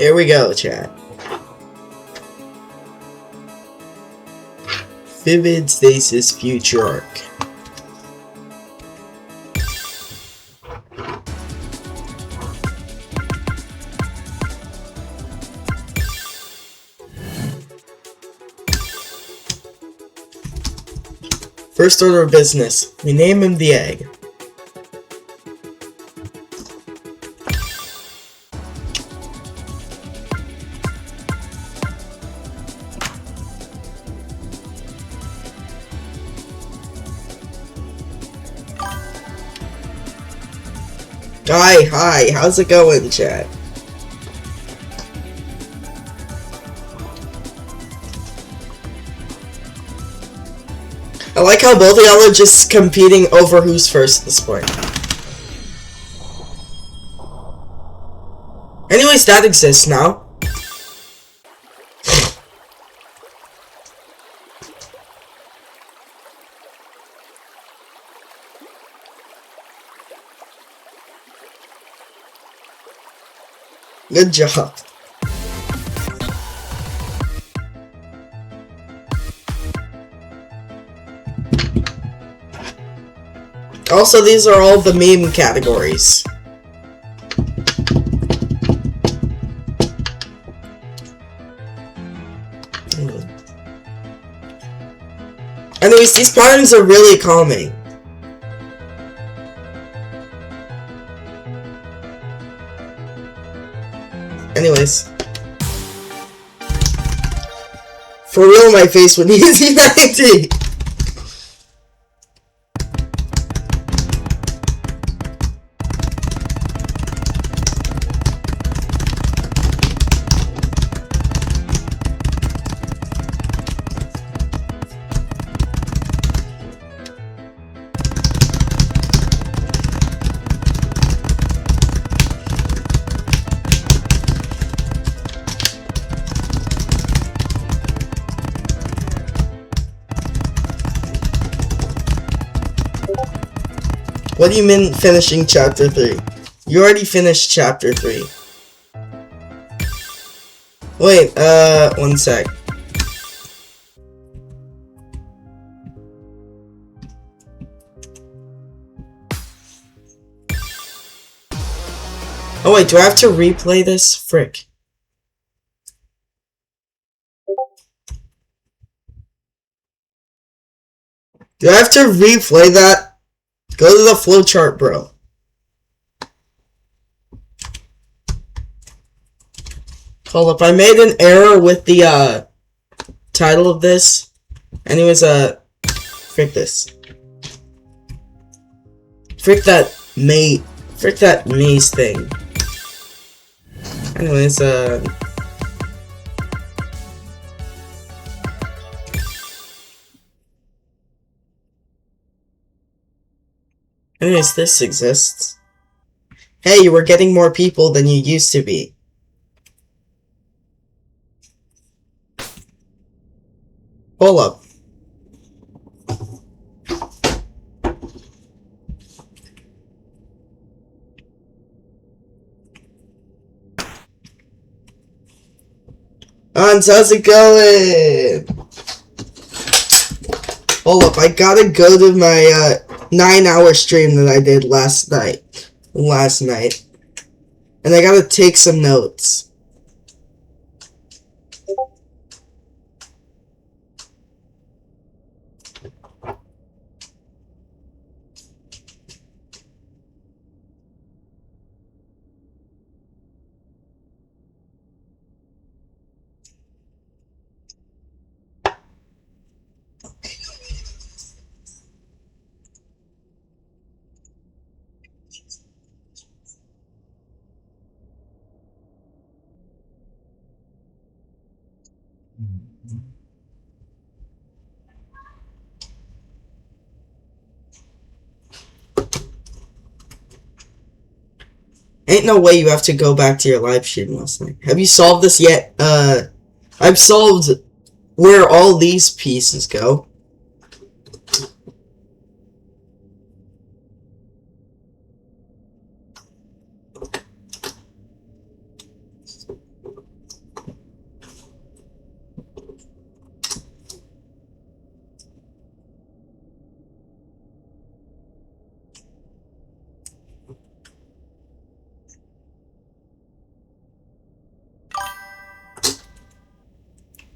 Here we go, chat. Vivid Stasis Future Arc. First order of business. We name him the Egg. Hi, how's it going, chat? I like how both of y'all are just competing over who's first at this point. Anyways, that exists now. Good job. Also, these are all the meme categories. Anyways, these patterns are really calming. Anyways. For real, my face would need easy 90. What do you mean finishing chapter 3? You already finished chapter 3. Wait, one sec. Oh wait, do I have to replay this? Frick. Do I have to replay that? Go to the flowchart, bro. Hold up, I made an error with the, title of this. Anyways, frick this. Frick that maze thing. Anyways, Anyways, this exists. Hey, you were getting more people than you used to be. Hold up. Hans, how's it going? Hold up, I gotta go to my, 9-hour stream that I did last night. And I gotta take some notes. Ain't no way you have to go back to your live stream last night. Have you solved this yet? I've solved where all these pieces go.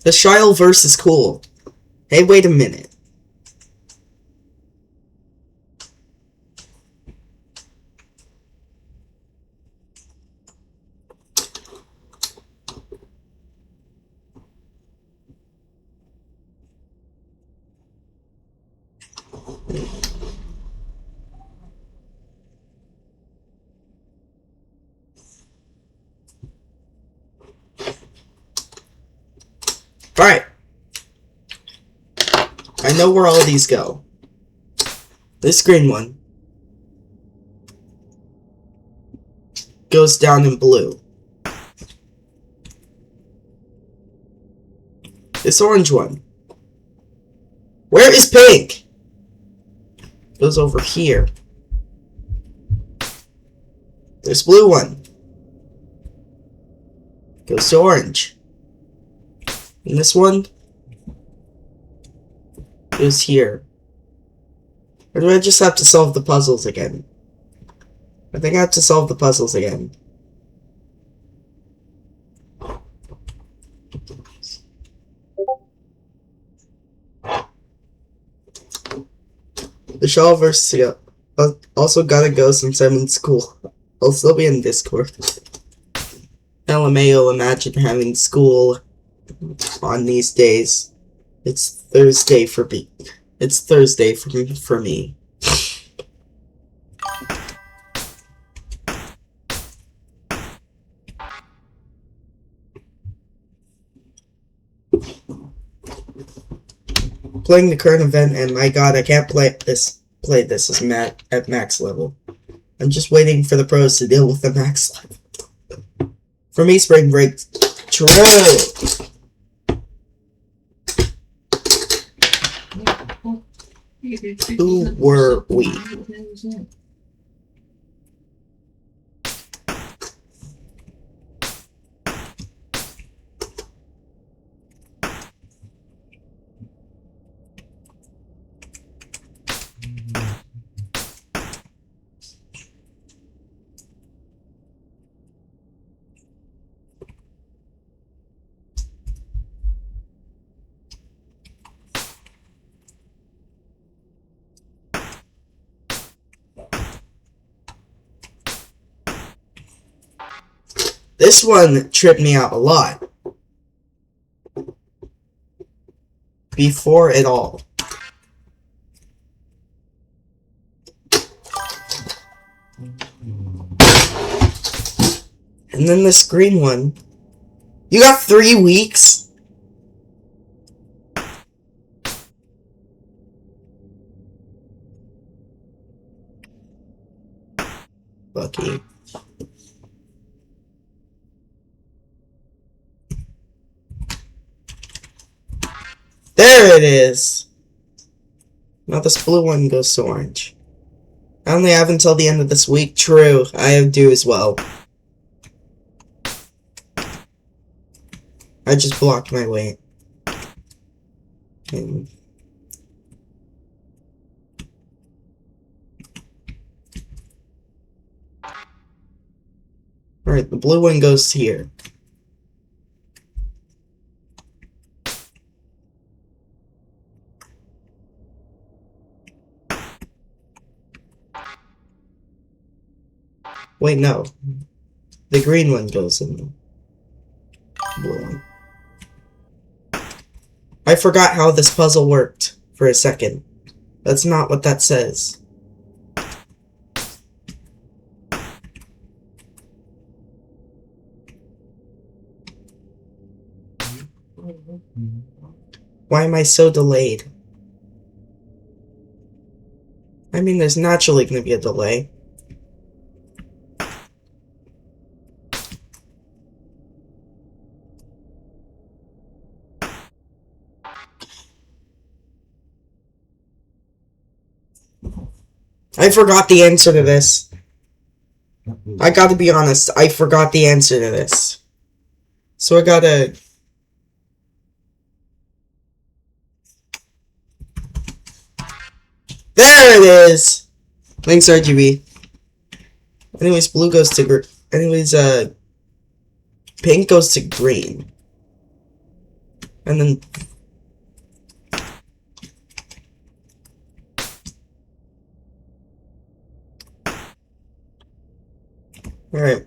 The Shile verse is cool. Hey, wait a minute. Alright. I know where all these go. This green one goes down in blue. This orange one. Where is pink? Goes over here. This blue one goes to orange. And this one goes here. Or do I just have to solve the puzzles again? I think I have to solve the puzzles again. The Shaw versus also gotta go since I'm in school. I'll still be in Discord. LMAO, imagine having school on these days. It's Thursday for me. It's Thursday for me. Playing the current event, and my god, I can't play this at max level. I'm just waiting for the pros to deal with the max level. For me, spring break. True. Who were we? This one tripped me out a lot. Before it all. And then this green one. You got 3 weeks? Lucky. There it is! Now this blue one goes to orange. I only have until the end of this week. True, I do as well. I just blocked my way. Alright, the blue one goes here. Wait, no. The green one goes in the blue one. I forgot how this puzzle worked for a second. That's not what that says. Why am I so delayed? I mean, there's naturally going to be a delay. I forgot the answer to this. I gotta be honest, I forgot the answer to this. So I gotta... There it is! Thanks, RGB. Anyways, blue goes to green. Anyways, pink goes to green. And then... Alright.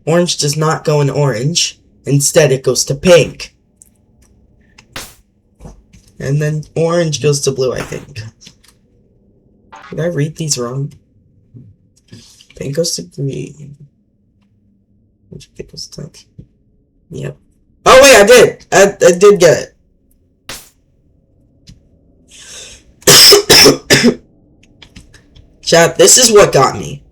Orange does not go in orange. Instead, it goes to pink. And then orange goes to blue, I think. Did I read these wrong? Pink goes to green. Which pink goes to touch? Yep. Oh wait, I did! I did get it. Chat, this is what got me.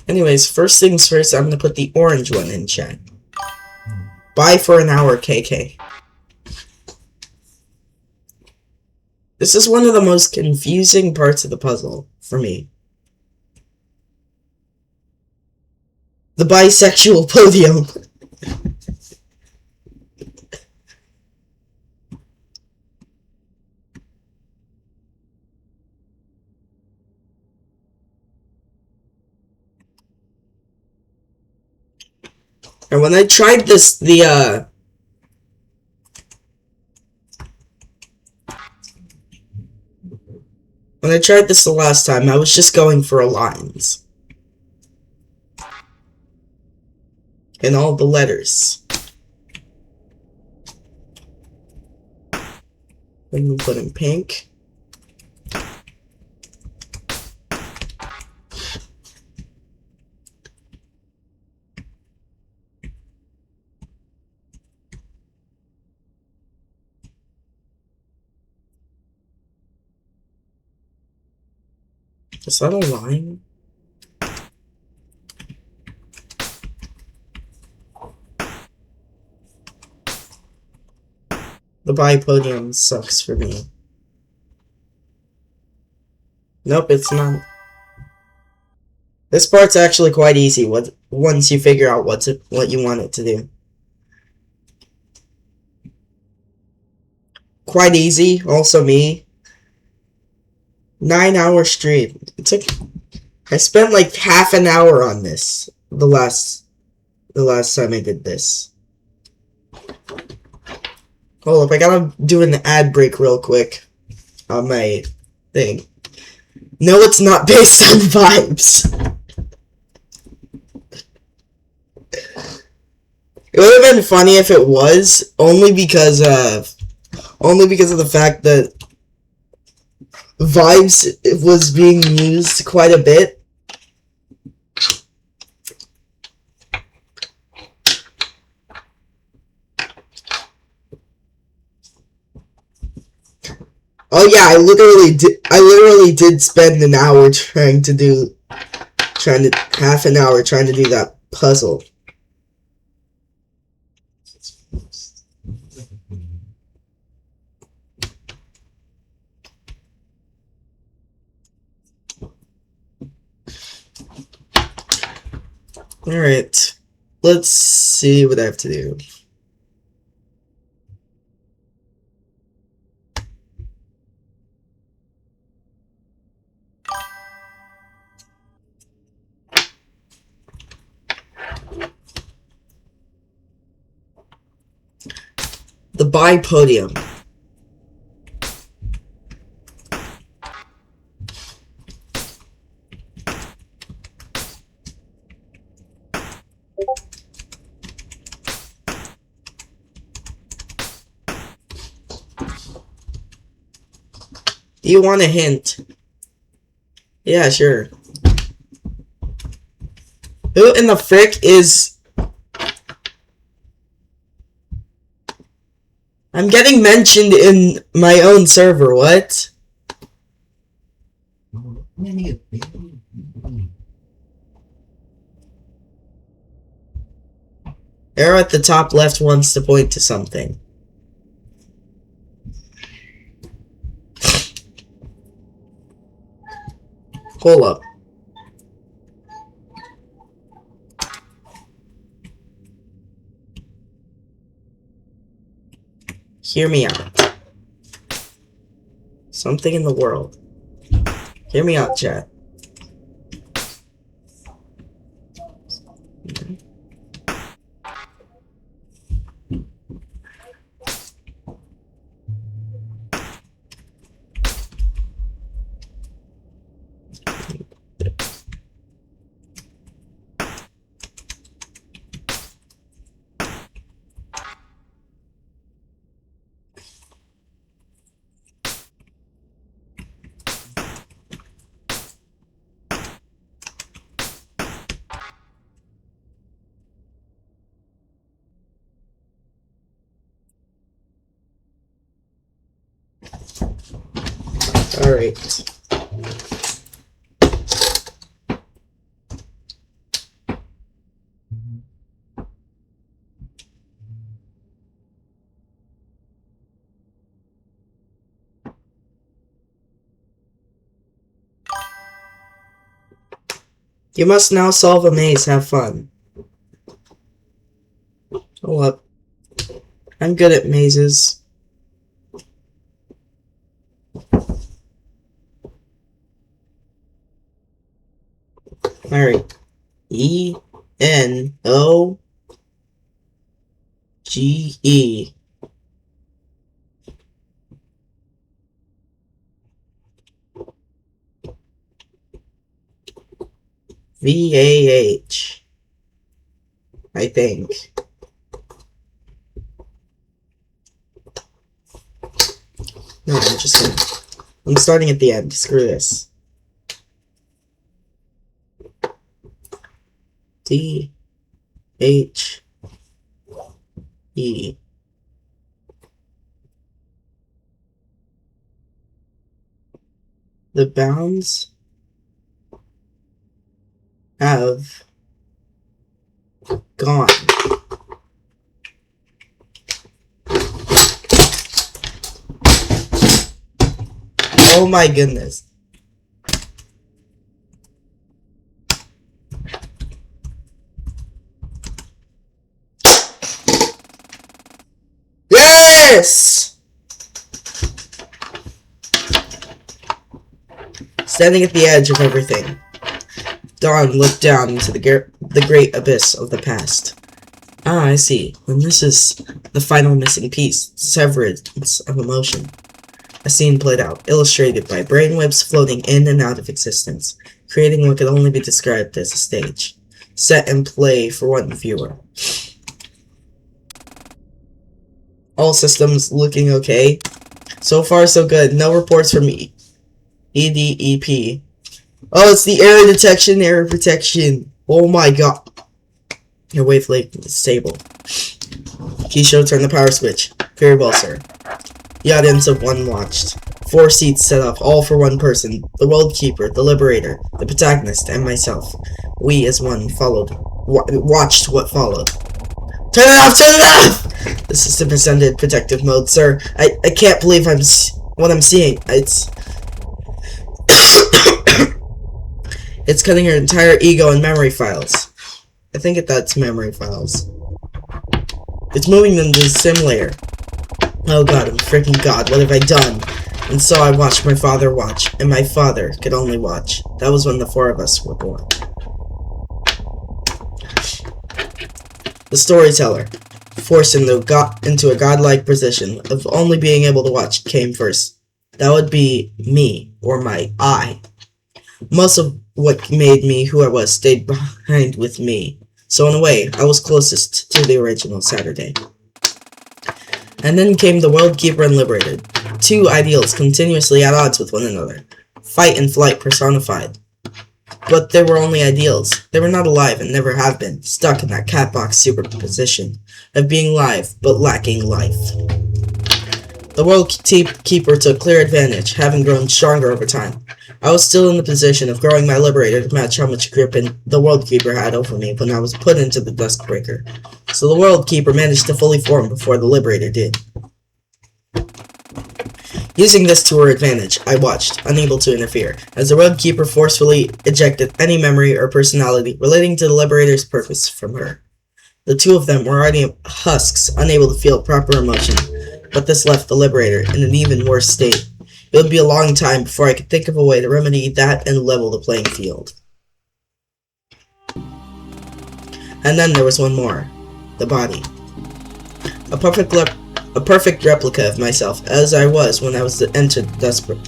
Anyways, first things first, I'm gonna put the orange one in chat. Bye for an hour, KK. This is one of the most confusing parts of the puzzle, for me. The bisexual podium. And when I tried this, when I tried this the last time, I was just going for lines. And all the letters. Then we put in pink. Is that a line? The bipodium sucks for me. Nope, it's not. This part's actually quite easy once you figure out what you want it to do. Quite easy, also me. 9-hour stream. I spent like half an hour on this the last time I did this. Hold up, I gotta do an ad break real quick on my thing. No, it's not based on vibes. It would have been funny if it was, only because of the fact that vibes was being used quite a bit. Oh yeah, I literally did spend an hour half an hour trying to do that puzzle. Alright, let's see what I have to do. The bipodium. Do you want a hint? Yeah, sure. Who in the frick is... I'm getting mentioned in my own server, what? Arrow at the top left wants to point to something. Hold up. Hear me out. Something in the world. Hear me out, chat. Alright. You must now solve a maze. Have fun. Hold up. I'm good at mazes. Alright. E-N-O-G-E. V-A-H. I think. No, I'm starting at the end. Screw this. D-H-E. The bounds have gone. Oh my goodness. Yes! Standing at the edge of everything, Dawn looked down into the great abyss of the past. Ah, I see. And this is the final missing piece, severance of emotion. A scene played out, illustrated by brainwaves floating in and out of existence, creating what could only be described as a stage, set in play for one viewer. All systems looking okay. So far, so good. No reports from EDEP. Oh, it's the error detection, error protection. Oh my god. Your wavelength is stable. Keisho, turn the power switch. Very well, sir. The audience of one watched. 4 seats set up, all for one person. The World Keeper, the Liberator, the protagonist, and myself. We, as one, watched what followed. Turn it off! Turn it off! The system presented protective mode, sir. I can't believe what I'm seeing. It's cutting her entire ego and memory files. I think that's memory files. It's moving them to the sim layer. Oh god, freaking god, what have I done? And so I watched my father watch, and my father could only watch. That was when the 4 of us were born. The storyteller, forced into a godlike position of only being able to watch, came first. That would be me, or my I. Most of what made me who I was stayed behind with me. So in a way, I was closest to the original Saturday. And then came the World Keeper and Liberator. 2 ideals continuously at odds with one another. Fight and flight personified. But they were only ideals. They were not alive and never have been, stuck in that catbox superposition of being live but lacking life. The World Keeper took clear advantage, having grown stronger over time. I was still in the position of growing my Liberator to match how much grip the World Keeper had over me when I was put into the Duskbreaker. So the World Keeper managed to fully form before the Liberator did. Using this to her advantage, I watched, unable to interfere, as the World Keeper forcefully ejected any memory or personality relating to the Liberator's purpose from her. The 2 of them were already husks, unable to feel proper emotion. but this left the Liberator in an even worse state. It would be a long time before I could think of a way to remedy that and level the playing field. And then there was one more. The body. A perfect replica of myself, as I was when I entered Duskirk.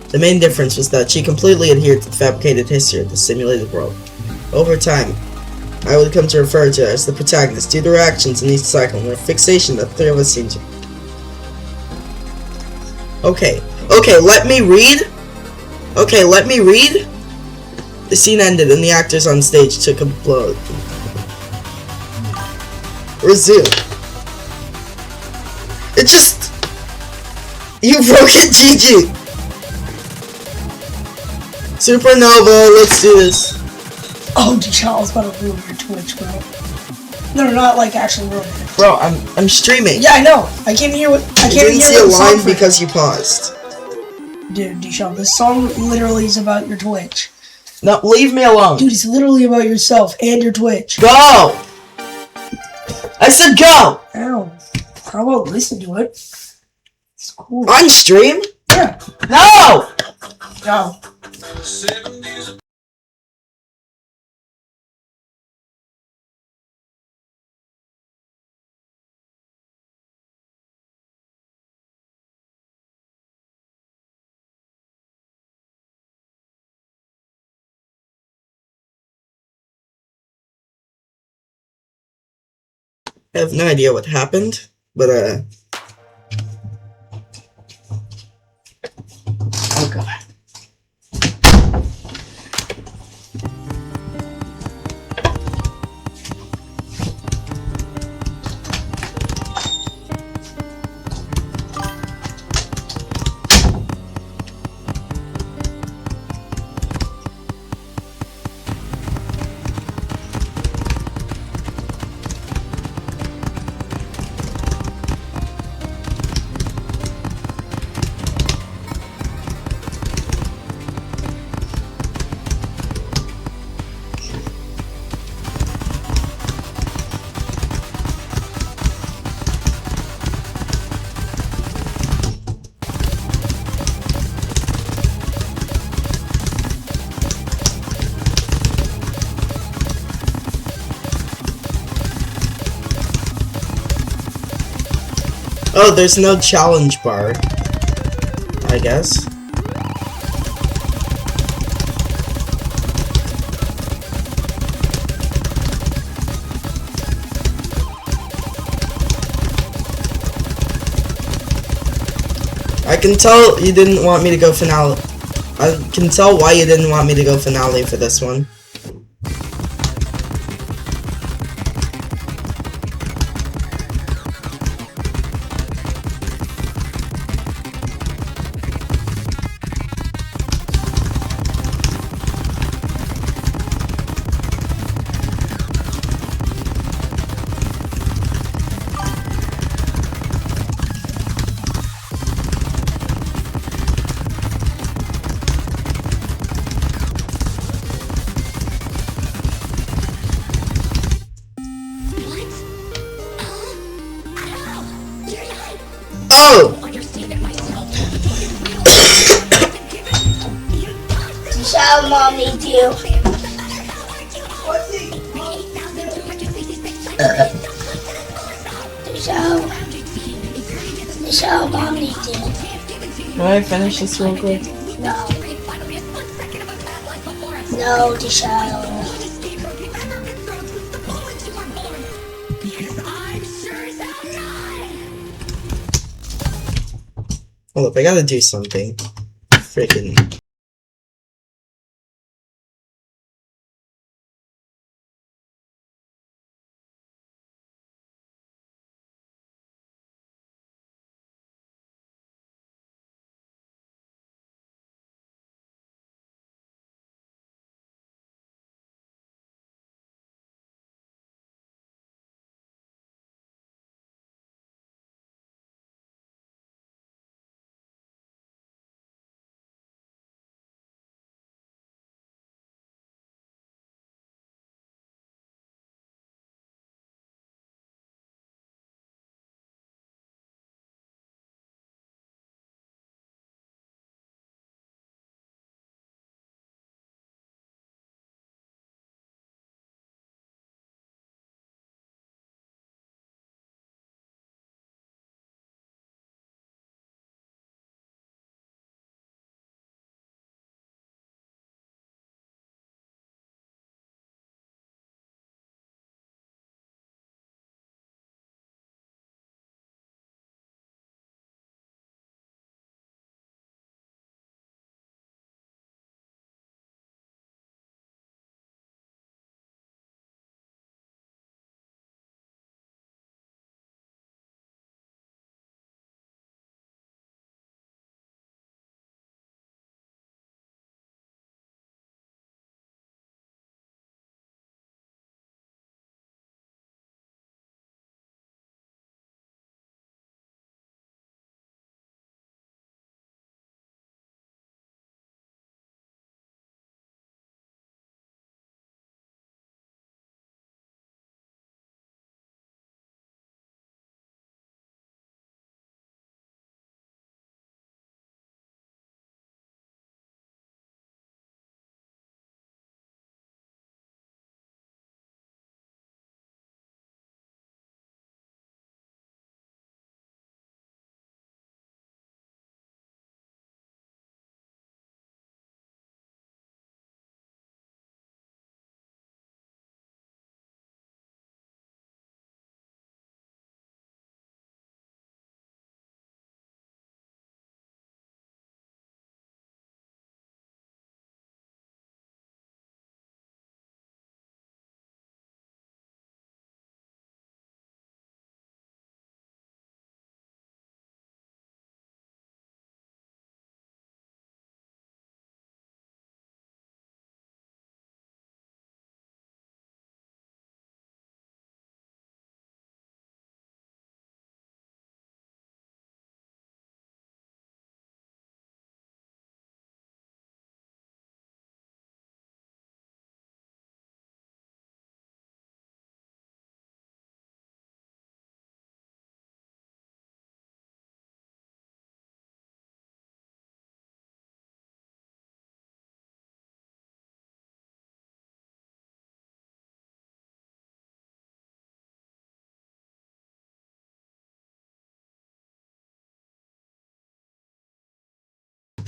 The main difference was that she completely adhered to the fabricated history of the simulated world. Over time, I would come to refer to her as the protagonist due to her actions in each cycle and her fixation that the three of us seemed to. Okay, let me read. The scene ended and the actors on stage took a blow. Resume. It just... You broke it, GG! Supernova, let's do this. Oh, T'Challa's about to ruin your Twitch, bro. No, not like actually ruin it. Bro, I'm streaming. Yeah, I know. I can't hear what I can't hear. You didn't see a line because you paused. Dude, D'Chall, this song literally is about your Twitch. No, leave me alone. Dude, it's literally about yourself and your Twitch. Go! I said go! Ow. How about listen to it? It's cool. On stream? Yeah. No! No. I have no idea what happened, but oh god. Oh, there's no challenge bar, I guess. I can tell you didn't want me to go finale. I can tell why you didn't want me to go finale for this one. Oh! So, Mom needs you. So, Mom needs you. Can I finish this real quick? No. No, Deshaun. Hold up, I gotta do something. Freaking.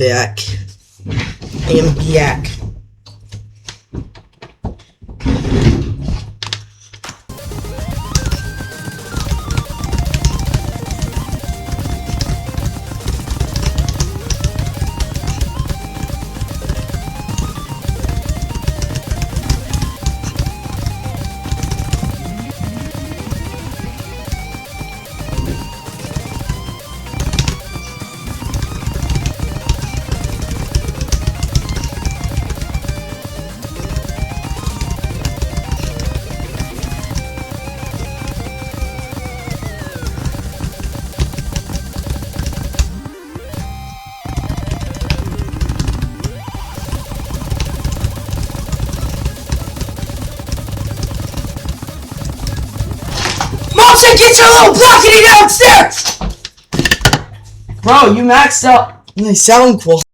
back. I am back. Motion, get your little blockity downstairs! Bro, you maxed out. My sound quality.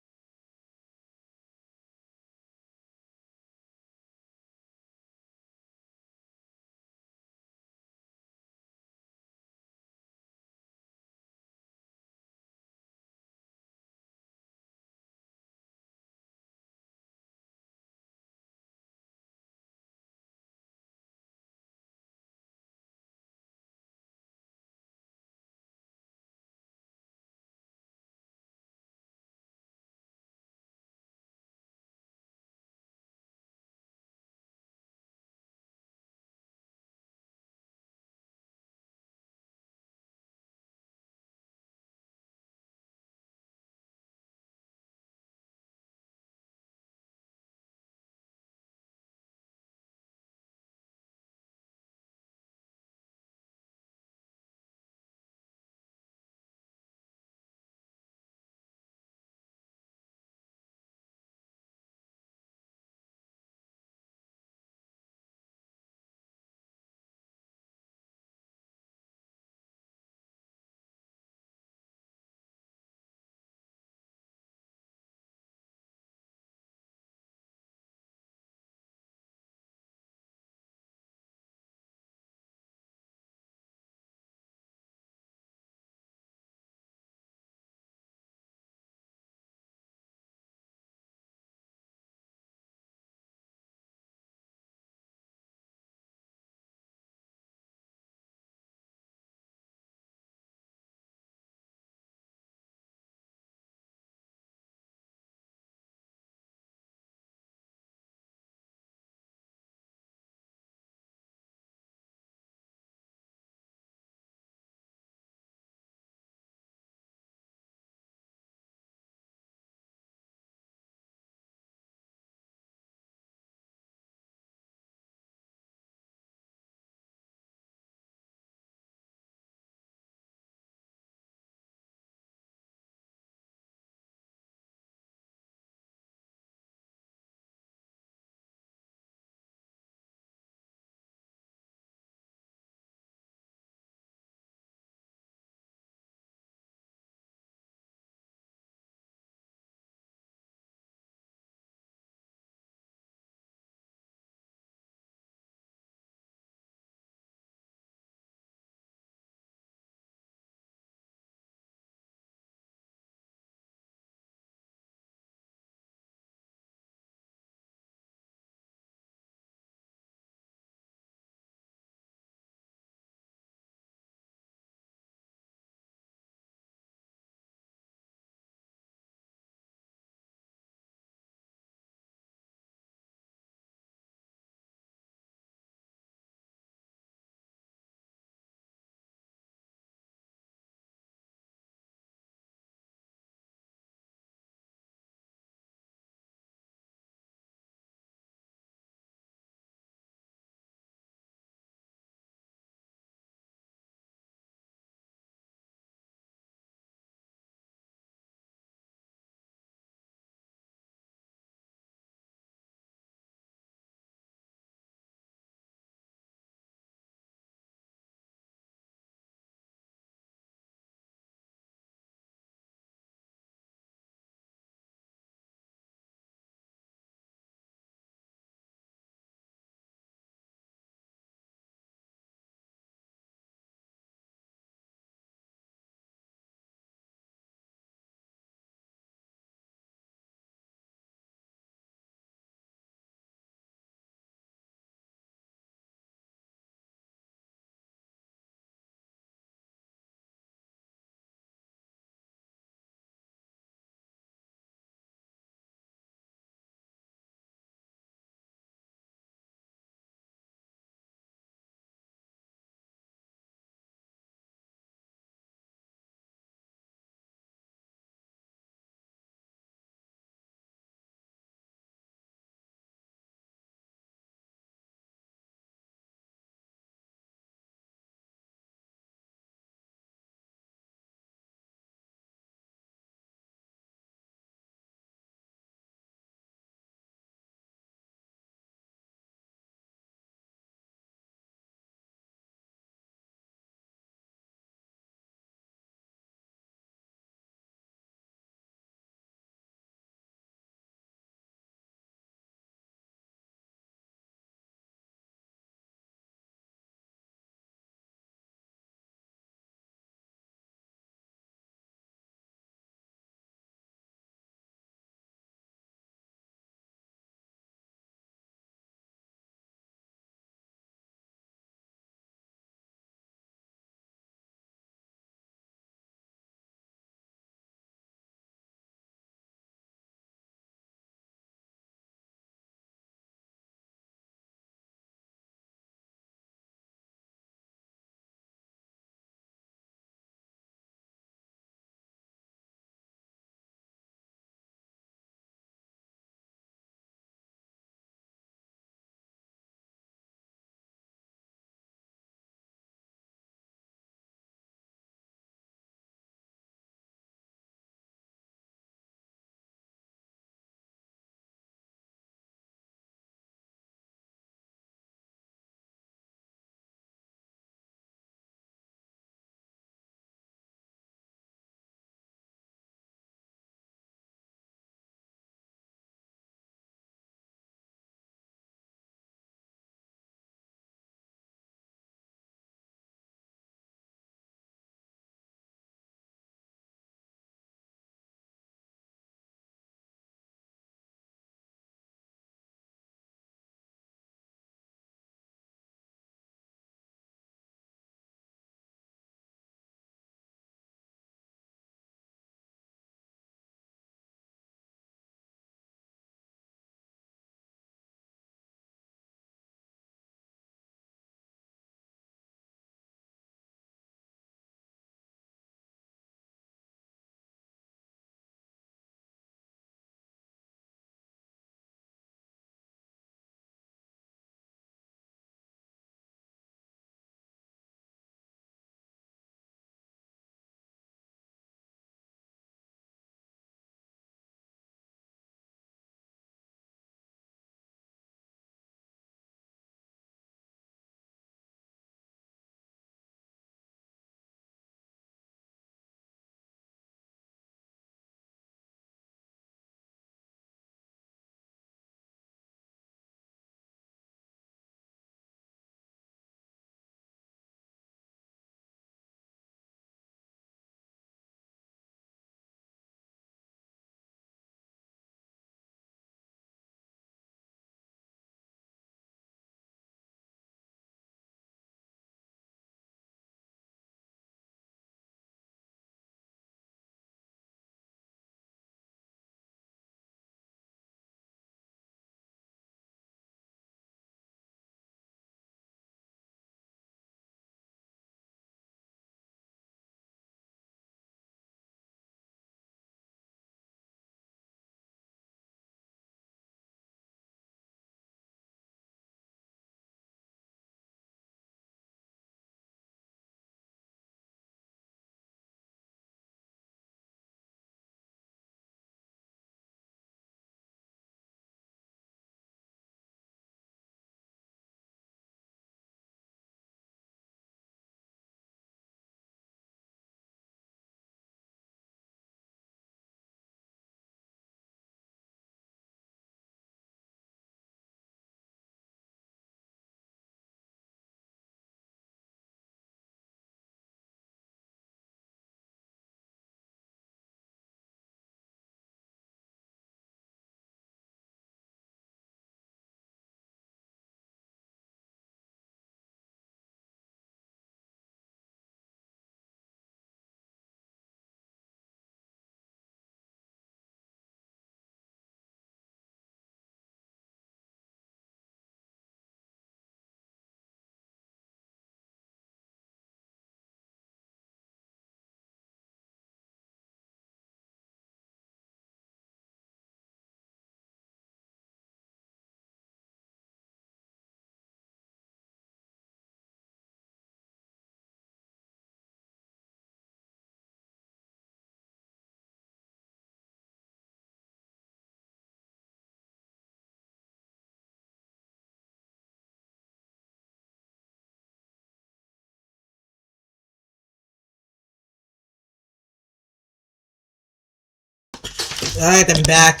Alright, I'm back.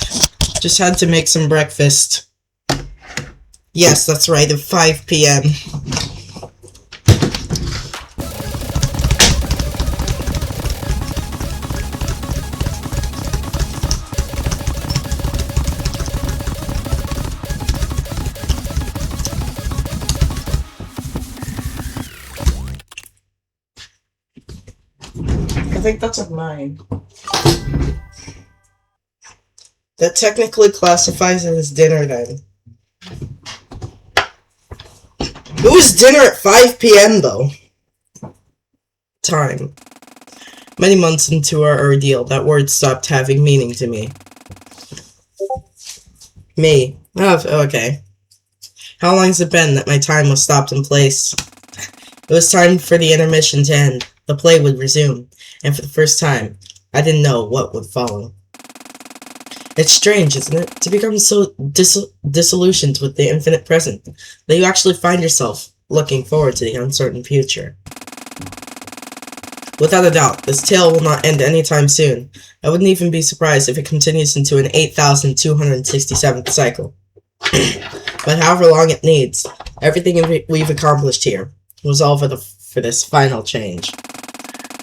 Just had to make some breakfast. Yes, that's right, at 5 p.m. I think that's of mine. That technically classifies it as dinner then. It was dinner at 5 p.m. though. Time. Many months into our ordeal, that word stopped having meaning to me. Me. Oh, okay. How long has it been that my time was stopped in place? It was time for the intermission to end. The play would resume, and for the first time, I didn't know what would follow. It's strange, isn't it, to become so disillusioned with the infinite present, that you actually find yourself looking forward to the uncertain future. Without a doubt, this tale will not end anytime soon. I wouldn't even be surprised if it continues into an 8,267th cycle. But however long it needs, everything we've accomplished here was all for this final change.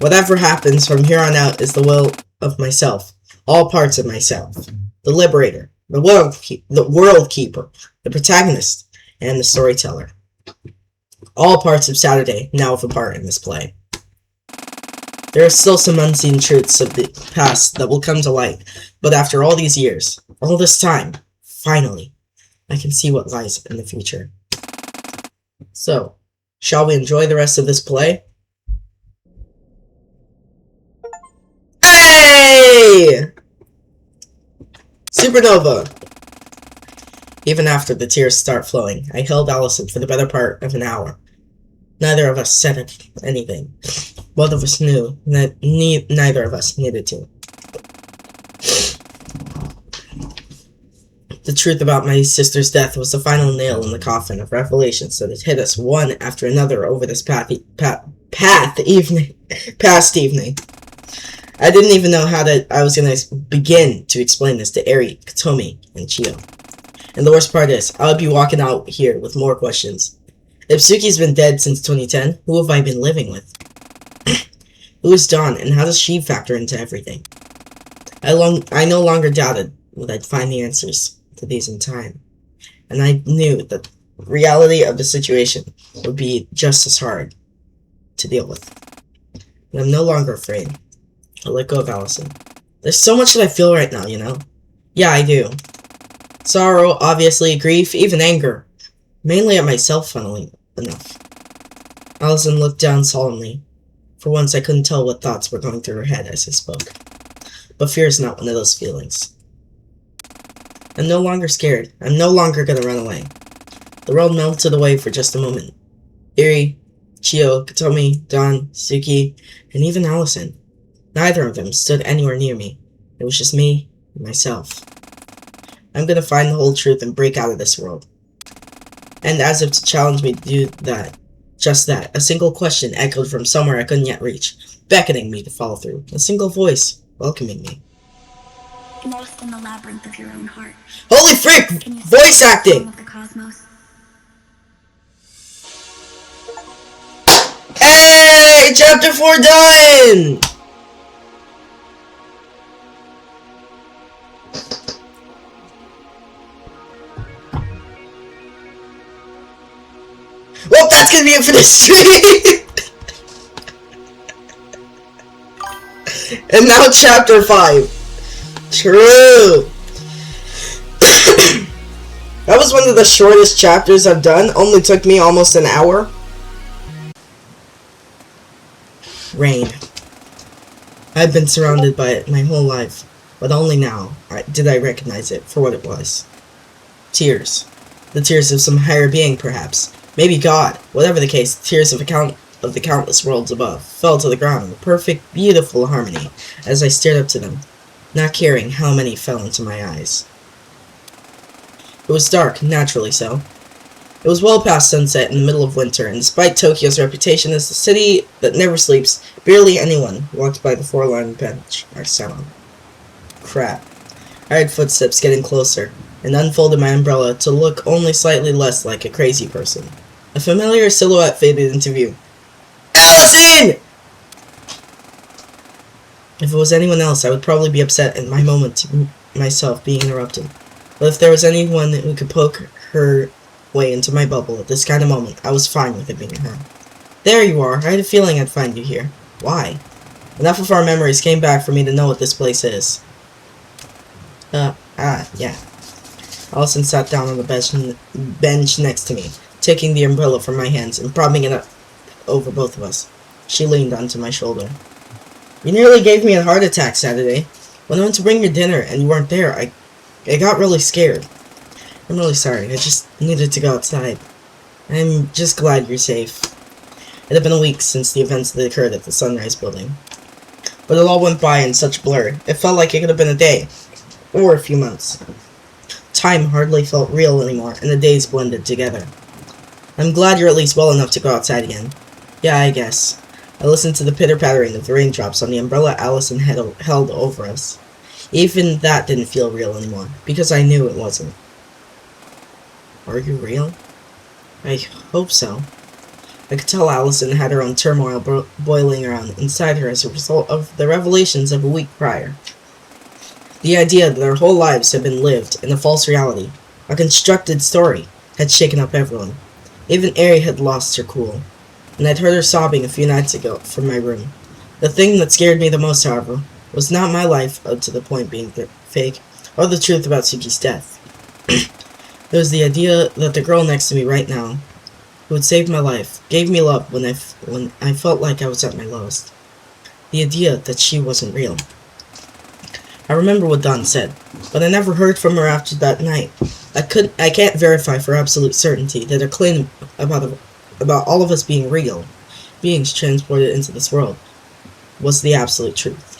Whatever happens from here on out is the will of myself, all parts of myself. The liberator, the world keeper, the protagonist, and the storyteller. All parts of Saturday now have a part in this play. There are still some unseen truths of the past that will come to light, but after all these years, all this time, finally, I can see what lies in the future. So, shall we enjoy the rest of this play? Hey! Supernova! Even after the tears start flowing, I held Allison for the better part of an hour. Neither of us said anything. Both of us knew that neither of us needed to. The truth about my sister's death was the final nail in the coffin of revelations that had hit us one after another over this past evening. I didn't even know how I was going to begin to explain this to Eri, Katomi, and Chio. And the worst part is, I would be walking out here with more questions. If Suki's been dead since 2010, who have I been living with? Who is Dawn, and how does she factor into everything? I no longer doubted that I'd find the answers to these in time. And I knew that the reality of the situation would be just as hard to deal with. And I'm no longer afraid. I let go of Allison. There's so much that I feel right now, you know? Yeah, I do. Sorrow, obviously, grief, even anger. Mainly at myself, funnily enough. Allison looked down solemnly. For once, I couldn't tell what thoughts were going through her head as I spoke. But fear is not one of those feelings. I'm no longer scared. I'm no longer gonna run away. The world melted away for just a moment. Eri, Chio, Katomi, Dawn, Suki, and even Allison. Neither of them stood anywhere near me. It was just me and myself. I'm gonna find the whole truth and break out of this world. And as if to challenge me to do that, just that, a single question echoed from somewhere I couldn't yet reach, beckoning me to follow through. A single voice welcoming me. Lost in the labyrinth of your own heart. Holy frick! Voice acting! Of the cosmos. Hey! Chapter 4 done! Well, that's gonna be it for this stream! And now chapter 5. True! That was one of the shortest chapters I've done. Only took me almost an hour. Rain. I've been surrounded by it my whole life, but only now did I recognize it for what it was. Tears. The tears of some higher being, perhaps. Maybe God. Whatever the case, the tears of the countless worlds above fell to the ground in perfect, beautiful harmony as I stared up to them, not caring how many fell into my eyes. It was dark, naturally so. It was well past sunset in the middle of winter, and despite Tokyo's reputation as the city that never sleeps, barely anyone walked by the four-line bench or salon. Crap. I heard footsteps getting closer, and unfolded my umbrella to look only slightly less like a crazy person. A familiar silhouette faded into view. Allison! If it was anyone else, I would probably be upset at my moment to myself being interrupted. But if there was anyone who could poke her way into my bubble at this kind of moment, I was fine with it being her. There you are. I had a feeling I'd find you here. Why? Enough of our memories came back for me to know what this place is. Yeah. Allison sat down on the bench next to me, taking the umbrella from my hands and propping it up over both of us. She leaned onto my shoulder. You nearly gave me a heart attack Saturday. When I went to bring your dinner and you weren't there, I got really scared. I'm really sorry. I just needed to go outside. I'm just glad you're safe. It had been a week since the events that occurred at the Sunrise building. But it all went by in such blur. It felt like it could have been a day. Or a few months. Time hardly felt real anymore, and the days blended together. I'm glad you're at least well enough to go outside again. Yeah, I guess. I listened to the pitter-pattering of the raindrops on the umbrella Allison had held over us. Even that didn't feel real anymore, because I knew it wasn't. Are you real? I hope so. I could tell Allison had her own turmoil boiling around inside her as a result of the revelations of a week prior. The idea that our whole lives had been lived in a false reality, a constructed story, had shaken up everyone. Even Ari had lost her cool, and I'd heard her sobbing a few nights ago from my room. The thing that scared me the most, however, was not my life up to the point being fake, or the truth about Suki's death. It was the idea that the girl next to me right now, who had saved my life, gave me love when I felt like I was at my lowest. The idea that she wasn't real. I remember what Dawn said, but I never heard from her after that night. I can't verify for absolute certainty that her claim about all of us being real, beings transported into this world, was the absolute truth.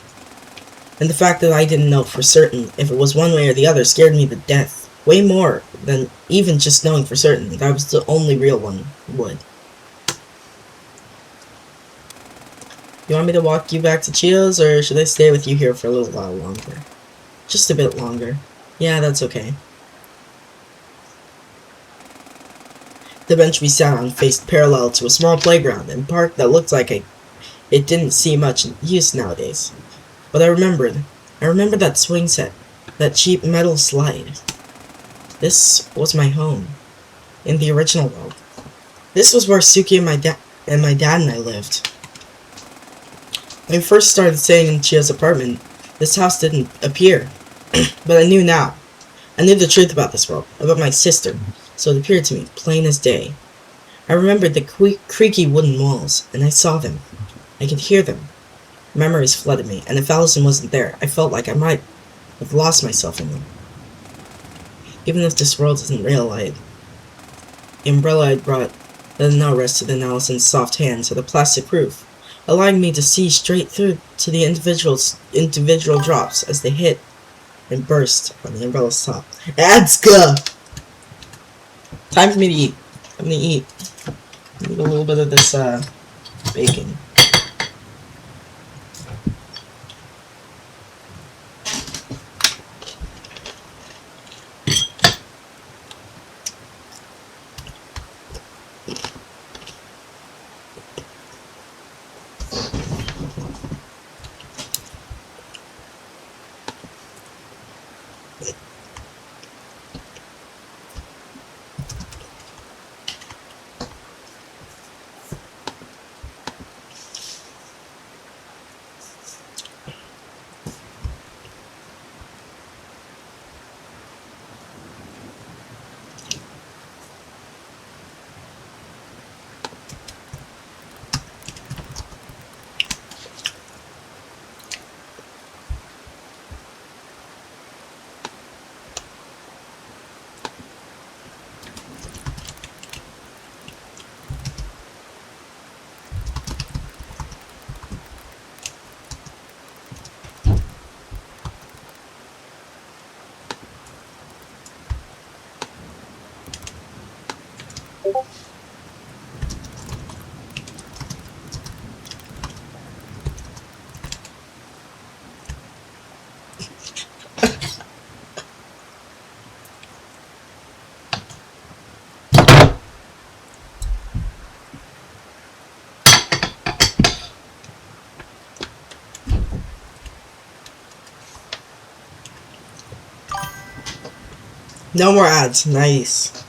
And the fact that I didn't know for certain if it was one way or the other scared me to death, way more than even just knowing for certain that I was the only real one would. You want me to walk you back to Chio's, or should I stay with you here for a little while longer? Just a bit longer. Yeah, that's okay. The bench we sat on faced parallel to a small playground and park that looked like it didn't see much use nowadays. But I remembered that swing set, that cheap metal slide. This was my home, in the original world. This was where Suki and my dad and I lived. When I first started staying in Chio's apartment, this house didn't appear. But I knew now. I knew the truth about this world, about my sister, so it appeared to me, plain as day. I remembered the creaky wooden walls, and I saw them. I could hear them. Memories flooded me, and if Allison wasn't there, I felt like I might have lost myself in them. Even if this world isn't real, the umbrella I'd brought that now rested in Allison's soft hands had a plastic roof, allowing me to see straight through to the individual drops as they hit and burst on the umbrella's top. Adska! Time for me to eat. I'm gonna eat. I need a little bit of this, bacon. No more ads. Nice.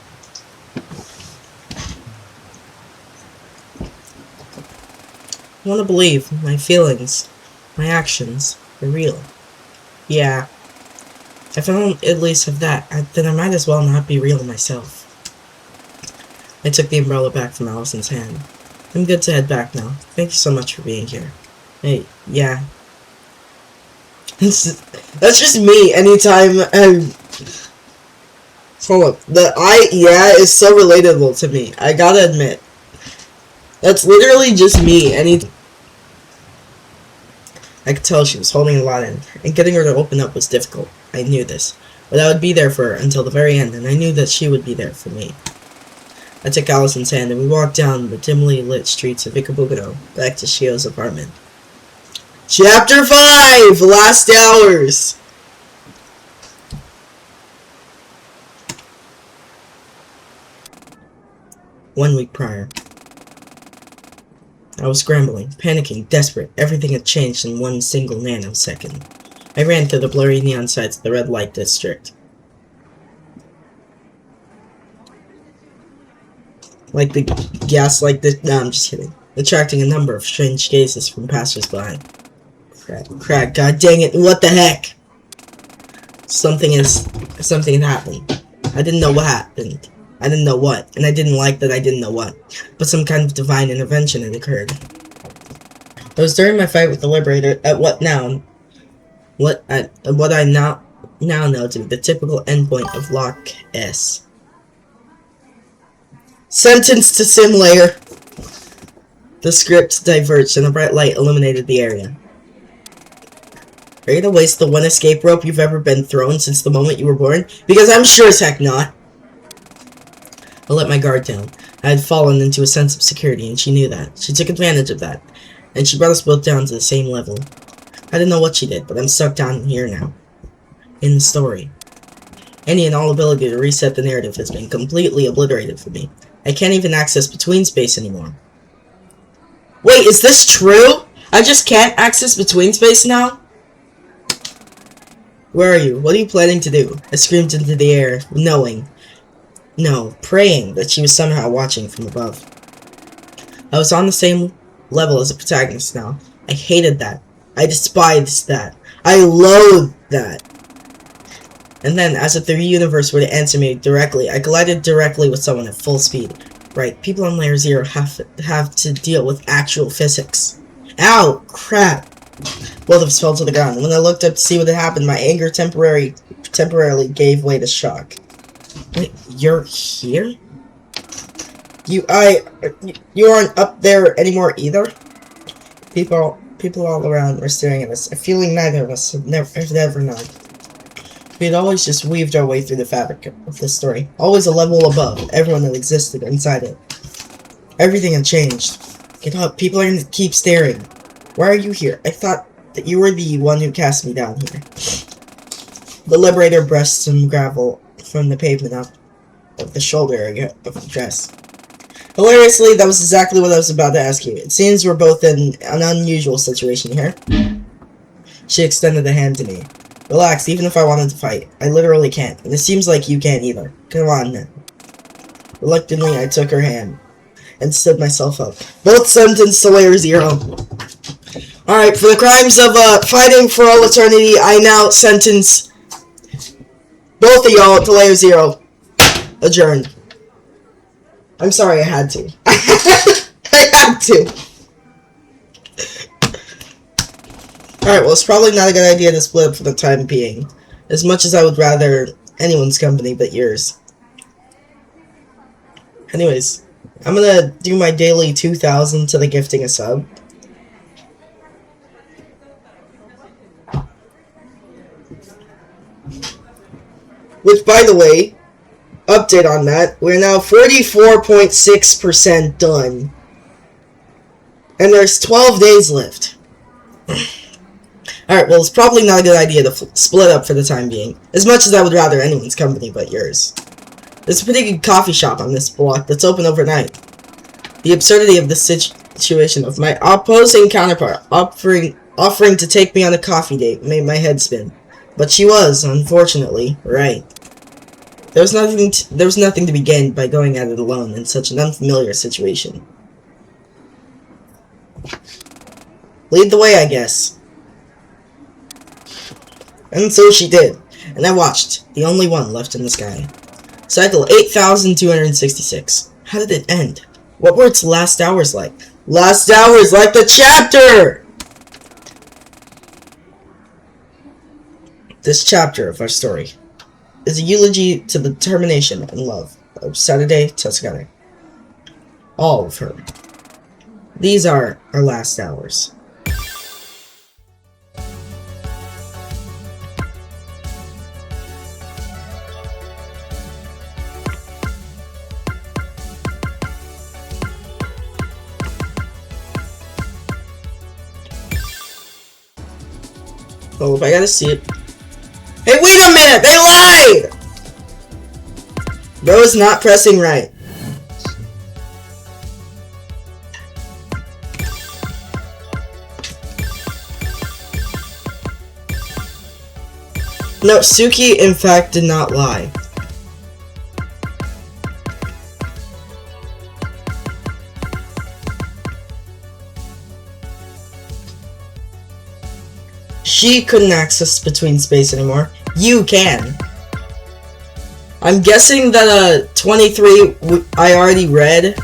I want to believe my feelings, my actions are real. Yeah. If I don't at least have that, then I might as well not be real myself. I took the umbrella back from Allison's hand. I'm good to head back now. Thank you so much for being here. Hey, yeah. That's just me anytime hold up. The yeah is so relatable to me. I gotta admit. That's literally just me. I could tell she was holding a lot in, and getting her to open up was difficult. I knew this. But I would be there for her until the very end, and I knew that she would be there for me. I took Allison's hand, and we walked down the dimly lit streets of Ikebukuro, back to Shio's apartment. Chapter 5! Last hours! One week prior. I was scrambling, panicking, desperate. Everything had changed in one single nanosecond. I ran through the blurry neon sights of the red light district. Like the gaslight this. No, I'm just kidding. Attracting a number of strange gazes from passers-by. Crap, god dang it, what the heck? Something had happened. I didn't know what happened. I didn't know what, and I didn't like that I didn't know what. But some kind of divine intervention had occurred. It was during my fight with the Liberator at what I now know to be the typical endpoint of Lock S. Sentenced to sim layer. The script diverged and a bright light illuminated the area. Are you gonna waste the one escape rope you've ever been thrown since the moment you were born? Because I'm sure as heck not. I let my guard down. I had fallen into a sense of security, and she knew that. She took advantage of that, and she brought us both down to the same level. I didn't know what she did, but I'm stuck down here now. In the story. Any and all ability to reset the narrative has been completely obliterated for me. I can't even access between space anymore. Wait, is this true? I just can't access between space now? Where are you? What are you planning to do? I screamed into the air, praying that she was somehow watching from above. I was on the same level as the protagonist now. I hated that. I despised that. I loathed that. And then, as if the universe were to answer me directly, I collided directly with someone at full speed. Right, people on Layer 0 have to deal with actual physics. Ow! Crap! Both of us fell to the ground, and when I looked up to see what had happened, my anger temporarily gave way to shock. Wait, you're here? You aren't up there anymore either? People all around were staring at us, a feeling neither of us had ever known. We had always just weaved our way through the fabric of this story, always a level above everyone that existed inside it. Everything had changed. Get up, people are gonna keep staring. Why are you here? I thought that you were the one who cast me down here. The Liberator brushed some gravel from the pavement up of the shoulder area of the dress. Hilariously, that was exactly what I was about to ask you. It seems we're both in an unusual situation here. She extended a hand to me. Relax, even if I wanted to fight. I literally can't, and it seems like you can't either. Come on, then. Reluctantly, I took her hand and stood myself up. Both sentenced to Layer 0. Alright, for the crimes of fighting for all eternity, I now sentence both of y'all to Layer 0. Adjourned. I'm sorry, I had to. I had to. Alright, well, it's probably not a good idea to split up for the time being. As much as I would rather anyone's company but yours. Anyways, I'm gonna do my daily 2,000 to the gifting a sub. Which, by the way, update on that, we're now 44.6% done. And there's 12 days left. Alright, well, it's probably not a good idea to split up for the time being. As much as I would rather anyone's company but yours. There's a pretty good coffee shop on this block that's open overnight. The absurdity of this situation of my opposing counterpart offering to take me on a coffee date made my head spin. But she was, unfortunately, right. There was nothing to be gained by going at it alone in such an unfamiliar situation. Lead the way, I guess. And so she did, and I watched, the only one left in the sky. Cycle 8,266. How did it end? What were its last hours like? Last hours like the chapter! This chapter of our story is a eulogy to the determination and love of Saturday Tuscany. All of her. These are our last hours. Oh, if I gotta see it. Hey, wait a minute! They lied! Go is not pressing right. No, Suki, in fact, did not lie. She couldn't access between space anymore. You can. I'm guessing that 23 I already read,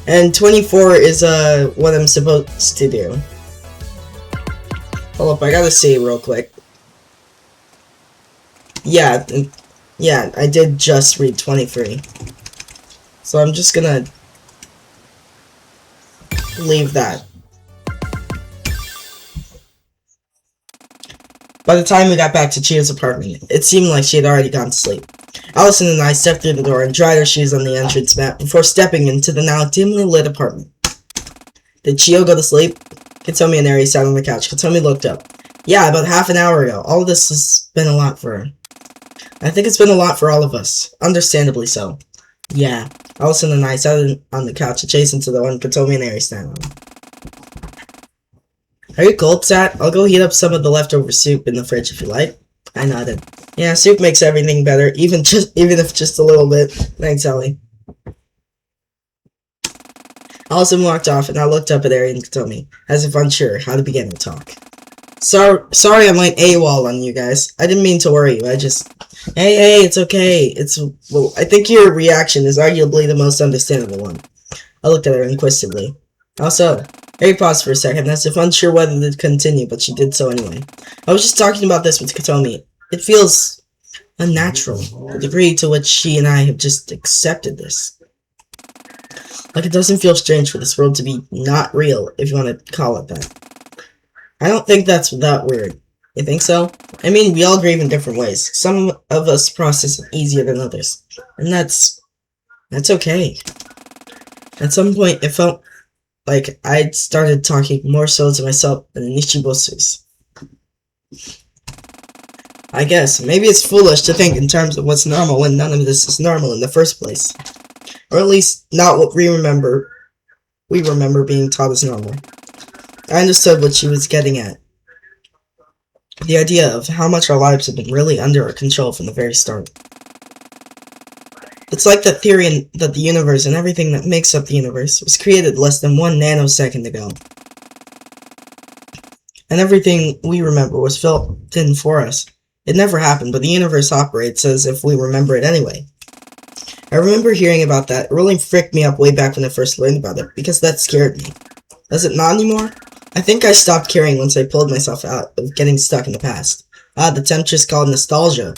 and 24 is what I'm supposed to do. Hold up, I gotta see real quick. Yeah, I did just read 23. So I'm just gonna leave that. By the time we got back to Chio's apartment, it seemed like she had already gone to sleep. Allison and I stepped through the door and dried our shoes on the entrance mat before stepping into the now dimly lit apartment. Did Chio go to sleep? Katomi and Eri sat on the couch. Katomi looked up. Yeah, about half an hour ago. All of this has been a lot for her. I think it's been a lot for all of us. Understandably so. Yeah. Allison and I sat on the couch adjacent to the one Katomi and Eri stand on. Are you cold, Sat? I'll go heat up some of the leftover soup in the fridge if you like. I nodded. Yeah, soup makes everything better, even if just a little bit. Thanks, Ellie. Allison walked off, and I looked up at Eri and Katomi, as if unsure how to begin the talk. Sorry I went AWOL on you guys. I didn't mean to worry you, I just... Hey, it's okay. Well, I think your reaction is arguably the most understandable one. I looked at her inquisitively. How so? Eri paused for a second, as if unsure whether to continue, but she did so anyway. I was just talking about this with Katomi. It feels unnatural, the degree to which she and I have just accepted this. Like it doesn't feel strange for this world to be not real, if you want to call it that. I don't think that's that weird. You think so? I mean, we all grieve in different ways. Some of us process it easier than others. And that's okay. At some point, it felt like I'd started talking more so to myself than Nichibosu's. I guess, maybe it's foolish to think in terms of what's normal when none of this is normal in the first place. Or at least, not what we remember being taught as normal. I understood what she was getting at. The idea of how much our lives have been really under our control from the very start. It's like the theory that the universe and everything that makes up the universe was created less than 1 nanosecond ago. And everything we remember was filled in for us. It never happened, but the universe operates as if we remember it anyway. I remember hearing about that. It really freaked me up way back when I first learned about it, because that scared me. Does it not anymore? I think I stopped caring once I pulled myself out of getting stuck in the past. The temptress called nostalgia.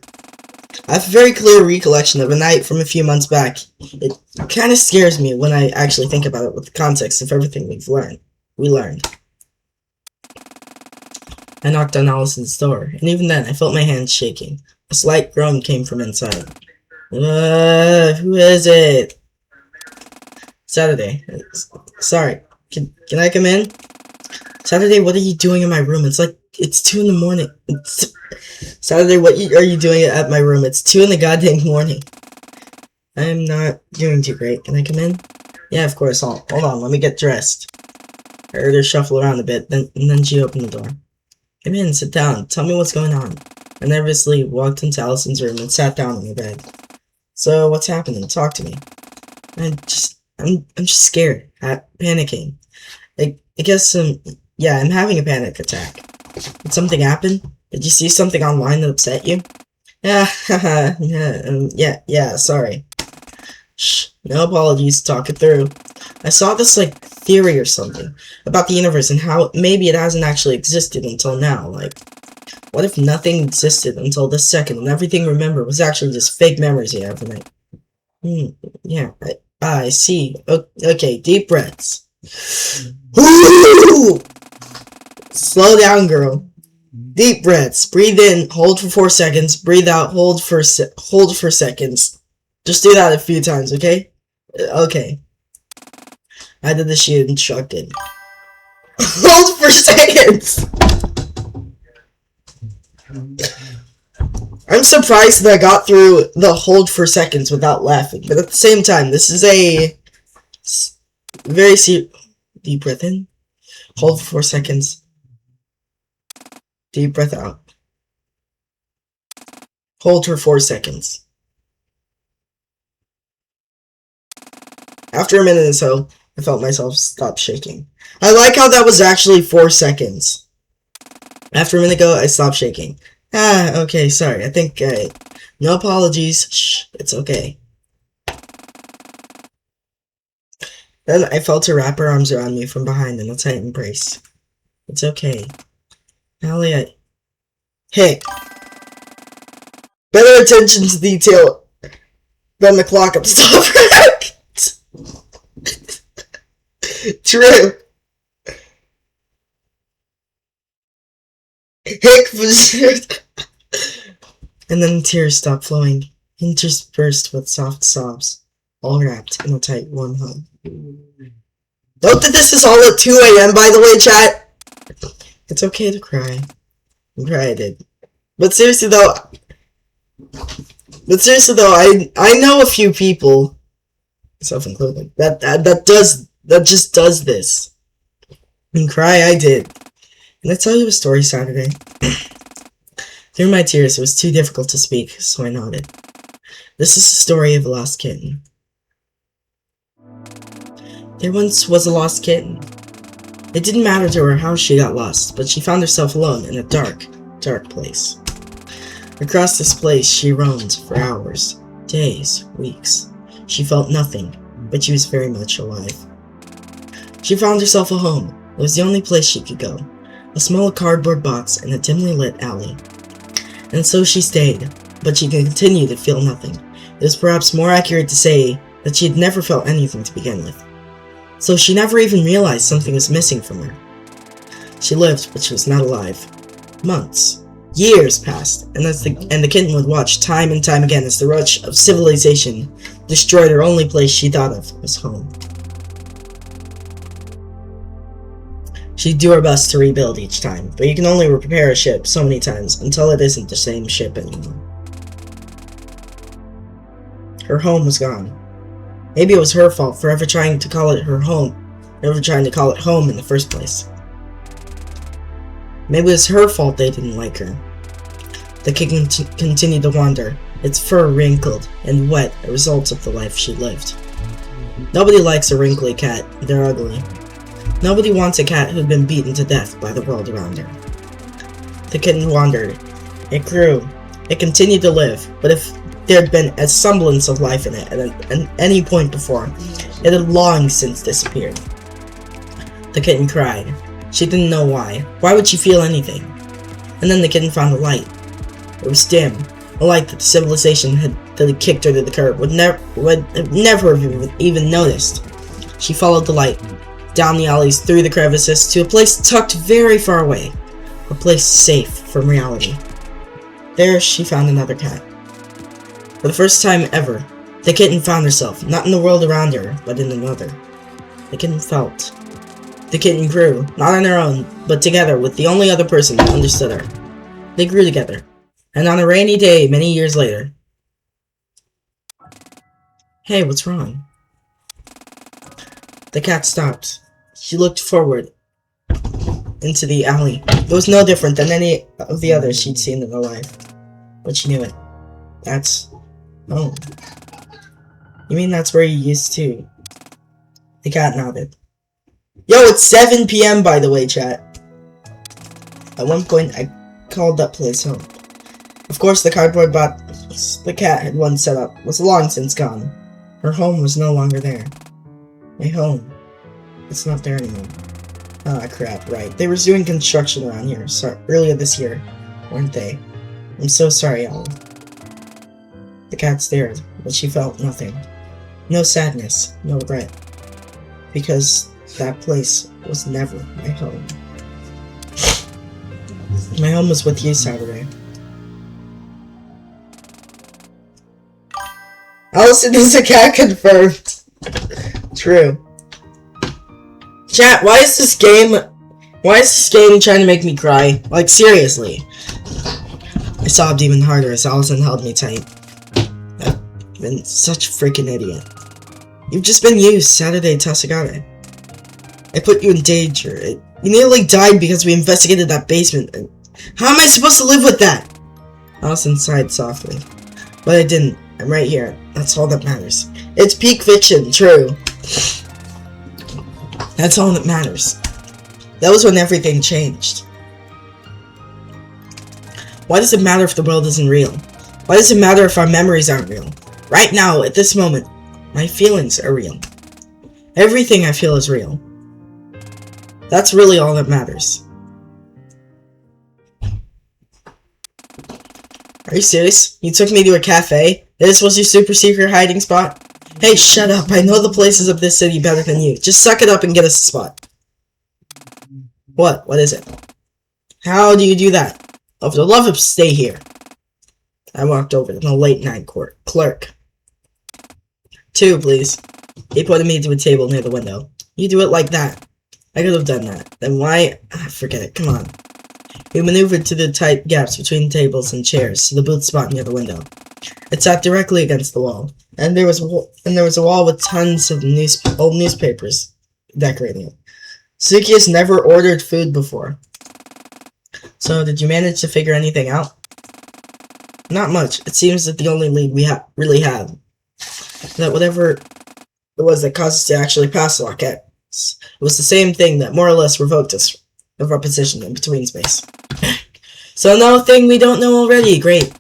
I have a very clear recollection of a night from a few months back. It kind of scares me when I actually think about it with the context of everything we learned. I knocked on Allison's door, and even then I felt my hands shaking. A slight groan came from inside. Who is it? Saturday. Sorry. Can I come in? Saturday, what are you doing in my room? It's 2 in the morning. Saturday, what are you doing at my room? It's 2 in the goddamn morning. I'm not doing too great. Can I come in? Yeah, of course. Hold on, let me get dressed. I heard her shuffle around a bit, and then she opened the door. Come in, sit down. Tell me what's going on. I nervously walked into Allison's room and sat down on the bed. So, what's happening? Talk to me. I'm just scared. Panicking. I guess, yeah, I'm having a panic attack. Did something happen? Did you see something online that upset you? Yeah, yeah, sorry. Shh, no apologies, talk it through. I saw this, like, theory or something about the universe and how maybe it hasn't actually existed until now. Like, what if nothing existed until this second and everything remembered was actually just fake memories you have tonight? Yeah, I see. Okay, deep breaths. Slow down, girl. Deep breaths. Breathe in, hold for 4 seconds. Breathe out, hold for seconds. Just do that a few times, okay? Okay. I did the she instructed. Hold for seconds! I'm surprised that I got through the hold for seconds without laughing, but at the same time, this is a very deep breath in, hold for 4 seconds, deep breath out, hold for 4 seconds. After a minute or so, I felt myself stop shaking. I like how that was actually 4 seconds. After a minute ago, I stopped shaking. Okay, sorry. I think, no apologies. Shh, it's okay. Then I felt her wrap her arms around me from behind in a tight embrace. It's okay. Allie, Hey! Better attention to detail than the clock up stop. True. Hick was and then tears stopped flowing, interspersed with soft sobs, all wrapped in a tight, warm hug. Note that this is all at 2 a.m., by the way, chat. It's okay to cry. I'm sure I did. But seriously though, I know a few people, self-included, that just does this. And cry I did. And I tell you a story Saturday. Through my tears, it was too difficult to speak, so I nodded. This is the story of a lost kitten. There once was a lost kitten. It didn't matter to her how she got lost, but she found herself alone in a dark, dark place. Across this place, she roamed for hours, days, weeks. She felt nothing, but she was very much alive. She found herself a home. It was the only place she could go. A small cardboard box in a dimly lit alley. And so she stayed, but she continued to feel nothing. It was perhaps more accurate to say that she had never felt anything to begin with. So she never even realized something was missing from her. She lived, but she was not alive. Months, years passed, and the kitten would watch time and time again as the rush of civilization destroyed her only place she thought of was home. She'd do her best to rebuild each time, but you can only repair a ship so many times until it isn't the same ship anymore. Her home was gone. Maybe it was her fault for ever trying to call it her home, in the first place. Maybe it was her fault they didn't like her. The kitten continued to wander, its fur wrinkled and wet, a result of the life she lived. Nobody likes a wrinkly cat, they're ugly. Nobody wants a cat who'd been beaten to death by the world around her. The kitten wandered. It grew. It continued to live, but if there had been a semblance of life in it at any point before, it had long since disappeared. The kitten cried. She didn't know why. Why would she feel anything? And then the kitten found a light. It was dim, a light that the civilization that had kicked her to the curb would never have even noticed. She followed the light, down the alleys, through the crevices, to a place tucked very far away, a place safe from reality. There she found another cat. For the first time ever, the kitten found herself, not in the world around her, but in another. The kitten felt. The kitten grew, not on her own, but together with the only other person that understood her. They grew together, and on a rainy day many years later... Hey, what's wrong? The cat stopped. She looked forward into the alley. It was no different than any of the others she'd seen in her life. But you knew it. That's home. You mean that's where you used to? The cat nodded. Yo, it's 7 p.m. by the way, chat. At one point, I called that place home. Of course, the cardboard box the cat had once set up was long since gone. Her home was no longer there. My home. It's not there anymore. Ah, crap, right. They were doing construction around here earlier this year, weren't they? I'm so sorry, Ellen. The cat stared, but she felt nothing. No sadness, no regret. Because that place was never my home. My home was with you Saturday. Allison is a cat confirmed. True. Chat, why is this game trying to make me cry? Like, seriously. I sobbed even harder as Allison held me tight. I've been such a freaking idiot. You've just been used, Saturday Tasagare. I put you in danger. You nearly died because we investigated that basement. How am I supposed to live with that? Allison sighed softly. But I didn't. I'm right here. That's all that matters. It's peak fiction, true. That's all that matters. That was when everything changed. Why does it matter if the world isn't real? Why does it matter if our memories aren't real? Right now, at this moment, my feelings are real. Everything I feel is real. That's really all that matters. Are you serious? You took me to a cafe? This was your super secret hiding spot? Hey, shut up. I know the places of this city better than you. Just suck it up and get us a spot. What? What is it? How do you do that? Oh, for the love of stay here. I walked over to the late night clerk. 2, please. He pointed me to a table near the window. You do it like that. I could have done that. Then why? Forget it. Come on. We maneuvered to the tight gaps between tables and chairs to the booth spot near the window. It sat directly against the wall, and there was a wall with tons of old newspapers decorating it. Suki has never ordered food before. So, did you manage to figure anything out? Not much. It seems that the only lead we really have that whatever it was that caused us to actually pass the locket, it was the same thing that more or less revoked us of our position in between space. So no thing we don't know already. Great.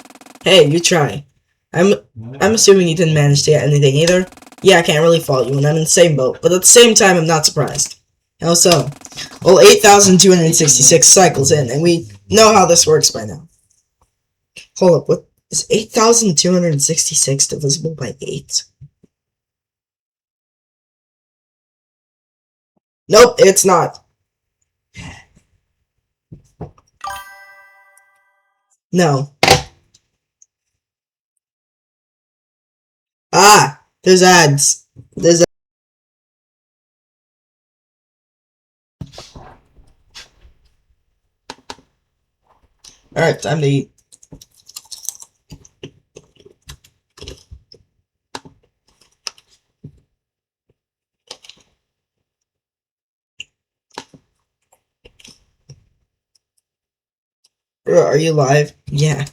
Hey, you try. I'm assuming you didn't manage to get anything either. Yeah, I can't really fault you when I'm in the same boat, but at the same time, I'm not surprised. How so? Well, 8,266 cycles in, and we know how this works by now. Hold up, what is 8,266 divisible by 8? Nope, it's not. No. Ah, there's ads. Alright, time to eat. Are you live? Yeah.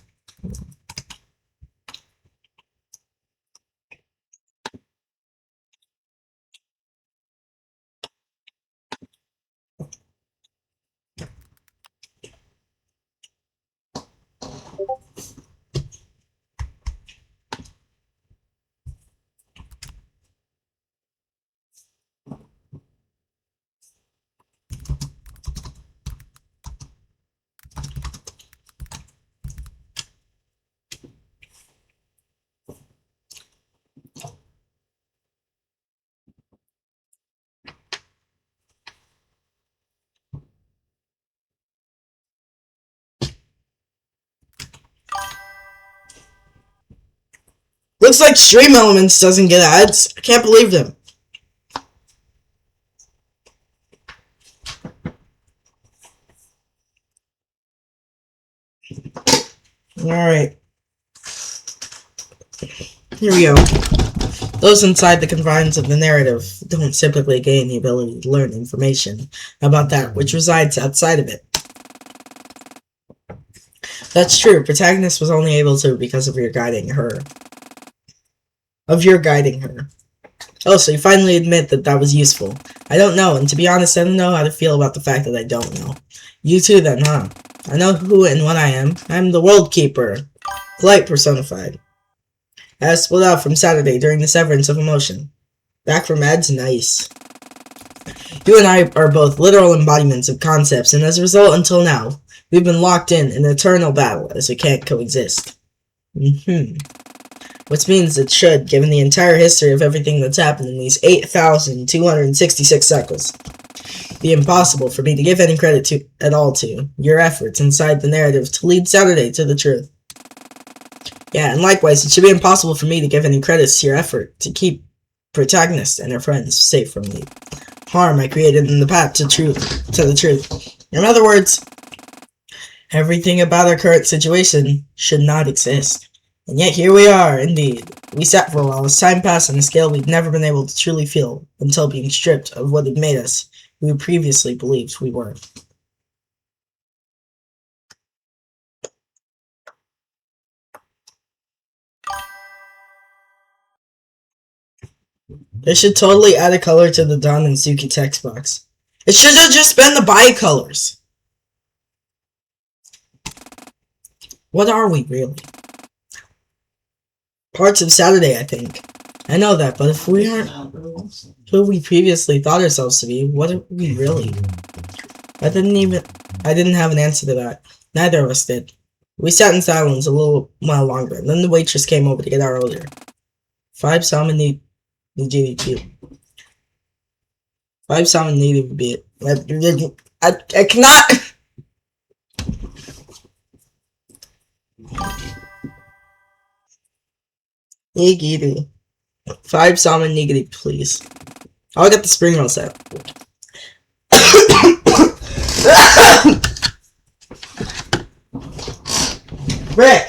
Looks like Stream Elements doesn't get ads. I can't believe them. Alright. Here we go. Those inside the confines of the narrative don't typically gain the ability to learn information about that which resides outside of it. That's true. Protagonist was only able to because of your guiding her. Of your guiding her. Oh, so you finally admit that that was useful. I don't know, and to be honest, I don't know how to feel about the fact that I don't know. You too then, huh? I know who and what I am. I'm the World Keeper. Light personified. I split out from Saturday during the severance of emotion. Back from Ed's nice. You and I are both literal embodiments of concepts, and as a result, until now, we've been locked in an eternal battle as we can't coexist. Which means it should, given the entire history of everything that's happened in these 8,266 cycles, be impossible for me to give any credit to at all to your efforts inside the narrative to lead Saturday to the truth. Yeah, and likewise, it should be impossible for me to give any credits to your effort to keep Protagonist and her friends safe from the harm I created in the path to the truth. In other words, everything about our current situation should not exist. And yet here we are, indeed. We sat for a while as time passed on a scale we'd never been able to truly feel until being stripped of what had made us who we previously believed we were. They should totally add a color to the Don and Suki text box. It should have just been the bi-colors. What are we, really? Parts of Saturday, I think. I know that, but if we aren't who we previously thought ourselves to be, what are we really? I didn't have an answer to that. Neither of us did. We sat in silence a little while longer, and then the waitress came over to get our order. 5 salmon GDP. 5 salmon native bit. I cannot. Nigiri. 5 salmon nigiri, please. I'll get the spring roll set. Rick!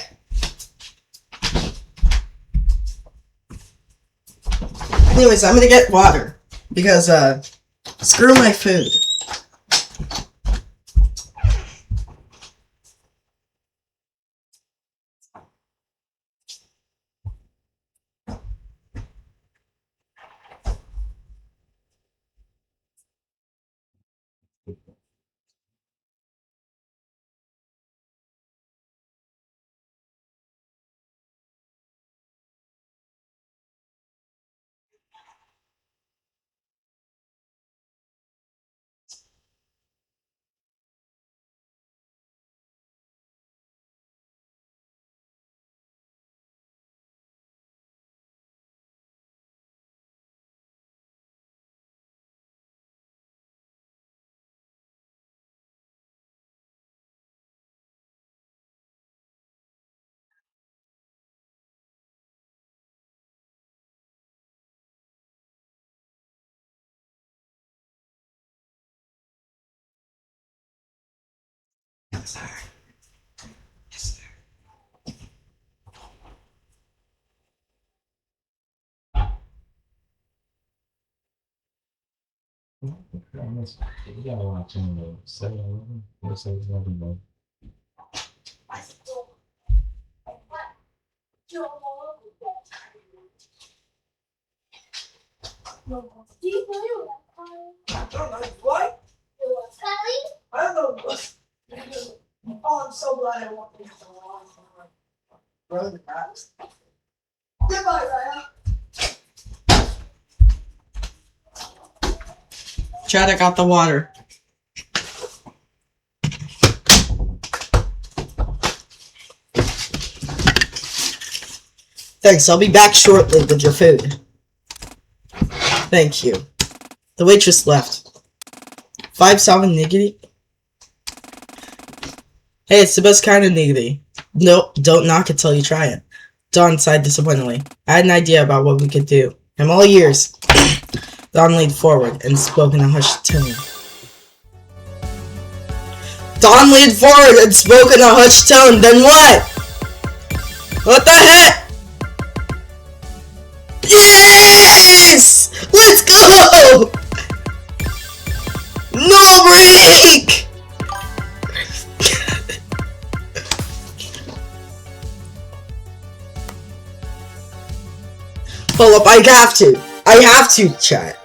Anyways, I'm gonna get water. Because, screw my food. What? I don't know. Oh, I'm so glad I walked into the wrong one. Brother, goodbye, Raya. Chad, I got the water. Thanks, I'll be back shortly with your food. Thank you. The waitress left. 5 salmon nigiri? Hey, it's the best kind of nigiri. No, don't knock it till you try it. Dawn sighed disappointedly. I had an idea about what we could do. I'm all ears. Dawn leaned forward and spoke in a hushed tone. Dawn leaned forward and spoke in a hushed tone. Then what? What the heck? Yes! Let's go! No break! Hold up, I have to. I have to, chat.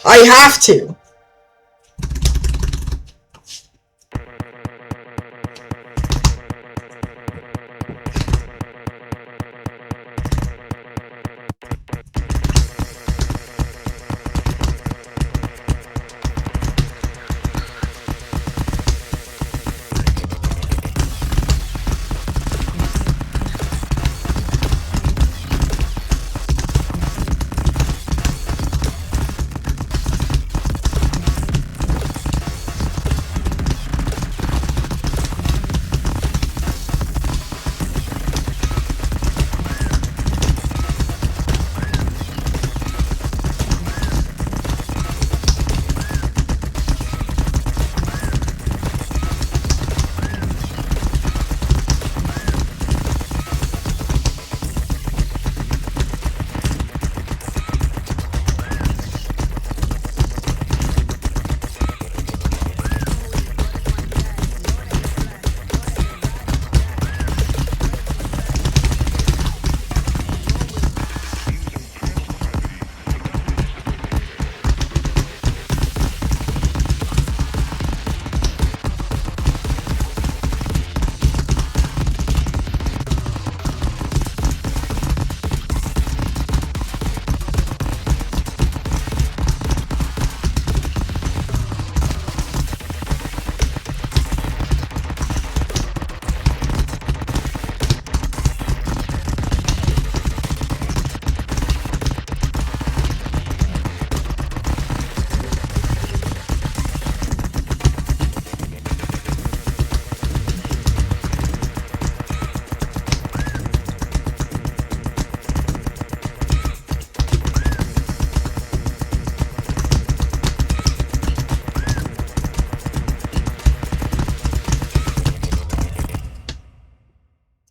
I have to.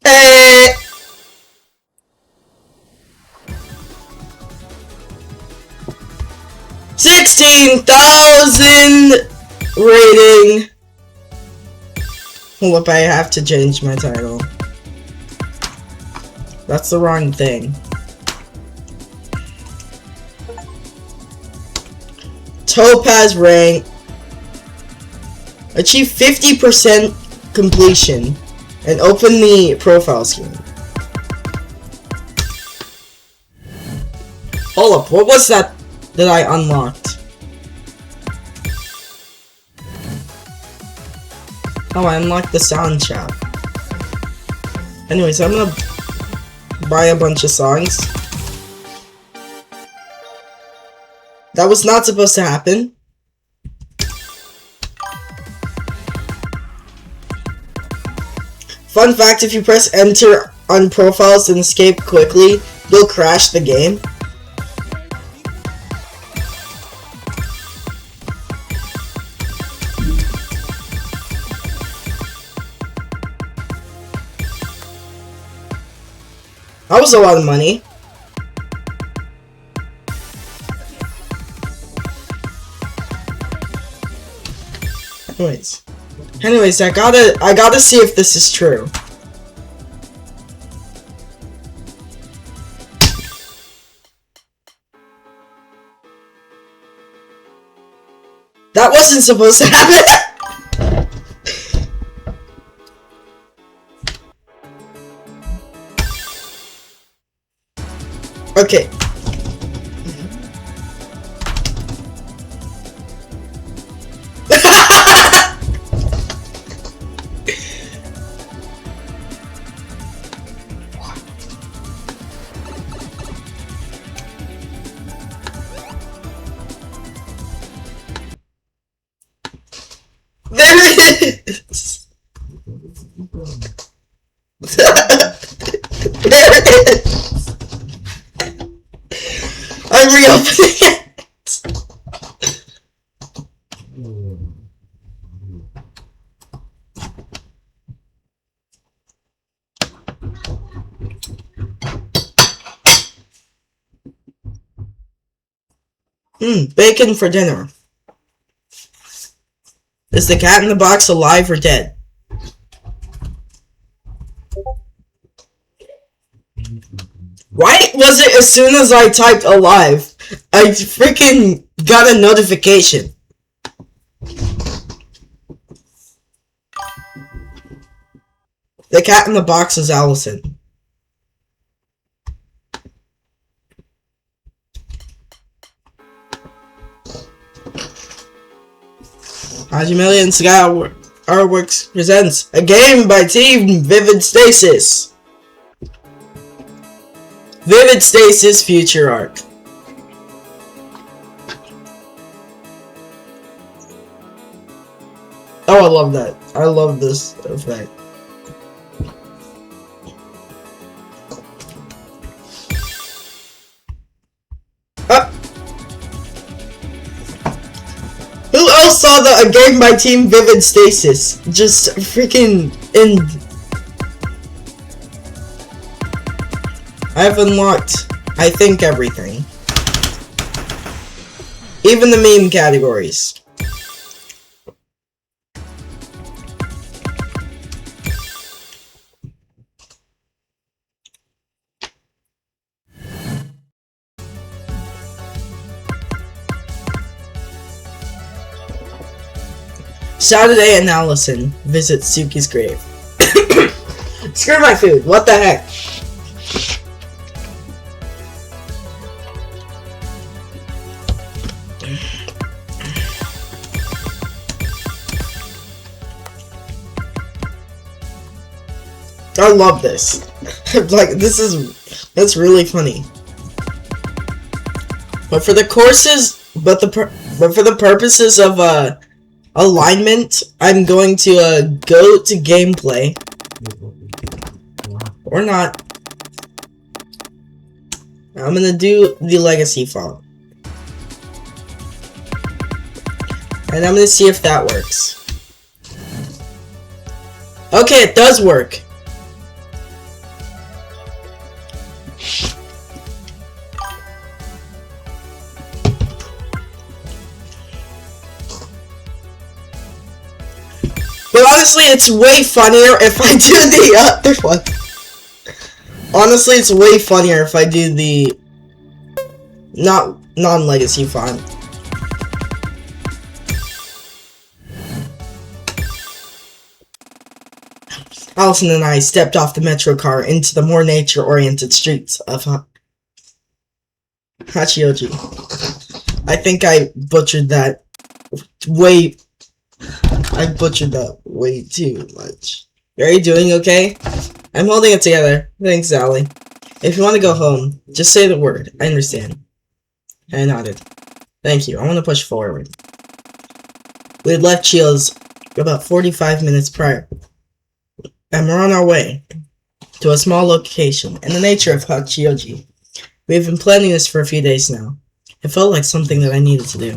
Eh. 16,000 rating. Hold up, I have to change my title. That's the wrong thing. Topaz rank. Achieve 50% completion. And open the profile screen. Hold up, what was that I unlocked? Oh, I unlocked the sound shop. Anyways, I'm gonna buy a bunch of songs. That was not supposed to happen. Fun fact, if you press enter on profiles and escape quickly, you'll crash the game. That was a lot of money. Anyways, I gotta see if this is true. That wasn't supposed to happen. Okay. There it is! There it is! I'm reopening it! Bacon for dinner. Is the cat in the box alive or dead? Why was it as soon as I typed alive, I freaking got a notification? The cat in the box is Allison. Hajimillion Sky Artworks presents a game by Team Vivid Stasis. Vivid Stasis Future Arc. Oh, I love that. I love this effect. Who else saw a game by Team Vivid Stasis? Just freaking end. I've unlocked, I think, everything. Even the meme categories. Saturday and Allison visit Suki's grave. Screw my food, what the heck? I love this. Like, that's really funny. But for the courses, but for the purposes of, alignment, I'm going to go to gameplay. Or not. I'm gonna do the legacy font. And I'm gonna see if that works. Okay, it does work. But honestly, it's way funnier if I do the other one. Honestly, it's way funnier if I do the non-legacy font. Allison and I stepped off the metro car into the more nature-oriented streets of Hachioji. I think I butchered that way. I butchered that way too much. Are you doing okay? I'm holding it together. Thanks, Sally. If you want to go home, just say the word. I understand. I nodded. Thank you. I want to push forward. We had left Chio's about 45 minutes prior, and we're on our way to a small location in the nature of Hachioji. We've been planning this for a few days now. It felt like something that I needed to do.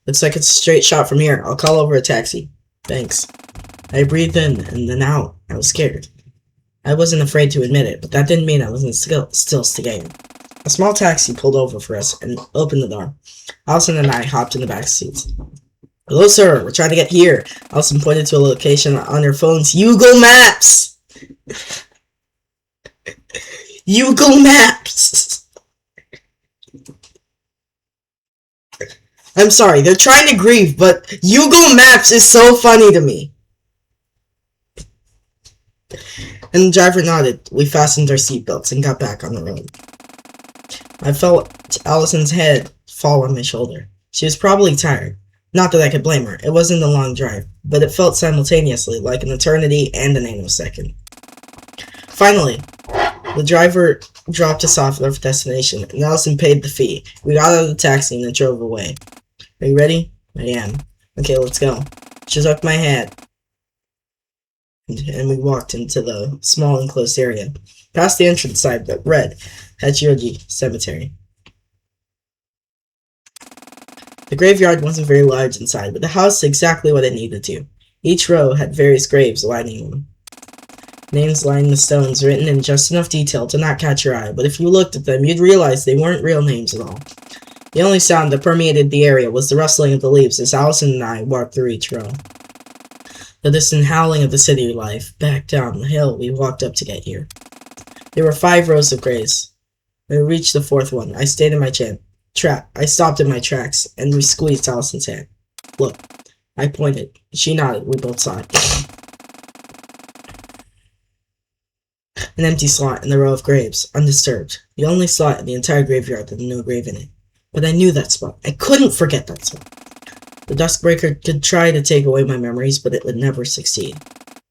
Looks like it's a straight shot from here. I'll call over a taxi. Thanks. I breathed in and then out. I was scared. I wasn't afraid to admit it, but that didn't mean I wasn't still scared. A small taxi pulled over for us and opened the door. Allison and I hopped in the back seats. Hello, sir. We're trying to get here. Allison pointed to a location on her phone's Google Maps. Google Maps. I'm sorry, they're trying to grieve, but Google Maps is so funny to me. And the driver nodded. We fastened our seatbelts and got back on the road. I felt Allison's head fall on my shoulder. She was probably tired. Not that I could blame her. It wasn't a long drive, but it felt simultaneously like an eternity and a nanosecond. Finally, the driver dropped us off at our destination, and Allison paid the fee. We got out of the taxi and it drove away. Are you ready? I am. Okay, let's go. She took my hand, and we walked into the small enclosed area, past the entrance side that read Hachioji Cemetery. The graveyard wasn't very large inside, but the house exactly what it needed to. Each row had various graves lining them. Names lined the stones, written in just enough detail to not catch your eye, but if you looked at them, you'd realize they weren't real names at all. The only sound that permeated the area was the rustling of the leaves as Allison and I walked through each row. The distant howling of the city life back down the hill we walked up to get here. There were 5 rows of graves. When I reached the fourth one, I stayed in my I stopped in my tracks, and we squeezed Allison's hand. Look, I pointed. She nodded. We both saw it. An empty slot in the row of graves, undisturbed. The only slot in the entire graveyard with no grave in it. But I knew that spot. I couldn't forget that spot. The Duskbreaker could try to take away my memories, but it would never succeed.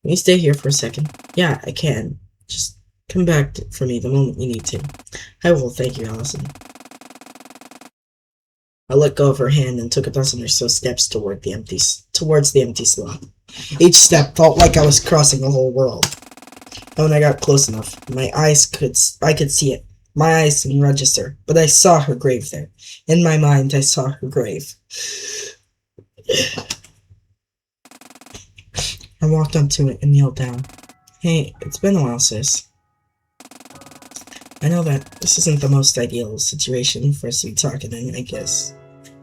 Can you stay here for a second? Yeah, I can. Just come back for me the moment you need to. I will, thank you, Allison. I let go of her hand and took a dozen or so steps towards the empty slot. Each step felt like I was crossing a whole world. And when I got close enough, I could see it. My eyes didn't register, but I saw her grave there. In my mind, I saw her grave. I walked up to it and kneeled down. Hey, it's been a while, sis. I know that this isn't the most ideal situation for us to be talking in, I guess.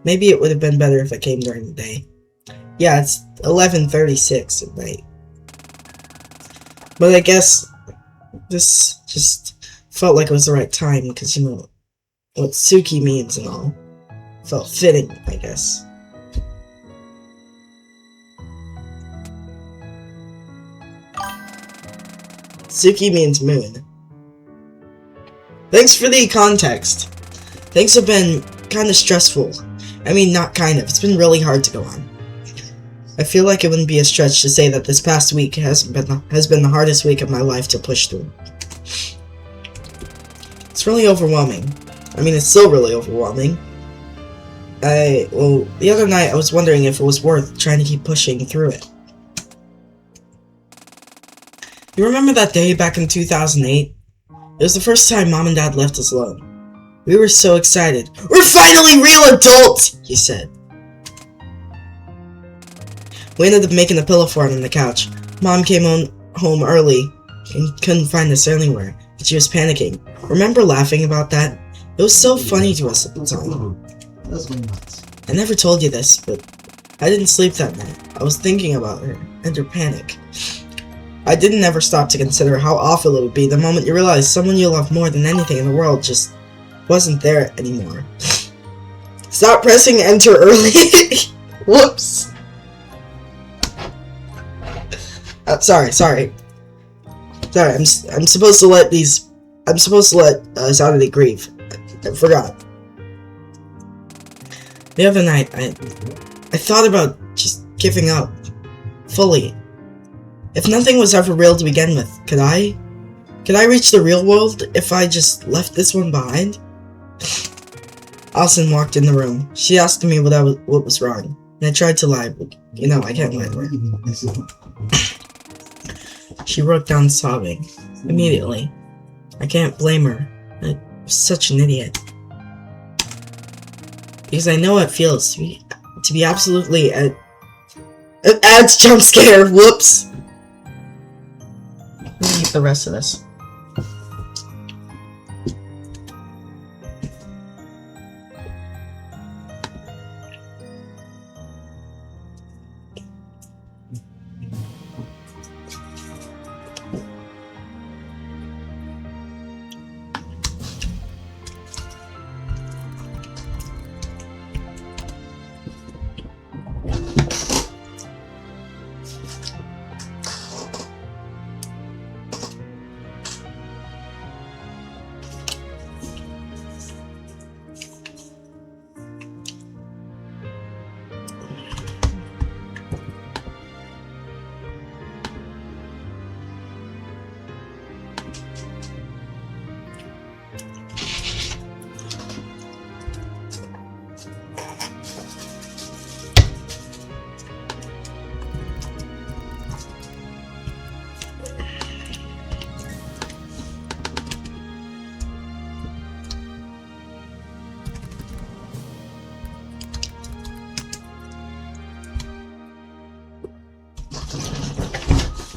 Maybe it would have been better if I came during the day. Yeah, it's 11:36 at night. But I guess this just felt like it was the right time, because, you know, what Suki means and all. Felt fitting, I guess. Suki means moon. Thanks for the context. Things have been kind of stressful. I mean, not kind of. It's been really hard to go on. I feel like it wouldn't be a stretch to say that this past week has been the hardest week of my life to push through. It's really overwhelming. I mean, it's still really overwhelming. Well, the other night I was wondering if it was worth trying to keep pushing through it. You remember that day back in 2008? It was the first time Mom and Dad left us alone. We were so excited. We're finally real adults, he said. We ended up making a pillow fort on the couch. Mom came home early and couldn't find us anywhere, but she was panicking. Remember laughing about that? It was so funny to us at the time. I never told you this, but I didn't sleep that night. I was thinking about her and her panic. I didn't ever stop to consider how awful it would be the moment you realize someone you love more than anything in the world just wasn't there anymore. Stop pressing enter early. Whoops. Sorry. I'm supposed to let Saturday grieve. I forgot. The other night, I thought about just giving up. Fully. If nothing was ever real to begin with, could I reach the real world if I just left this one behind? Allison walked in the room. She asked me what was wrong, and I tried to lie, but, you know, I can't lie to her. She broke down sobbing. Immediately. I can't blame her. I was such an idiot. Because I know how it feels to be absolutely adds jump scare. Whoops. Let me eat the rest of this.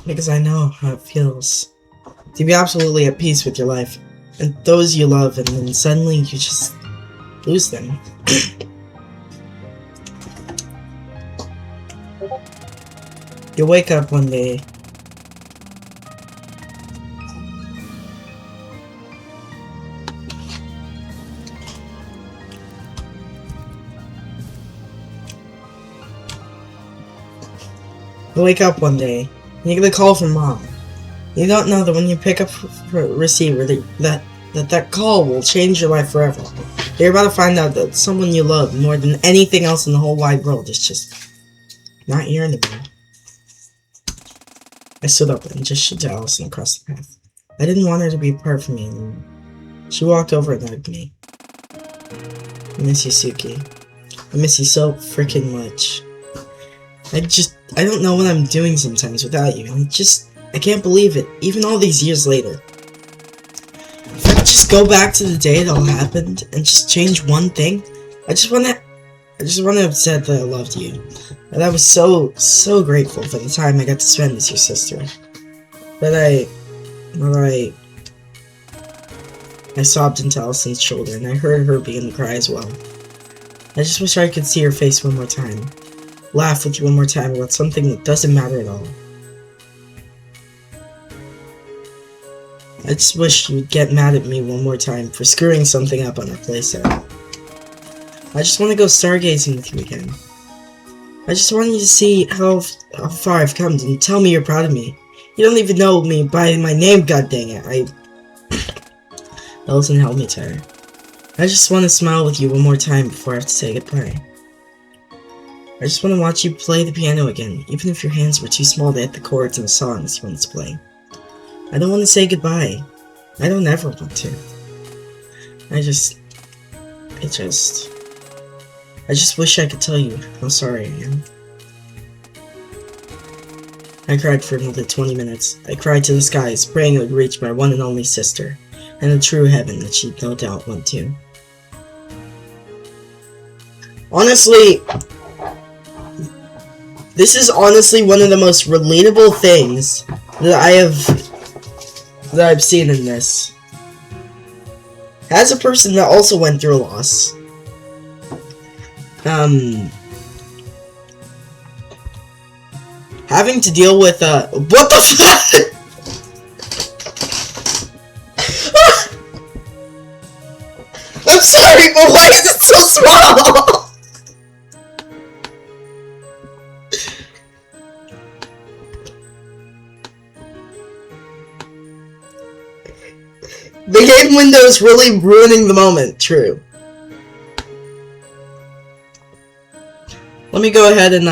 Because I know how it feels to be absolutely at peace with your life and those you love, and then suddenly you just lose them. You wake up one day You wake up one day, and you get a call from mom. You don't know that when you pick up the receiver, that call will change your life forever. You're about to find out that someone you love more than anything else in the whole wide world is just not here anymore. I stood up and gestured to Allison across the path. I didn't want her to be apart from me anymore. She walked over and hugged me. I miss you, Suki. I miss you so freaking much. I don't know what I'm doing sometimes without you. I can't believe it, even all these years later. If I could just go back to the day it all happened and just change one thing, I just want to have said that I loved you. And I was so grateful for the time I got to spend with your sister. But I sobbed into Allison's shoulder, and I heard her begin to cry as well. I just wish I could see her face one more time. Laugh with you one more time about something that doesn't matter at all. I just wish you'd get mad at me one more time for screwing something up on our playset. I just want to go stargazing with you again. I just want you to see how far I've come and tell me you're proud of me. You don't even know me by my name, god dang it. Allison held me tighter. I just want to smile with you one more time before I have to say goodbye. I just want to watch you play the piano again, even if your hands were too small to hit the chords and the songs you wanted to play. I don't want to say goodbye. I don't ever want to. I just wish I could tell you how sorry I am. I cried for another 20 minutes. I cried to the skies, praying it would reach my one and only sister, and the true heaven that she'd no doubt went to. Honestly, this is honestly one of the most relatable things that I've seen in this. As a person that also went through a loss, having to deal with, what the fuck? I'm sorry, but why is it so small? The game window is really ruining the moment, true. Let me go ahead and,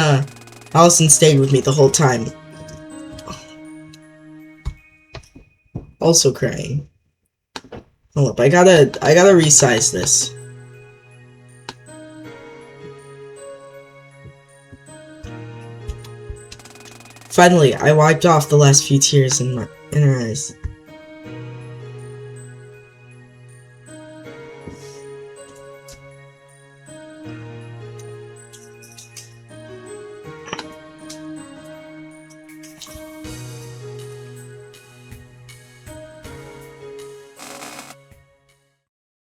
Allison stayed with me the whole time. Also crying. Hold up, I gotta resize this. Finally, I wiped off the last few tears in her eyes.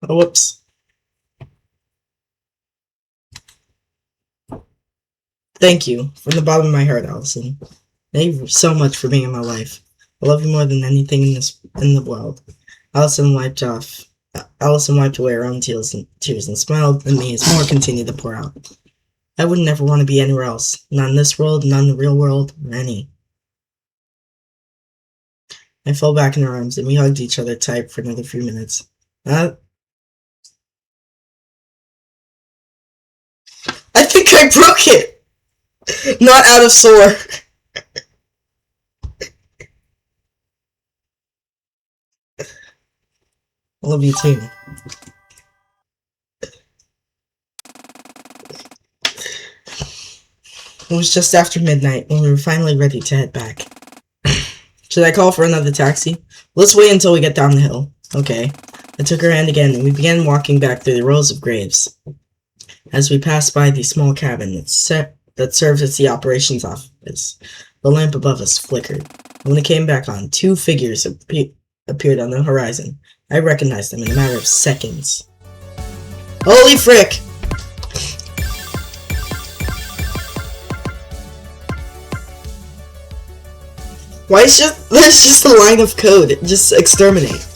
Oh, whoops. Thank you, from the bottom of my heart, Allison. Thank you so much for being in my life. I love you more than anything in the world. Allison wiped away her own tears and smiled at me as more continued to pour out. I would never want to be anywhere else. Not in this world, not in the real world, or any. I fell back in her arms and we hugged each other tight for another few minutes. I think I broke it! Not out of sore. I love you too. It was just after midnight when we were finally ready to head back. Should I call for another taxi? Let's wait until we get down the hill. Okay. I took her hand again and we began walking back through the rows of graves. As we passed by the small cabin that served as the operations office, the lamp above us flickered. When it came back on, two figures appeared on the horizon. I recognized them in a matter of seconds. Holy frick! Why is there's just a line of code? Just exterminate.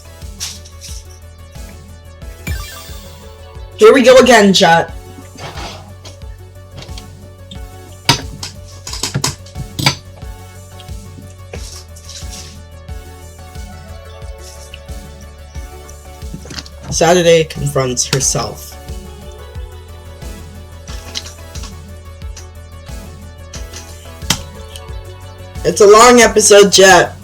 Here we go again, chat. Saturday confronts herself. It's a long episode, chat.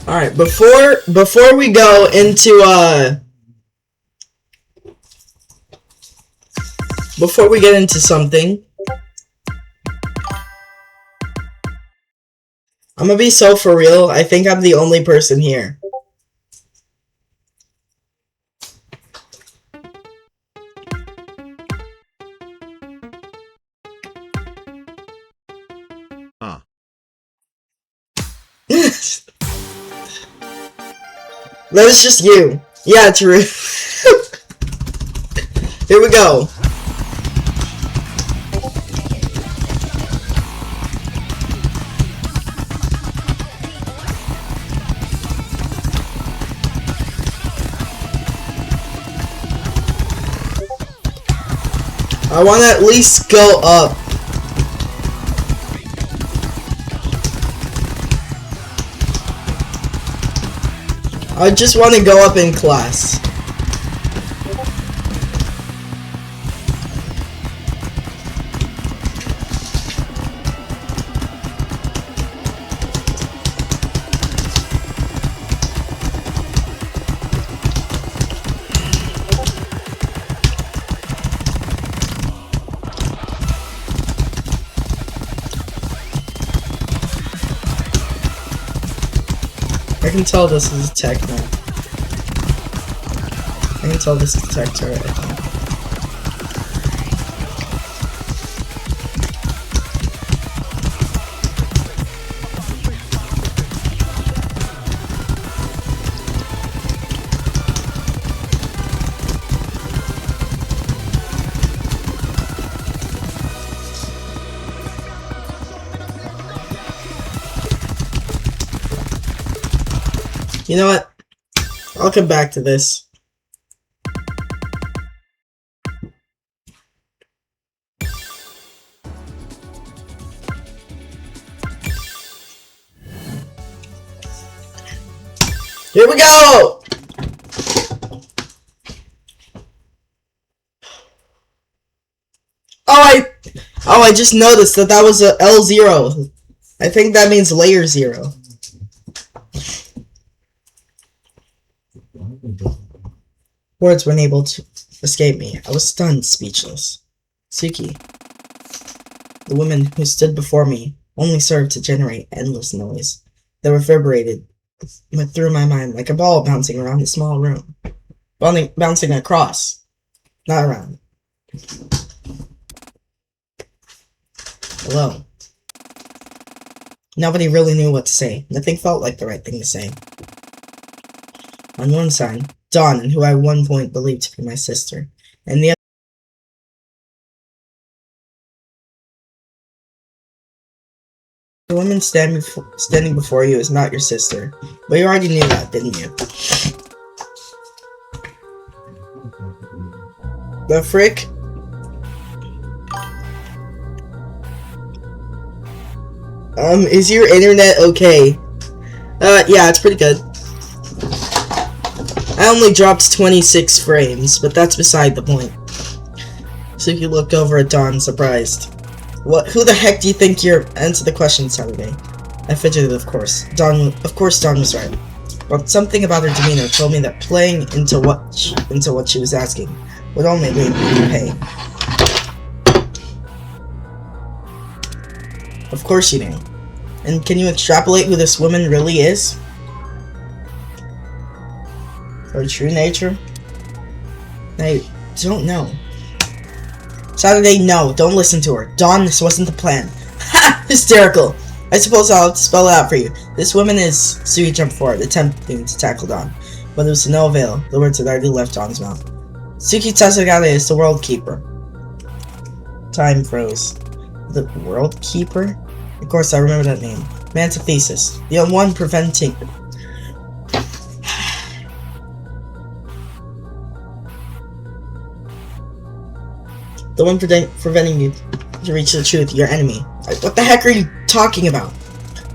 Alright, before we go into before we get into something, I'm gonna be so for real. I think I'm the only person here. That is just you. Yeah, true. Here we go. I want to at least go up. I just want to go up in class. I can tell this is a tech now. I can tell this is a tech turret, I think. You know what? I'll come back to this. Here we go! I just noticed that was a L0. I think that means layer 0. Words weren't able to escape me. I was stunned, speechless. Suki, the woman who stood before me, only served to generate endless noise that reverberated through my mind like a ball bouncing around a small room. Bouncing across, not around. Hello. Nobody really knew what to say. Nothing felt like the right thing to say. On one side, Dawn, who I at one point believed to be my sister, and the other, the woman standing before you is not your sister, but you already knew that, didn't you? The frick? Is your internet okay? Yeah, it's pretty good. I only dropped 26 frames, but that's beside the point. Suki looked over at Dawn, surprised. Who the heck do you think you're? Answer the question, Saturday. I fidgeted, of course. Dawn was right. But something about her demeanor told me that playing into what she was asking would only lead me to pay. Of course you do. And can you extrapolate who this woman really is? Her true nature? I don't know. Saturday, no, don't listen to her. Dawn, this wasn't the plan. Ha! Hysterical! I suppose I'll have to spell it out for you. This woman is... Suki jumped forward, attempting to tackle Dawn. But it was to no avail. The words had already left Dawn's mouth. Suki Tasagare is the World Keeper. Time froze. The World Keeper? Of course, I remember that name. Mantithesis. The one preventing... The one preventing you to reach the truth, your enemy. What the heck are you talking about?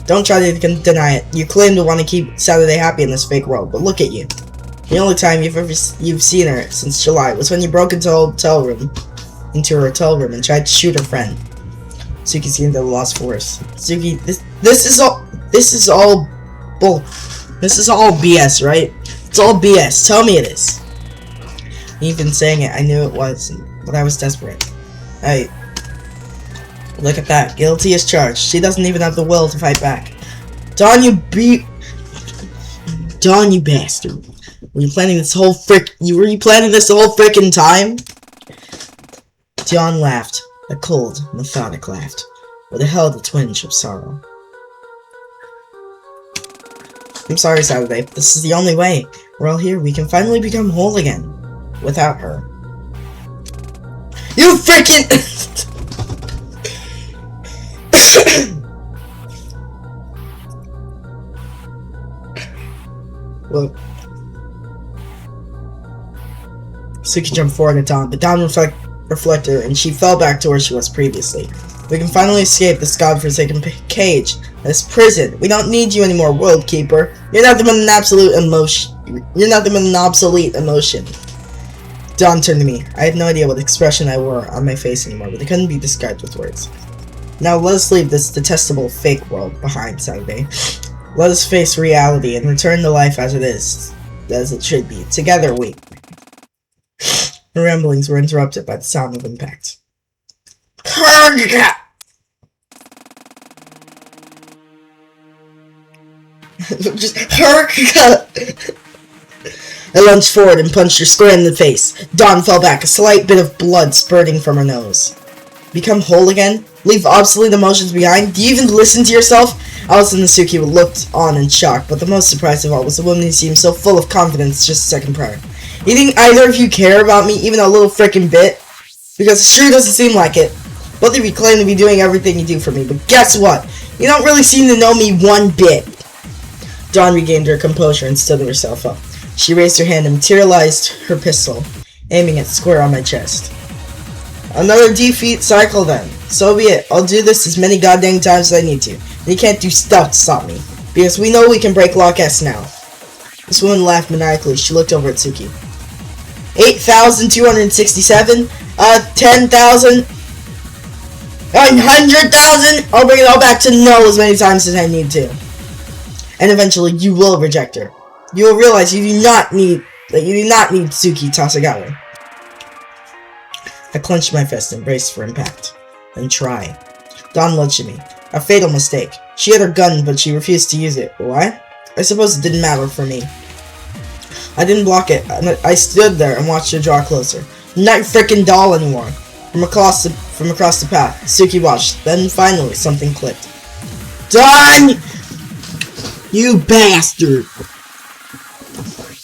Don't try to deny it. You claim to want to keep Saturday happy in this fake world, but look at you. The only time you've seen her since July was when you broke into her hotel room and tried to shoot her friend. Suki seemed at a loss for words. Suki, this is all BS, right? It's all BS. Tell me it is. Even saying it, I knew it was, but I was desperate. Look at that. Guilty as charged. She doesn't even have the will to fight back. Dawn, you bastard. Were you planning this the whole frickin' time? Dawn laughed. A cold, methodic laugh, with a held a twinge of sorrow. I'm sorry, Saturday, but this is the only way. We're all here. We can finally become whole again. Without her. You freaking... Well... Suki jumped forward at Dawn, but Dawn reflected her, and she fell back to where she was previously. We can finally escape this godforsaken cage, this prison. We don't need you anymore, World Keeper. You're nothing but an absolute emotion. You're nothing but an obsolete emotion. Dawn turned to me. I had no idea what expression I wore on my face anymore, but it couldn't be described with words. Now let us leave this detestable fake world behind, Saturday. Let us face reality and return to life as it should be. Together we... Her ramblings were interrupted by the sound of impact. Just I lunged forward and punched her square in the face. Dawn fell back, a slight bit of blood spurting from her nose. Become whole again? Leave obsolete emotions behind? Do you even listen to yourself? Alice and Suki looked on in shock, but the most surprised of all was the woman who seemed so full of confidence just a second prior. You think either of you care about me even a little frickin' bit? Because it sure doesn't seem like it. Both of you claim to be doing everything you do for me, but guess what? You don't really seem to know me one bit. Dawn regained her composure and stood herself up. She raised her hand and materialized her pistol, aiming it square on my chest. Another defeat cycle then. So be it. I'll do this as many goddamn times as I need to. And you can't do stuff to stop me. Because we know we can break Lock S now. This woman laughed maniacally. She looked over at Suki. 8,267? 10,000? 100,000? I'll bring it all back to null as many times as I need to. And eventually you will reject her. You will realize you do not need Suki Tasagawa. I clenched my fist and braced for impact. Then try. Dawn lunged at me. A fatal mistake. She had her gun, but she refused to use it. Why? I suppose it didn't matter for me. I didn't block it. I stood there and watched her draw closer. I'm not your frickin' doll anymore. From across the path, Suki watched. Then finally, something clicked. Dawn! You bastard!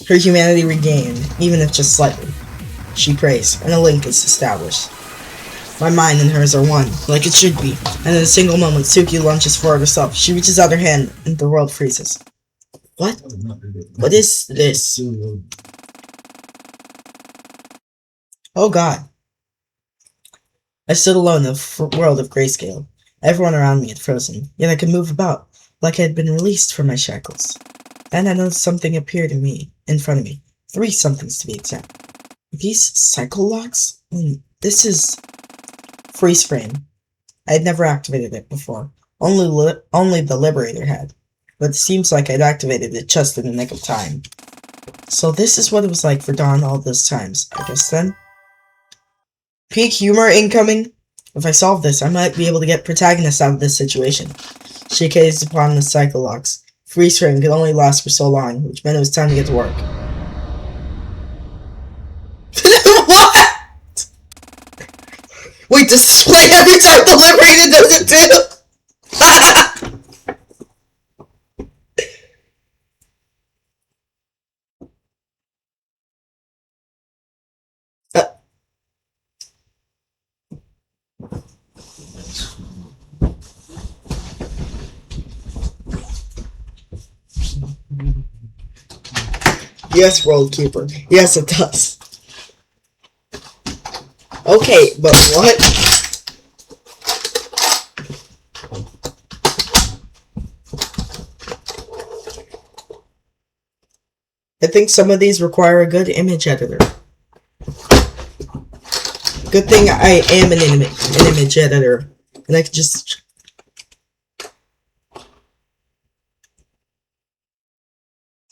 Her humanity regained, even if just slightly. She prays, and a link is established. My mind and hers are one, like it should be. And in a single moment, Suki lunges forward herself. She reaches out her hand, and the world freezes. What? What is this? Oh god. I stood alone in the world of grayscale. Everyone around me had frozen, yet I could move about, like I had been released from my shackles. Then I noticed something appeared in front of me. 3 somethings to be exact. These cycle locks? This is... freeze frame. I had never activated it before. Only the Liberator had. But it seems like I'd activated it just in the nick of time. So this is what it was like for Dawn all those times, I guess then? Peak humor incoming? If I solve this, I might be able to get protagonist out of this situation. She gazed upon the cycle locks. Freeze frame could only last for so long, which meant it was time to get to work. What? Wait, does this play every time the Liberator does it too? Yes, World Keeper. Yes, it does. Okay, but what? I think some of these require a good image editor. Good thing I am an image editor. And I can just...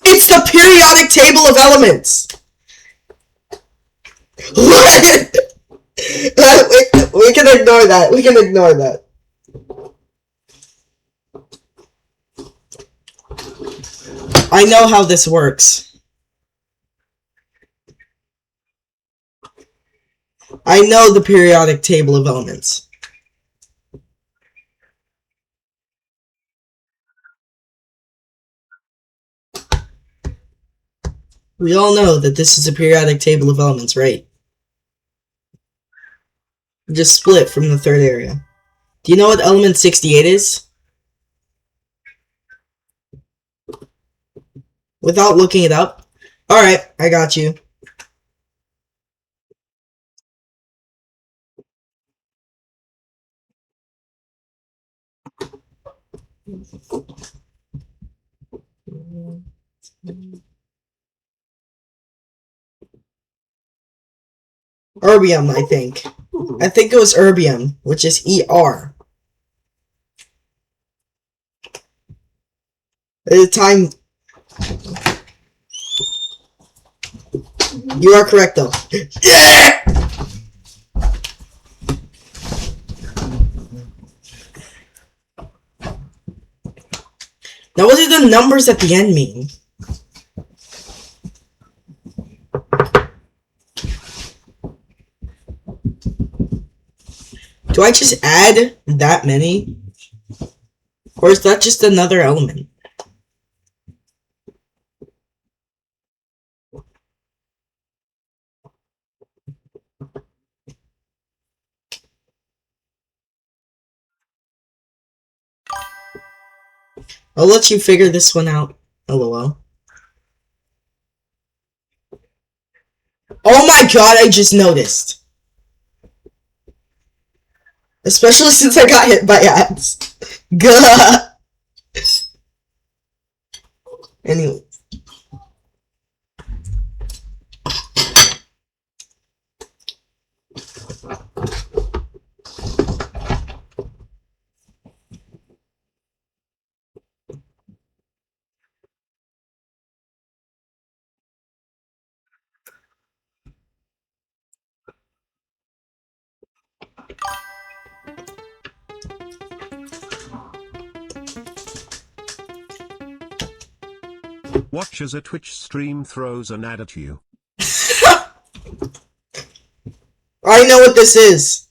It's the periodic table of elements! What? We can ignore that. We can ignore that. I know how this works. I know the periodic table of elements. We all know that this is a periodic table of elements, right? Just split from the third area. Do you know what element 68 is? Without looking it up? Alright, I got you. Erbium, I think. I think it was erbium, which is ER. At the time... You are correct, though. Now, what do the numbers at the end mean? Do I just add that many? Or is that just another element? I'll let you figure this one out. LOL. Oh my god, I just noticed. Especially since I got hit by ads. Gah! Anyway. Watch as a Twitch stream throws an ad at you. I know what this is.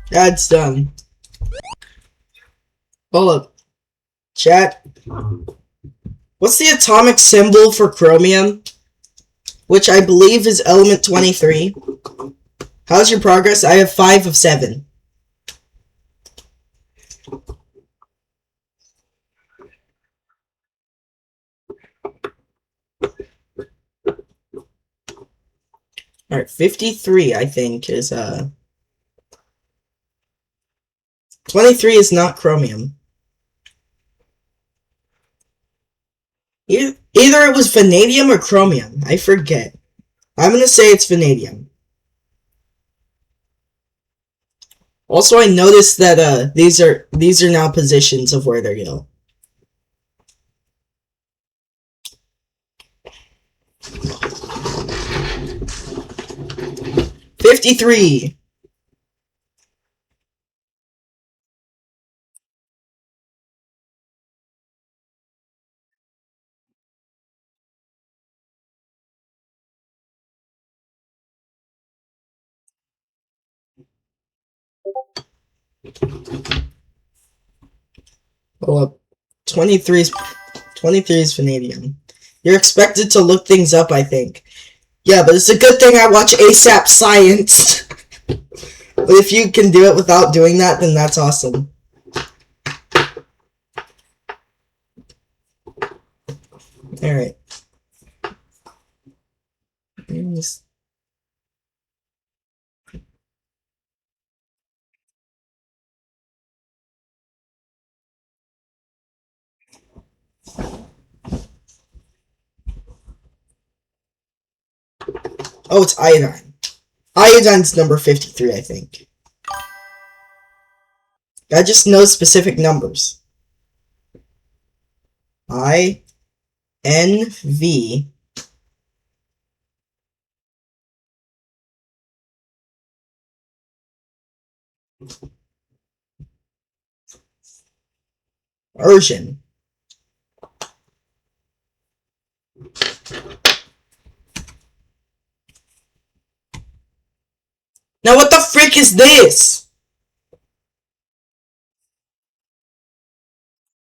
That's done. Hold up. Chat. What's the atomic symbol for chromium? Which I believe is element 23. How's your progress? I have 5 of 7. Alright, 53 I think is 23 is not chromium. Either it was vanadium or chromium. I forget. I'm gonna say it's vanadium. Also, I noticed that these are now positions of where they go. $53. Well, 23 is vanadium. You're expected to look things up, I think. Yeah, but it's a good thing I watch ASAP Science. But if you can do it without doing that, then that's awesome. Alright. Oh, it's iodine. Iodine's number 53, I think. I just know specific numbers. I, N, V. Urgent. Now what the frick is this?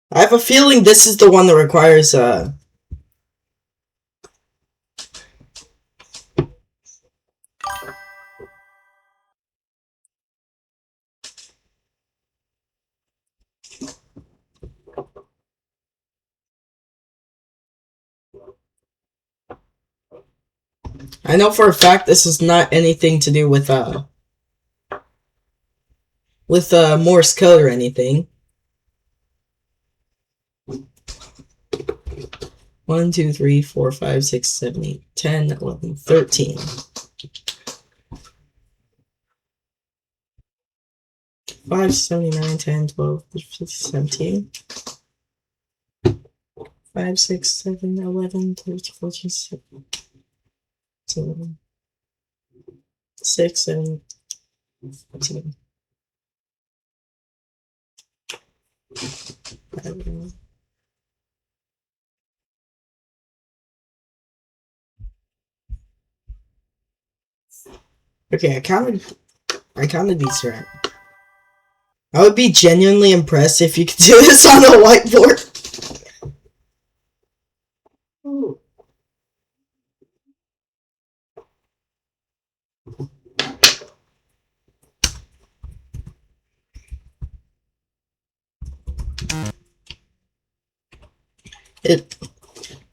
I have a feeling this is the one that requires, I know for a fact this is not anything to do with Morse code or anything. 1, 2, 3, 4, 5, 6, 7, 8, 10, 11, 13. 5, 79, 10, 12, 15, 17. 5, 6, 7, 11, 13, 14, 17, 6, 7, 14. Okay, I counted these right. I would be genuinely impressed if you could do this on a whiteboard.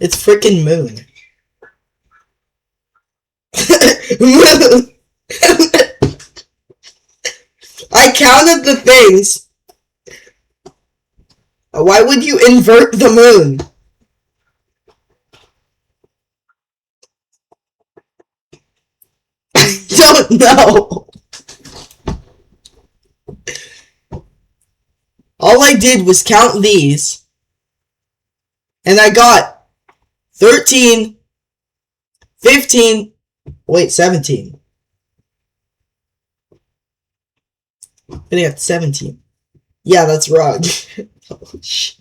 It's freaking moon. Moon. I counted the things. Why would you invert the moon? I don't know. All I did was count these, and I got 13, 15, wait, 17. I got 17. Yeah, that's wrong. Oh, shit.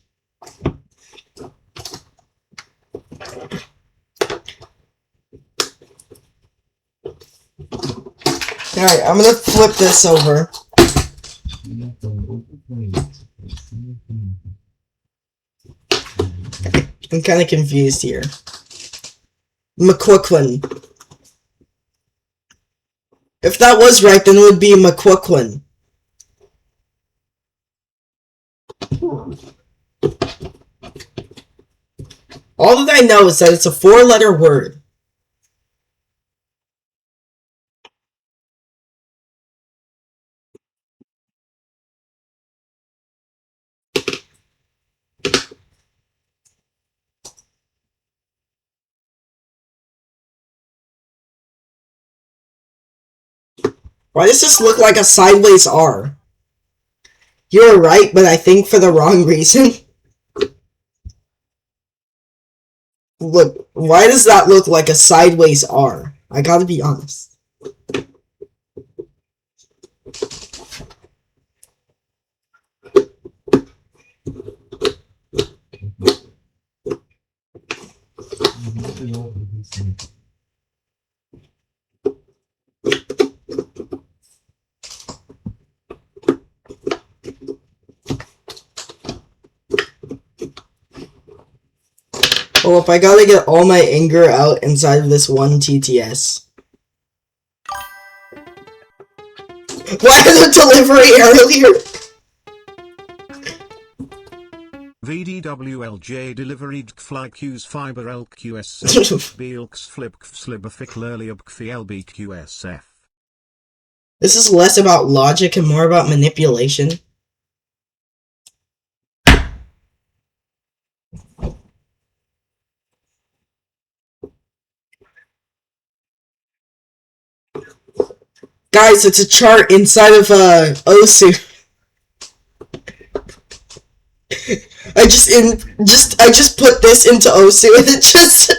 Alright, I'm gonna flip this over. I'm kind of confused here. McQuicklin. If that was right, then it would be McQuicklin. All that I know is that it's a 4-letter word. Why does this look like a sideways R? You're right, but I think for the wrong reason. Look, why does that look like a sideways R? I gotta be honest. Well, if I gotta get all my anger out inside of this one TTS. Why the delivery earlier? VDWLJ delivered FlyQ's fiber LQS Beelks flip slibafik LBQSF. This is less about logic and more about manipulation. Guys, it's a chart inside of OSU. I just put this into OSU and it just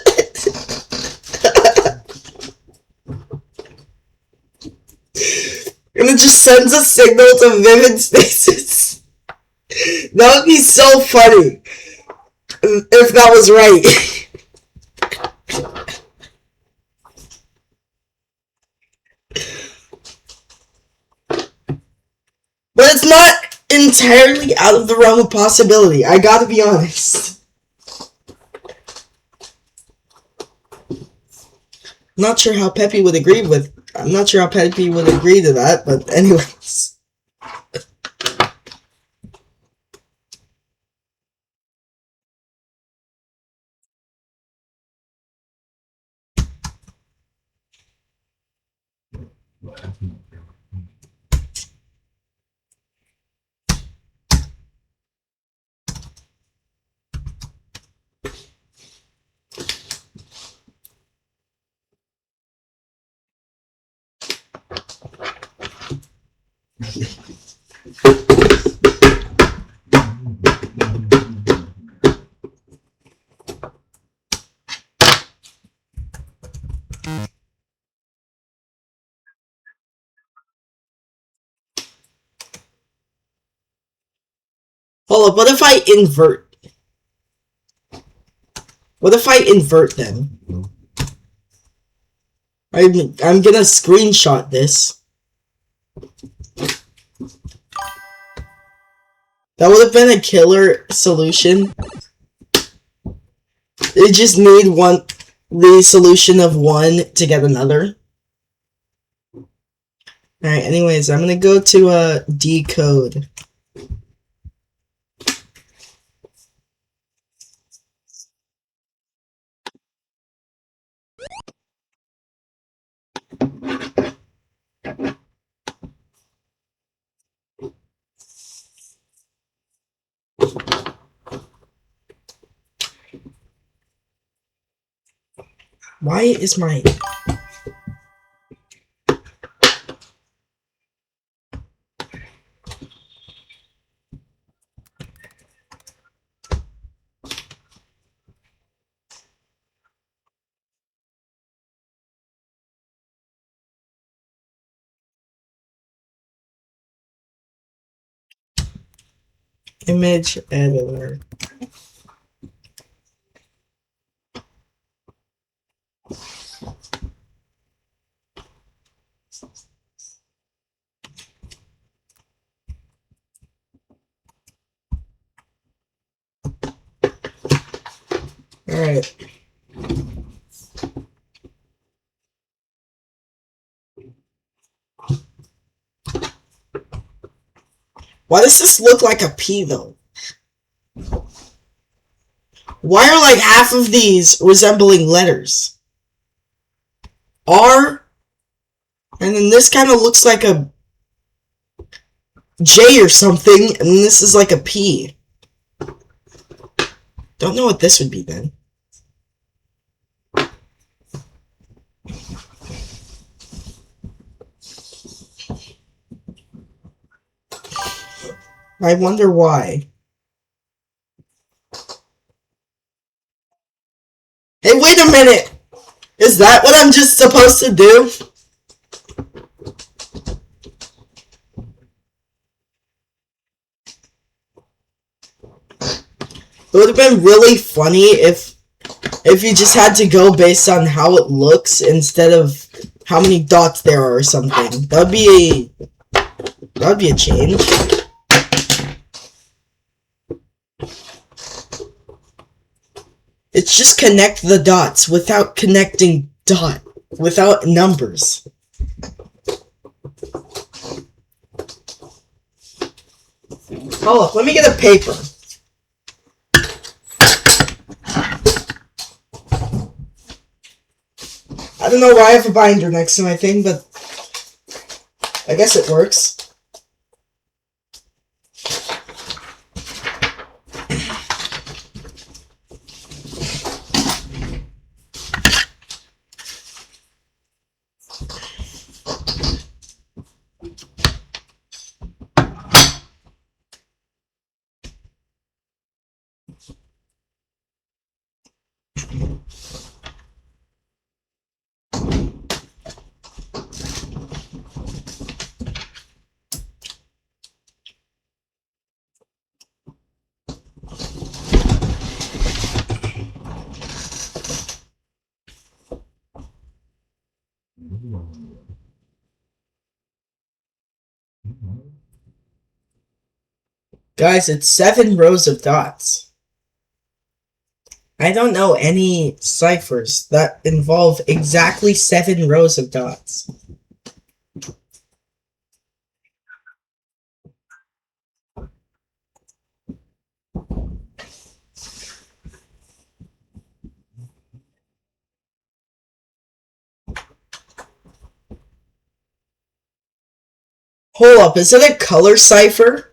and it just sends a signal to Vivid Stasis. That would be so funny if that was right. But it's not entirely out of the realm of possibility. I gotta be honest. Not sure how Peppy would agree with. I'm not sure how Peppy would agree to that, but anyways. Hold up, what if I invert? What if I invert them? I'm gonna screenshot this. That would have been a killer solution. They just need the solution of one to get another. Alright, anyways, I'm gonna go to decode. Why is my... Image editor. Alright. Why does this look like a P though? Why are like half of these resembling letters? R, and then this kind of looks like a J or something, and this is like a P. Don't know what this would be then. I wonder why. Hey, wait a minute! Is that what I'm just supposed to do? It would have been really funny if you just had to go based on how it looks instead of how many dots there are or something. That would be a change. It's just connect the dots without connecting without numbers. Hold up, let me get a paper. I don't know why I have a binder next to my thing, but I guess it works. Guys, it's 7 rows of dots. I don't know any ciphers that involve exactly 7 rows of dots. Hold up, is it a color cipher?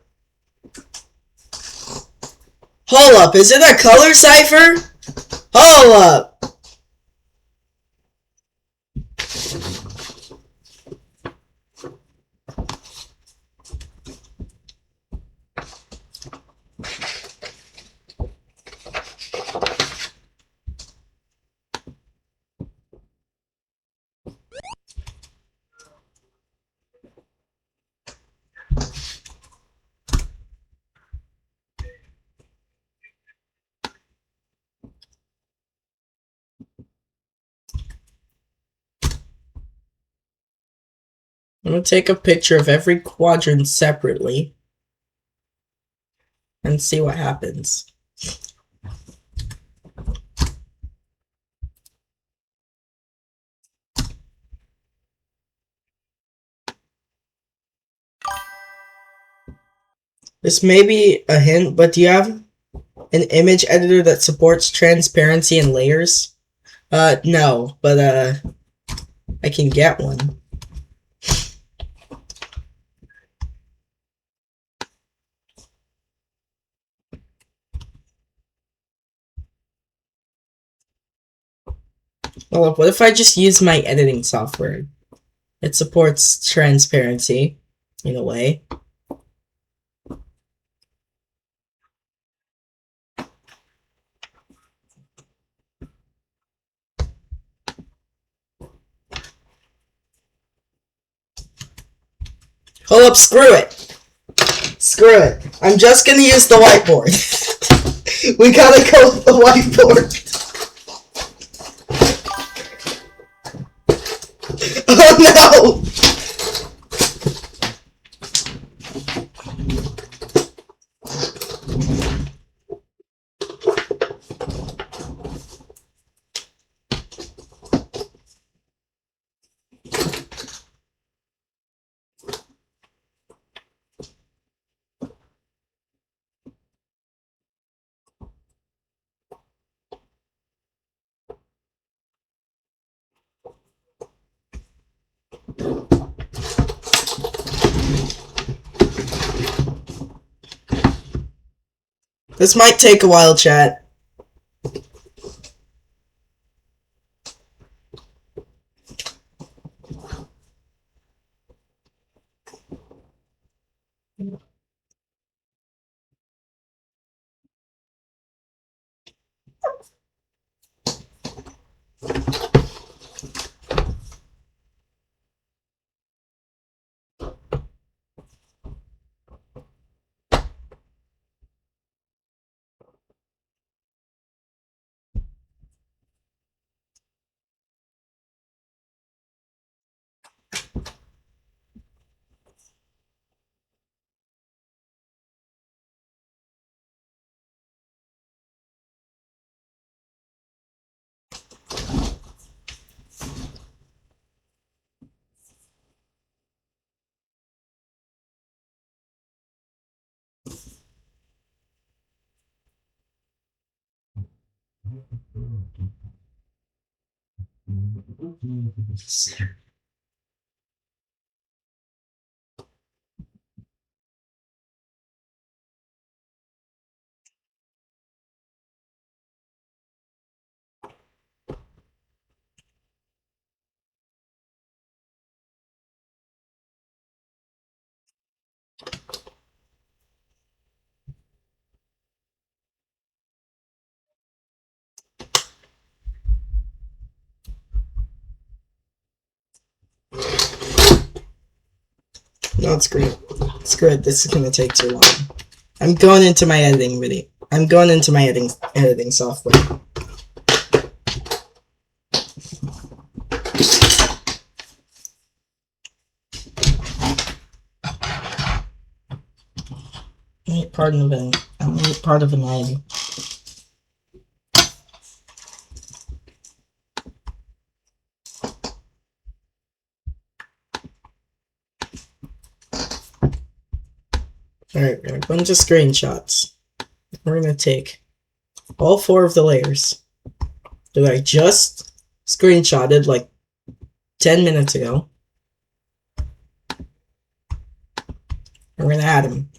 Hold up, is it a color cipher? Hold up! I'm gonna take a picture of every quadrant separately and see what happens. This may be a hint, but do you have an image editor that supports transparency and layers? No, but I can get one. Well, what if I just use my editing software? It supports transparency, in a way. Hold up, screw it! Screw it. I'm just gonna use the whiteboard. We gotta go with the whiteboard. Oh no! This might take a while, chat. No, it's great. It's good. This is gonna take too long. I'm going into my editing video. I'm going into my editing software. Part of it. I'm part of an editing. Alright, we're gonna go into screenshots. We're gonna take all 4 of the layers that I just screenshotted like 10 minutes ago. We're gonna add them.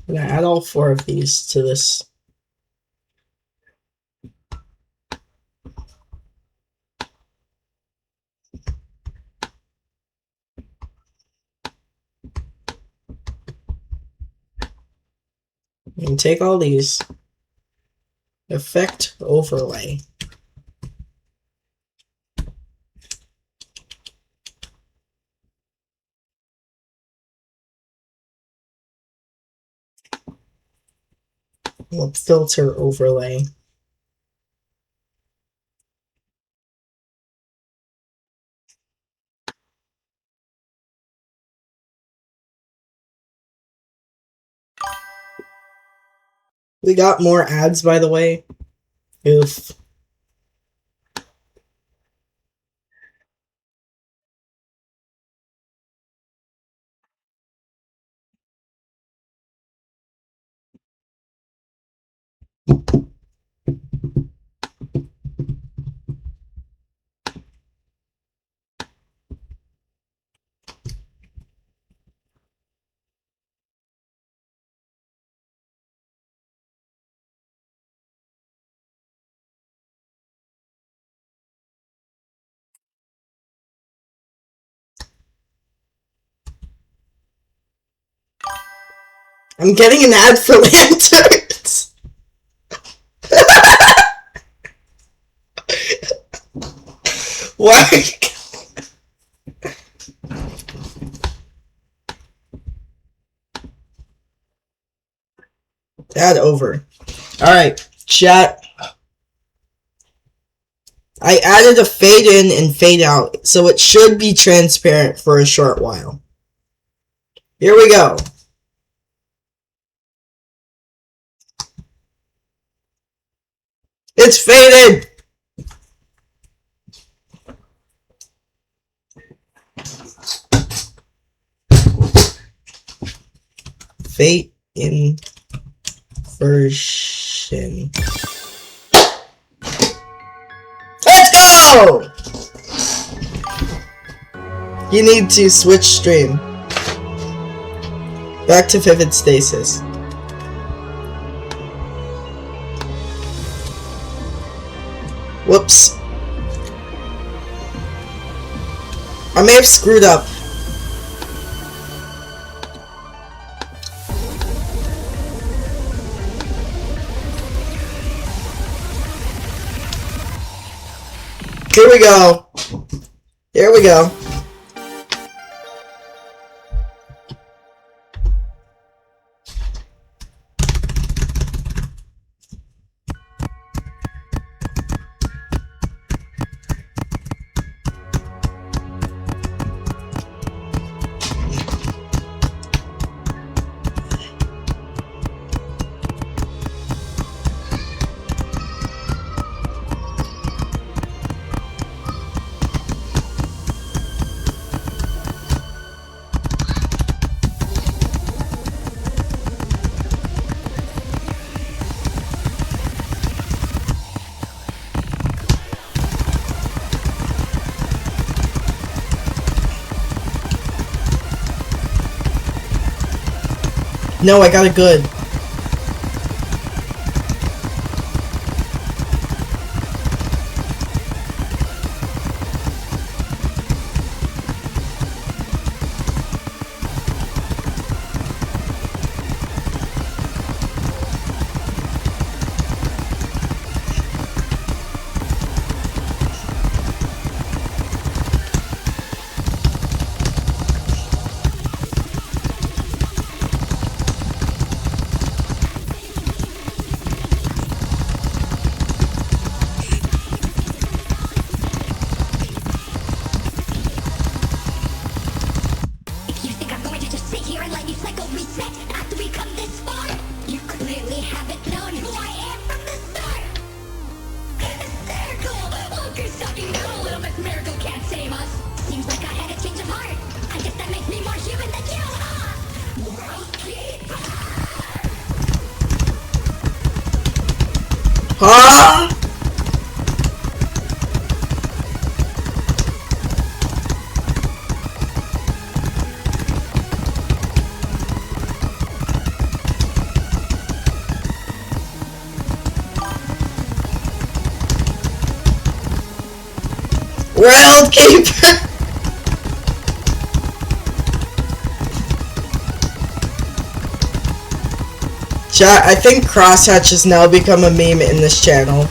I'm gonna add all 4 of these to this. And take all these. Effect overlay. We'll filter overlay. We got more ads, by the way. Oof. I'm getting an ad for lanterns. Why? Ad over. Alright, chat. I added a fade in and fade out, so it should be transparent for a short while. Here we go. It's faded! Fade in version. Let's go! You need to switch stream. Back to Vivid Stasis. Whoops. I may have screwed up. Here we go. Here we go. No, I got it good. If you think I'm going to just sit here and let you cycle reset after we come this far, you clearly haven't known who I am from the start. Hysterical! Walker's talking now a little bit. Miracle can't save us. Seems like I had a change of heart. I guess that makes me more human than you, huh? World Keeper! Huh? World Keeper! Chat, I think Crosshatch has now become a meme in this channel.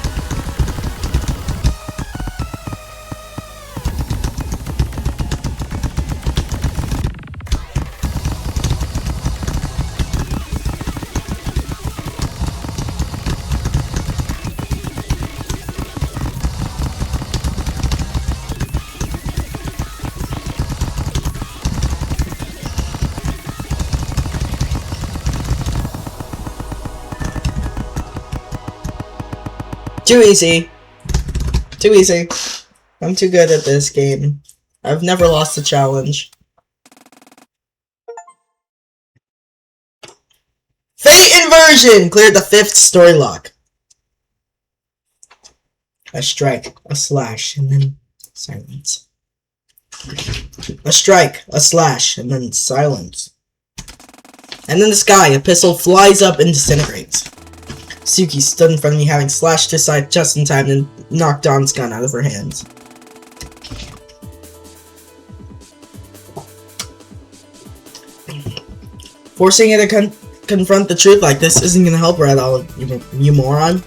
Too easy. Too easy. I'm too good at this game. I've never lost a challenge. Fate Inversion! Cleared the 5th story lock. A strike, a slash, and then silence. A strike, a slash, and then silence. And then the sky, a pistol flies up and disintegrates. Suki stood in front of me, having slashed his side just in time to knock Dawn's gun out of her hands. Forcing her to confront the truth like this isn't gonna help her at all, you moron.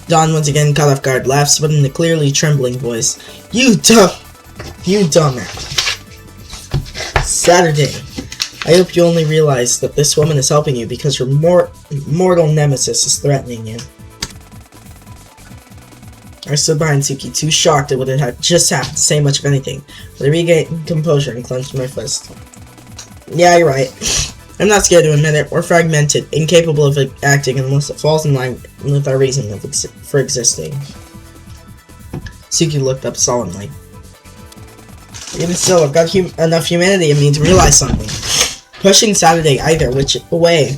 Dawn once again caught off guard, laughs, but in a clearly trembling voice. You dumbass. Saturday. I hope you only realize that this woman is helping you because your mortal nemesis is threatening you. I stood behind Suki, too shocked at what had just happened to say much of anything, but I regained composure and clenched my fist. Yeah, you're right. I'm not scared to admit it. We're fragmented, incapable of acting unless it falls in line with our reason for existing. Suki looked up solemnly. Even still, I've got enough humanity in me to realize something. Pushing Saturday either which way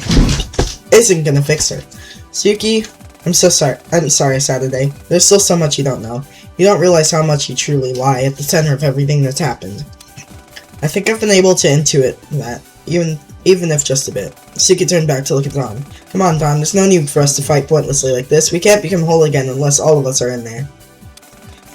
isn't gonna fix her. Suki, I'm so sorry. I'm sorry, Saturday. There's still so much you don't know. You don't realize how much you truly lie at the center of everything that's happened. I think I've been able to intuit that, even if just a bit. Suki turned back to look at Dawn. Come on, Dawn, there's no need for us to fight pointlessly like this. We can't become whole again unless all of us are in there.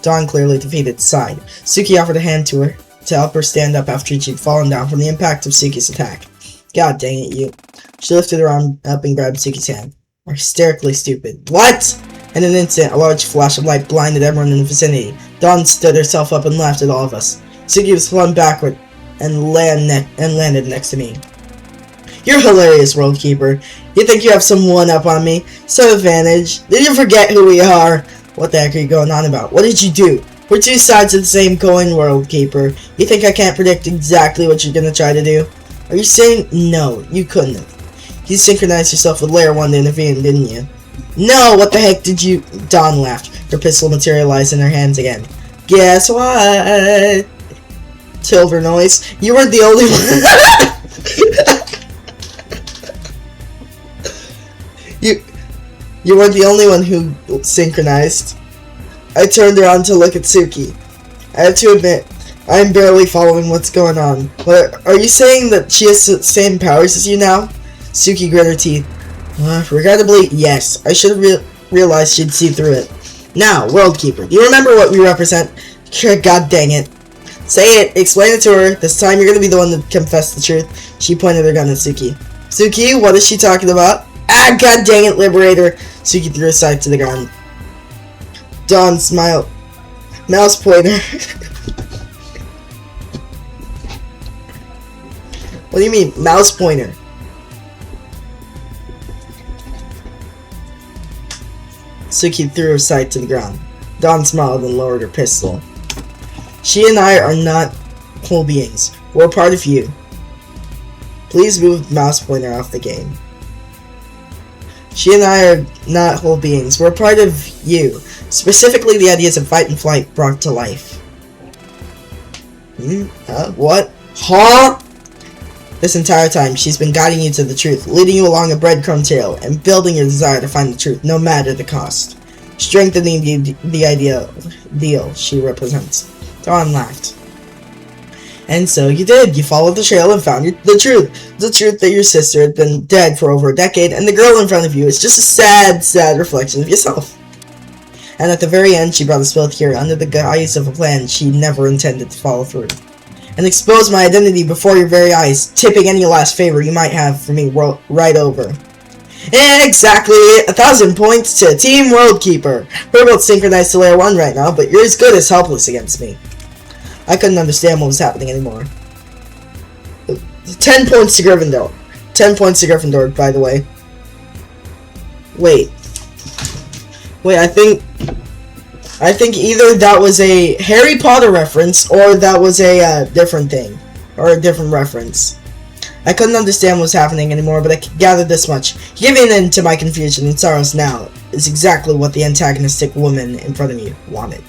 Dawn clearly defeated, sighed. Suki offered a hand to her to help her stand up after she'd fallen down from the impact of Suki's attack. God dang it, you. She lifted her arm up and grabbed Suki's hand. Are hysterically stupid. What? In an instant, a large flash of light blinded everyone in the vicinity. Dawn stood herself up and laughed at all of us. Suki was flung backward and landed next to me. You're hilarious, World Keeper. You think you have some one-up on me? Some advantage? Did you forget who we are? What the heck are you going on about? What did you do? We're two sides of the same coin, World Keeper. You think I can't predict exactly what you're gonna try to do? Are you saying no, you couldn't have? You synchronized yourself with Layer 1 to intervene, didn't you? No, what the heck did you... Dawn laughed. Her pistol materialized in her hands again. Guess what? Tilver noise. You weren't the only one. You weren't the only one who synchronized. I turned around to look at Suki. I have to admit, I'm barely following what's going on. But are you saying that she has the same powers as you now? Suki grit her teeth. Regrettably, yes. I should have realized she'd see through it. Now, World Keeper, do you remember what we represent? God dang it. Say it. Explain it to her. This time you're gonna be the one to confess the truth. She pointed her gun at Suki. Suki, what is she talking about? Ah, god dang it, Liberator. Suki threw her side to the ground. Dawn smiled. Mouse pointer. What do you mean, mouse pointer? Suki threw her sight to the ground. Dawn smiled and lowered her pistol. She and I are not whole beings. We're part of you. Please move the mouse pointer off the game. She and I are not whole beings. We're part of you. Specifically the ideas of fight and flight brought to life. What? Huh? This entire time, she's been guiding you to the truth, leading you along a breadcrumb trail, and building your desire to find the truth, no matter the cost. Strengthening the ideal she represents. Dawn laughed. And so you did. You followed the trail and found the truth. The truth that your sister had been dead for over a decade, and the girl in front of you is just a sad, sad reflection of yourself. And at the very end, she brought us both here under the guise of a plan she never intended to follow through. And exposed my identity before your very eyes, tipping any last favor you might have for me right over. Exactly 1,000 points to Team World Keeper. We're both synchronized to layer 1 right now, but you're as good as helpless against me. I couldn't understand what was happening anymore. 10 points to Gryffindor. 10 points to Gryffindor, by the way. Wait, I think either that was a Harry Potter reference or that was a different thing. Or a different reference. I couldn't understand what was happening anymore, but I could gather this much. Giving in to my confusion and sorrows now is exactly what the antagonistic woman in front of me wanted.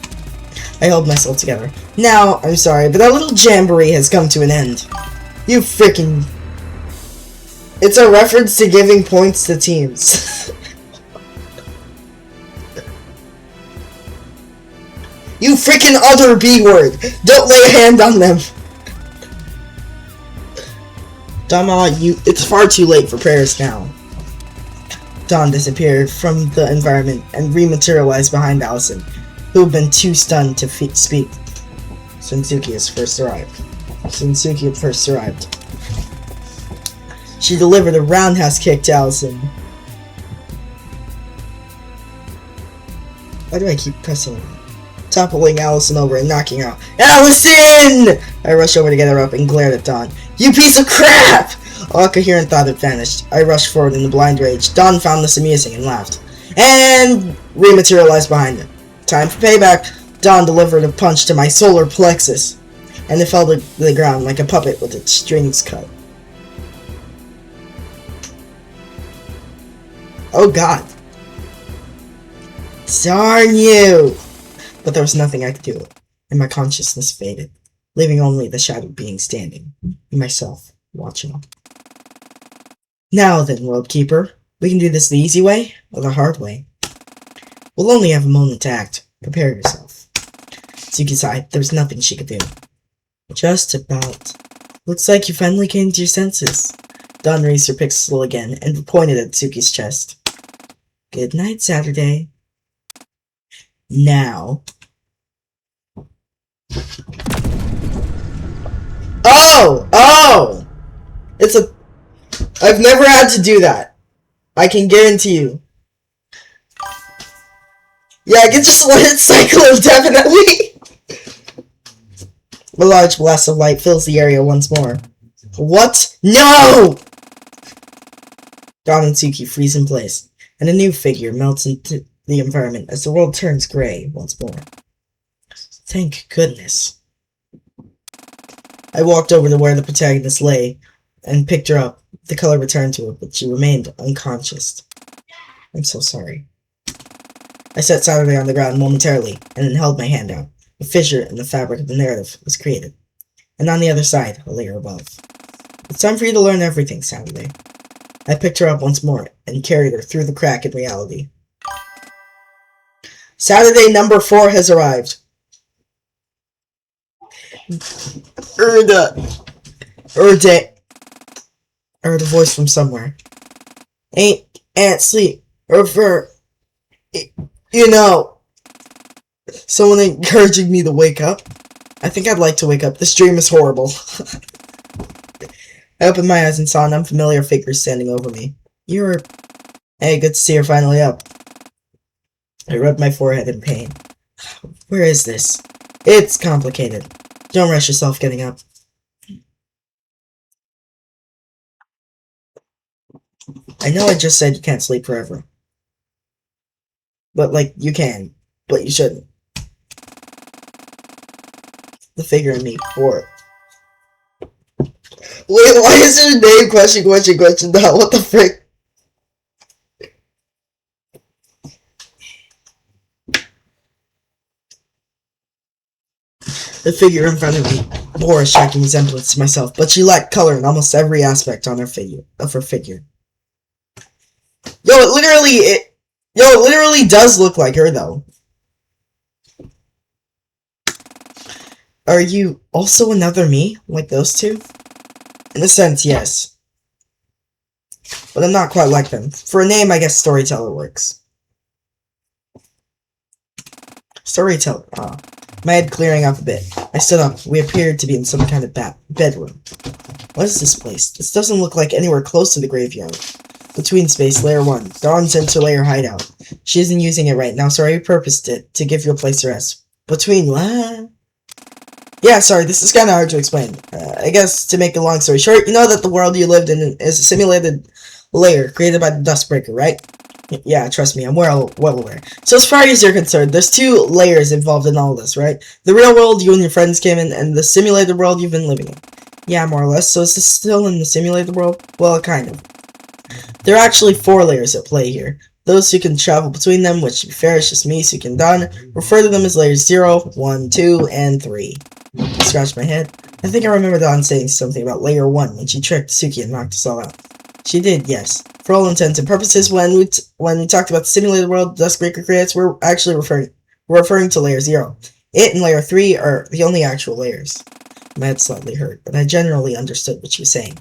I held myself together. Now, I'm sorry, but that little jamboree has come to an end. You freaking... It's a reference to giving points to teams. You freaking other B-word! Don't lay a hand on them! Dama, it's far too late for prayers now. Dawn disappeared from the environment and rematerialized behind Allison, who had been too stunned to speak since Suki had first arrived. She delivered a roundhouse kick to Allison. Why do I keep pressing it? Toppling Allison over and knocking her out. Allison! I rushed over to get her up and glared at Dawn. You piece of crap! All coherent thought had vanished. I rushed forward in a blind rage. Dawn found this amusing and laughed. And rematerialized behind him. Time for payback. Dawn delivered a punch to my solar plexus, and it fell to the ground like a puppet with its strings cut. Oh god. Darn you! But there was nothing I could do, and my consciousness faded, leaving only the shadowed being standing, and myself watching. Now then, World Keeper, we can do this the easy way, or the hard way. We'll only have a moment to act. Prepare yourself. Suki sighed. There was nothing she could do. Just about. Looks like you finally came to your senses. Dawn raised her pistol again, and pointed at Suki's chest. Good night, Saturday. Now. Oh! It's a... I've never had to do that. I can guarantee you. Yeah, I can just let it cycle indefinitely. A large blast of light fills the area once more. What? No! Dawn and Suki freeze in place, and a new figure melts into the environment as the world turns gray once more. Thank goodness. I walked over to where the protagonist lay and picked her up. The color returned to her, but she remained unconscious. I'm so sorry. I set Saturday on the ground momentarily, and then held my hand out. A fissure in the fabric of the narrative was created, and on the other side, a layer above. It's time for you to learn everything, Saturday. I picked her up once more, and carried her through the crack in reality. Saturday number 4 has arrived. I heard a voice from somewhere. Ain't sleep. Refer. You know. Someone encouraging me to wake up. I think I'd like to wake up. This dream is horrible. I opened my eyes and saw an unfamiliar figure standing over me. You're... Hey, good to see you're finally up. I rubbed my forehead in pain. Where is this? It's complicated. Don't rush yourself getting up. I know I just said you can't sleep forever. But, like, you can. But you shouldn't. The figure in me, for Wait, why is your name question now? What the frick? The figure in front of me bore a striking resemblance to myself, but she lacked color in almost every aspect on her figure. It literally does look like her though. Are you also another me, like those two? In a sense, yes. But I'm not quite like them. For a name, I guess Storyteller works. Storyteller, my head clearing up a bit. I stood up. We appeared to be in some kind of bedroom. What is this place? This doesn't look like anywhere close to the graveyard. Between space, layer 1. Dawn's interlayer hideout. She isn't using it right now, so I repurposed it to give you a place to rest. Between what? Yeah, sorry, this is kind of hard to explain. I guess, to make a long story short, you know that the world you lived in is a simulated layer created by the Dustbreaker, right? Yeah, trust me, I'm well aware. So as far as you're concerned, there's two layers involved in all this, right? The real world you and your friends came in, and the simulated world you've been living in. Yeah, more or less. So is this still in the simulated world? Well, kind of. There are actually 4 layers at play here. Those who can travel between them, which to be fair is just me, Suki, and Don, refer to them as layers 0, 1, 2, and 3. I scratched my head. I think I remember Dawn saying something about layer 1 when she tricked Suki and knocked us all out. She did, yes. For all intents and purposes, when we talked about the simulated world Duskbreaker creates, we're actually referring to layer 0. It and layer 3 are the only actual layers. My head slightly hurt, but I generally understood what she was saying.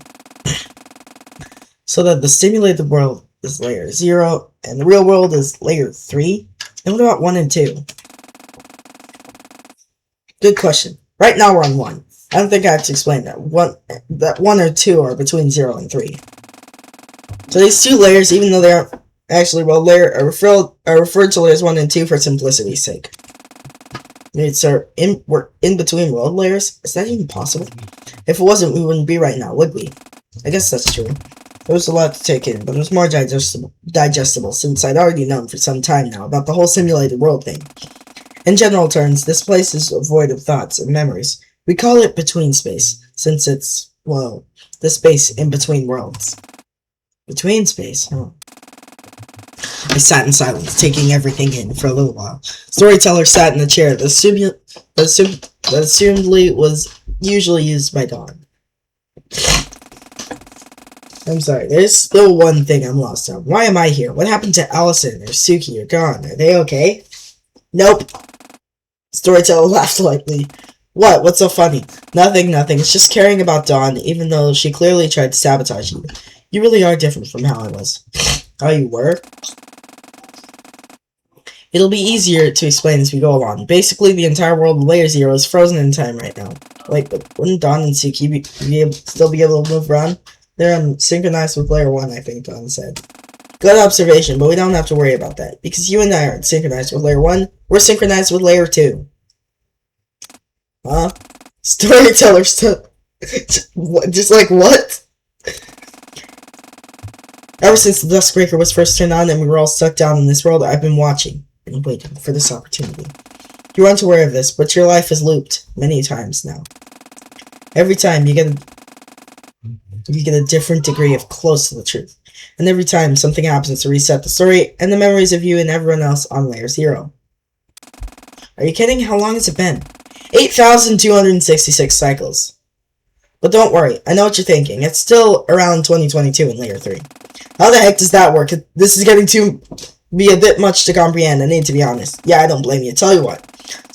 So that the simulated world is layer 0, and the real world is layer 3? And what about 1 and 2? Good question. Right now we're on 1. I don't think I have to explain that. 1 or 2 are between 0 and 3. So these 2 layers, even though they aren't actually world layer, are referred to layers 1 and 2 for simplicity's sake. We're in between world layers? Is that even possible? If it wasn't, we wouldn't be right now, would we? I guess that's true. There was a lot to take in, but it was more digestible since I'd already known for some time now about the whole simulated world thing. In general terms, this place is void of thoughts and memories. We call it between space, since it's, well, the space in between worlds. Between space, huh? I sat in silence, taking everything in for a little while. Storyteller sat in the chair that assumedly was usually used by Dawn. I'm sorry, there's still one thing I'm lost on. Why am I here? What happened to Allison or Suki or Dawn? Are they okay? Nope. Storyteller laughed lightly. What? What's so funny? Nothing. It's just caring about Dawn, even though she clearly tried to sabotage you. You really are different from how I was. How you were? It'll be easier to explain as we go along. Basically, the entire world of Layer 0 is frozen in time right now. Wait, but wouldn't Dawn and Suki still be able to move around? They're synchronized with Layer 1, I think Dawn said. Good observation, but we don't have to worry about that. Because you and I aren't synchronized with Layer 1, we're synchronized with Layer 2. Huh? Storyteller stuff. Just like what? Ever since the Duskbreaker was first turned on and we were all stuck down in this world, I've been watching and waiting for this opportunity. You aren't aware of this, but your life is looped many times now. Every time you get a different degree of close to the truth. And every time something happens to reset the story and the memories of you and everyone else on Layer 0. Are you kidding? How long has it been? 8,266 cycles. But don't worry, I know what you're thinking. It's still around 2022 in Layer 3. How the heck does that work? This is getting to be a bit much to comprehend, I need to be honest. Yeah, I don't blame you. Tell you what.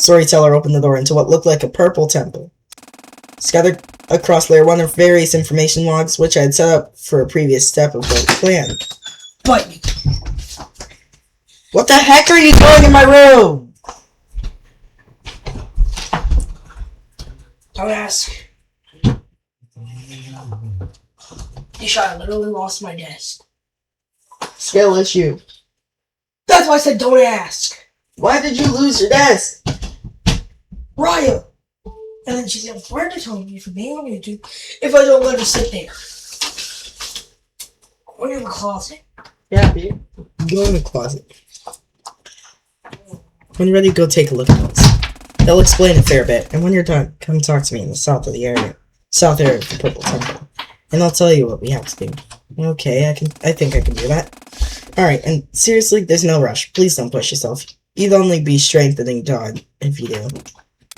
Storyteller opened the door into what looked like a purple temple. Scattered across Layer 1 are various information logs, which I had set up for a previous step of the plan. Bite me. What the heck are you doing in my room? Don't ask. Disha, I literally lost my desk. Skill issue. That's why I said don't ask. Why did you lose your desk? Raya! And then she's gonna threaten to tell me for being on YouTube if I don't let her sit there. Go in the closet. Yeah, Pete. Go in the closet. When you're ready, go take a look at those. They'll explain a fair bit, and when you're done, come talk to me in the south of the area. South area of the Purple Temple. And I'll tell you what we have to do. Okay, I think I can do that. Alright, and seriously, there's no rush. Please don't push yourself. You'd only be strengthening Dawn if you do.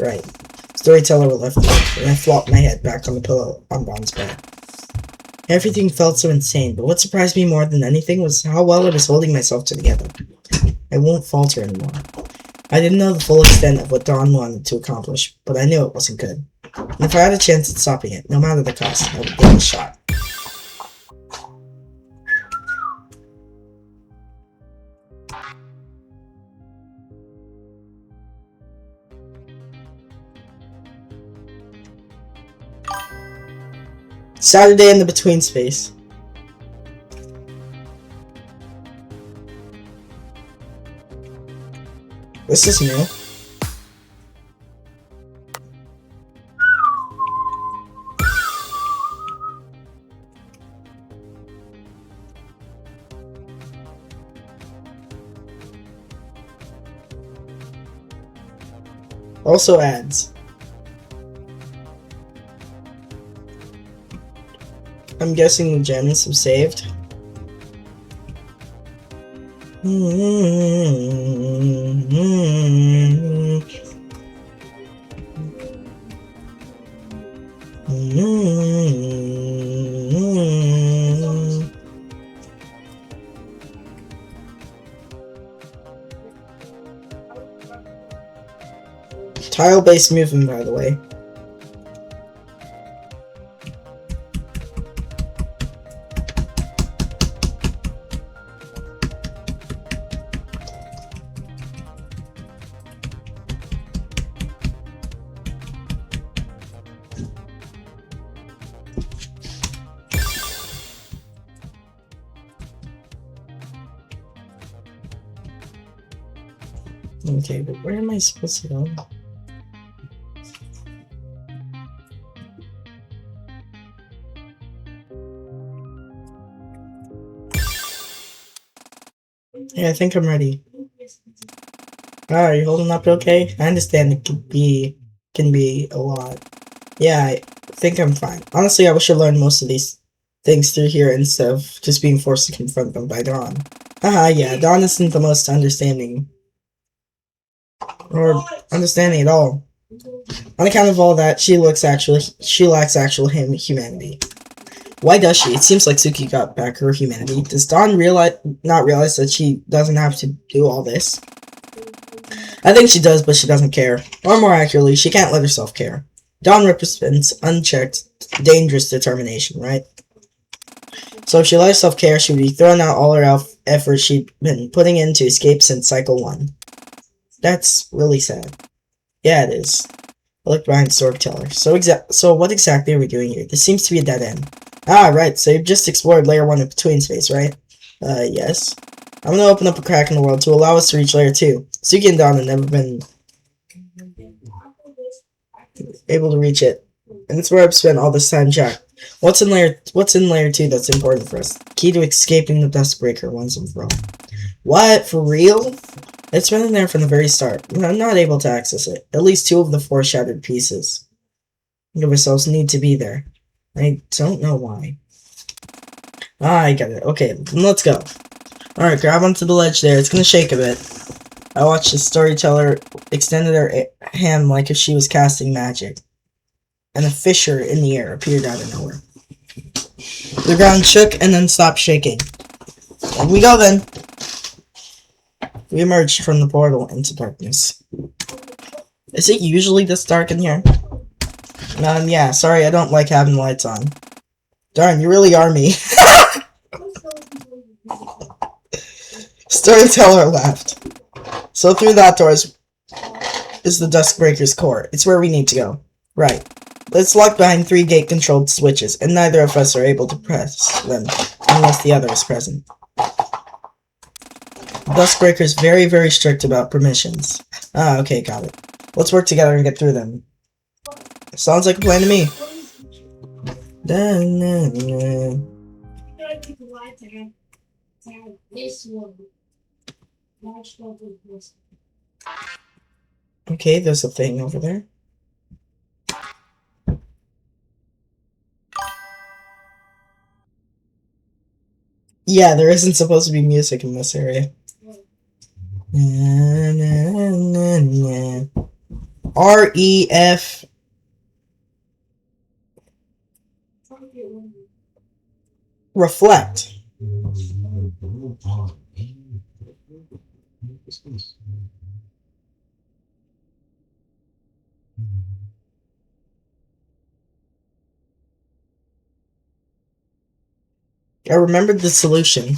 Right. Storyteller will lift me, and I flopped my head back on the pillow on Dawn's bed. Everything felt so insane, but what surprised me more than anything was how well I was holding myself together. I won't falter anymore. I didn't know the full extent of what Dawn wanted to accomplish, but I knew it wasn't good. And if I had a chance at stopping it, no matter the cost, I would give it a shot. Saturday in the between space. This is new. Also ads. I'm guessing the gems have saved. Tile-based movement, by the way. Okay, but where am I supposed to go? Yeah, I think I'm ready. Are you holding up okay? I understand it can be a lot. Yeah, I think I'm fine. Honestly, I wish I learned most of these things through here instead of just being forced to confront them by Dawn. Haha, yeah, Dawn isn't the most understanding. Or understanding at all. On account of all that, she lacks actual humanity. Why does she? It seems like Suki got back her humanity. Does Dawn not realize that she doesn't have to do all this? I think she does, but she doesn't care. Or more accurately, she can't let herself care. Dawn represents unchecked, dangerous determination, right? So if she let herself care, she would be throwing out all her effort she'd been putting in to escape since Cycle 1. That's really sad. Yeah, it is. I looked behind Storyteller. So what exactly are we doing here? This seems to be a dead end. Ah, right, so you've just explored Layer 1 of Between Space, right? Yes. I'm gonna open up a crack in the world to allow us to reach Layer 2. Suki and Dawn have never been able to reach it. And it's where I've spent all this time check. What's in Layer 2 that's important for us? Key to escaping the Dustbreaker once and for all. What? For real? It's been in there from the very start. I'm not able to access it. At least 2 of the 4 shattered pieces of ourselves need to be there. I don't know why. Ah, I get it. Okay, then let's go. Alright, grab onto the ledge there. It's gonna shake a bit. I watched the Storyteller extended her hand like if she was casting magic. And a fissure in the air appeared out of nowhere. The ground shook and then stopped shaking. Here we go then. We emerged from the portal into darkness. Is it usually this dark in here? Yeah, sorry, I don't like having lights on. Darn, you really are me. Storyteller left. So through that door is the Duskbreaker's core. It's where we need to go. Right. It's locked behind 3 gate-controlled switches, and neither of us are able to press them unless the other is present. Duskbreaker's very, very strict about permissions. Ah, okay, got it. Let's work together and get through them. Sounds like a plan to me. Okay, there's a thing over there. Yeah, there isn't supposed to be music in this area. R-E-F. Reflect. I remembered the solution.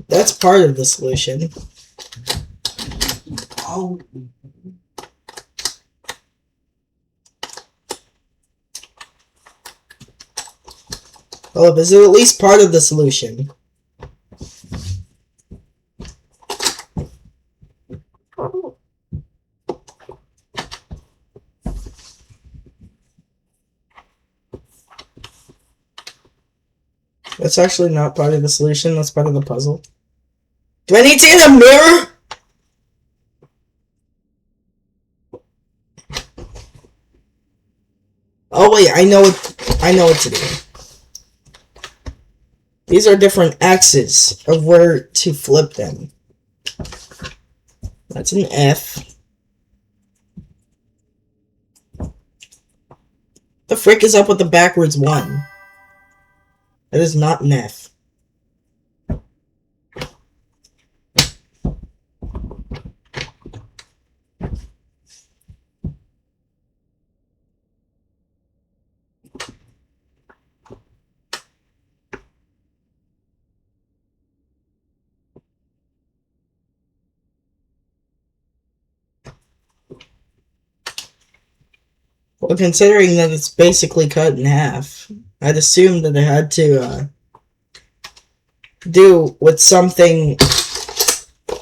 That's part of the solution. Oh. Philip, is it at least part of the solution? That's actually not part of the solution, that's part of the puzzle. Do I need to get a mirror? Oh wait, I know what to do. These are different axes of where to flip them. That's an F. The frick is up with the backwards 1? That is not an F. Well, considering that it's basically cut in half, I'd assume that it had to do with something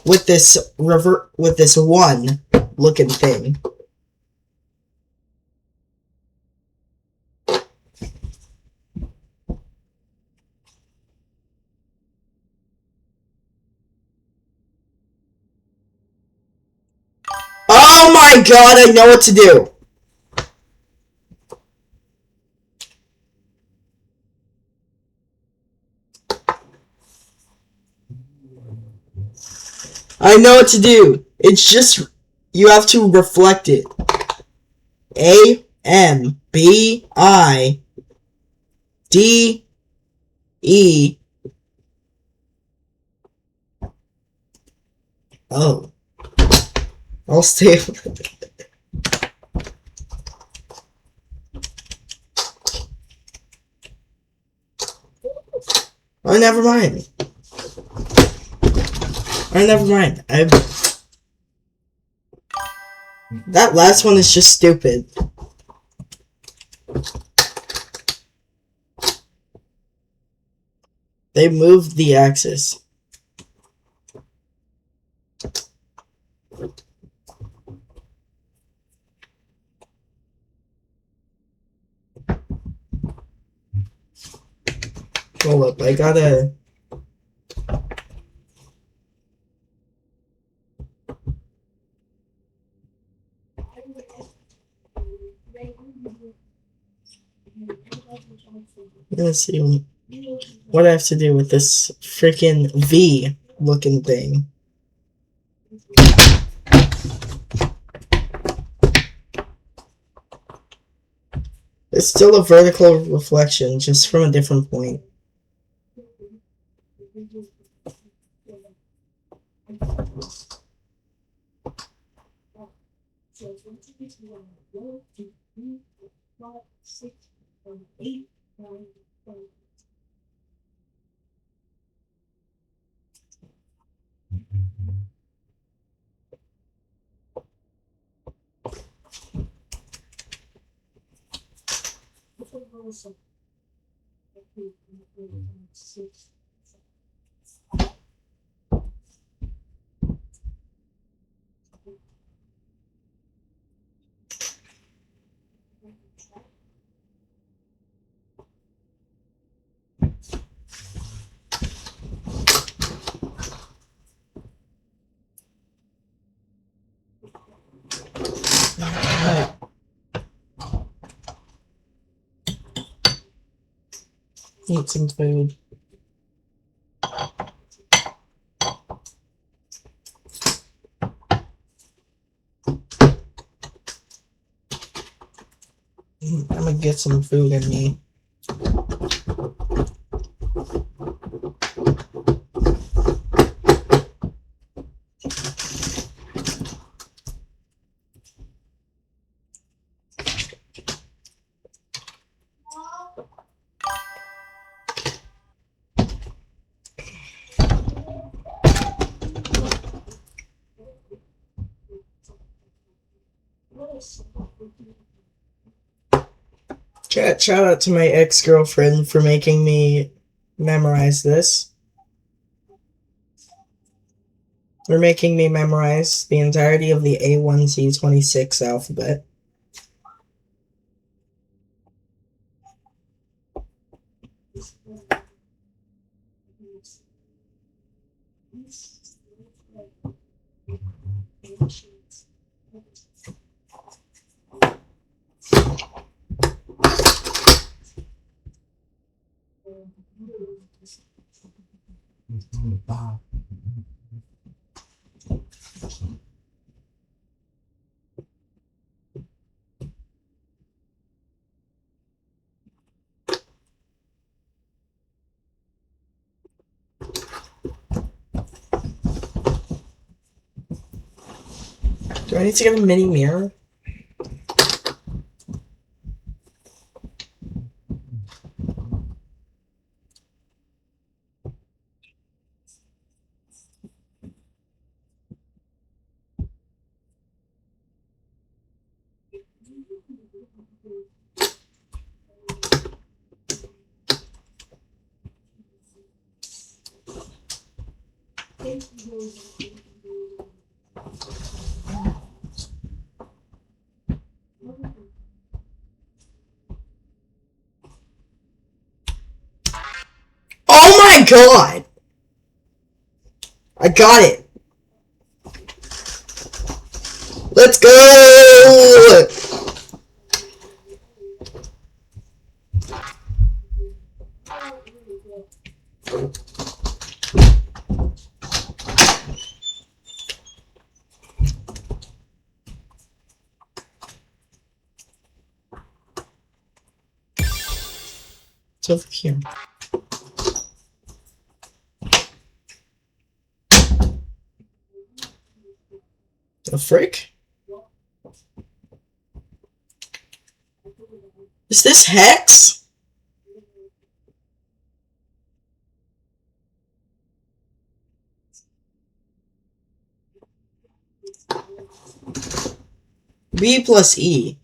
with this with this 1 looking thing. Oh my god, I know what to do! I know what to do. It's just, you have to reflect it. A-M-B-I-D-E. Oh. I'll stay. Oh, never mind. Oh, never mind. That last one is just stupid. They moved the axis. Hold up, I gotta... Let's see what I have to do with this freaking V looking thing. It's still a vertical reflection, just from a different point. Eat some food. I'm gonna get some food in me. Shout out to my ex-girlfriend for making me memorize this. They're making me memorize the entirety of the A1C26 alphabet. Do I need to get a mini mirror? Oh my god! I got it! Let's go! It's over here. The frick? Is this Hex? B plus E.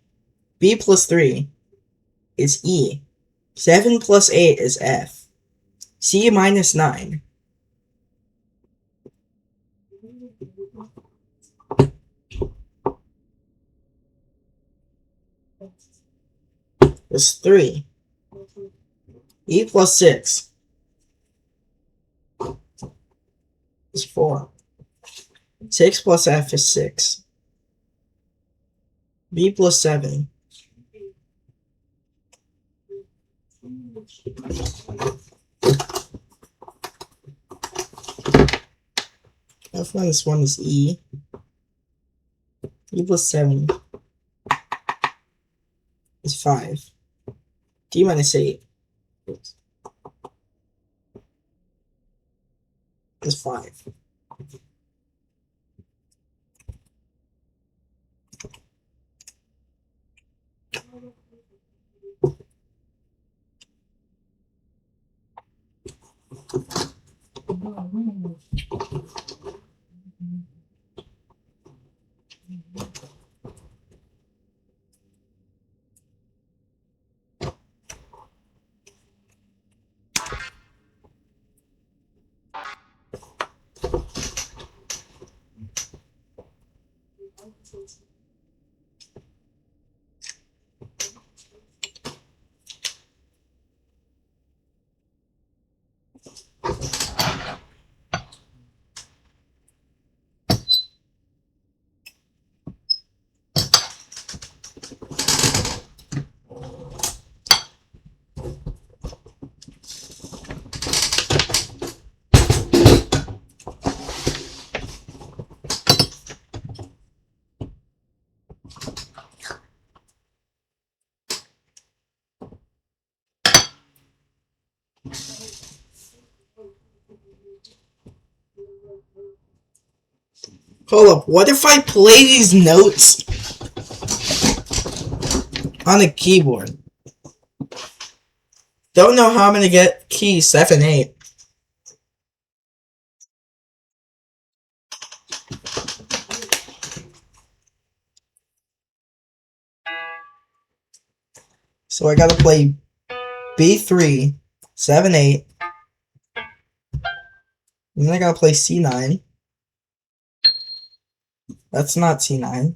B plus 3 is E. 7 plus 8 is F. C minus 9. Is 3. E plus 6 is 4. 6 plus F is 6. B plus 7. F minus 1 is E. E plus 7 is 5. D minus 8 is 5. Hold up, what if I play these notes on a keyboard? Don't know how I'm gonna get key 7, 8. So I gotta play B3, 7, 8. And then I gotta play C9. That's not C9.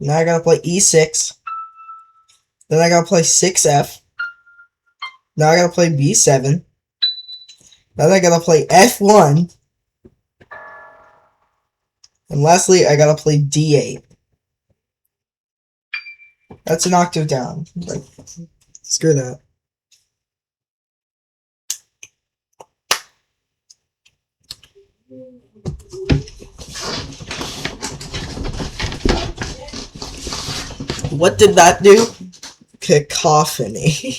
Now I gotta play E6. Then I gotta play 6F. Now I gotta play B7. Then I gotta play F1. And lastly, I gotta play D8. That's an octave down. Like, screw that. What did that do? Cacophony.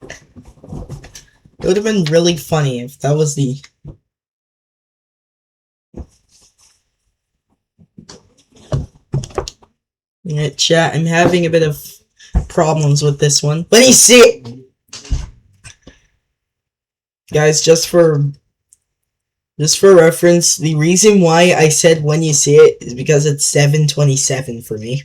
It would have been really funny if that was the... Alright, chat, I'm having a bit of problems with this one. Let me see it! Guys, just for reference, the reason why I said when you see it is because it's 7:27 for me.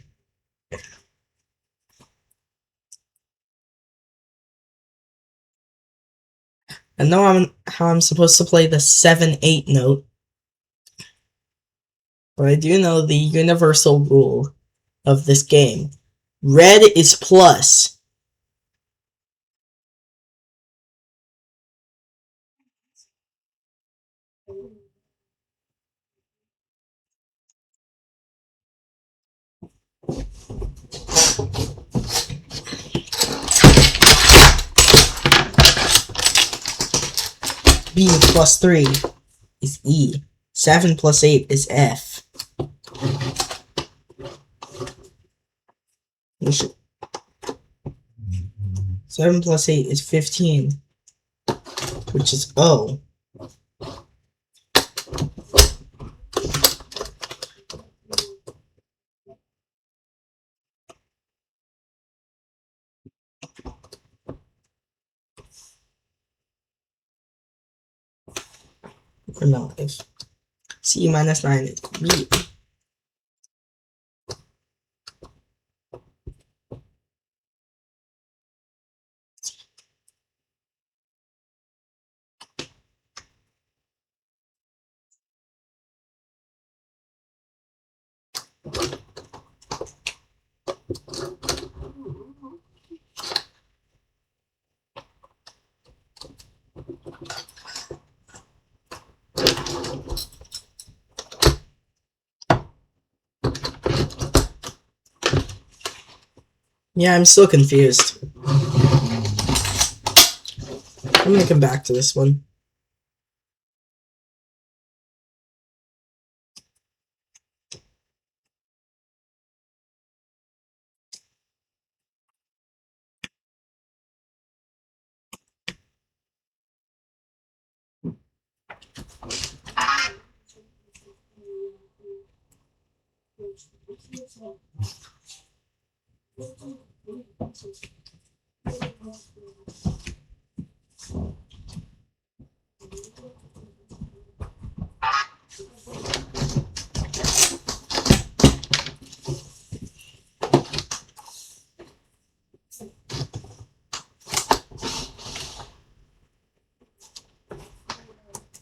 I know how I'm supposed to play the 7-8 note, but I do know the universal rule of this game. Red is plus. B plus 3 is E. 7 plus 8 is F. 7 plus 8 is 15, which is O. Or not, C minus 9 is B. Yeah, I'm still confused. I'm gonna come back to this one.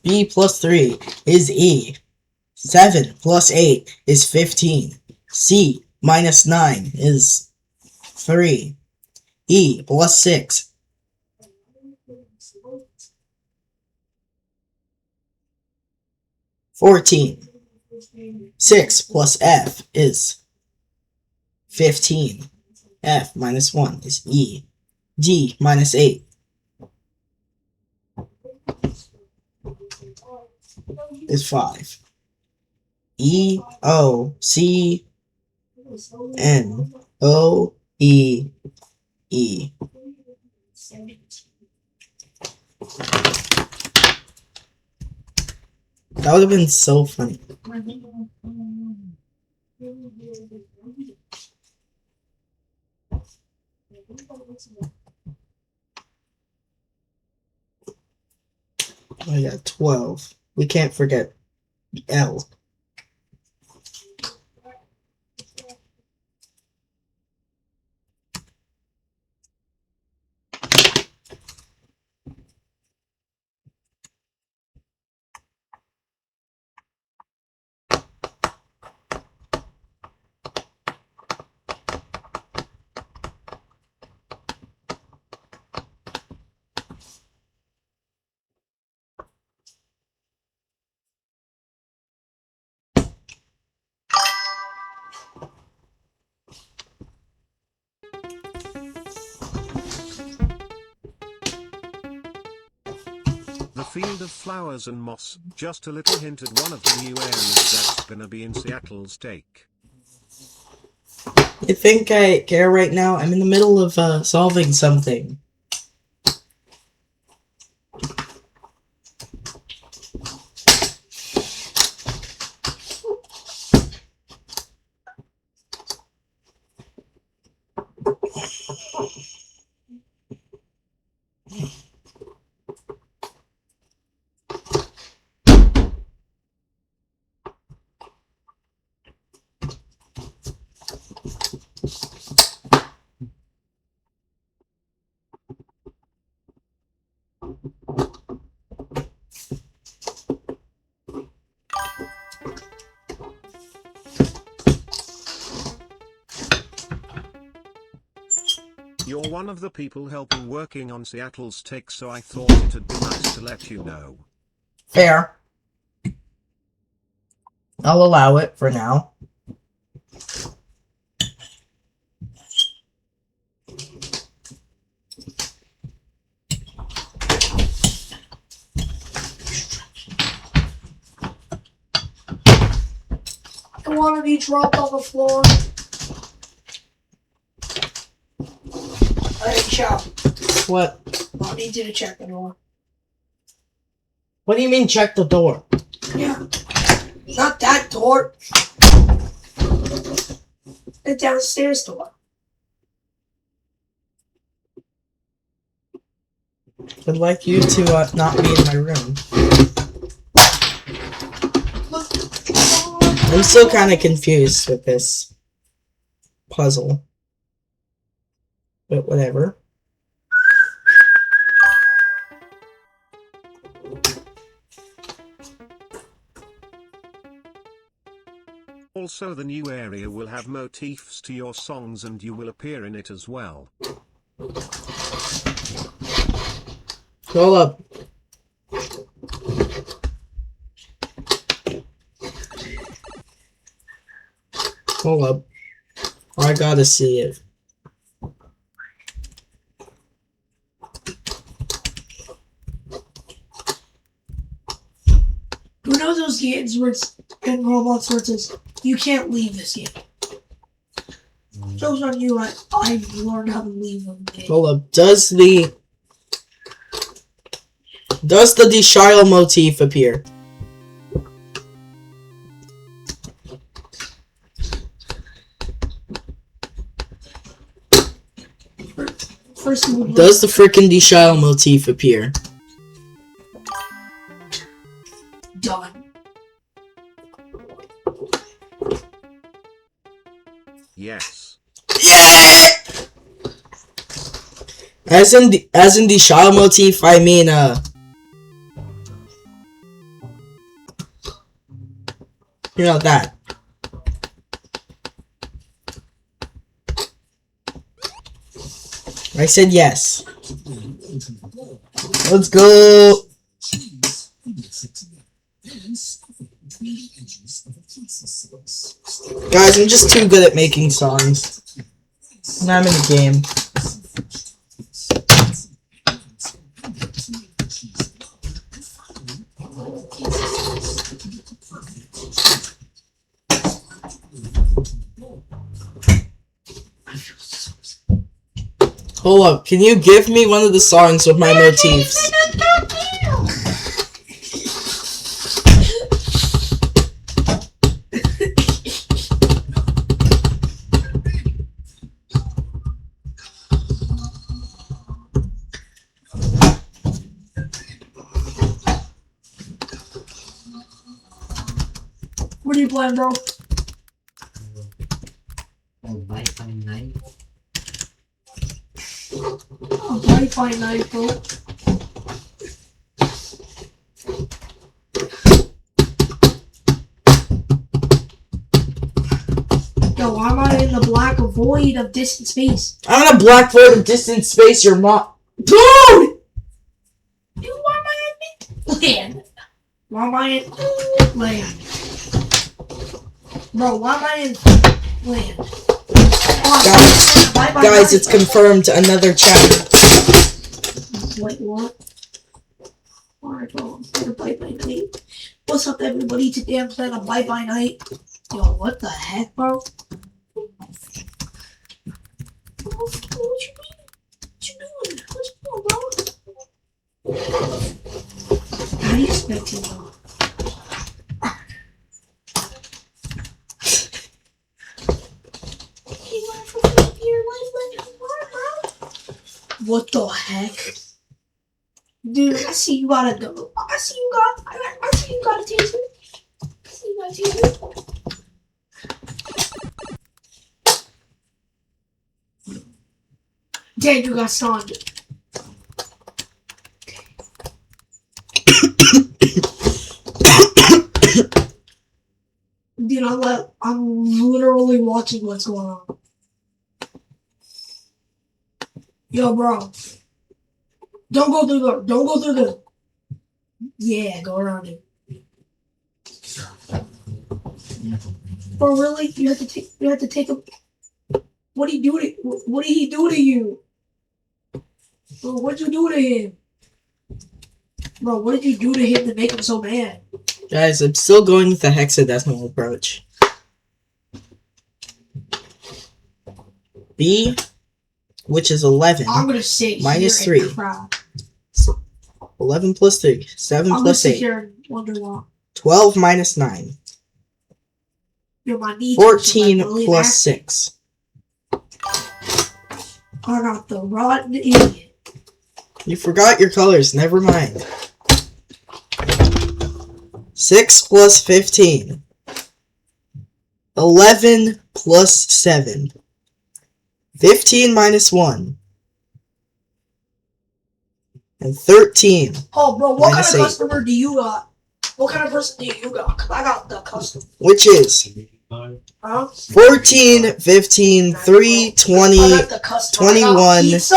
B plus 3 is E. 7 plus 8 is 15. C minus 9 is 3. E plus 6. 14. 6 plus F is 15. F minus 1 is E. G minus 8 is 5. E O C N O E E. That would have been so funny. I got 12. We can't forget L. The field of flowers and moss, just a little hint at one of the new areas that's gonna be in Seattle's take. You think I care right now? I'm in the middle of solving something. You're one of the people helping working on Seattle's take, so I thought it'd be nice to let you know. Fair. I'll allow it for now. I want to be dropped on the floor. Hey, Chow. What? I need you to check the door. What do you mean check the door? Yeah. Not that door. The downstairs door. I'd like you to not be in my room. Look, I'm still kind of confused with this puzzle. But whatever. Also, the new area will have motifs to your songs and you will appear in it as well. Hold up. Hold up. I gotta see it. You know those games where it's in Roblox where it says, you can't leave this game. Those on you, I've learned how to leave them. Hold up. Does the Deshile motif appear? First move. Does the frickin' Deshile motif appear? Done. Yes. As in Deshile motif, I mean you know that. I said yes. Let's go. Guys, I'm just too good at making songs. And I'm in the game. Hold up, can you give me one of the songs with my motifs? What are you playing, bro? Wi-Fi night. Wi-Fi night, bro. Yo, why am I in the black void of distant space? I'm in a black void of distant space, your mom. Dude! Dude, why am I in land? Why am I in land? Bro, why am I in land? Oh, Guys, it's confirmed, another chapter. Wait, what? Alright, bro, I'm playing a bye-bye night. What's up, everybody? Today I'm playing a bye-bye night. Yo, what the heck, bro? What you mean? What you doing? What's going on, bro? How do you expect him, bro? What the heck? Dude, I see you got a double. I see you got a taser. I see you got a taser. Dang, you got stunned. Dude, I'm literally watching what's going on. Yo, bro. Don't go through the. Don't go through the. Yeah, go around it. Bro, really? You have to take. You have to take him. What did he do to? What did he do to you? Bro, what'd you do to him? Bro, what did you do to him to make him so mad? Guys, I'm still going with the hexadecimal approach. B, which is 11. I'm gonna sit minus here 3. And cry. 11 plus 3. 7 I'm plus gonna 8. sit here and wonder why. 12 minus 9. Yo, my knee 14 touches my plus belly 6. I got the rotten idiot. You forgot your colors, never mind. 6 plus 15. 11 plus 7. 15 minus 1. And 13. Oh, bro, what kind Minus of 8. customer do you got? What kind of person do you got? 'Cause I got the customer. Which is Huh? 14, 15, 3, 20, I got the customer. 21, I got pizza.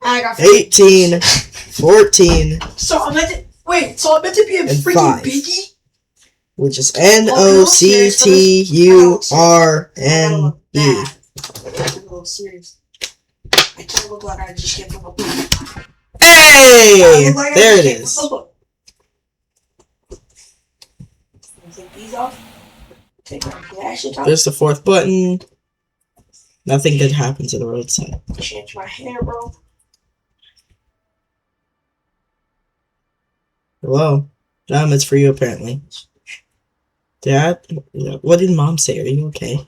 I got 18, 14, So I meant to wait. So I meant to be a And freaking 5. biggie. which is NOCTURNE. I'm a little serious. I can't look like I just came from a book. Hey! I look like I There just it came is. from a book. Take these off. Take my glasses off. There's the 4th button. Nothing good happens to the roadside. Change my hair, bro. Hello? It's for you apparently. Dad? What did Mom say? Are you okay?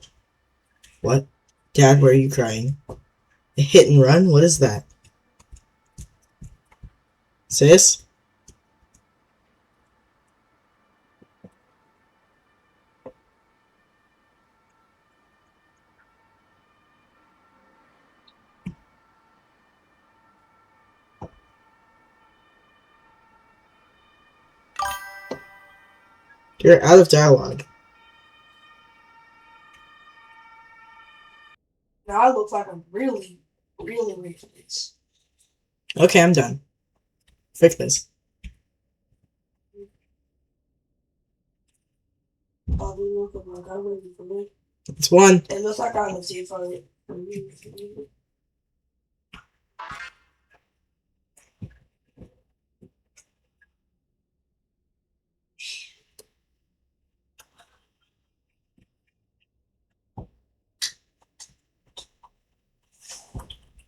What? Dad, why are you crying? A hit and run? What is that? Sis? You're out of dialogue. Now I look like I'm really rich. Okay, I'm done. Fix this. Oh, we look like I'm ready for me. It's 1. It looks like I was here for it. For you.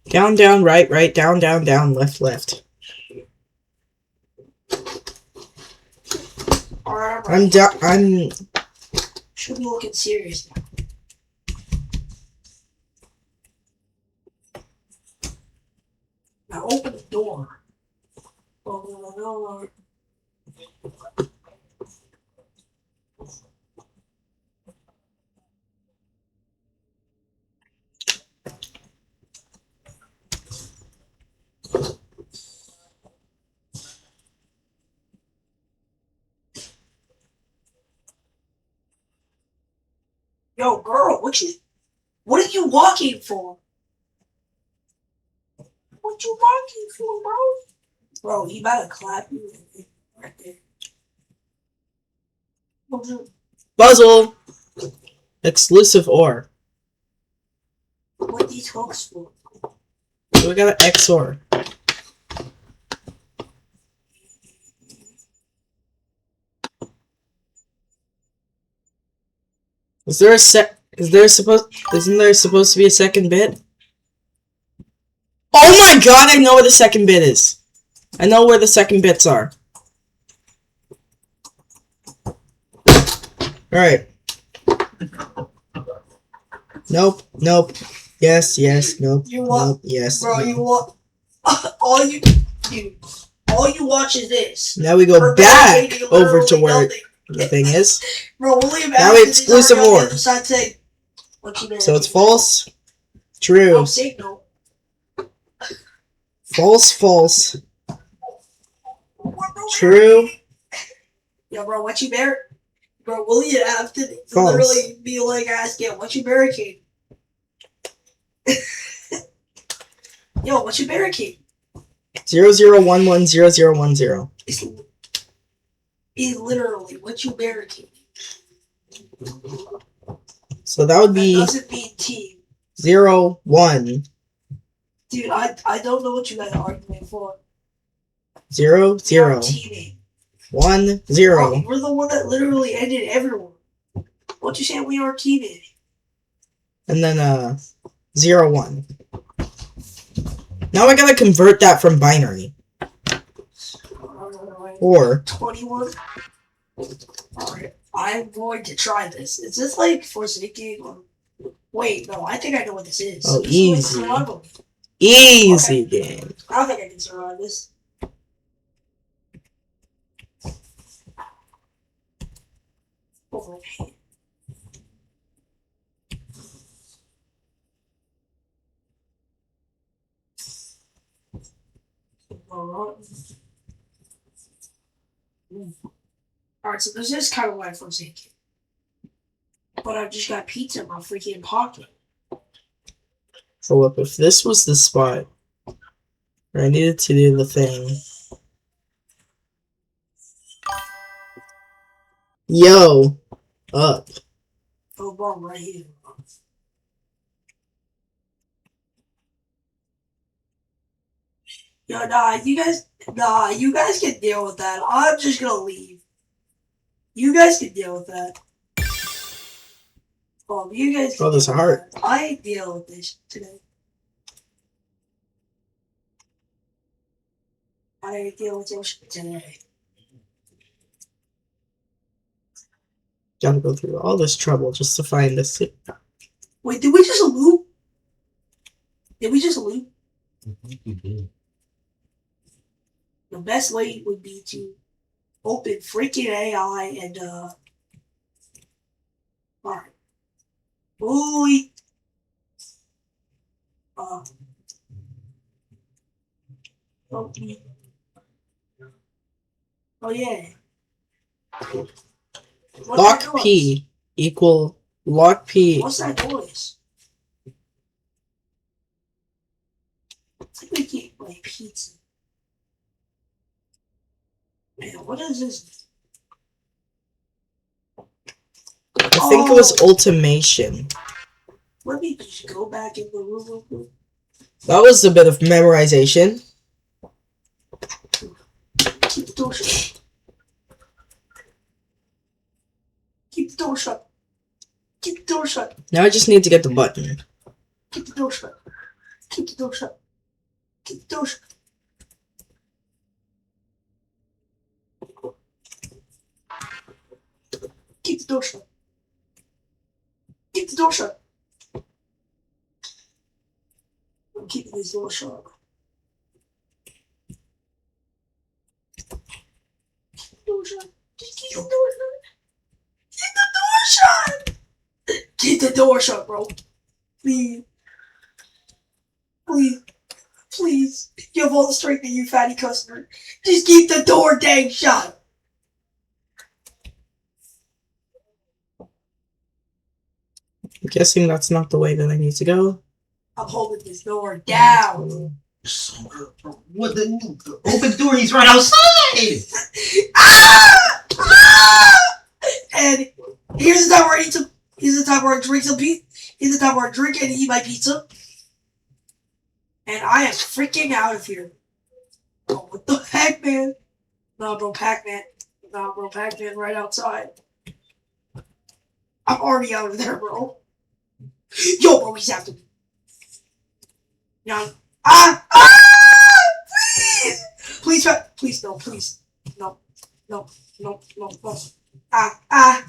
Down, down, right, right, down, down, down, left, left. Alright, I'm should be looking serious now. Now open the door. Open the door. Yo, girl, what are you walking for? What you walking for, bro? Bro, he about to clap you right there. What you- Puzzle! Exclusive ore. What these hooks for? So we got an XOR. Isn't there supposed to be a second bit? Oh my god, I know where the second bit is. I know where the second bits are. Alright. Nope, nope. Yes, yes, nope, You what? nope, yes. Bro, no. you what? all you watch is this. Now we go We're back barricading over to literally where nothing. the thing is. Bro, William Now Afton it's is already exclusive on the ore. other side saying, what you So it's false, true, No signal. false, false, What, bro? true, Yo, bro, what you bear? Bro, William Afton False. literally be like asking, what you barricade? Yo, what you barricade? 00110010. It's literally what you barricade. So that would That be doesn't mean team. 01 Dude, I don't know what you guys are arguing for. 00 We are teaming. 10. Bro, we're the one that literally ended everyone. What you saying we are teaming? And then 01. Now I gotta convert that from binary. Or 21. Alright, I'm going to try this. Is this like Forsaken or wait, no, I think I know what this is. Oh, This is like easy. survival. easy game. I don't think I can survive this. Oh, Alright, so this is kind of what I was thinking. But I've just got pizza in my freaking pocket. Philip, if this was the spot where I needed to do the thing. Yo! Up. Oh, bro, right here. Yo, you guys can deal with that. I'm just gonna leave. You guys can deal with that. You guys can Oh, there's deal a with heart. that. I deal with this today. I deal with your shit today. Gotta go through all this trouble just to find this. Wait, did we just loot? Did we just loot? I think you did. The best way would be to open freaking AI and alright. Holy okay. Oh yeah. What's that Lock noise? P equal lock P. What's that noise? It's like we get like pizza. Man, what is this? I think it was ultimation. Let me just go back in the room real quick. That was a bit of memorization. Keep the door shut. Keep the door shut. Keep the door shut. Now I just need to get the button. Keep the door shut. Keep the door shut. Keep the door shut. Keep the door shut. Keep the door shut. I'm keeping this door shut. Keep the door shut. Just keep the door shut. Keep the door shut. Keep the door shut, bro. Please. Please. Please. You have all the strength in you, fatty customer. Just keep the door dang shut. I'm guessing that's not the way that I need to go. I'm holding this door down. What the open door? He's right outside. Ah! Ah! And here's the time where I eat some. Here's the time where I drink some pizza. Here's the time where I drink and eat my pizza. And I am freaking out of here. Oh, what the heck, man? Nah, bro, Pac-Man. Nah, bro, Pac-Man right outside. I'm already out of there, bro. Yo, bro, he's after me. Yeah. Ah! Ah! Please! Please, please, no, please. No. No, no, no, no. Ah, ah.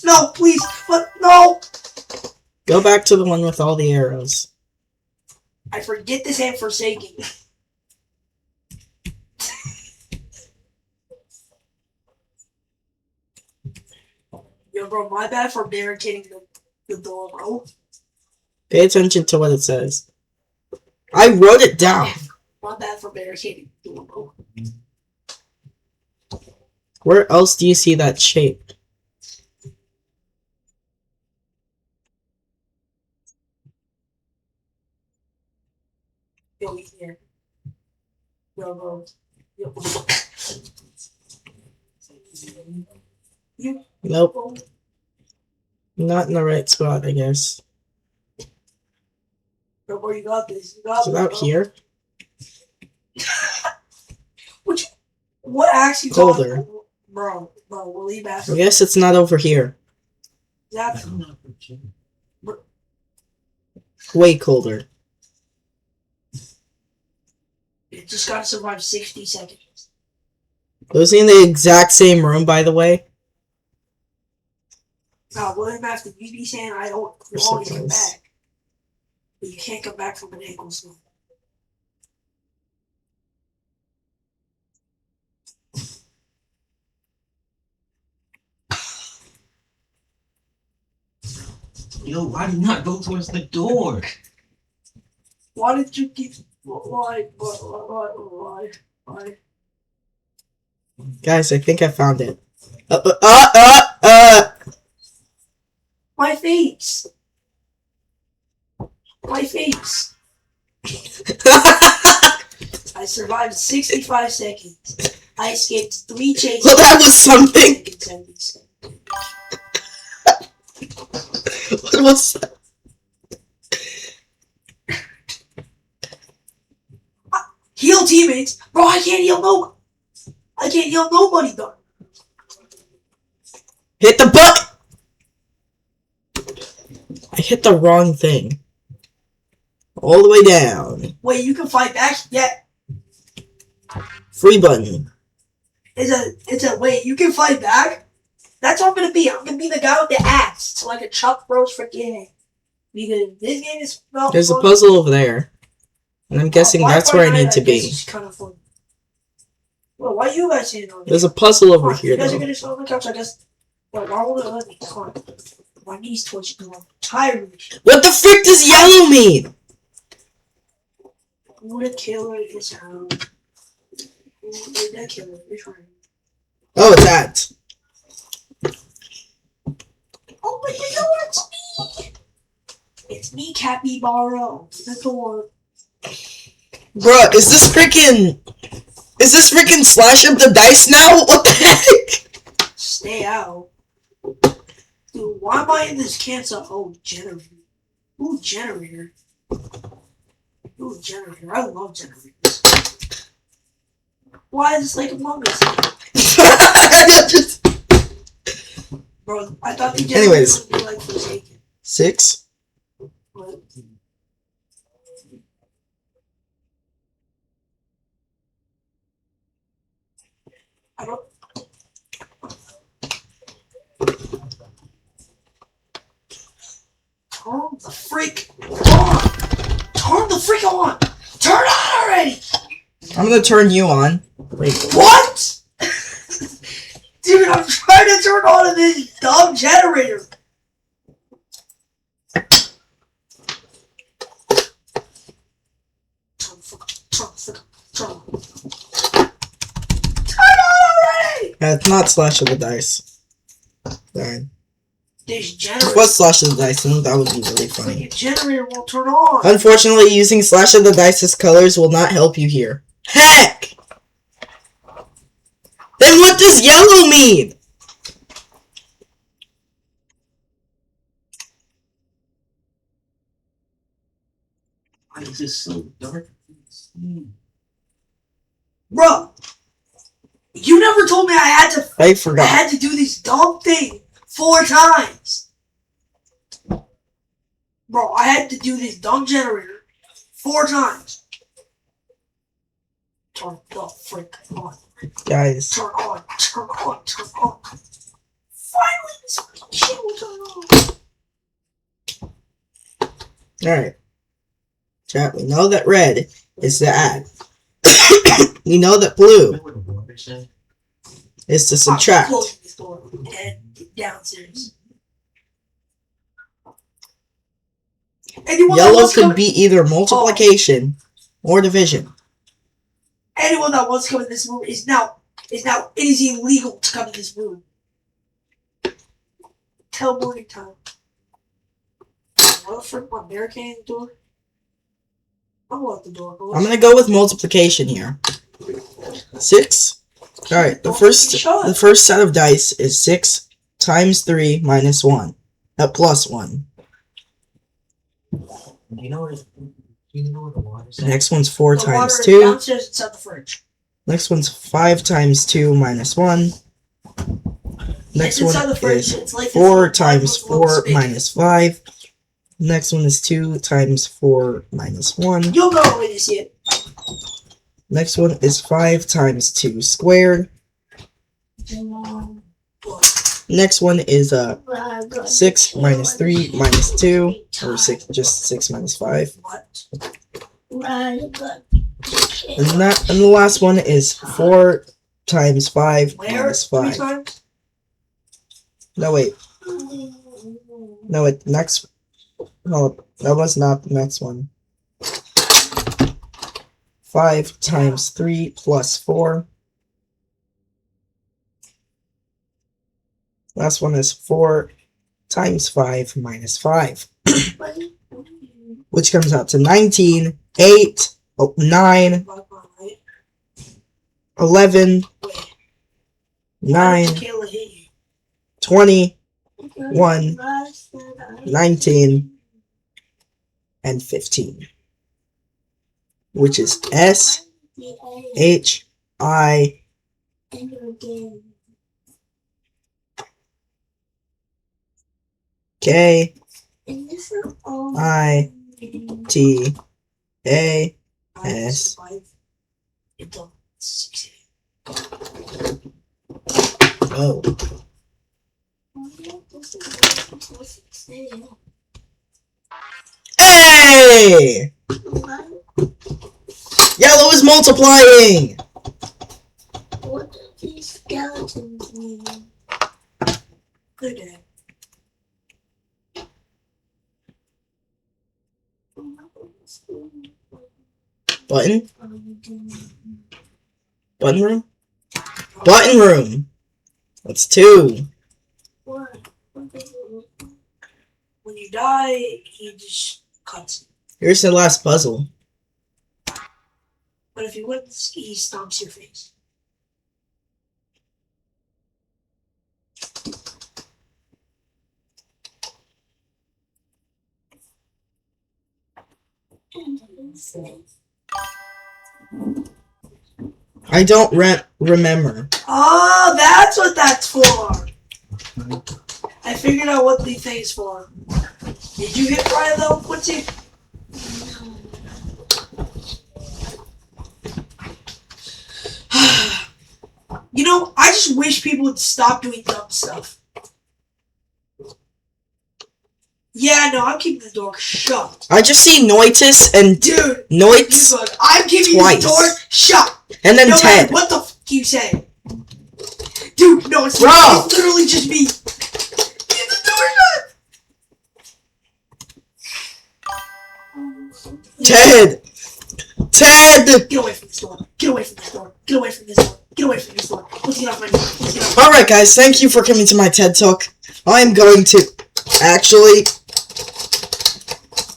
No, please, but no! Go back to the one with all the arrows. I forget this and forsaking. Yo, bro, my bad for barricading the door, bro. Pay attention to what it says. I wrote it down. My bad for barricading the door, bro. Where else do you see that shape? Yo, he's here. Yo, bro. Yo, bro. You, Nope. bro. Not in the right spot, I guess. Yo, bro, you got this. You got It's this, about bro. here. What actually Colder. Bro, we'll leave I after. guess it's not over here. Exactly. Way colder. It just gotta survive 60 seconds. Was he in the exact same room, by the way? Now, William, after you be saying I don't Of always course it come was. back. But you can't come back from an ankle swing. Yo, why did you not go towards the door? Why did you keep Why? Guys, I think I found it. My face. My face. I survived 65 seconds. I escaped 3 chases. Well, that was something. What was that? Heal teammates, bro. I can't heal nobody, though. Hit the button! I hit the wrong thing. All the way down. Wait, you can fight back? Yeah. Free button. It's a wait, you can fight back? That's what I'm gonna be. I'm gonna be the guy with the axe. So I can chop bros freaking. Because this game is not There's a fun. puzzle over there. And I'm guessing that's where I need to be. It's kind of fun. Well, why you guys saying all There's a puzzle over here, You guys are though. gonna sit on the couch, I guess. But why won't it let me? Come on. My knees twitching. I'm tired of it. What the frick does yellow mean? Who the killer is out? Who is the killer? Which one? Oh, it's that. Oh, but you know it's me! It's me, Capybara. Open the door. Bruh, is this freaking Slash of the Dice now? What the heck? Stay out. Dude, why am I in this cancer? Oh, generator. Ooh, generator. Ooh, generator. I love generators. Why is this like Among Us? Just... Bro, I thought the generator Anyways. would be like Forsaken. 6. But I don't. Turn the freak on! Turn the freak on! Turn on already! I'm gonna turn you on. Wait. What? Dude, I'm trying to turn on this dumb generator. Turn on already! It's not Slash of the Dice. Darn. This If generator. it was Slash of the Dice, then that would be really funny. Freaking generator won't turn on. Unfortunately, using Slash of the Dice's colors will not help you here. Heck! Then what does yellow mean? Why is this so dark? Bro, you never told me I I had forgot. to do this dumb thing 4 times. Bro, I had to do this dumb generator 4 times. Turn the frick on. Guys. Turn on. Turn on. Turn on. Finally, this fucking shit will turn on. Alright. Chat, we know that red is to add. We know that blue is to I'm subtract. closing this door and downstairs. Anyone that Yellow wants to could come, be either multiplication or division. anyone that wants to come in this room is now it is illegal to come in this room. Till morning time. What the frick, my barricading the door? I'm gonna let the door go. I'm gonna go with multiplication here. 6. Alright, the first set of dice is 6 times 3 minus 1. Plus 1. Do you know where the water's The at? next one's 4 The times water is 2. downstairs inside the fridge. Next one's 5 times 2 minus 1. Next It's inside one the fridge. is It's like 4 this times little 4 spigot. minus 5. Next one is 2 times 4 minus 1. You'll go when you see it. Next one is 5 times 2 squared. Next one is 6 minus 3 minus 2. Or 6, just 6 minus 5. What? And the last one is 4 times 5 Where? minus 3 5. times? No, wait. No, wait. Next. No, that was not the next one. 5 times 3 plus 4. Last one is 4 times 5 minus 5. Which comes out to 19, 8, 9, 11, 9, 20, 1, 19, and 15. Which is S, H, I, K, I, T, A, S. Oh. Hey! Yellow is multiplying! What do these skeletons mean? They're dead. Button? Button room? Button room! That's 2. What? When you die, he just cuts. Here's the last puzzle. But if he wins, he stomps your face. I don't remember. Oh, that's what that's for. I figured out what the thing is for. Did you hit Brian though? What's it? You know, I just wish people would stop doing dumb stuff. Yeah, no, I'm keeping the door shut. I just see Noitis and Dude, Noits look, I'm keeping twice. the door shut. and then No Ted. matter what the f you say. Dude, no, it's, Bro. it's literally just me. Keep the door shut. Ted! Ted! Get away from this door. Get away from this door. Get away from this door. Get away from this door. Let's get off my door. Let's get off. Alright guys, thank you for coming to my TED Talk. I'm going to actually,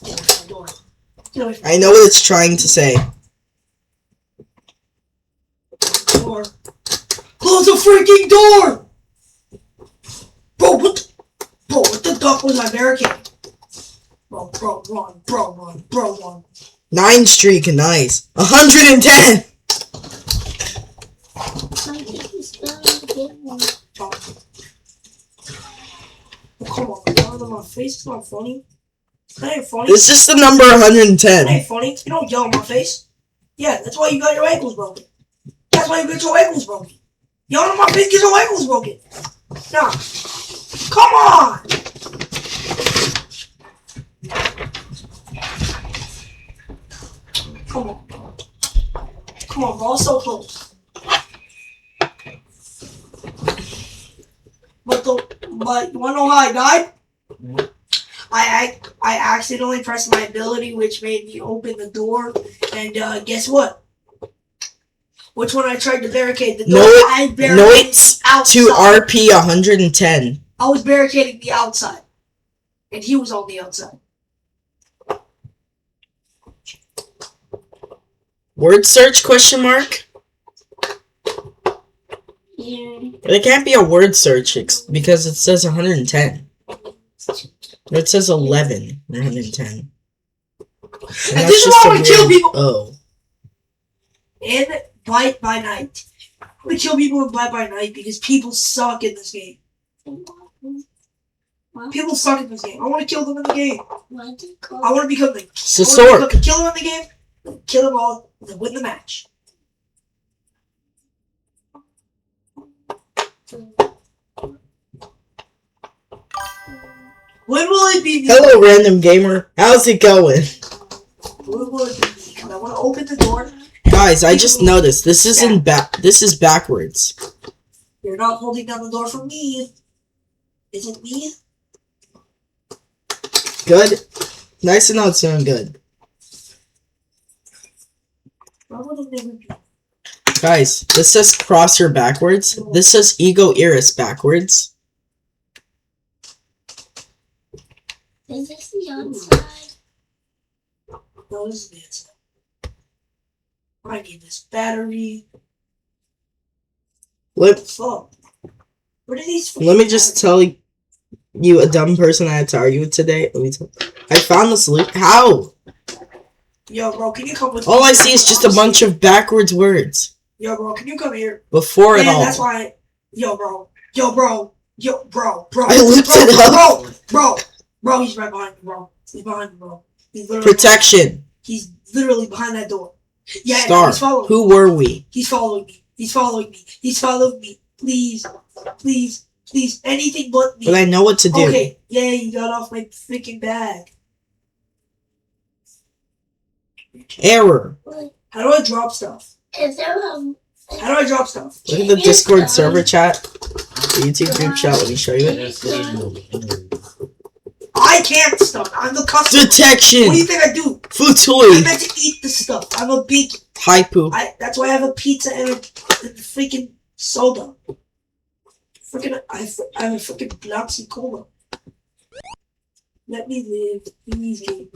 Get away from my door. Get away from I know what it's trying to say. the door. Close the freaking door! Bro, what the duck was my barricade? Bro, run. Bro, run. 9 streak, nice. 110! Come on, yelling in my face. It's not funny. That ain't funny. It's just the number That 110. ain't funny. You don't yell in my face. Yeah, that's why you got your ankles broken. That's why you got your ankles broken. Yelling in my face gets your ankles broken. Nah. Come on! Come on. Come on, bro. So close. But you wanna know how I died? I accidentally pressed my ability, which made me open the door, and guess what? Which one I tried to barricade? The door. I barricaded Noits the outside. to RP 110. I was barricading the outside, and he was on the outside. Word search question mark? It can't be a word search because it says 110. It says 11, 110. And And this is why I want to kill people. Oh. In Bite by Night. I'm gonna kill people in Bite by Night because people suck in this game. People suck in this game. I want to kill them in the game. I want to become the Sork. killer in the game. Kill them all. Then win the match. When will it be? Hello, random gamer. How's it going? When will it be? Because I want to open the door. Guys, I just noticed this isn't this is backwards. You're not holding down the door for me. Is it me? Good. Nice to know it's doing good. Why would it never be? Guys, this says Crosshair backwards. This says Ego Iris backwards. Is this the outside? No, this is the inside. I need this battery. Fuck. Where did these? Let me just tell you a dumb person I had to argue with today. I found the solution. How? Yo, bro, can you come with me? All I see is just a bunch of backwards words. Yo, bro, can you come here? Before it Man, all. that's why. Yo, bro. Yo, bro. Yo, bro. I looked bro, it up. Bro, he's right behind me, bro. He's behind me, bro. He's literally Protection. He's literally behind that door. Yeah, Star. he's following me. Who were we? He's following me. He's following me. He's following me. Please. Please. Please. Anything but me. But I know what to do. Okay. Yay, you got off my freaking bag. Error. How do I drop stuff? Is there How do I drop stuff? Look at the Discord server chat. The YouTube group chat. Let me show you it. I can't stuff. I'm the customer. Detection. What do you think I do? I Futui. meant to eat the stuff. I'm a big. Haipu. That's why I have a pizza and a freaking soda. Freaking, I have a freaking Bloxy Cola. Let me live easy.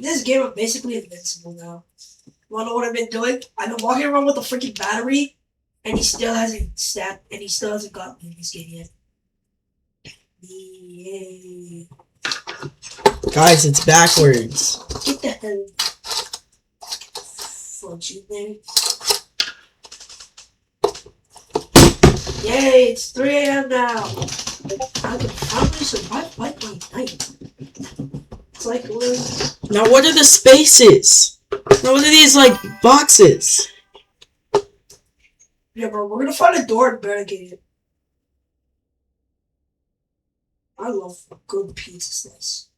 This game, I'm basically invincible now. Wanna know what I've been doing? I've been walking around with a freaking battery, and he still hasn't gotten me in this game yet. Yay. Guys, it's backwards. Get the hell fudge in there. Yay, it's 3 a.m. now. I can finally survive by night. It's like we're... Now what are the spaces? Now what are these, like, boxes? Yeah, bro, we're gonna find a door and barricade it. I love a good pizza slice.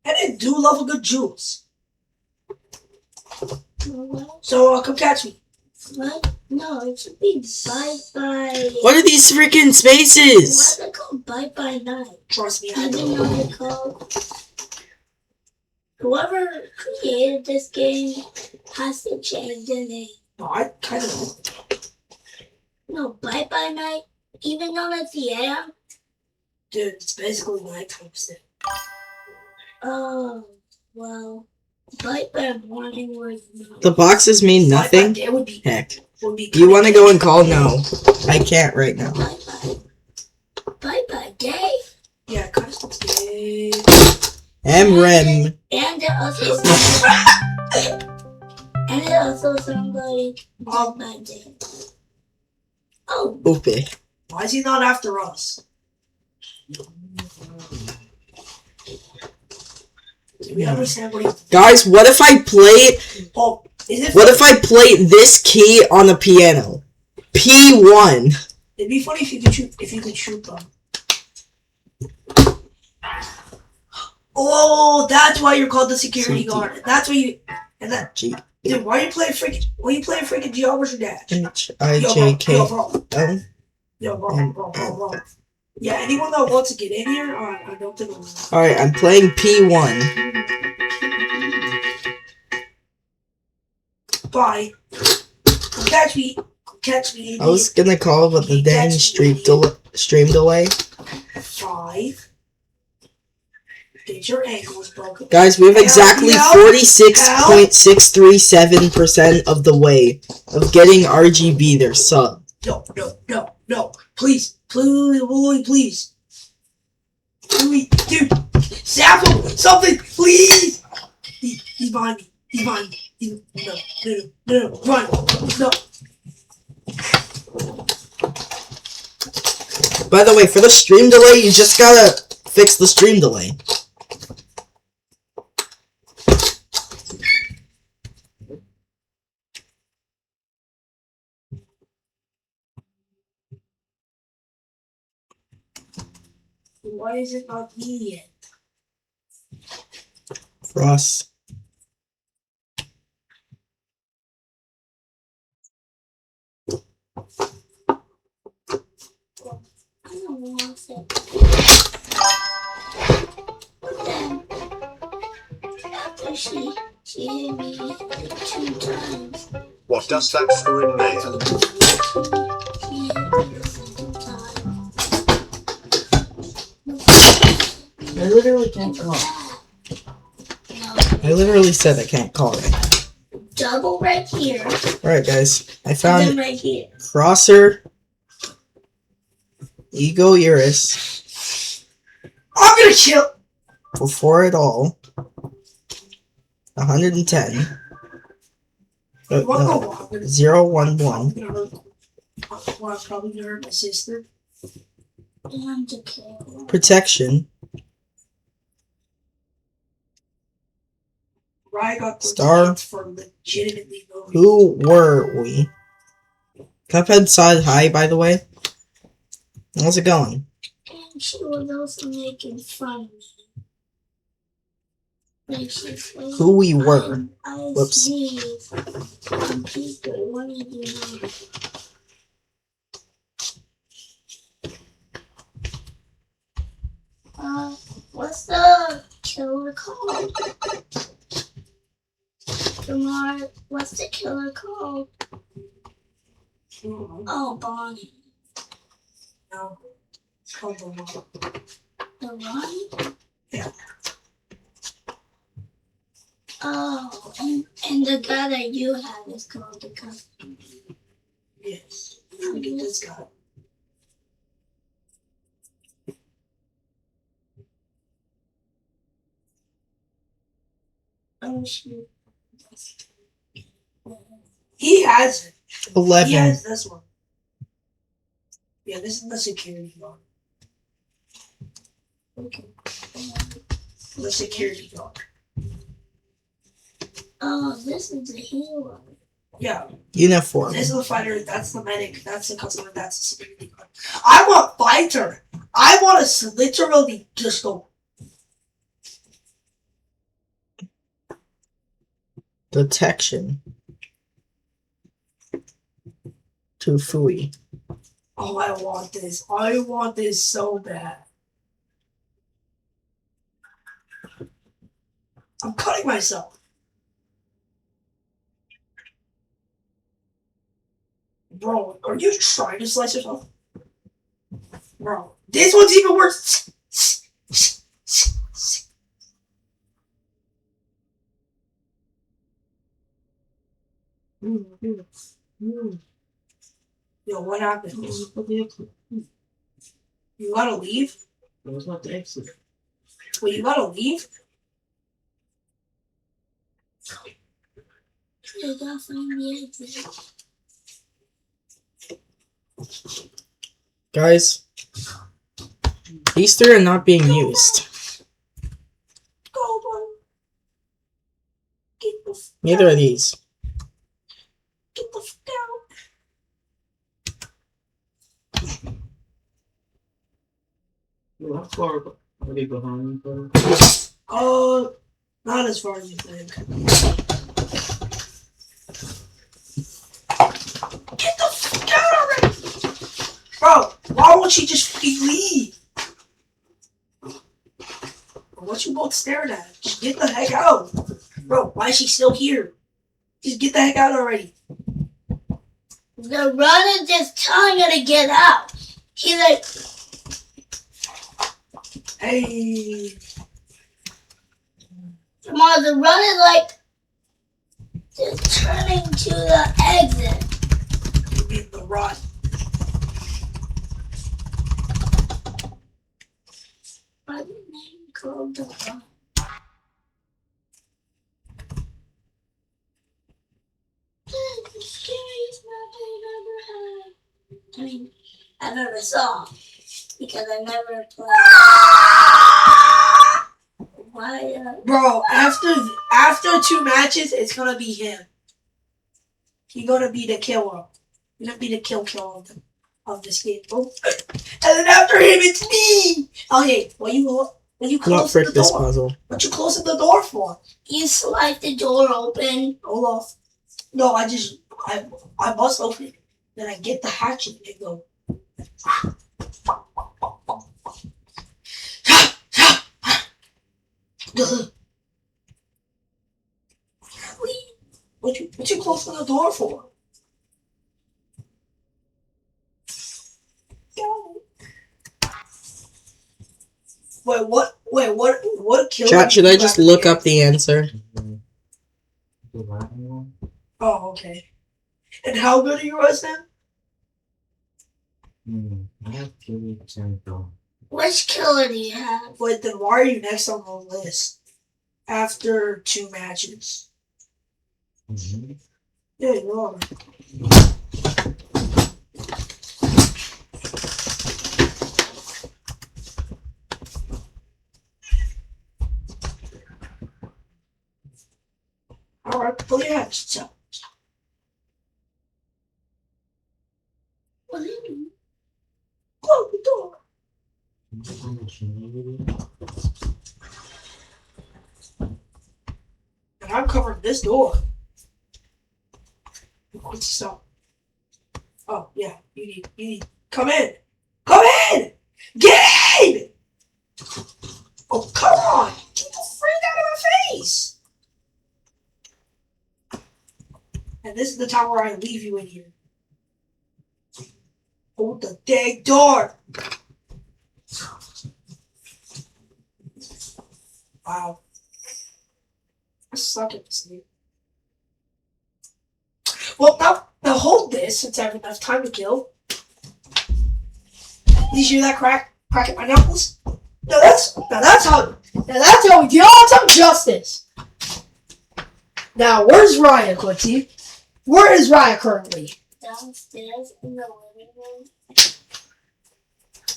And I do love a good juice. So, come catch me. what? No, it should be bye-bye. What are these freaking What's spaces? it called? Bye-bye night. Trust me, I I didn't know. know what it called. Whoever created this game has to change the name. No, I kind of... No, bye-bye night, even though it's the AM. Dude, it's basically nighttime still. Oh, well, bye-bye morning was not. The boxes mean nothing? It would be... Heck. Would be Do you want to go and call? No. I can't right now. Bye-bye. Bye-bye day. Yeah, kind of scary. M-Rem. And it also and it also sounds like bye-bye day. Oh, Ope. Why is he not after us? Do we understand what he's... Guys, what if I play... Oh, is it... What if I play this key on a piano? P1. It'd be funny if you could shoot them. Oh, that's why you're called the security guard. That's why you... And that... G. Dude, why are you playing freaking Geometry Dash? H-I-J-K. Yo, bro. L. Yo, bro. Yeah, anyone that wants to get in here, I don't think I'm... Alright, I'm playing P1. Bye. Come catch me. Come catch me. I was gonna call about the dang stream delay. 5. Get your ankles broken. Guys, we have exactly Help. 46.637% of the way of getting RGB their sub. No. Please. Please, dude. Zap him. Something, please. He's behind me. No. Run. No. By the way, for the stream delay, you just gotta fix the stream delay. Why is it not me yet? Ross. it. But then, after she hit me like 2 times. What does that screw in there? She hit me the second time. I literally can't call. No, I literally said I can't call it. double right here, Alright, guys. I and then found right here. Crosser, Ego Eurus, I'm gonna kill. before it all, 110, What no, the 011, I'm probably gonna hurt my sister. And to kill. Protection, Ryan got Star. for legitimately no reason. who were we? Cuphead said hi, by the way. How's it going? And she was also making fun of me. Like she said, Who we were. I Whoops. sneeze on people. What did you know? What's the killer called? Jamar, what's the killer called? Oh, Bonnie. No. It's called the wall. The run? Yeah. Oh, and the guy that you have is called the customer. Yes. Look at this guy. Oh, shoot. He has it. 11. He has this one. Yeah, this is the security guard. Okay. The security guard. Oh, this is the hero. Yeah. Uniform. This is the fighter. That's the medic. That's the customer. That's the security guard. I want fighter. I want to literally just go. Detection. To Fui. Oh, I want this. I want this so bad. I'm cutting myself. Bro, are you trying to slice yourself? Bro, this one's even worse. Yo, what happened? You gotta leave? That was not the exit. Wait, you gotta leave? I gotta find the exit. Guys, these three are not being used. Go, bro. Get the f- Neither are these. Get the fuck out. Well, how far are they behind? Bro? Not as far as you think. Get the fuck out already! Bro, why won't she just fucking leave? What you both staring at? Just get the heck out. Bro, why is she still here? Just get the heck out already. The runner just telling her to get out. He's like, Hey. Jamar, the runner like just turning to the exit. You mean the run. By the name called the run. That's the scariest map I've ever had. I mean, I've ever saw. Because I never played. Why? Bro, after 2 matches, it's gonna be him. He's gonna be the killer. He's gonna be the kill of this game. Oh. And then after him, it's me. Okay, what you Not closing frick the this door? puzzle. What you closing the door for? You slice the door open. Hold off. No, I bust open it. Then I get the hatchet and go. What you closing the door for? Wait, what? Wait, what killed Chat, should you I just back look here? up the answer? The Latin one? Oh, okay. And how good are you guys then? I have killed Santo. Which killer do you have? Wait, then why are you next on the list after 2 matches? Yeah, you are. Alright, pull your hands. So, What do you mean? close the door. And I'm covering this door. What's stop? Oh, yeah, you need, come in! Come in! Get in! Oh, come on! Get the freak out of my face! And this is the time where I leave you in here. Hold the dang door! Wow. I suck at this game. Well, now hold this since I have enough time to kill. Did you hear that crack at my knuckles? Now that's how we deal with some justice. Now where's Raya, Quincy? Where is Raya currently? Downstairs in the living room.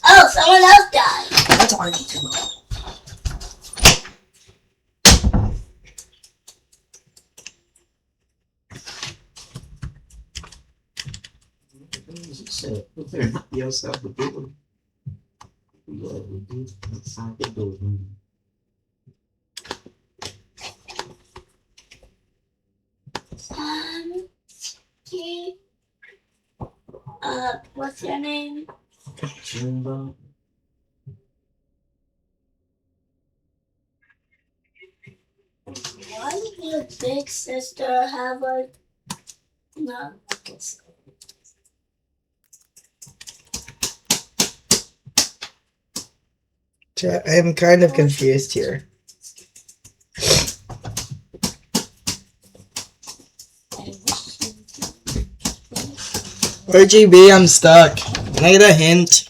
Oh, someone else died. That's all I need to know. Nobody else out the door. Yeah, we do. Outside the door. He, what's your name? Jimbo. Why did your big sister have a... No, I can say. Chat, I'm kind of confused here. RGB, I'm stuck. Can I get a hint?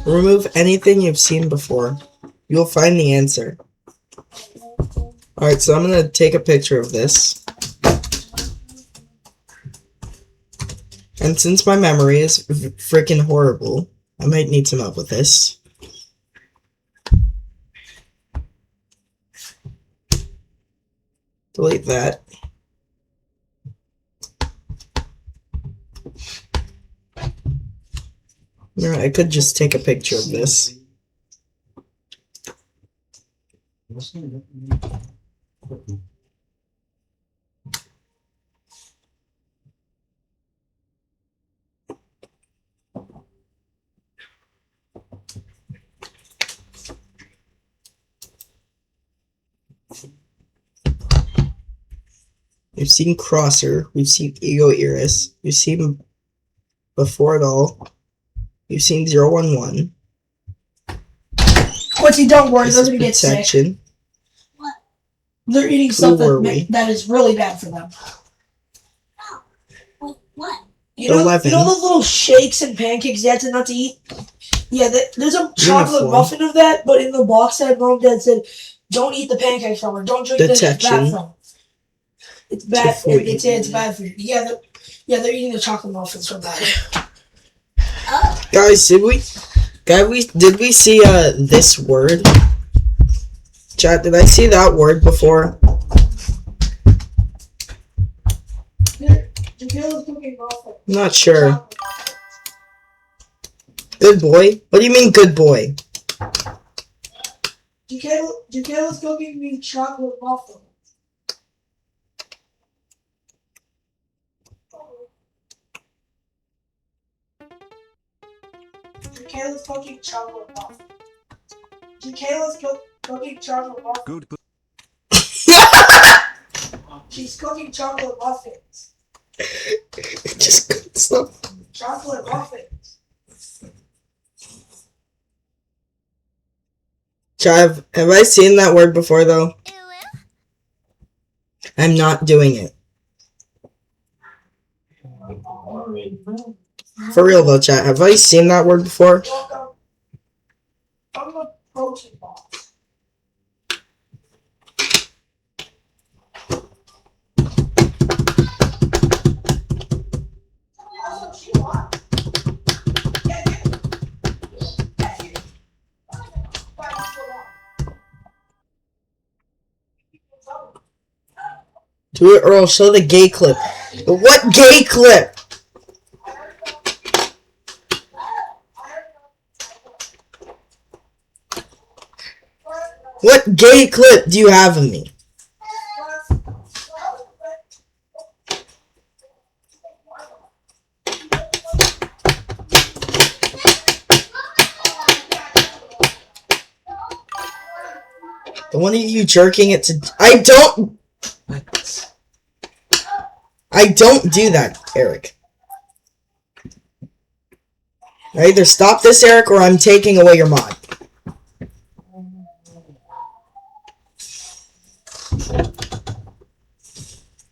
Remove anything you've seen before. You'll find the answer. Alright, so I'm gonna take a picture of this. And since my memory is freaking horrible, I might need some help with this. Delete that. Alright, I could just take a picture of this. We've seen Crosser, we've seen Ego Iris, we've seen Before It All, we've seen 011. Quincy, don't worry, This they're is gonna get sick. Protection. They're eating were something we? that is really bad for them. What? You know 11. those little shakes and pancakes you had to not to eat? Yeah, there's a chocolate Uniform. muffin of that, but in the box that mom dad said, don't eat the pancakes from her, don't drink this, it's bad Detection. from. It's bad. food. It's bad for you. Yeah, they're eating the chocolate muffins from that. Guys, did we see this word? Chat, did I see that word before? I'm not sure. Good boy? What do you mean good boy? Jacayla's cooking me chocolate muffin. Jacayla's cooking chocolate muffin. Jacayla's cooking chocolate muffin. Good. She's cooking chocolate muffins. Just good stuff. Chocolate muffins. Trav, have I seen that word before though? I'm not doing it. For real though, chat, have I seen that word before? Welcome. I'm a protein bar. Do it or I'll show the gay clip. What gay clip? What gay clip do you have of me? The one of you jerking it to... I don't do that, Eric. Either stop this, Eric, or I'm taking away your mod.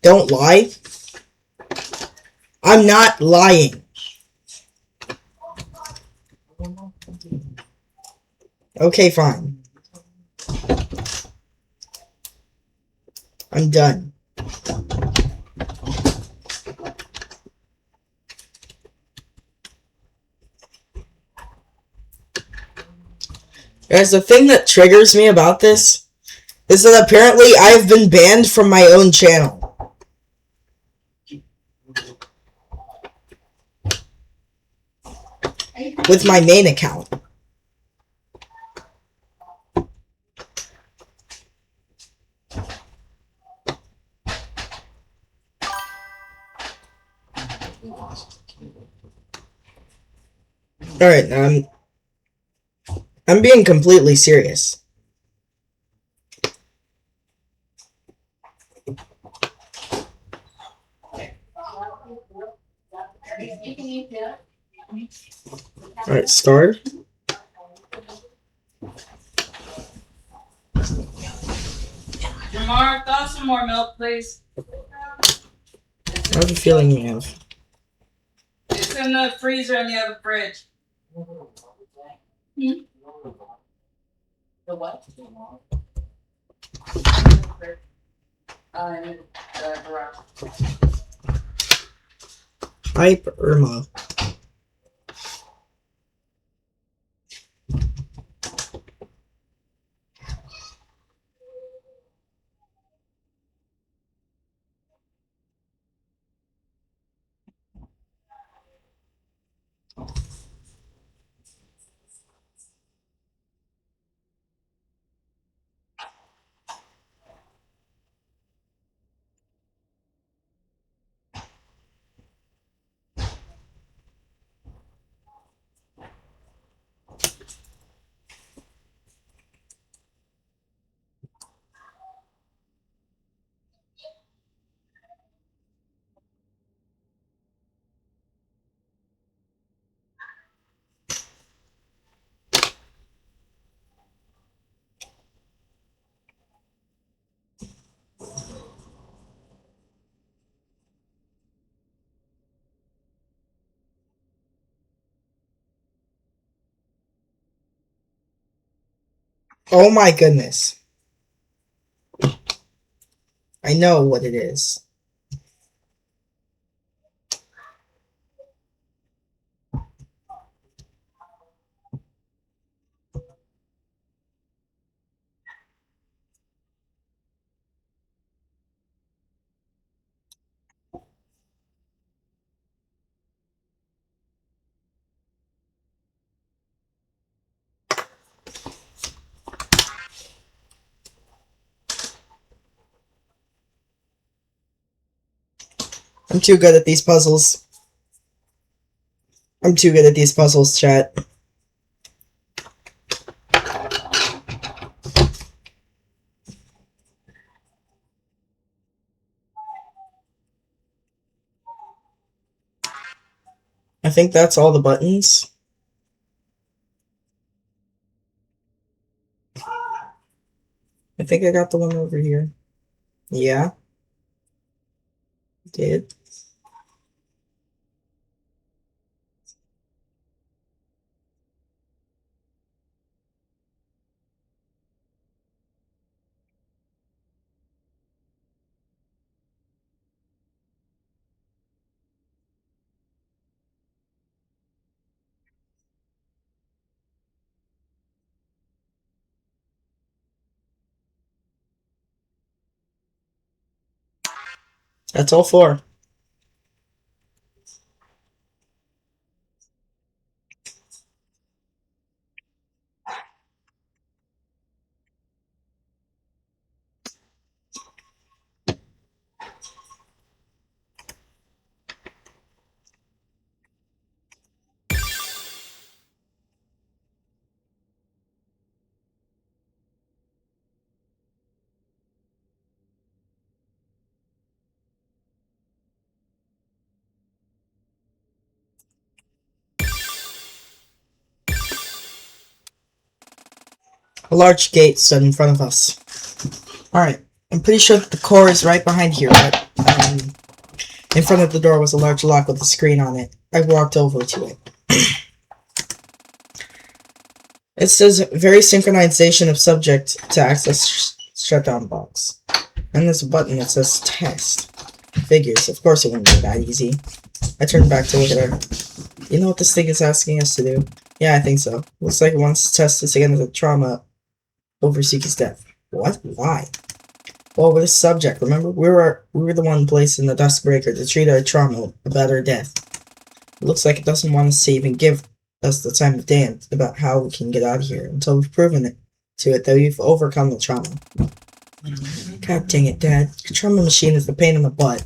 Don't lie. I'm not lying. Okay, fine. I'm done. Guys, the thing that triggers me about this is that apparently I've been banned from my own channel. With my main account. Alright, I'm being completely serious. Alright, start. Jamar, throw some more milk, please. I have a feeling you have. It's in the freezer in the other fridge. The what? Garage. Hype Irma. Oh my goodness. I know what it is. I'm too good at these puzzles. I'm too good at these puzzles, chat. I think that's all the buttons. I think I got the one over here. Yeah. Did. That's all four. A large gate stood in front of us. Alright, I'm pretty sure that the core is right behind here, but in front of the door was a large lock with a screen on it. I walked over to it. It says very synchronization of subject to access shutdown box. And there's a button that says test. Figures, of course it wouldn't be that easy. I turned back to look at her. You know what this thing is asking us to do? Yeah, I think so. Looks like it wants to test us against the trauma over Suki's death. What? Why? Well, we're the subject, remember? We were the one placed in the Dusk Breaker to treat our trauma about her death. It looks like it doesn't want us to even give us the time of day about how we can get out of here until we've proven it to it that we've overcome the trauma. God dang it, Dad. Your trauma machine is the pain in the butt.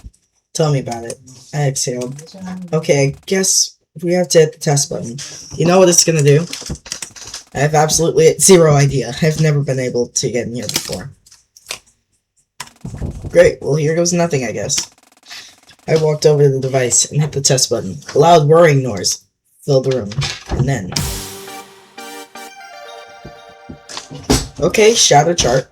Tell me about it. I exhaled. Okay, I guess we have to hit the test button. You know what it's gonna do? I have absolutely zero idea. I've never been able to get in here before. Great, well here goes nothing, I guess. I walked over to the device and hit the test button. A loud whirring noise filled the room. And then... Okay, shadow chart.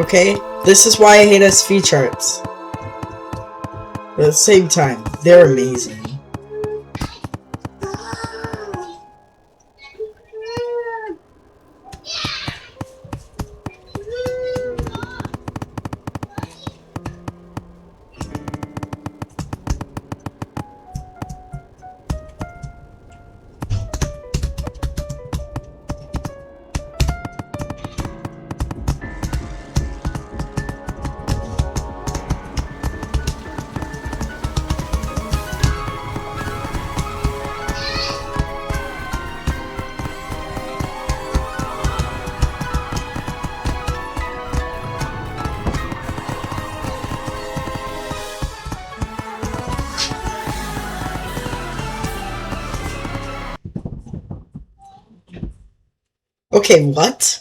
Okay? This is why I hate SV charts. But at the same time, they're amazing. Okay, what?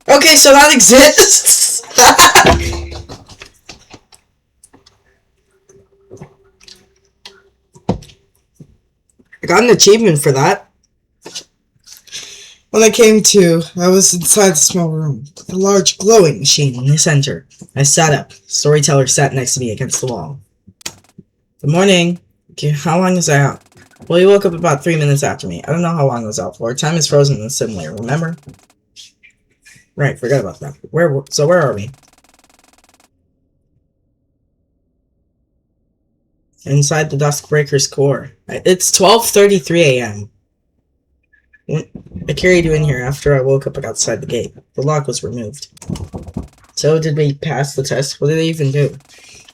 Okay, so that exists. I got an achievement for that. When I came to, I was inside the small room, with a large glowing machine in the center. I sat up. Storyteller sat next to me against the wall. Good morning. Okay, how long is I out? Well, you woke up about 3 minutes after me. I don't know how long I was out for. Time is frozen in the simulator, remember? Right, forgot about that. Where are we? Inside the Duskbreaker's core. It's 12:33 a.m. I carried you in here after I woke up outside the gate. The lock was removed. So did we pass the test? What did they even do?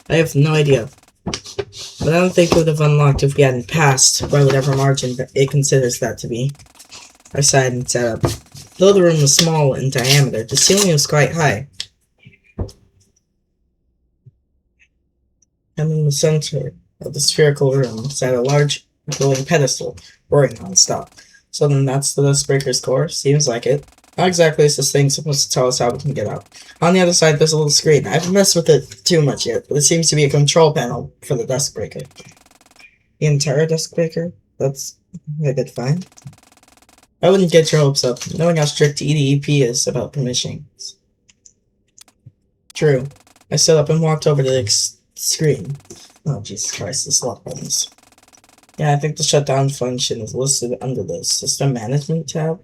I have no idea. But I don't think it would have unlocked if we hadn't passed by whatever margin it considers that to be. I sighed and sat up. Though the room was small in diameter, the ceiling was quite high. And in the center of the spherical room sat a large glowing pedestal, roaring non-stop. So then that's the Duskbreaker's core? Seems like it. How exactly is this thing supposed to tell us how we can get out? On the other side, there's a little screen. I haven't messed with it too much yet, but it seems to be a control panel for the Duskbreaker. The entire Duskbreaker? That's a good find. I wouldn't get your hopes up, knowing how strict EDEP is about permissions. True. I stood up and walked over to the screen. Oh, Jesus Christ, the slot buttons. Yeah, I think the shutdown function is listed under the System Management tab.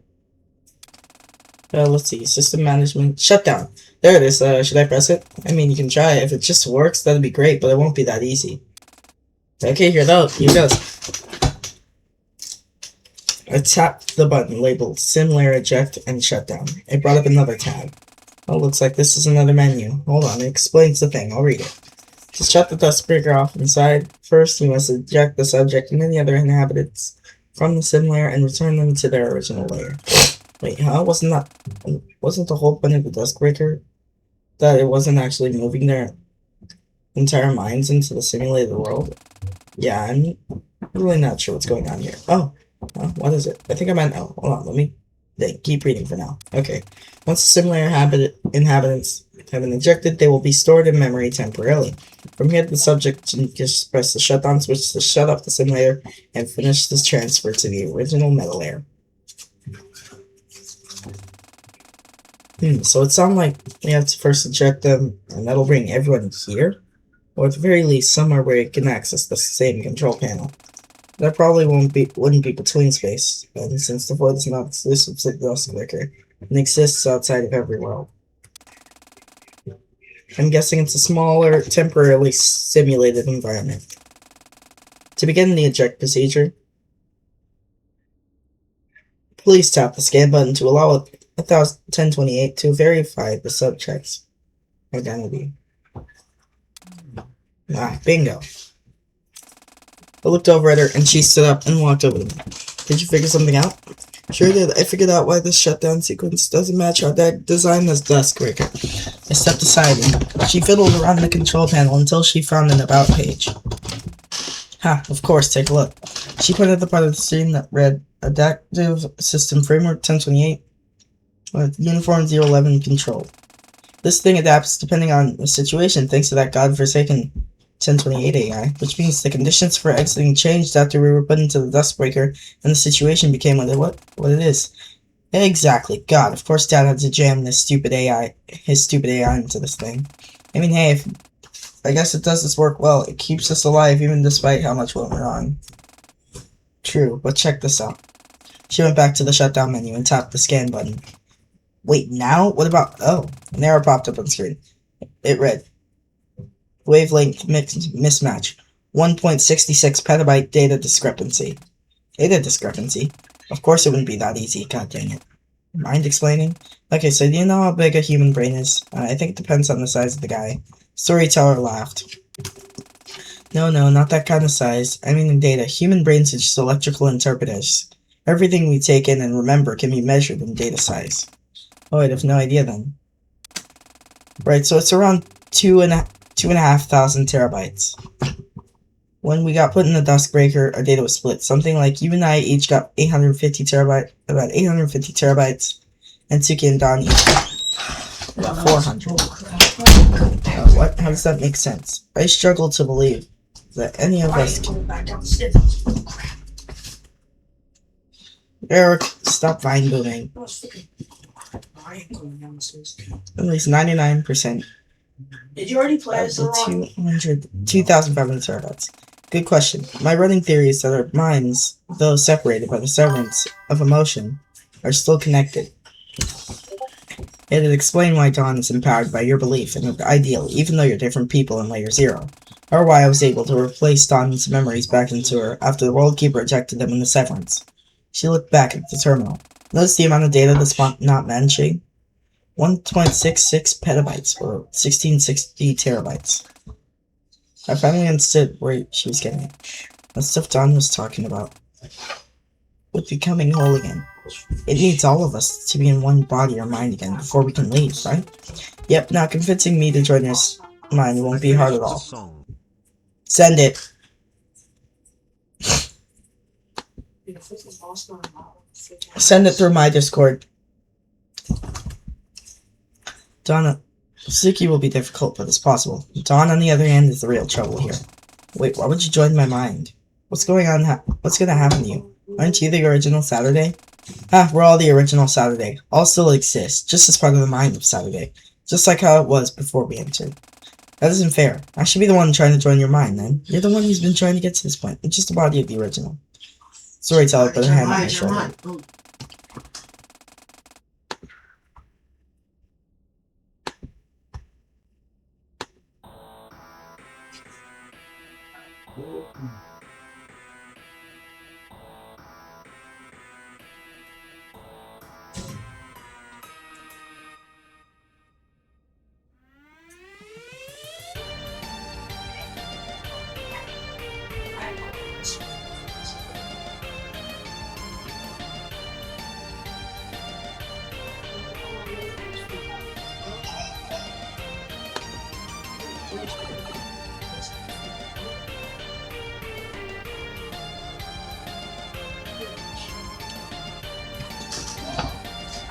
Let's see, System Management, Shutdown. There it is, should I press it? I mean, you can try it. If it just works, that'd be great, but it won't be that easy. Okay, here it goes. I tapped the button labeled Simlayer Eject and Shutdown. It brought up another tab. Oh, looks like this is another menu. Hold on, it explains the thing. I'll read it. To shut the Duskbreaker off inside, first you must eject the subject and any other inhabitants from the sim layer and return them to their original layer. Wait, huh? Wasn't the whole point of the Duskbreaker that it wasn't actually moving their entire minds into the simulated world? Yeah, I'm really not sure what's going on here. Oh, what is it? I think I meant, oh, hold on, let me keep reading for now. Okay. Once the sim layer inhabitants have been ejected, they will be stored in memory temporarily. From here, the subject can just press the shutdown switch to shut off the simulator and finish this transfer to the original meta layer. So it sounds like we have to first eject them, and that'll bring everyone here, or at the very least somewhere where it can access the same control panel. That probably wouldn't be between space, and since the void is not exclusive to the Duskbreaker, and exists outside of every world. I'm guessing it's a smaller, temporarily simulated environment. To begin the eject procedure, please tap the scan button to allow 1028 to verify the subject's identity. Ah, bingo. I looked over at her, and she stood up and walked over to me. Did you figure something out? Sure did. I figured out why this shutdown sequence doesn't match how Dad designed this desk breaker. I stepped aside, and she fiddled around the control panel until she found an About page. Ha, of course, take a look. She pointed at the part of the screen that read, Adaptive System Framework 1028, with Uniform 011 Control. This thing adapts depending on the situation thanks to that godforsaken 1028 AI, which means the conditions for exiting changed after we were put into the dust breaker and the situation became what it is. Exactly. God, of course Dad had to jam his stupid AI into this thing. I mean, hey, I guess it does its work well. It keeps us alive even despite how much went wrong. True, but check this out. She went back to the shutdown menu and tapped the scan button. Wait, now? What about... Oh, an error popped up on the screen. It read, wavelength mismatch. 1.66 petabyte data discrepancy. Data discrepancy? Of course it wouldn't be that easy, god dang it. Mind explaining? Okay, so do you know how big a human brain is? I think it depends on the size of the guy. Storyteller laughed. No, not that kind of size. I mean in data. Human brains are just electrical interpreters. Everything we take in and remember can be measured in data size. Oh, I'd have no idea then. Right, so it's around 2,500 terabytes. When we got put in the dust breaker, our data was split. Something like you and I each got about 850 terabytes, and Suki and Don each got about 400. What? How does that make sense? I struggle to believe that any of us can... Eric, stop vine booming. At least 99%. Did you already play this? 2,500 terabytes. Good question. My running theory is that our minds, though separated by the severance of emotion, are still connected. It'd explain why Dawn is empowered by your belief in the ideal, even though you're different people in Layer 0. Or why I was able to replace Dawn's memories back into her after the World Keeper ejected them in the severance. She looked back at the terminal. Notice the amount of data that's not mentioning? 1.66 petabytes, or 1660 terabytes. I finally understood where she was getting it. The stuff Dawn was talking about. With becoming whole again. It needs all of us to be in one body or mind again before we can leave, right? Yep, now convincing me to join your mind won't be hard at all. Send it. Send it through my Discord. Donna, Suki will be difficult, but it's possible. Dawn, on the other hand, is the real trouble here. Wait, why would you join my mind? What's going on? What's gonna happen to you? Aren't you the original Saturday? We're all the original Saturday. All still exist, just as part of the mind of Saturday. Just like how it was before we entered. That isn't fair. I should be the one trying to join your mind, then. You're the one who's been trying to get to this point. It's just the body of the original. Storyteller put her hand on my shoulder.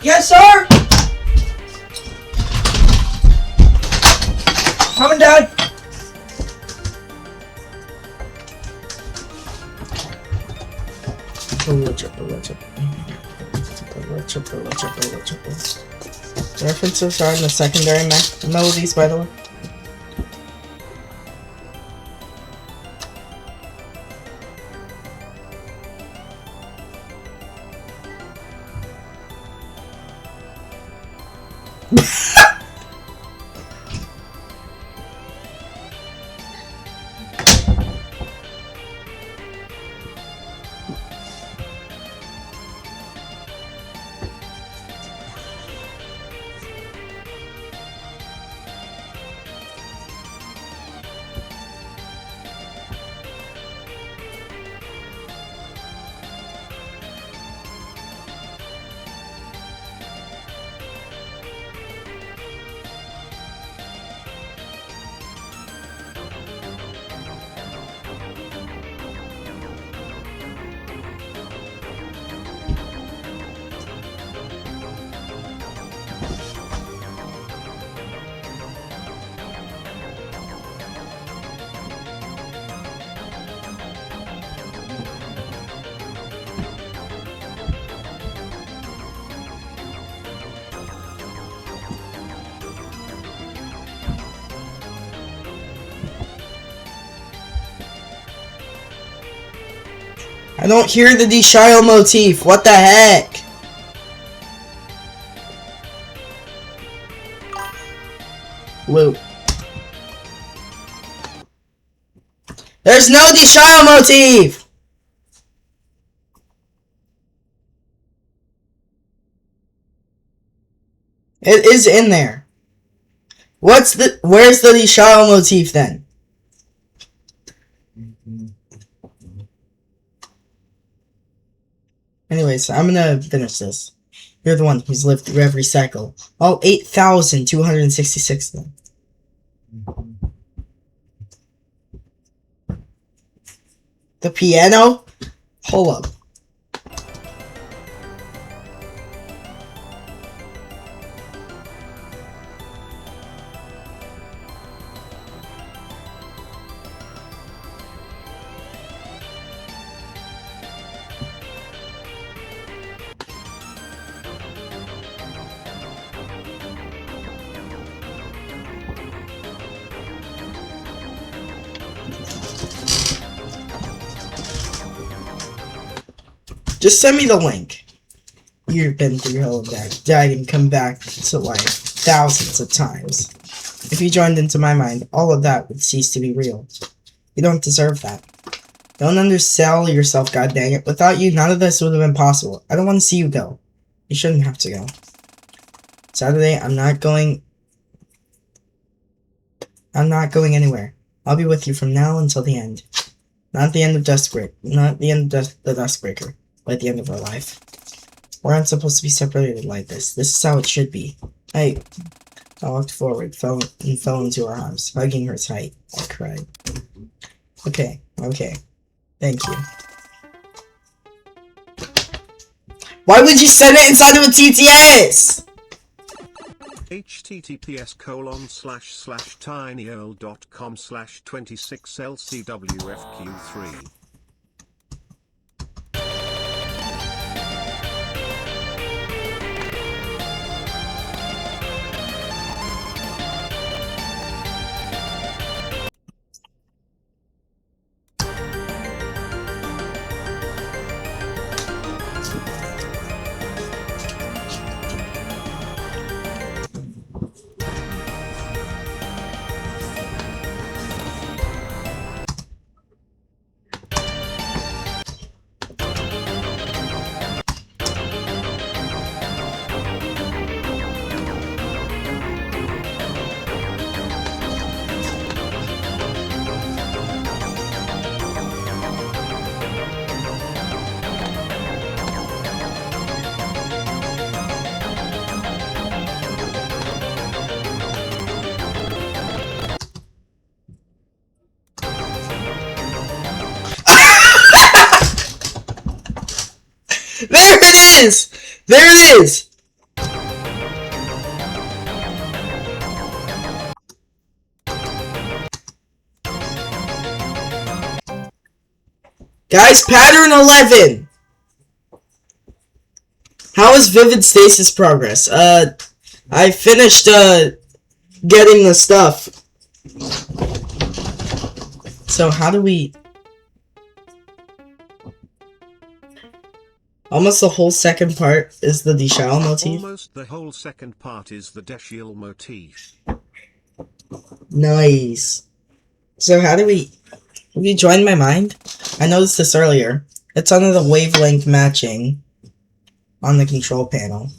Yes, sir! Coming, Dad! References are in the secondary melodies, by the way. I don't hear the Deshiel motif. What the heck? Loop. There's no Deshiel motif! It is in there. Where's the Deshiel motif then? Anyways, I'm gonna finish this. You're the one who's lived through every cycle. All 8,266 of them. The piano? Hold up. Just send me the link. You've been through hell and back, died and come back to life thousands of times. If you joined into my mind, all of that would cease to be real. You don't deserve that. Don't undersell yourself, goddang it. Without you, none of this would have been possible. I don't want to see you go. You shouldn't have to go. Saturday, I'm not going anywhere. I'll be with you from now until the end. Not the end of not the end of the Duskbreaker, but the end of our life. We aren't supposed to be separated like this. This is how it should be. I walked forward, fell into her arms, hugging her tight. I cried. Okay. Thank you. Why would you send it inside of a TTS? https://tinyearl.com/26lcwfq3. There it is! There it is! Guys, pattern 11! How is Vivid Stasis progress? I finished, getting the stuff. So how do we... Almost the whole second part is the Deshiel motif. Almost the whole second part is the Deshiel motif. Nice. So how do we... Have you joined my mind? I noticed this earlier. It's under the wavelength matching on the control panel.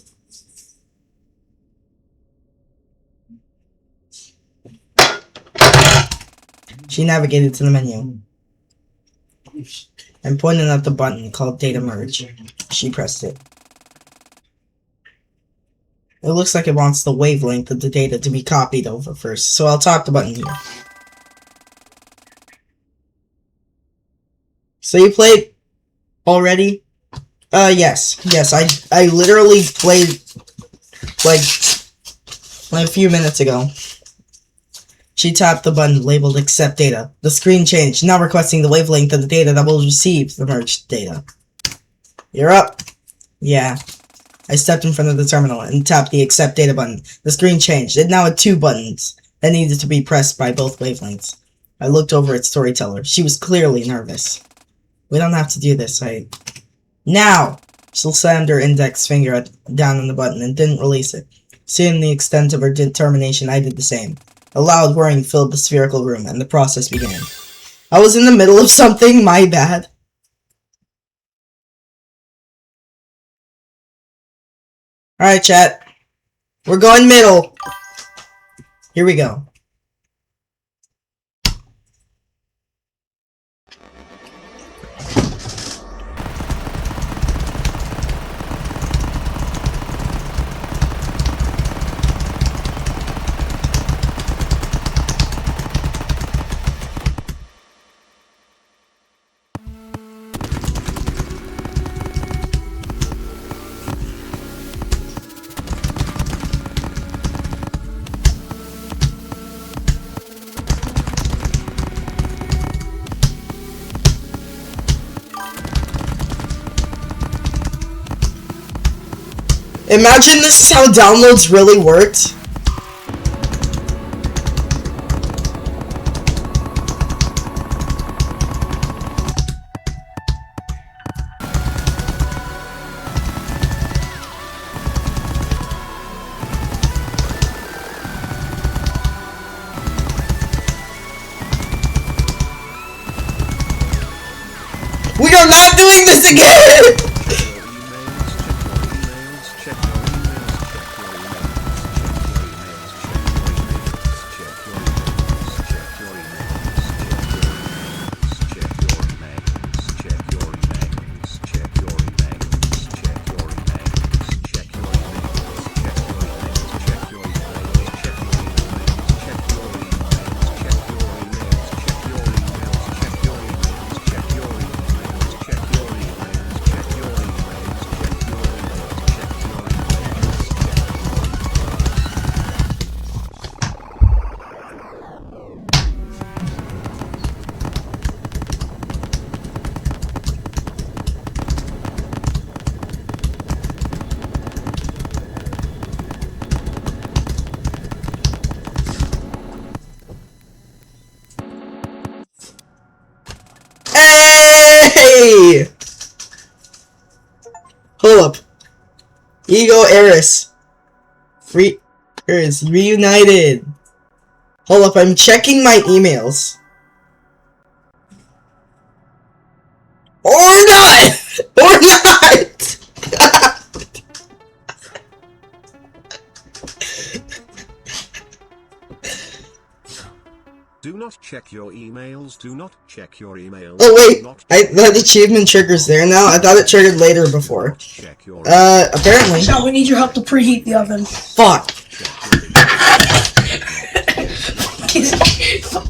She navigated to the menu and pointed at the button called Data Merge. She pressed it. It looks like it wants the wavelength of the data to be copied over first, so I'll tap the button here. So you played already? Yes. I literally played like a few minutes ago. She tapped the button labeled Accept Data. The screen changed, now requesting the wavelength of the data that will receive the merged data. You're up. Yeah. I stepped in front of the terminal and tapped the Accept Data button. The screen changed. It now had two buttons that needed to be pressed by both wavelengths. I looked over at Storyteller. She was clearly nervous. We don't have to do this, right? Now! She slammed her index finger down on the button and didn't release it. Seeing the extent of her determination, I did the same. A loud whirring filled the spherical room, and the process began. I was in the middle of something, my bad. Alright, chat. We're going middle. Here we go. Imagine this is how downloads really worked. We are not doing this again! Hey! Hold up. Ego Eris. Eris, reunited. Hold up, I'm checking my emails. Or not! Or not! Do not check your emails. Do not check your emails. Oh wait, that achievement triggers there now? I thought it triggered later before. Apparently. Sean, we need your help to preheat the oven. Fuck.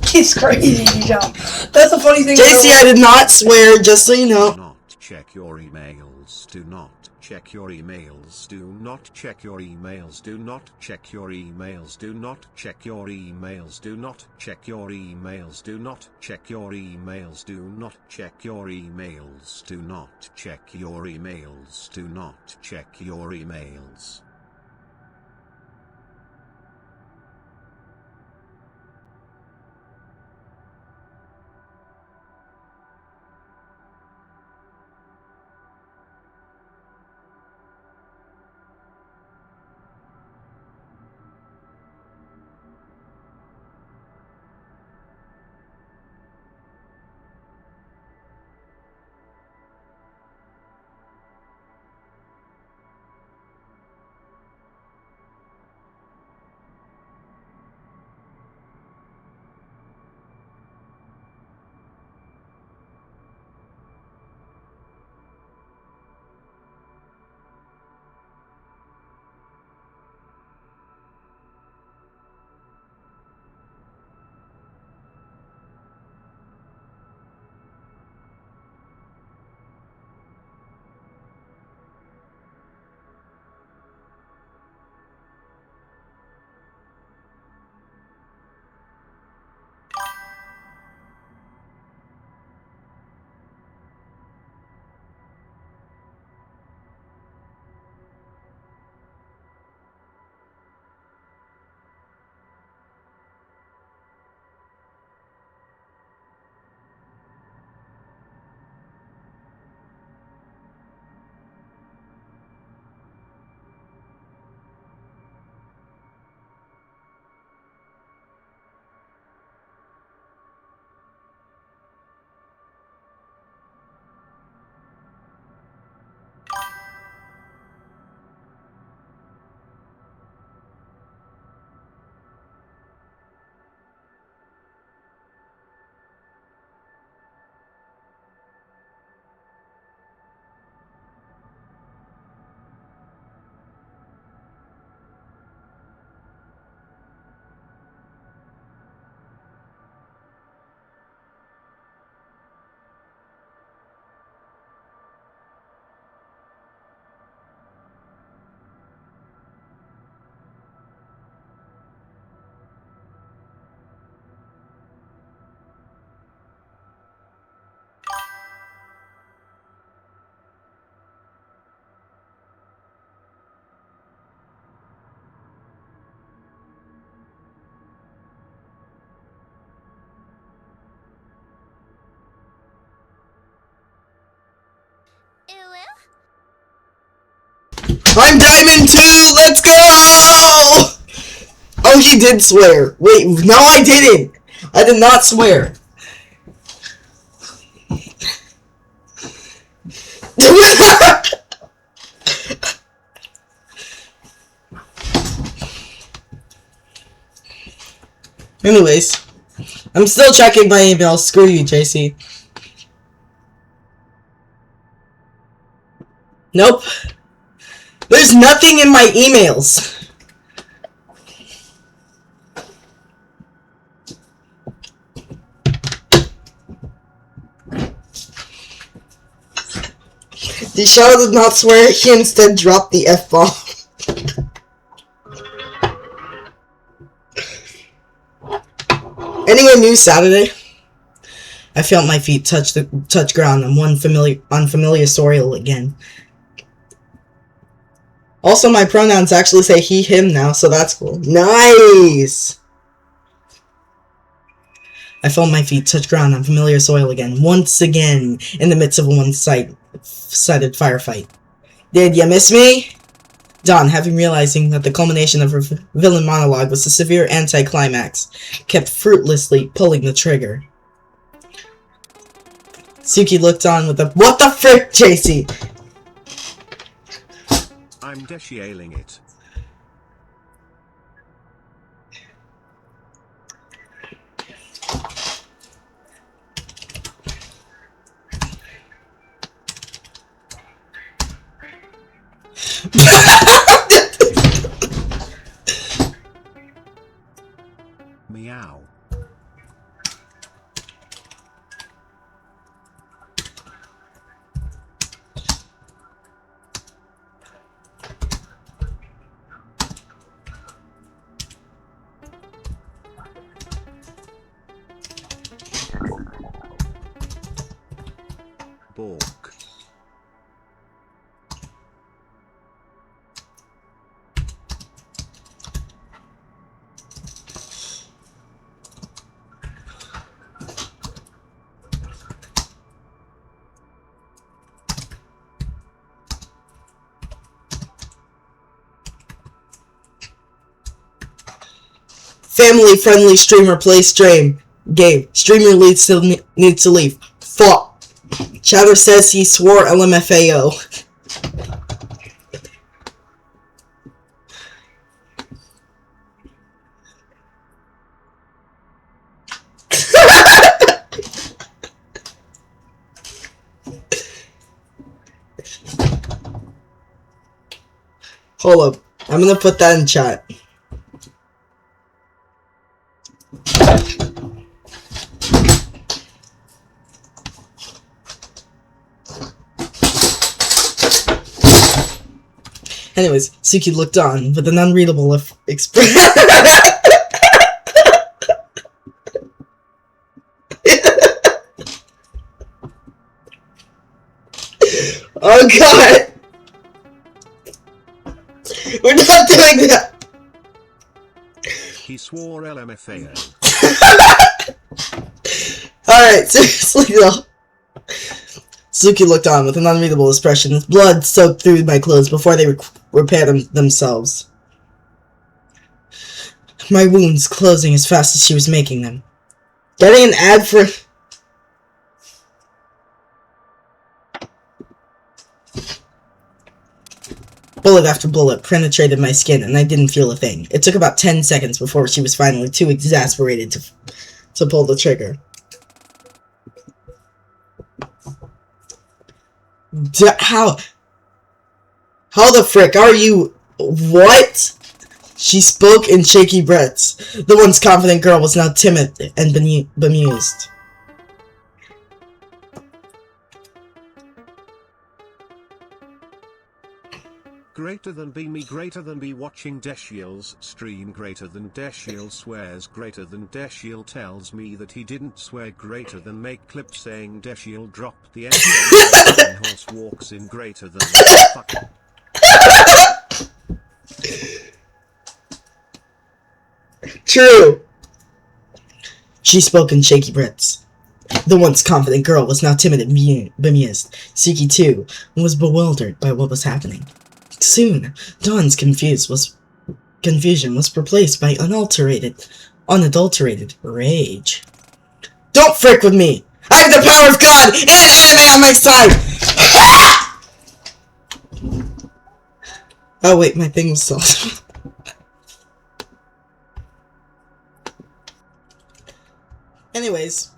He's crazy, Sean. That's the funny thing. JC, I did not swear, just so you know. Do not check your emails. Do not check your emails. Do not check your emails. Do not check your emails. Do not check your emails. Do not check your emails. Do not check your emails. Do not check your emails. Do not check your emails. Do not check your emails. I'm Diamond 2! Let's go! Oh, he did swear. Wait, no, I didn't. I did not swear. Anyways, I'm still checking my email. Screw you, JC. Nope. There's nothing in my emails. The show did not swear, he instead dropped the F-bomb. Anyway, new Saturday. I felt my feet touch ground on unfamiliar soil again. Also, my pronouns actually say he, him now, so that's cool. Nice! I felt my feet touch ground on familiar soil again, once again, in the midst of a one-sided firefight. Did you miss me? Dawn, having realizing that the culmination of her villain monologue was a severe anticlimax, kept fruitlessly pulling the trigger. Suki looked on with a "What the frick, JC?" I'm deshialing it. Meow. Bork. Family-friendly streamer plays stream. Game. Streamer needs to leave. Fuck. Chatter says he swore LMFAO. Hold up. I'm gonna put that in chat. Anyways, Suki looked on with an unreadable expression. Oh god! We're not doing that! He swore LMFAO. Alright, seriously though. Suki looked on with an unreadable expression. His blood soaked through my clothes before they repaired themselves. My wounds closing as fast as she was making them. Getting an ad for... Bullet after bullet penetrated my skin, and I didn't feel a thing. It took about 10 seconds before she was finally too exasperated to pull the trigger. How the frick are you? What? She spoke in shaky breaths. The once confident girl was now timid and bemused. Greater than be me, greater than be watching Deshiel's stream, greater than Deshiel swears, greater than Deshiel tells me that he didn't swear, greater than make clip saying Deshiel dropped the F when horse walks in, greater than fuck. True. She spoke in shaky breaths. The once confident girl was now timid and bemused. Suki, too, was bewildered by what was happening. Soon, Dawn's confusion was replaced by unadulterated rage. Don't frick with me! I have the power of God and anime on my side! Oh wait, my thing was still. Anyways.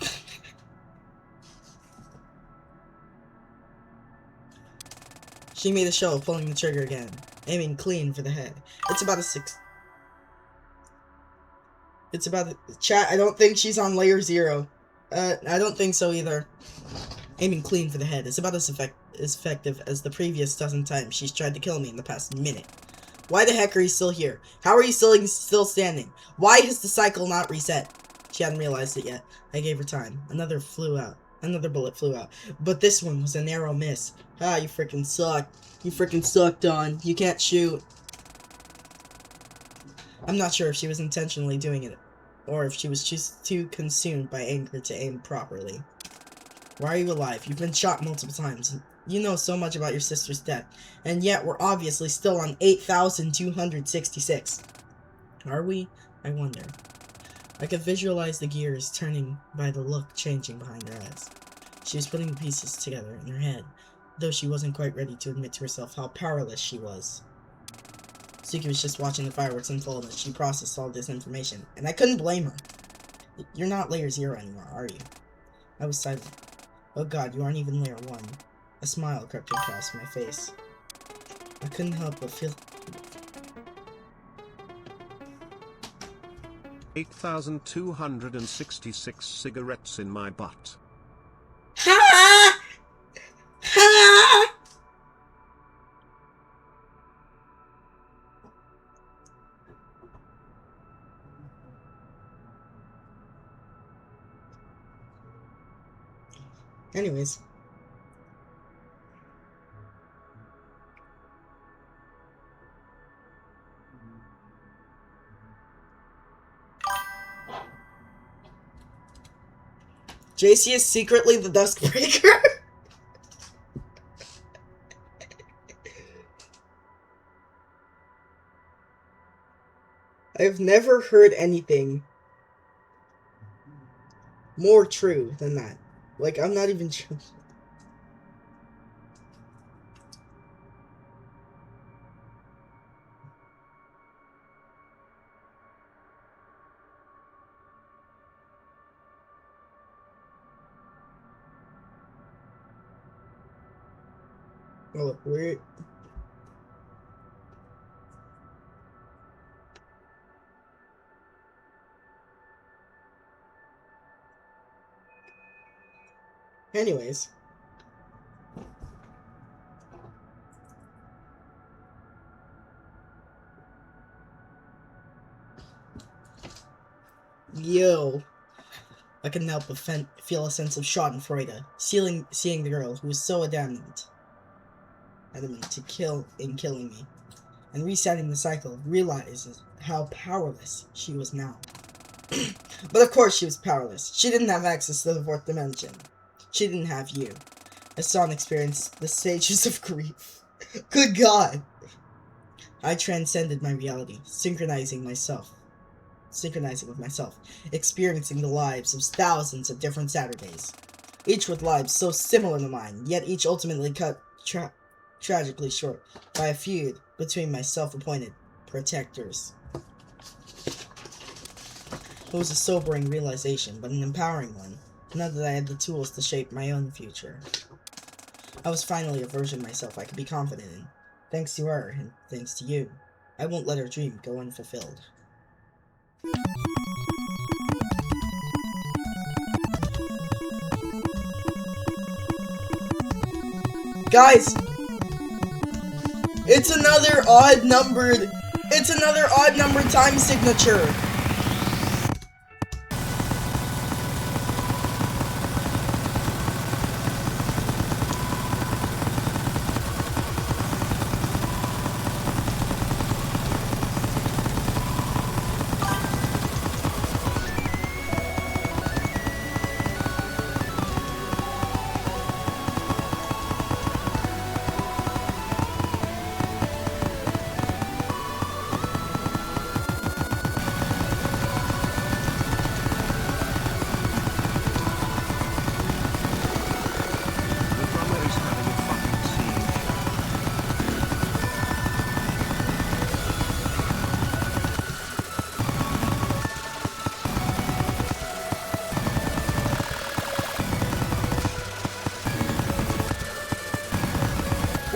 She made a show of pulling the trigger again, aiming clean for the head. It's about chat, I don't think she's on layer 0. I don't think so either. Aiming clean for the head is about as effective as the previous dozen times she's tried to kill me in the past minute. Why the heck are you still here? How are you still standing? Why has the cycle not reset? She hadn't realized it yet. I gave her time. Another bullet flew out. But this one was a narrow miss. Ah, you freaking suck. You freaking suck, Dawn. You can't shoot. I'm not sure if she was intentionally doing it, or if she was just too consumed by anger to aim properly. Why are you alive? You've been shot multiple times. You know so much about your sister's death, and yet we're obviously still on 8,266. Are we? I wonder. I could visualize the gears turning by the look changing behind her eyes. She was putting the pieces together in her head, though she wasn't quite ready to admit to herself how powerless she was. Suki was just watching the fireworks unfold as she processed all this information, and I couldn't blame her. You're not layer 0 anymore, are you? I was silent. Oh god, you aren't even layer 1. A smile crept across my face. I couldn't help but feel... 8,266 cigarettes in my butt. Ha! Ha! Anyways. JC is secretly the Duskbreaker? I've never heard anything more true than that. Like, I'm not even sure. Oh, weird. Anyways. Yo. I couldn't help but feel a sense of schadenfreude, seeing the girl who was so adamant to killing me, and resetting the cycle, realizes how powerless she was now. But of course she was powerless. She didn't have access to the 4th dimension. She didn't have you. I saw and experienced the stages of grief. Good God! I transcended my reality, synchronizing with myself, experiencing the lives of thousands of different Saturdays, each with lives so similar to mine, yet each ultimately cut tragically short by a feud between my self-appointed protectors. It was a sobering realization, but an empowering one, now that I had the tools to shape my own future. I was finally a version of myself I could be confident in, thanks to her, and thanks to you. I won't let her dream go unfulfilled. Guys! It's another odd numbered time signature!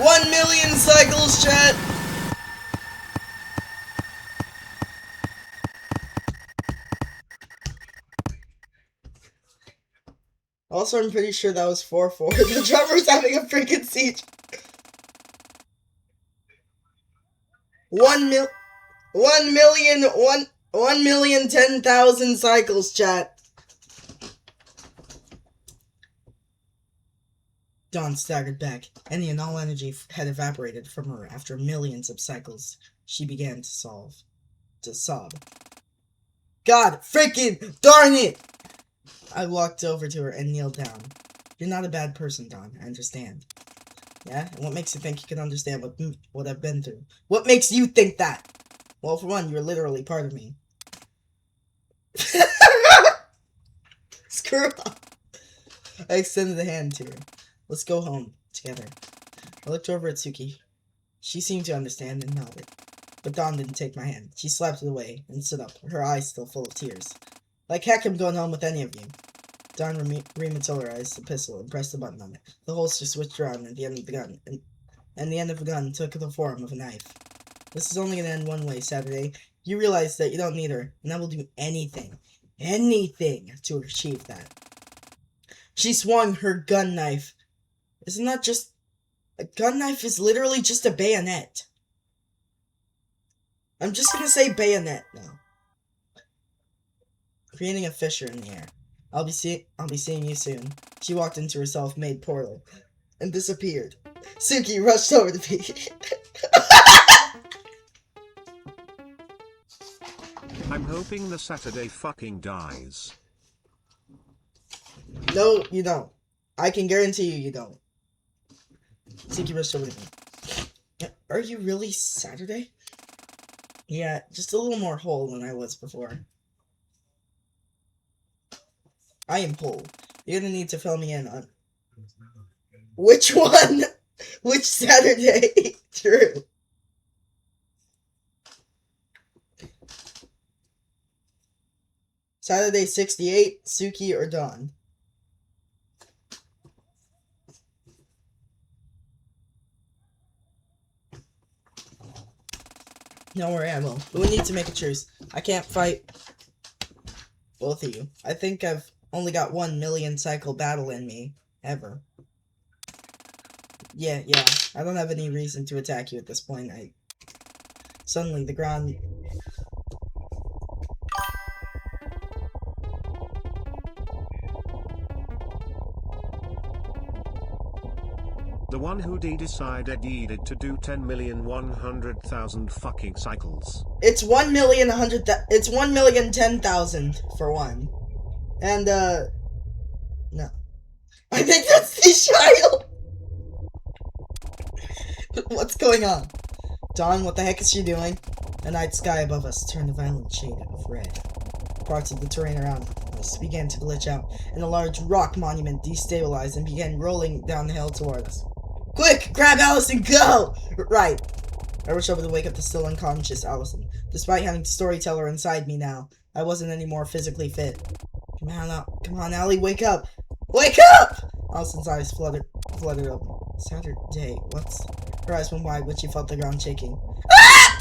1 million cycles, chat! Also, I'm pretty sure that was 4-4. The drummer's having a freaking siege. 1 million 10,000 cycles, chat. Dawn staggered back. Any and all energy had evaporated from her after millions of cycles. She began to sob. God freaking darn it! I walked over to her and kneeled down. You're not a bad person, Dawn. I understand. Yeah? And what makes you think you can understand what I've been through? What makes you think that? Well, for one, you're literally part of me. Screw up. I extended a hand to her. Let's go home together. I looked over at Suki. She seemed to understand and nodded. But Dawn didn't take my hand. She slapped it away and stood up, her eyes still full of tears. Like heck, I'm going home with any of you. Dawn rematerialized the pistol and pressed the button on it. The holster switched around at the end of the gun, and the end of the gun took the form of a knife. This is only going to end one way, Saturday. You realize that you don't need her, and I will do anything to achieve that. She swung her gun knife. Isn't that just... A gun knife is literally just a bayonet. I'm just gonna say bayonet now. Creating a fissure in the air. I'll be seeing you soon. She walked into her self-made portal and disappeared. Suki rushed over to me. I'm hoping the Saturday fucking dies. No, you don't. I can guarantee you don't. Suki rushed over to me. Are you really Saturday? Yeah, just a little more whole than I was before. I am whole. You're gonna need to fill me in on... Which one? Which Saturday? True. Saturday 68, Suki or Dawn? Don't worry, I will. But we need to make a truce. I can't fight both of you. I think I've only got 1 million cycle battle in me. Ever. Yeah. I don't have any reason to attack you at this point. Suddenly, the ground... The one who decided to do 10,100,000 fucking cycles. It's 1,100,000. It's 1,010,000 for one. And, no. I think that's the child! What's going on? Dawn, what the heck is she doing? The night sky above us turned a violent shade of red. Parts of the terrain around us began to glitch out, and a large rock monument destabilized and began rolling down the hill toward us. Quick! Grab Allison, go! Right. I rushed over to wake up the still unconscious Allison. Despite having the storyteller inside me now, I wasn't any more physically fit. Come on, Allie, wake up! Wake up! Allison's eyes fluttered open. Saturday, what's... Her eyes went wide, but she felt the ground shaking. Ah!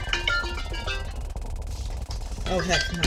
Oh, heck, no.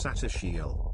Satashiel.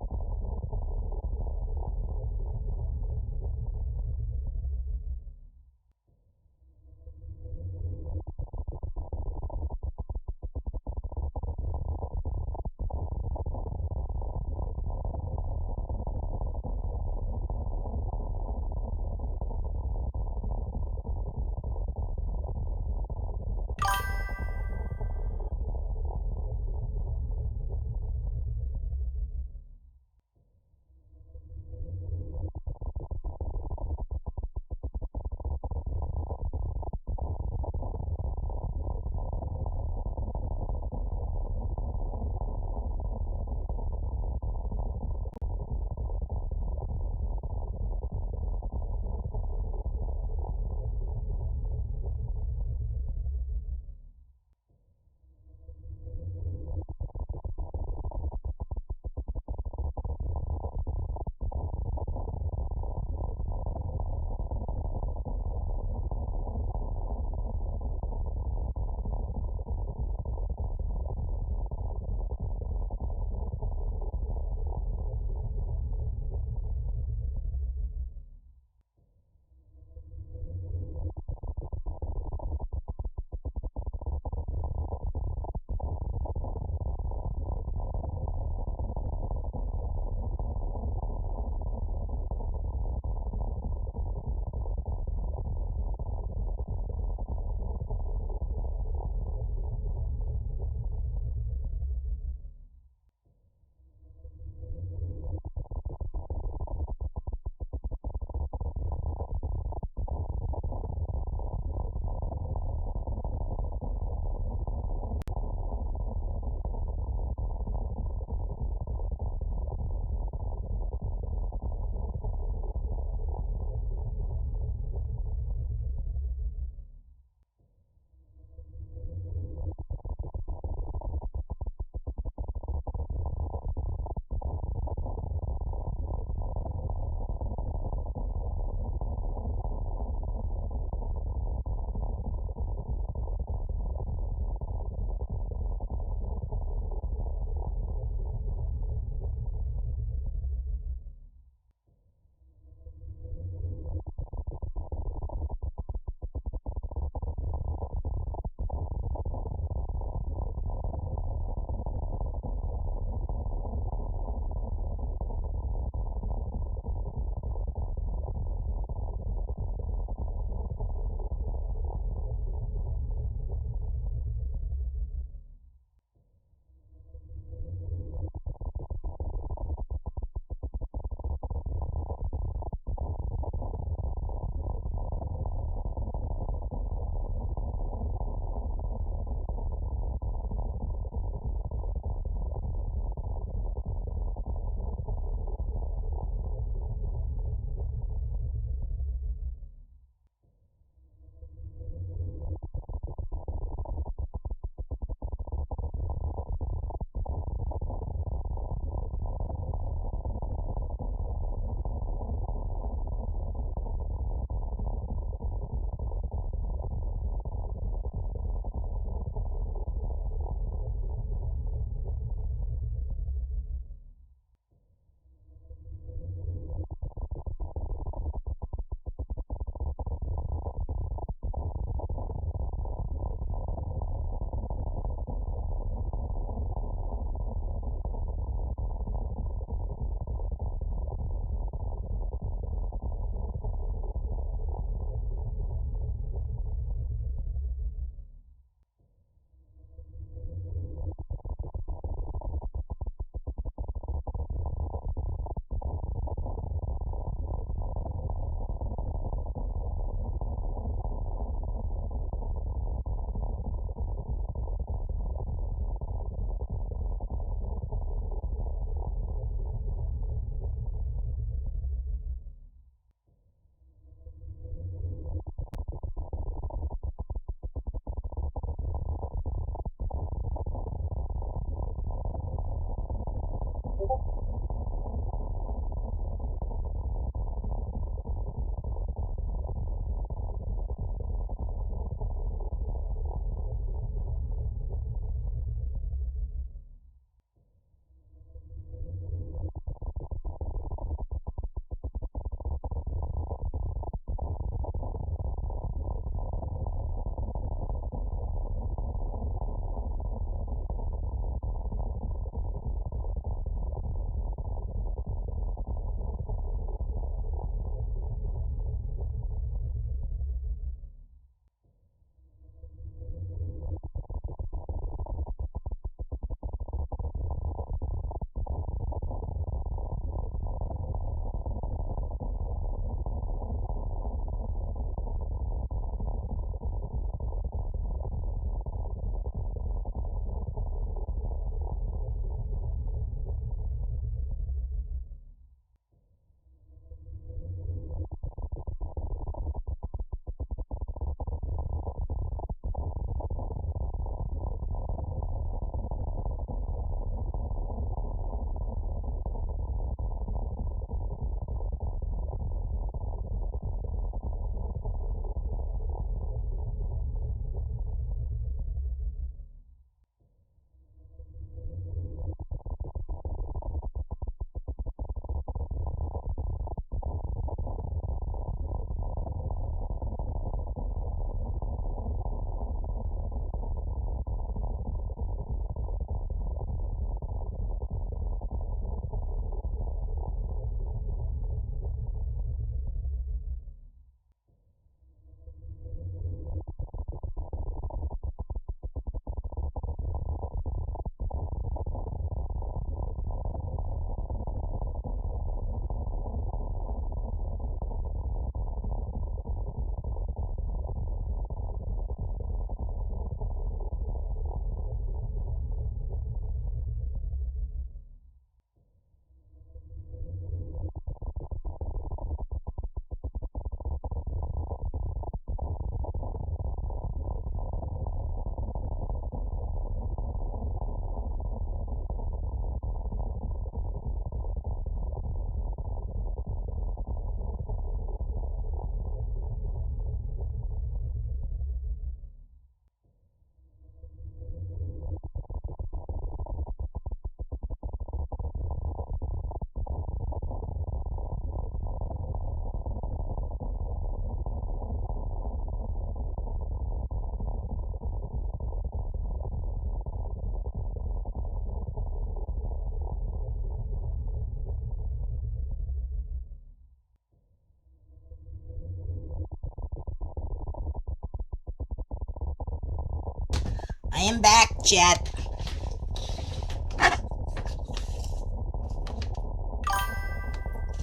I am back, chat.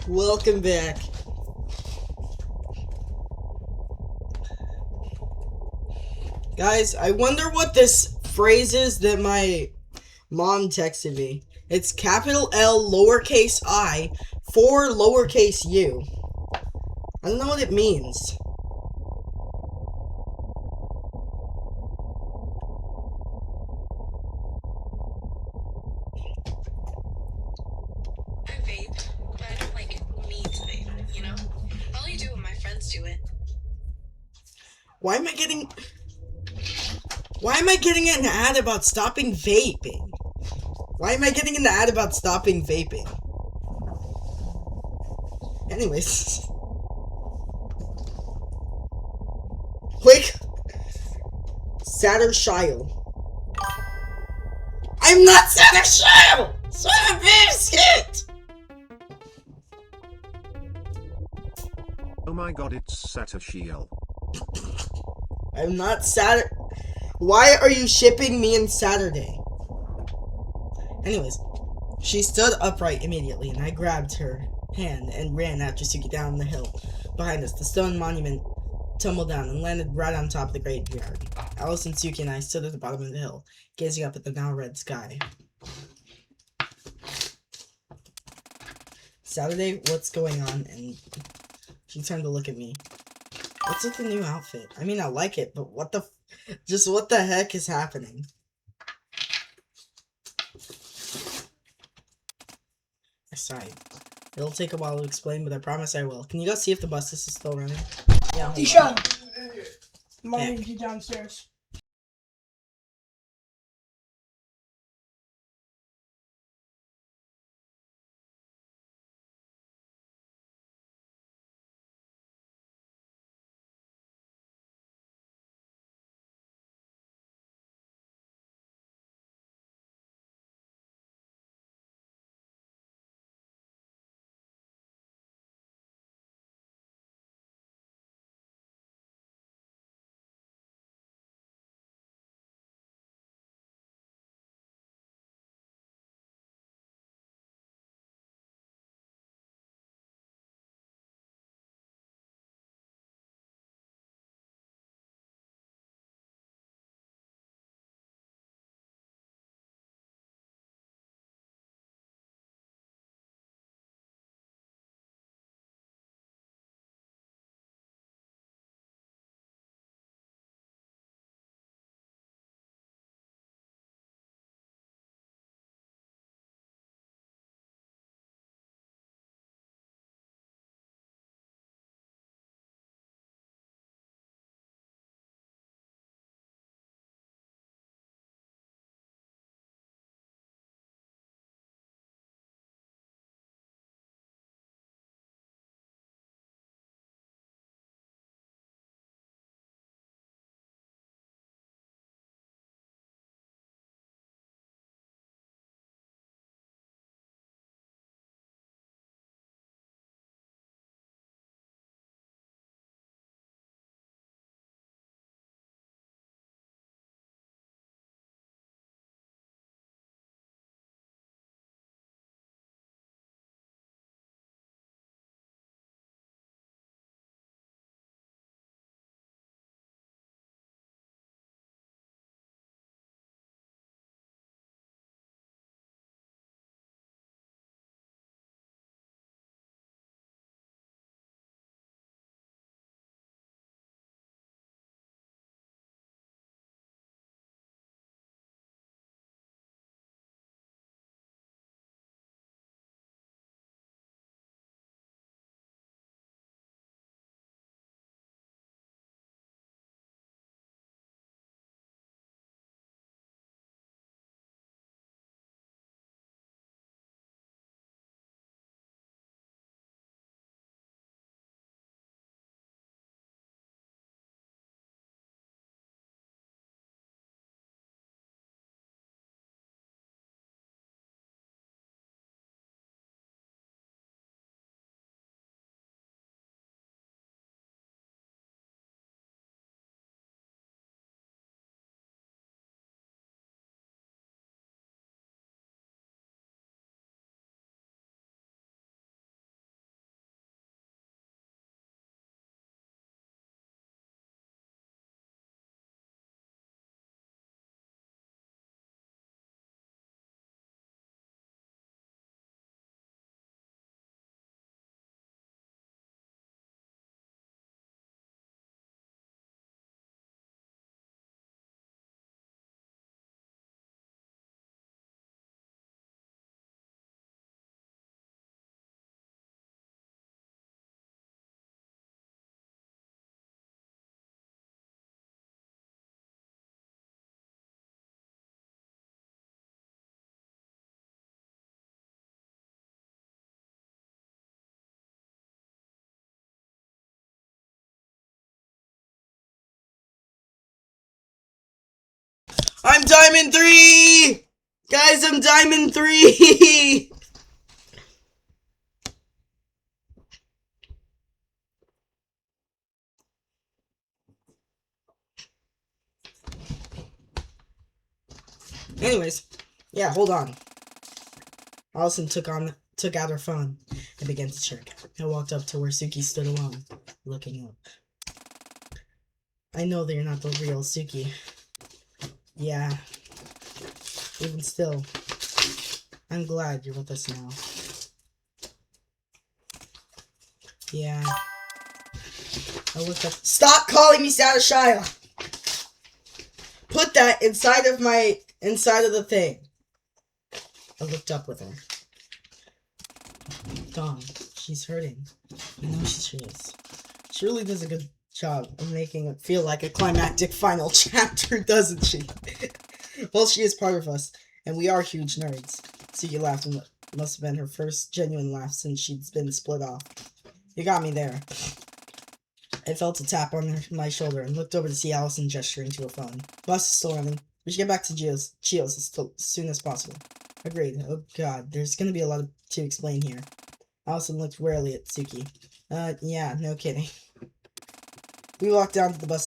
Welcome back. Guys, I wonder what this phrase is that my mom texted me. It's capital L lowercase I for lowercase u. I don't know what it means. I vape, but I don't like need to vape, you know? I only do it when my friends do it. Why am I getting an ad about stopping vaping? Why am I getting an ad about stopping vaping? Anyways. Quick! Sattershile. I'm not Sattershile! Son of a biscuit! Oh my god, it's Satashiel. I'm not Satter. Why are you shipping me and Saturday? Anyways, she stood upright immediately, and I grabbed her hand and ran after Suki down the hill. Behind us, the stone monument tumbled down and landed right on top of the graveyard. Alice and Suki and I stood at the bottom of the hill, gazing up at the now red sky. Saturday, what's going on? And she turned to look at me. What's with the new outfit? I mean, I like it, but what the heck is happening? I sighed. It'll take a while to explain, but I promise I will. Can you go see if the bus is still running? Yeah. Deshaun. Mommy needs you downstairs. I'm Diamond 3! Guys, I'm Diamond 3! Anyways, yeah, hold on. Allison took out her phone and began to check. I walked up to where Suki stood alone, looking up. I know that you're not the real Suki. Yeah. Even still, I'm glad you're with us now. Yeah. I looked up. Stop calling me Satashaya! Put that inside of the thing. I looked up with her. Dawn, she's hurting. I know she is. She really does a good job of making it feel like a climactic final chapter, doesn't she? Well, she is part of us, and we are huge nerds. Suki laughed, and must have been her first genuine laugh since she'd been split off. You got me there. I felt a tap on my shoulder and looked over to see Allison gesturing to her phone. Bus is still running. We should get back to Chios as soon as possible. Agreed. Oh god, there's gonna be a lot to explain here. Allison looked warily at Suki. Yeah, no kidding. We walked down to the bus.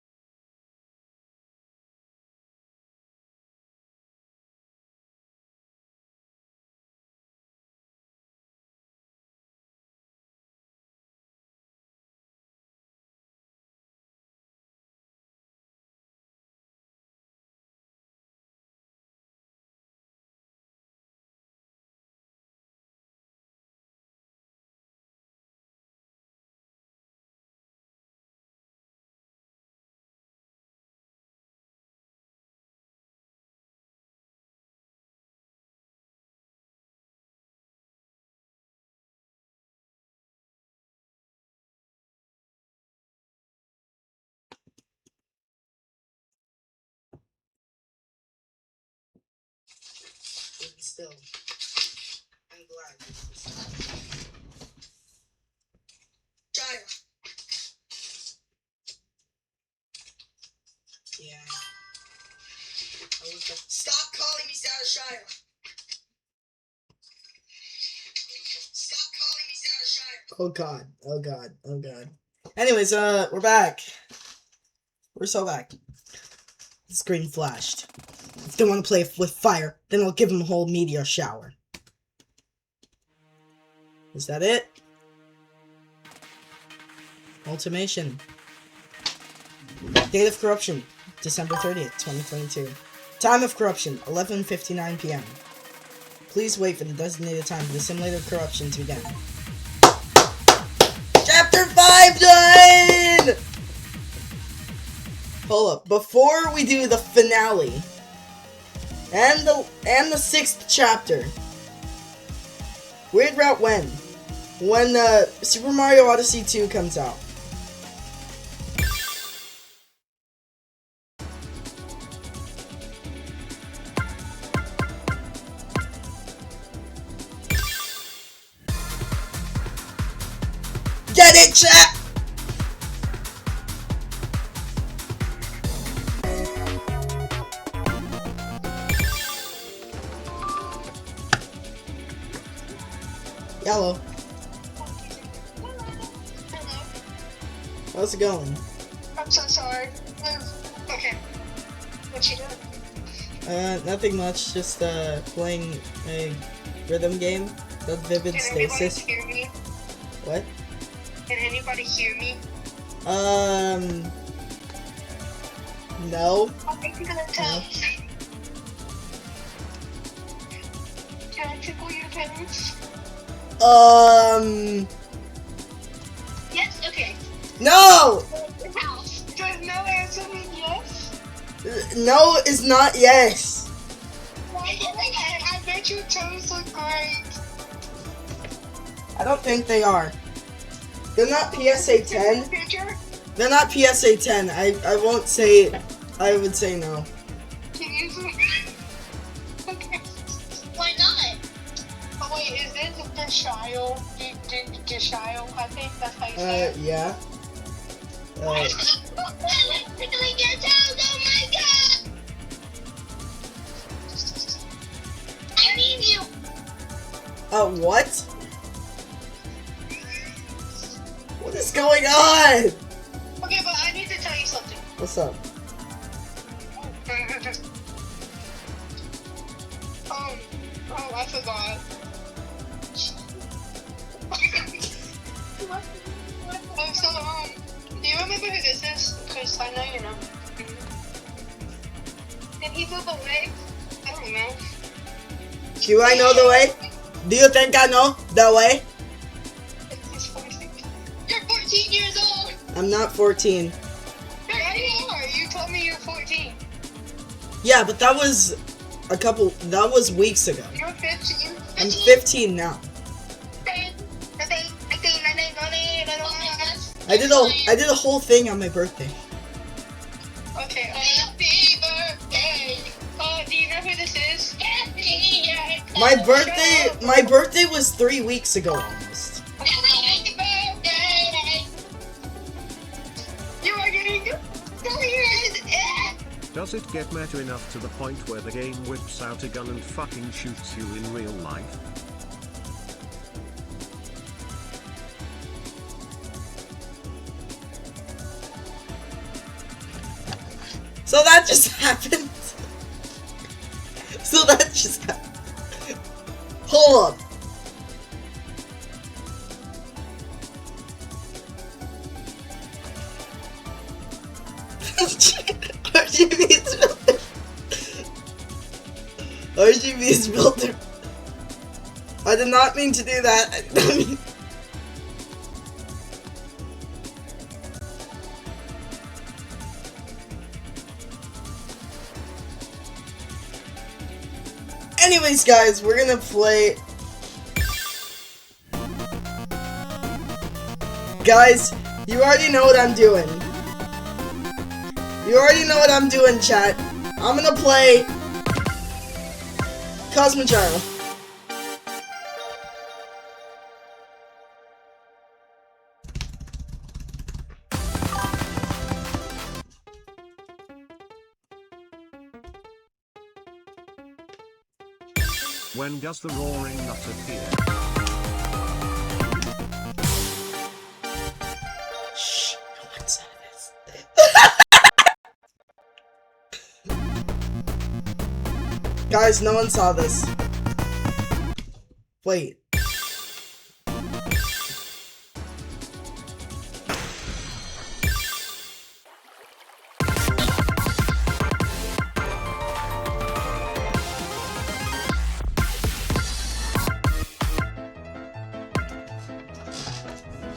Still, I'm glad. Gyra. Yeah. Stop calling me Satashaya. Stop calling me Satashaya. Oh god. Oh god. Oh god. Anyways, we're back. We're so back. The screen flashed. If they want to play with fire, then I'll give them a whole meteor shower. Is that it? Ultimation. Date of corruption, December 30th, 2022. Time of corruption, 11:59 p.m. Please wait for the designated time for the simulated corruption to begin. Chapter 5 done! Hold up, before we do the finale and the 6th chapter, Weird Route when Super Mario Odyssey 2 comes out. Get it, chat! Yellow. How's it going? I'm so sorry. Okay. What you doing? Nothing much. Just, playing a rhythm game. The Vivid Can Stasis. anybody hear me? What? Can anybody hear me? No. I'm gonna tell. Can I tickle your toes? Yes? Okay. No! House. Does no answer mean yes? No is not yes. I bet your toes look great. I don't think they are. They're not PSA 10. Picture? They're not PSA 10. I won't say it. I would say no. Can you zoom? Okay. Why not? Oh wait, is this Deshayo? Deshayo? I think that's how you say it. Yeah. Tickling your toes, oh my god! What? What is going on? Okay, but I need to tell you something. What's up? Oh, I forgot. Oh, so, do you remember who this is? Because I know you know. Did he move away? I don't know. Do I know the way? Do you think I know the way? He's 14. You're 14 years old! I'm not 14. Yeah, you are. You told me you're 14. Yeah, but that was that was weeks ago. You're 15. I'm 15 now. I did a whole thing on my birthday. Okay. Happy birthday. Do you know who this is? My birthday was 3 weeks ago almost. Happy birthday. You are getting Does it get meta enough to the point where the game whips out a gun and fucking shoots you in real life? So that just happened. So that just happened. Hold on. RGB's builder. RGB's builder. I did not mean to do that. I did not mean. Anyways, guys, we're gonna play. Guys, you already know what I'm doing. You already know what I'm doing, chat. I'm gonna play Cosmogyro. When does the roaring nut appear? Shh, no one saw this. Guys, no one saw this. Wait.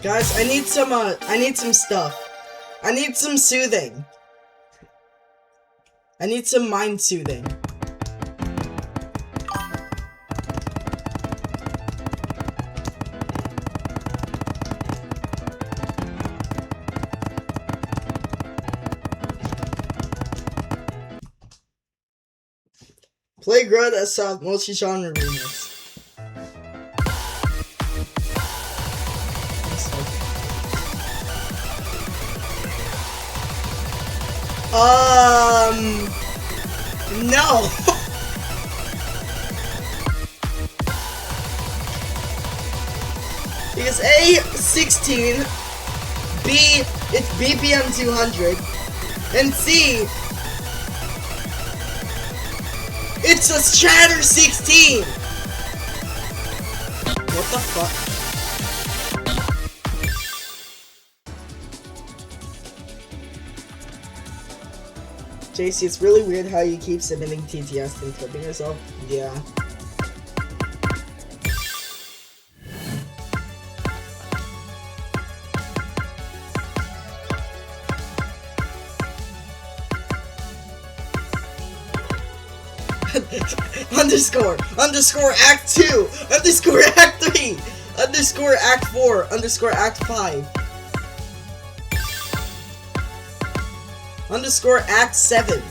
Guys, I need some stuff. I need some soothing. I need some mind soothing. Play Grud as soft multi-genre remix. No. Because A, 16, B, it's BPM 200, and C, it's a Shatter 16! What the fuck? JC, it's really weird how you keep submitting TTS and clipping yourself. Yeah. underscore act 2, underscore act 3, underscore act 4, underscore act 5, underscore act 7.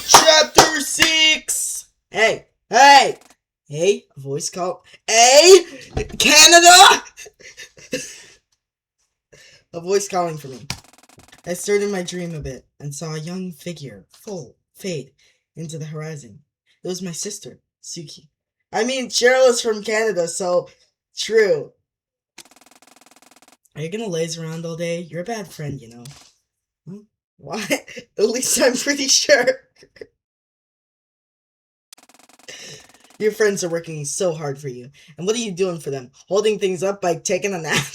Chapter 6! Hey! Hey! Hey, voice call. Hey, Canada! A voice calling for me. I stirred in my dream a bit and saw a young figure fade into the horizon. It was my sister, Suki. I mean, Cheryl is from Canada, so true. Are you gonna laze around all day? You're a bad friend, you know. Huh? Why? At least I'm pretty sure. Your friends are working so hard for you. And what are you doing for them? Holding things up by taking a nap?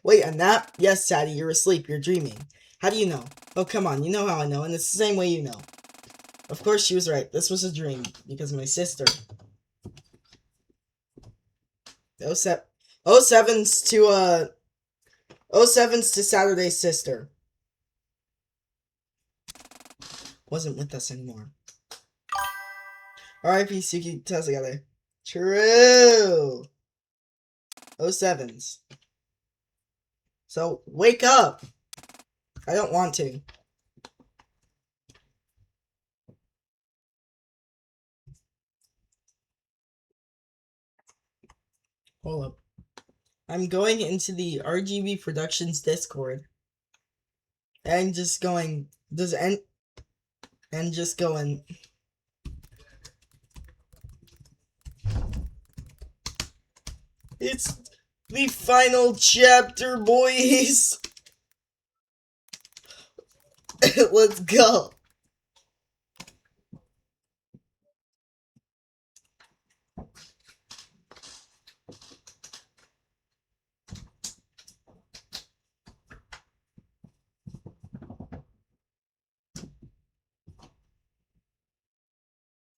Wait, a nap? Yes, Sadie, you're asleep. You're dreaming. How do you know? Oh, come on. You know how I know, and it's the same way you know. Of course, she was right. This was a dream, because my sister... 07's to, 07's to Saturday's sister. Wasn't with us anymore. R.I.P. Suki Tazagale. True. 07's. So, wake up! I don't want to. Hold up. I'm going into the RGB Productions Discord. And just going... And just going... It's the final chapter, boys! Let's go!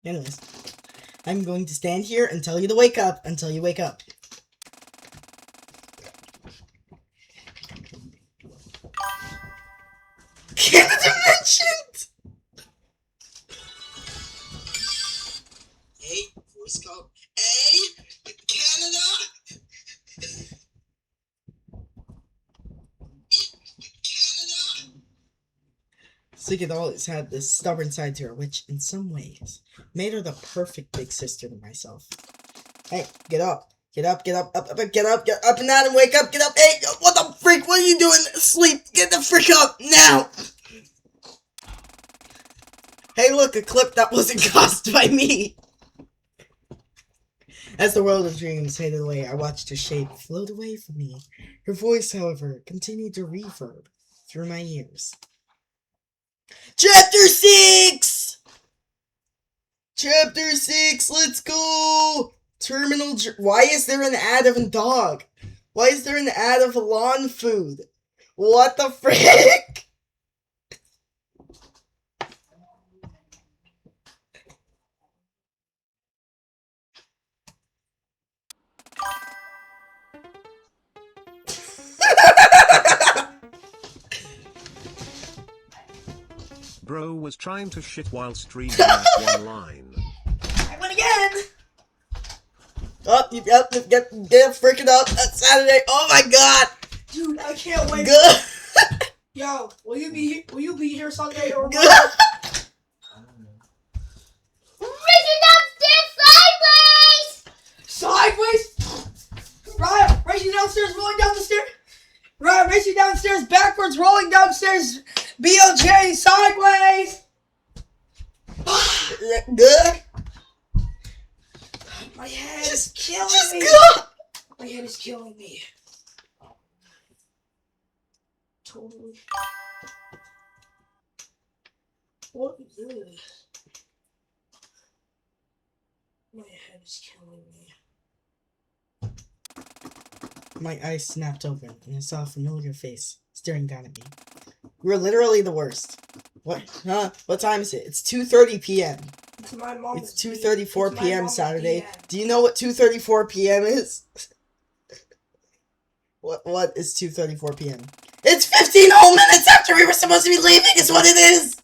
Anyways, I'm going to stand here and tell you to wake up until you wake up. Canada mentioned! Hey, voice call. Hey, Canada! Suki had always had this stubborn side to her, which, in some ways, made her the perfect big sister to myself. Hey, get up. Get up, get up, up, get up and out and wake up, get up. Hey, what the freak? What are you doing? Sleep. Get the freak up now. Hey, look, a clip that wasn't caused by me. As the world of dreams faded away, I watched her shape float away from me. Her voice, however, continued to reverb through my ears. Chapter 6! Chapter 6, let's go! Terminal... Why is there an ad of a dog? Why is there an ad of lawn food? What the frick? Bro was trying to shit while streaming that one line. I went again. Oh, get freaking up. That's Saturday. Oh my god. Dude, I can't wait. Good. Yo, will you be here Sunday or Good. Racing upstairs sideways! Sideways? Ryan, racing downstairs, rolling down the stairs. Ryan, racing downstairs, backwards, rolling downstairs. BLJ, sideways. Good. My head is killing me. Go. My head is killing me. Totally. What is this? My head is killing me. My eyes snapped open, and I saw a familiar face staring down at me. You were literally the worst. What? Huh? What time is it? It's 2:30 p.m. It's my mom. It's 2:34 p.m. Saturday. DM. Do you know what 2:34 p.m. is? What is 2:34 p.m.? It's 15 whole minutes after we were supposed to be leaving is what it is!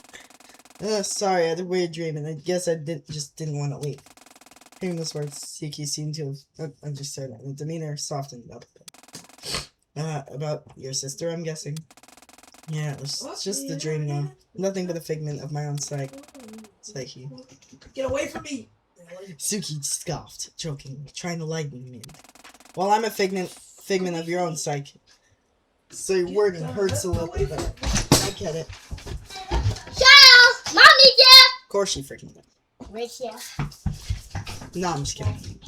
Sorry, I had a weird dream, and I guess I didn't want to leave. Hearing those words, Suki seemed to have understood, and the demeanor softened up. About your sister, I'm guessing. Yeah, it was just a dream, though. Nothing but a figment of my own psyche. Get away from me! Suki scoffed, jokingly, trying to lighten me. Well, I'm a figment of your own psyche. So your wording hurts a little bit. I get it. Charles, Mom needs you. Of course she freaking does. Where's you? No, I'm just kidding.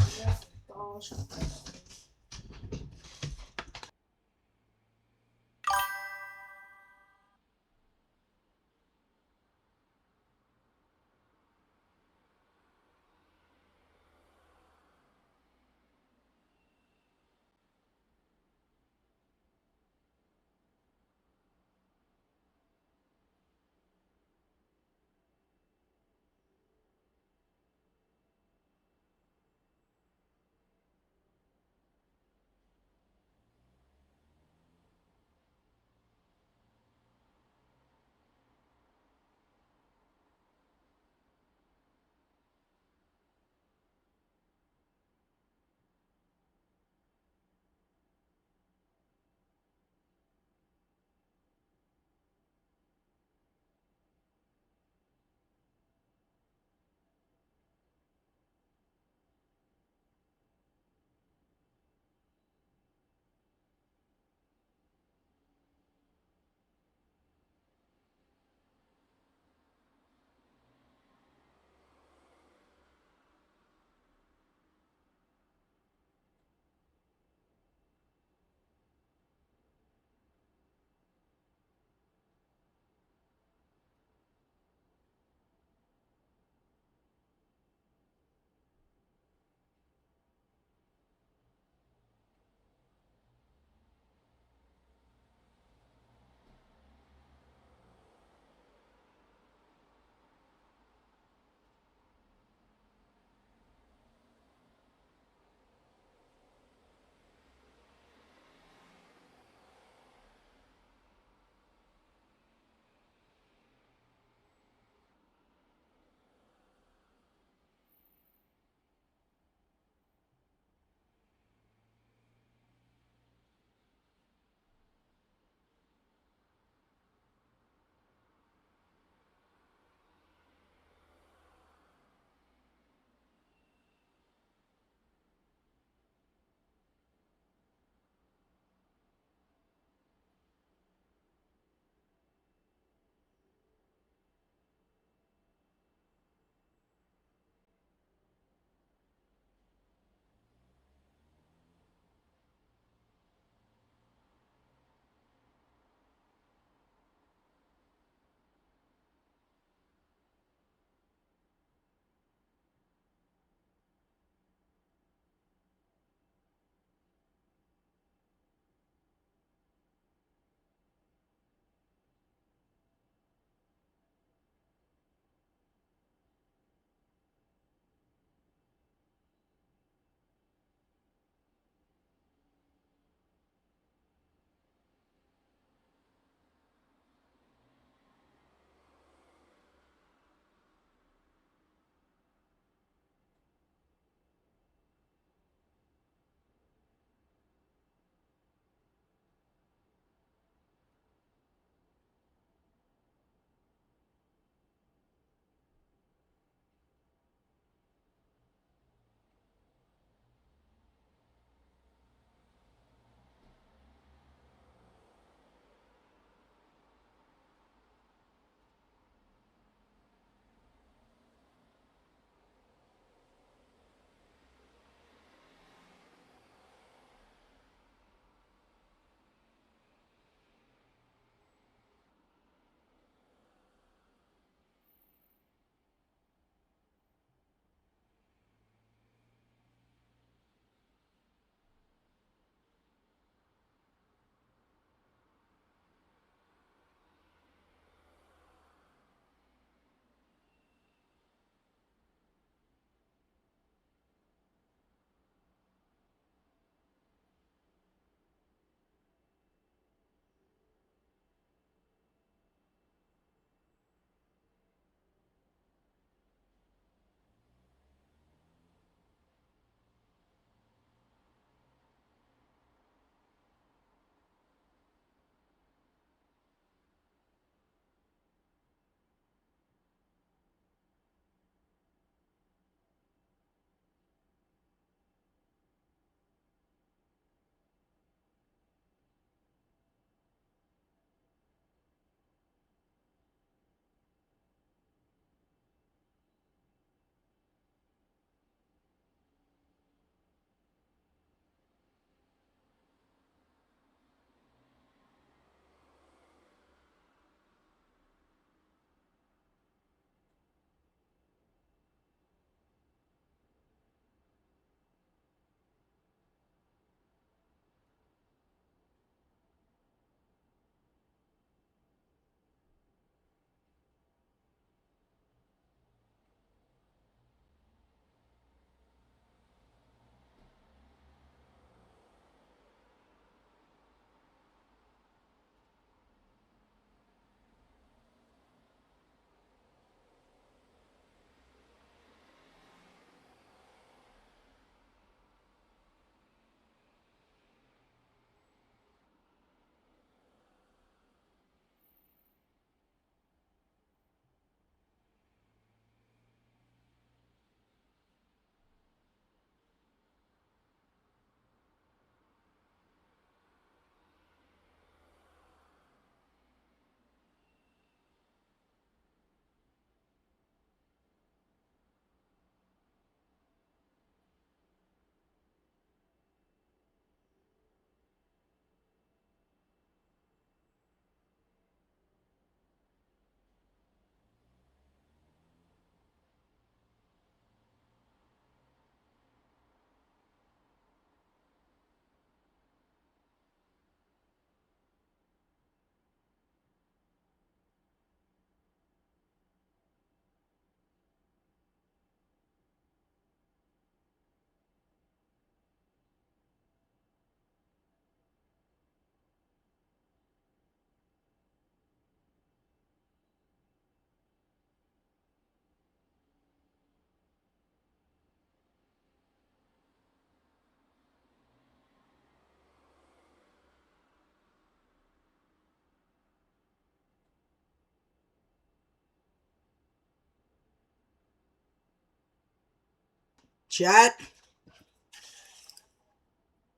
Chat.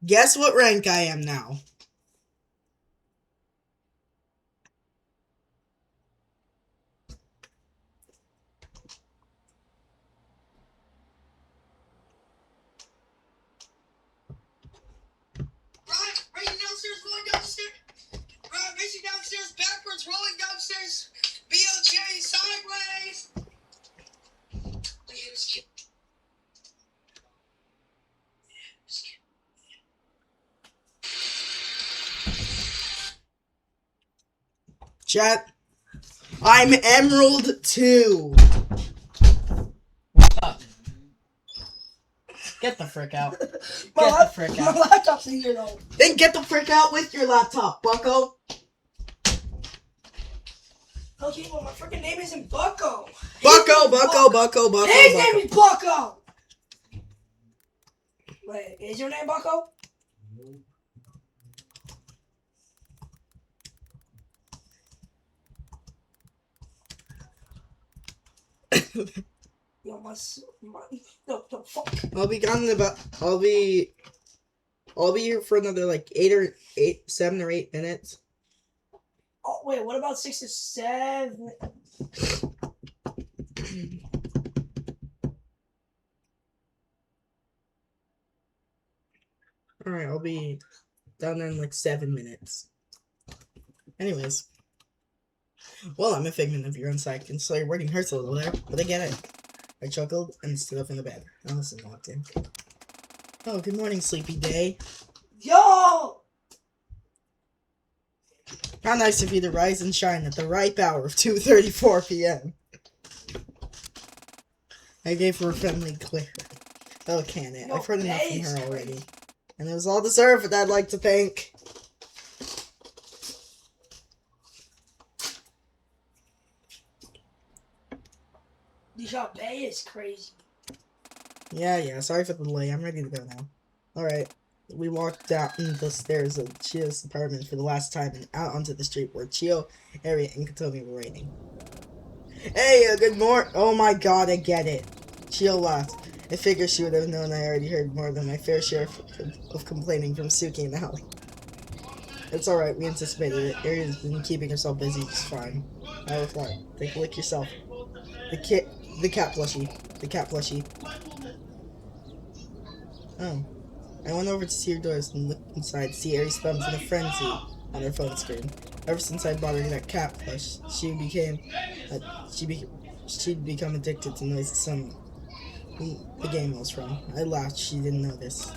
Guess what rank I am now? Right, racing downstairs, rolling downstairs. Right, racing downstairs, backwards, rolling downstairs. BOJ, sideways. Chat. I'm Emerald 2. Get the frick out. Get the frick My out. laptop's in here though. Then get the frick out with your laptop, bucko. Okay, well my freaking name isn't Bucko. Bucko. His name is Bucko. Wait, is your name Bucko? Yo, my no, fuck. I'll be gone in about. I'll be here for another like 7 or 8 minutes. Oh wait, what about 6 to 7? All right, I'll be done in like 7 minutes. Anyways, well, I'm a figment of your own sight, and so your wording hurts a little there, but I get it. I chuckled and stood up in the bed. Allison walked in. Oh, good morning, sleepy day. Yo! How nice of you to rise and shine at the ripe hour of 2:34 p.m. I gave her a friendly glare. Oh, can it? Yo, I've heard enough that from is her already. crazy. And it was all deserved, I'd like to think. Dijon Bay is crazy. Yeah, sorry for the delay. I'm ready to go now. Alright. We walked down the stairs of Chio's apartment for the last time and out onto the street where Chio, Ari, and Katomi were waiting. Hey, good morning. Oh my god, I get it. Chio laughed. I figured she would have known I already heard more than my fair share of complaining from Suki and Allie. It's alright, we anticipated it. Ari's been keeping herself busy just fine. I replied. Take a look yourself. The cat plushie. Oh. I went over to see her doors and looked inside to see Ari's thumbs in a frenzy on her phone screen. Ever since I bought her that cat plush, she'd become addicted to noises from the game I was from. I laughed. She didn't know this.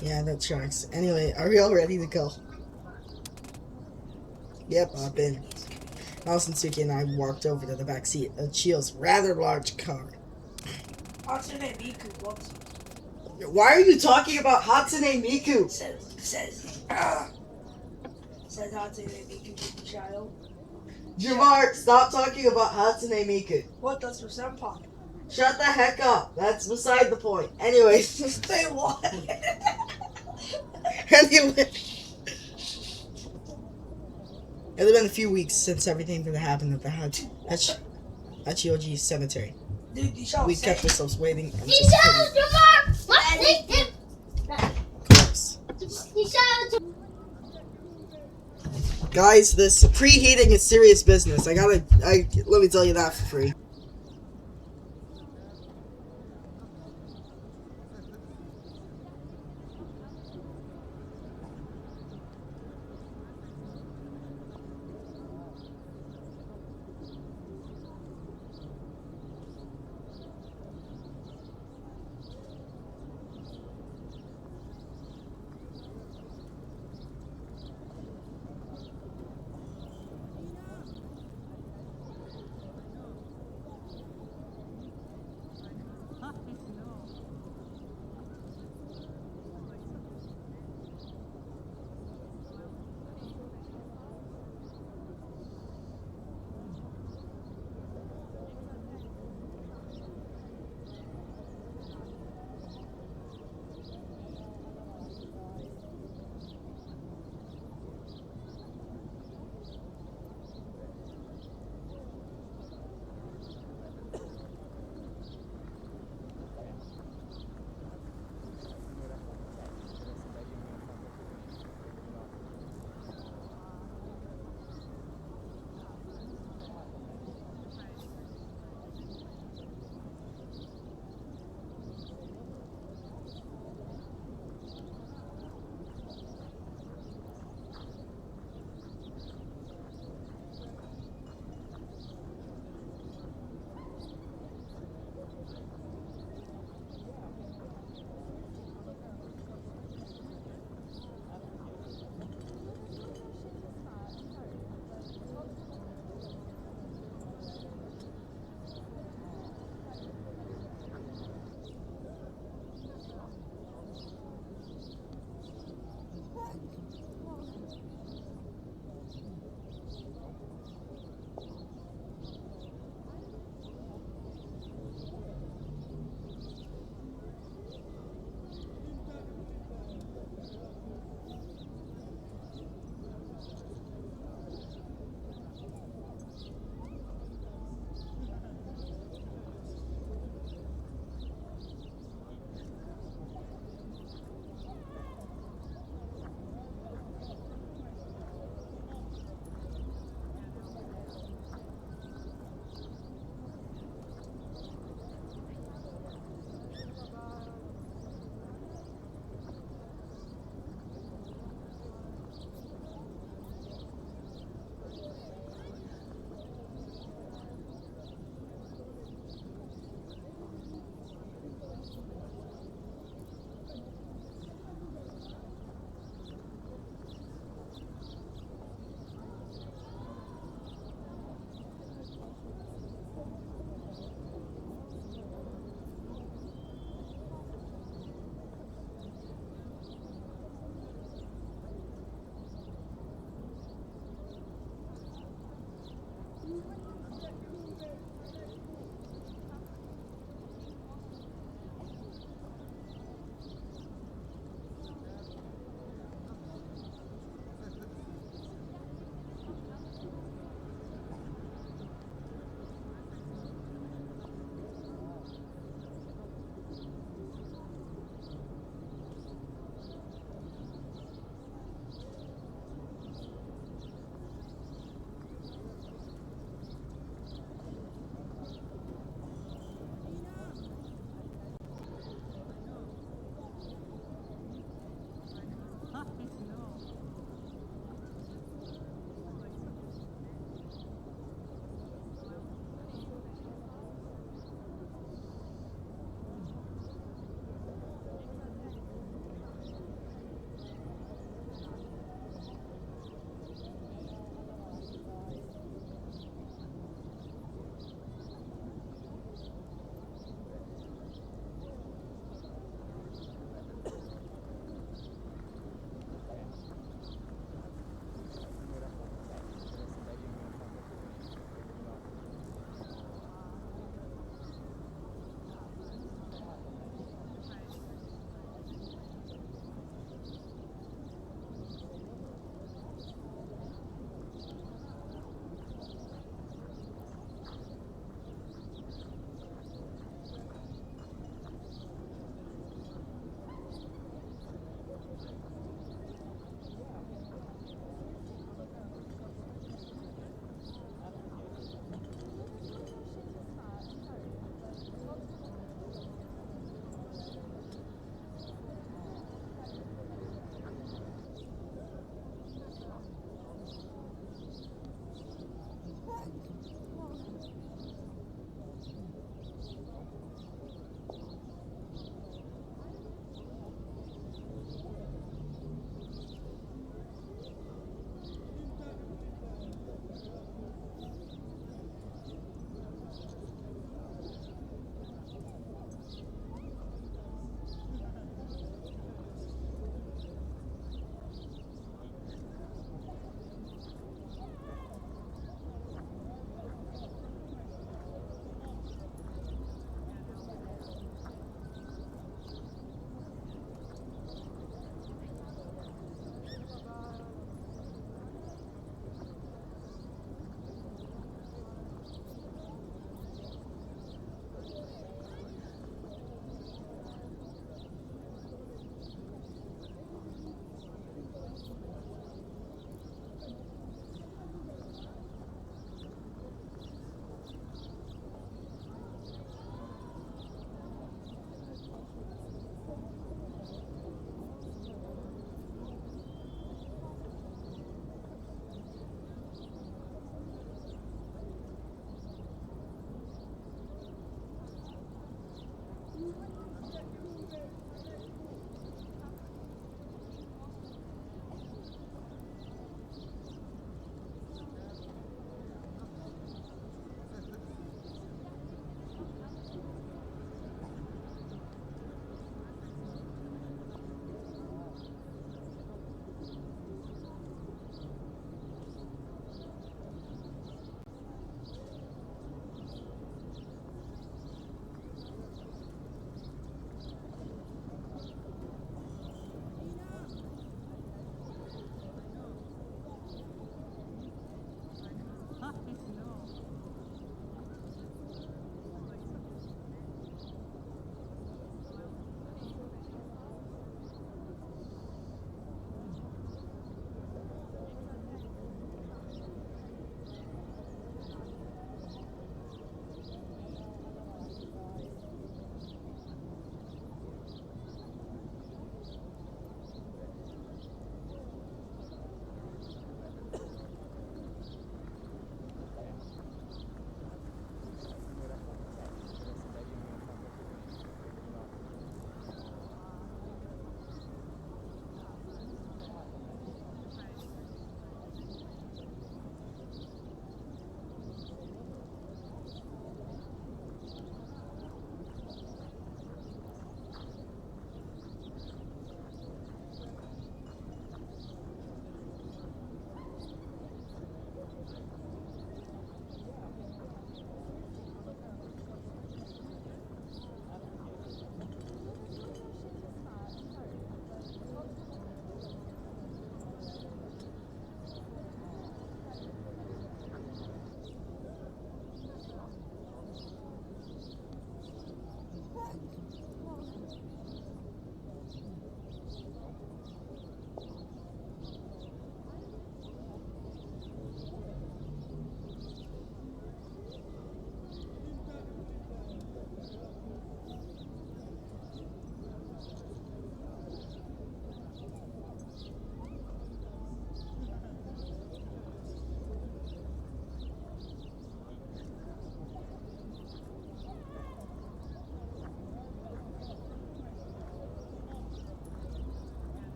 Yeah, that tracks. Anyway, are we all ready to go? Yep, hop in. Allison, Suki, and I walked over to the back seat of Chio's rather large car. Hatsune Miku, whoops. Why are you talking about Hatsune Miku? Says Hatsune Miku to the child. Jamar, stop talking about Hatsune Miku. What, that's for senpai? Shut the heck up. That's beside the point. Anyways. Say what? Anyway. It's been a few weeks since everything that happened at the Hachioji cemetery. Dude, Dijon, We say kept ourselves waiting and corpse. Guys, this preheating is serious business. Let me tell you that for free.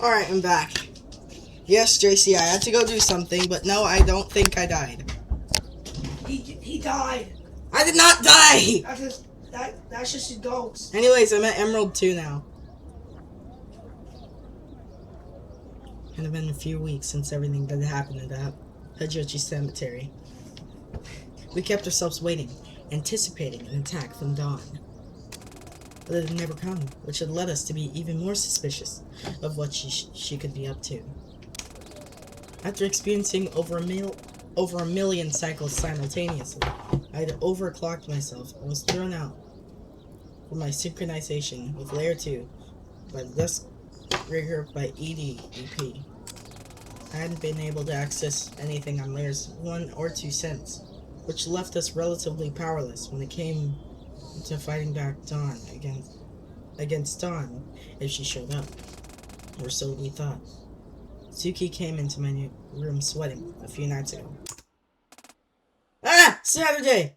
Alright, I'm back. Yes, JC, I had to go do something, but no, I don't think I died. He died. I did not die! That's just a ghost. Anyways, I'm at Emerald 2 now. It had been a few weeks since everything that happened at the Hajochi Cemetery. We kept ourselves waiting, anticipating an attack from Dawn. But it had never come, which had led us to be even more suspicious of what she could be up to. After experiencing over a million cycles simultaneously, I had overclocked myself and was thrown out from my synchronization with Layer 2 by the Dusk Rigger by EDEP. I hadn't been able to access anything on Layers 1 or 2 since, which left us relatively powerless when it came to fighting back Dawn against Dawn if she showed up. Or so we thought. Suki came into my new room sweating a few nights ago. Ah! Saturday!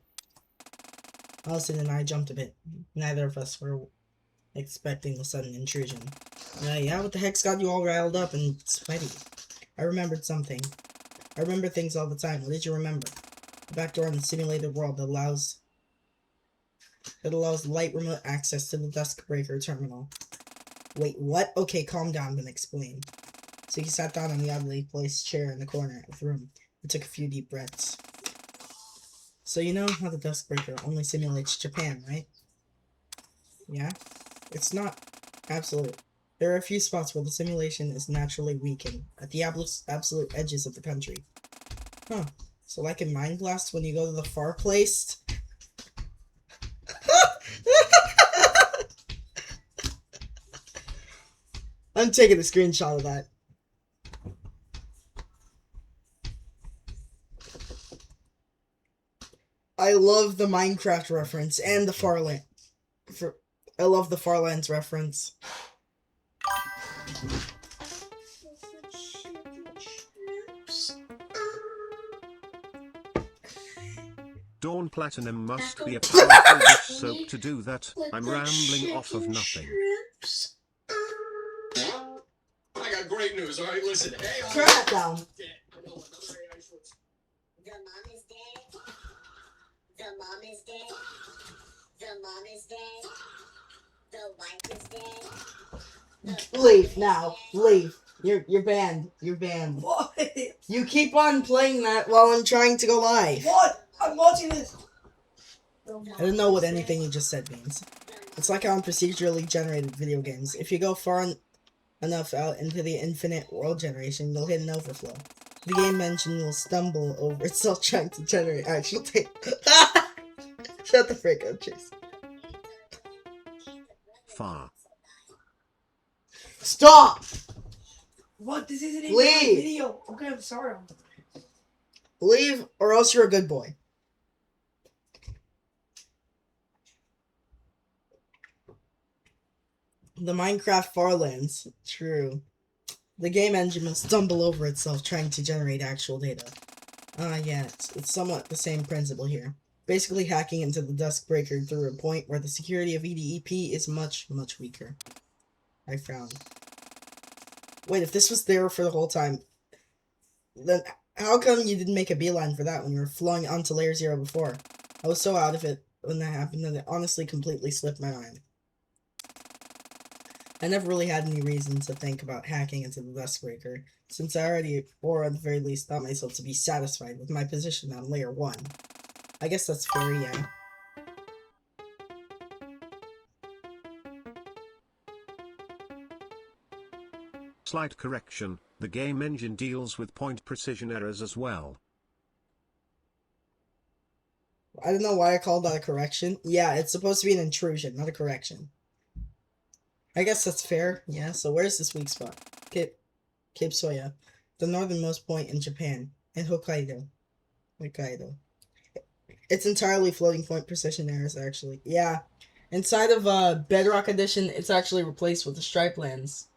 Allison and I jumped a bit. Neither of us were expecting a sudden intrusion. Yeah, what the heck's got you all riled up and sweaty? I remembered something. I remember things all the time. What did you remember? The back door in the simulated world that allows light remote access to the Duskbreaker terminal. Wait, what? Okay, calm down and explain. So he sat down on the oddly placed chair in the corner of the room and took a few deep breaths. So you know how the Duskbreaker only simulates Japan, right? Yeah? It's not absolute. There are a few spots where the simulation is naturally weakened, at the absolute edges of the country. Huh. So like in Mind Blast, when you go to the far place... I'm taking a screenshot of that. I love the Minecraft reference and the Farland. I love the Farlands reference. Dawn Platinum must be a powerful dish soap to do that. I'm rambling off of nothing. I got great news, alright? Listen, hey, Turn that down. The mom is dead. The mom is dead. The mom is dead. The wife is dead. Leave now. Leave. You're banned. You're banned. What? You keep on playing that while I'm trying to go live. What? I'm watching this. I don't know what anything you just said means. It's like on procedurally generated video games. If you go far enough out into the infinite world generation, you'll hit an overflow. The game engine will stumble over itself trying to generate actual data. Shut the frick up, Chase. Far. Stop! What? This isn't even Leave. my video. Okay, I'm sorry. Leave, or else you're a good boy. The Minecraft Farlands. True. The game engine will stumble over itself trying to generate actual data. Yeah, it's somewhat the same principle here. Basically hacking into the Duskbreaker through a point where the security of EDEP is much, much weaker. I found. Wait, if this was there for the whole time, then how come you didn't make a beeline for that when you were flying onto Layer 0 before? I was so out of it when that happened that it honestly completely slipped my mind. I never really had any reason to think about hacking into the Duskbreaker, since I already, or at the very least, thought myself to be satisfied with my position on Layer 1. I guess that's fair, yeah. Slight correction, the game engine deals with point precision errors as well. I don't know why I called that a correction. Yeah, it's supposed to be an intrusion, not a correction. I guess that's fair, yeah. So where's this weak spot? Cape Soya, the northernmost point in Japan, in Hokkaido. It's entirely floating point precision errors, actually. Yeah, Inside of Bedrock Edition, it's actually replaced with the stripe lands.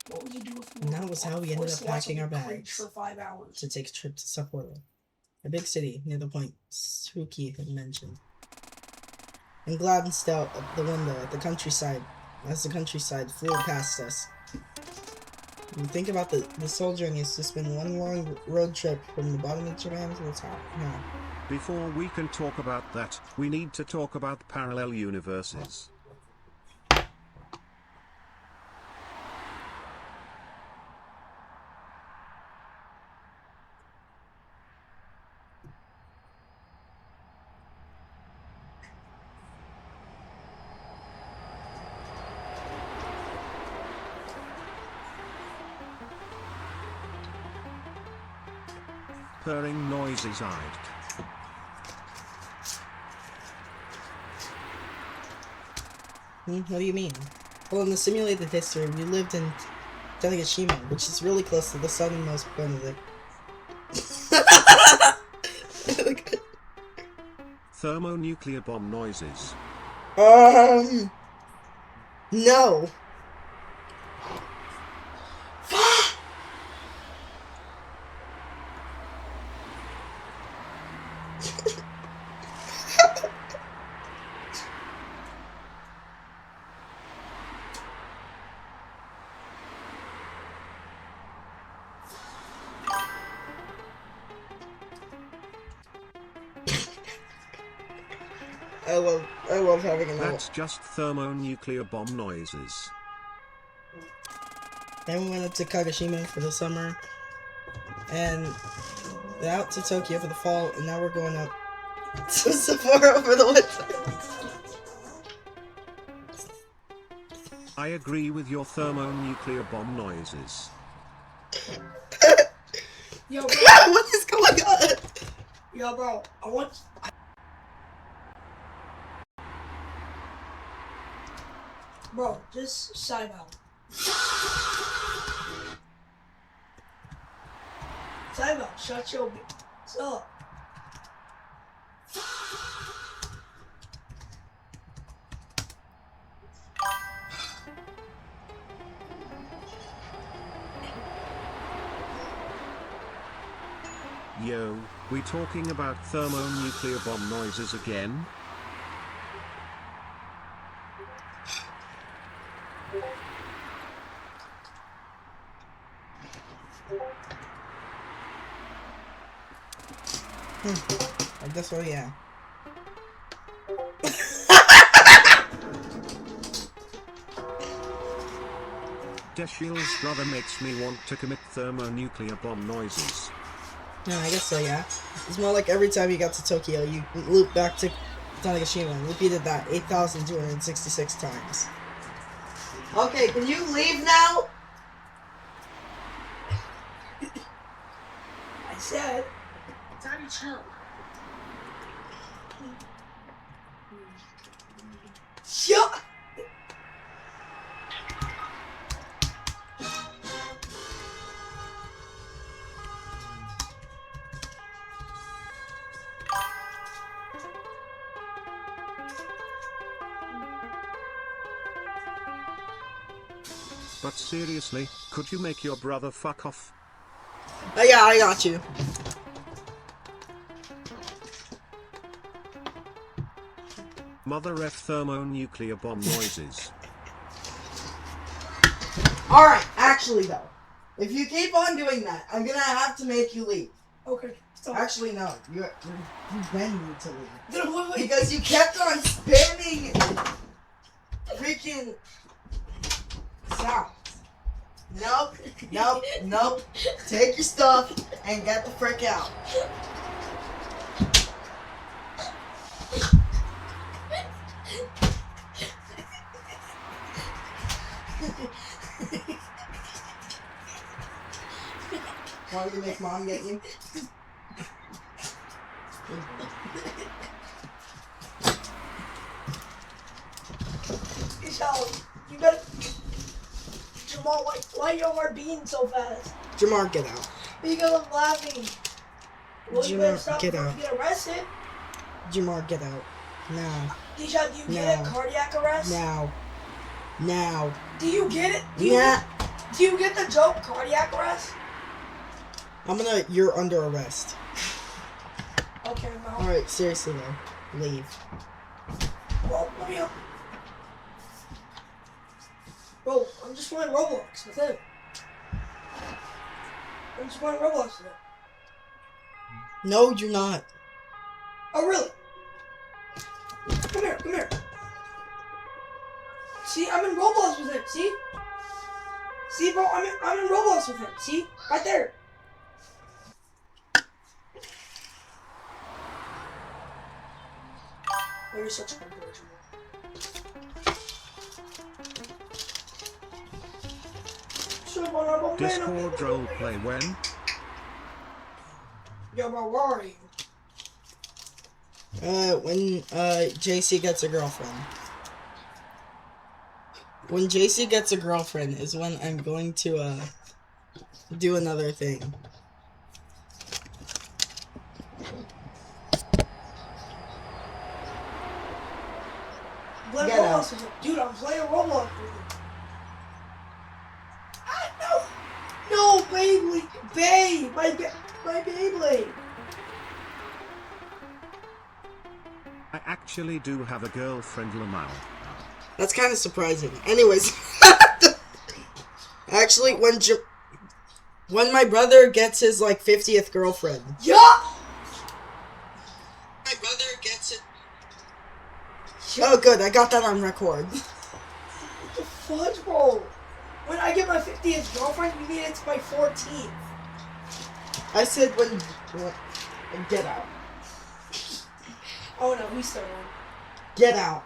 What would you do if you And that was how we ended up packing our bags for 5 hours? to take a trip to Sapporo, a big city near the point Suki had mentioned. And glanced out of the window at the countryside as the countryside flew past us. When you think about this whole journey, it's just been one long road trip from the bottom of Japan to the top. Yeah. Before we can talk about that, we need to talk about parallel universes. Purring noises What do you mean? Well, in the simulated history, we lived in Tanegashima, which is really close to the southernmost point of the... Thermonuclear bomb noises. No! I love having a That's just thermonuclear bomb noises. Then we went up to Kagoshima for the summer, and out to Tokyo for the fall, and now we're going up to Sapporo for the winter. I agree with your thermonuclear bomb noises. Yo, bro. What is going on? Yo, bro. I want... Bro, just side out. Side out. Shut your... What's up? Yo, we talking about thermonuclear bomb noises again? I guess so, yeah. Deshil's brother makes me want to commit thermonuclear bomb noises. Yeah, I guess so, yeah. It's more like every time you got to Tokyo, you loop back to Tanegashima and repeated that 8,266 times. Okay, can you leave now? I said... Daddy, chill. Shut... But seriously, could you make your brother fuck off? Yeah, I got you. Mother F thermonuclear bomb noises. Alright, actually though, if you keep on doing that, I'm gonna have to make you leave. Okay, stop. Actually, no, you then need to leave. No, wait. Because you kept on spamming freaking sounds. Nope, nope, nope. Take your stuff and get the frick out. Want me to make mom get you? Yo, you better... Jamal, why your heart beating so fast? Jamar, get out. Because I'm laughing. Well, you better Jamar, stop get before out. you get arrested. Jamar, get out. Now. Disha, do you get No. a cardiac arrest? Now. Now. Do you get it? Do you get the joke cardiac arrest? You're under arrest. Okay, no. Alright, seriously though. Leave. Well, let me up. Bro, I'm just playing Roblox with him. I'm just playing Roblox with him. No, you're not. Oh, really? Come here, come here. See, I'm in Roblox with him, see? See, bro, I'm in Roblox with him, see? Right there. Oh, you're such a good boy, Jamal. Discord roleplay when? Yo, bro, where are you? When JC gets a girlfriend. When JC gets a girlfriend is when I'm going to, do another thing. Play Get Roblox out. with him. Dude, I'm playing Roblox with him. No, Beyblade! Babe! My Beyblade! I actually do have a girlfriend, Lamau. That's kind of surprising. Anyways. Actually, when my brother gets his, 50th girlfriend. Yeah! My brother gets it. Oh, good. I got that on record. What the fudge, bro? When I get my 50th girlfriend, you mean it's my 14th. I said when get out. Oh no, we still on. Get out.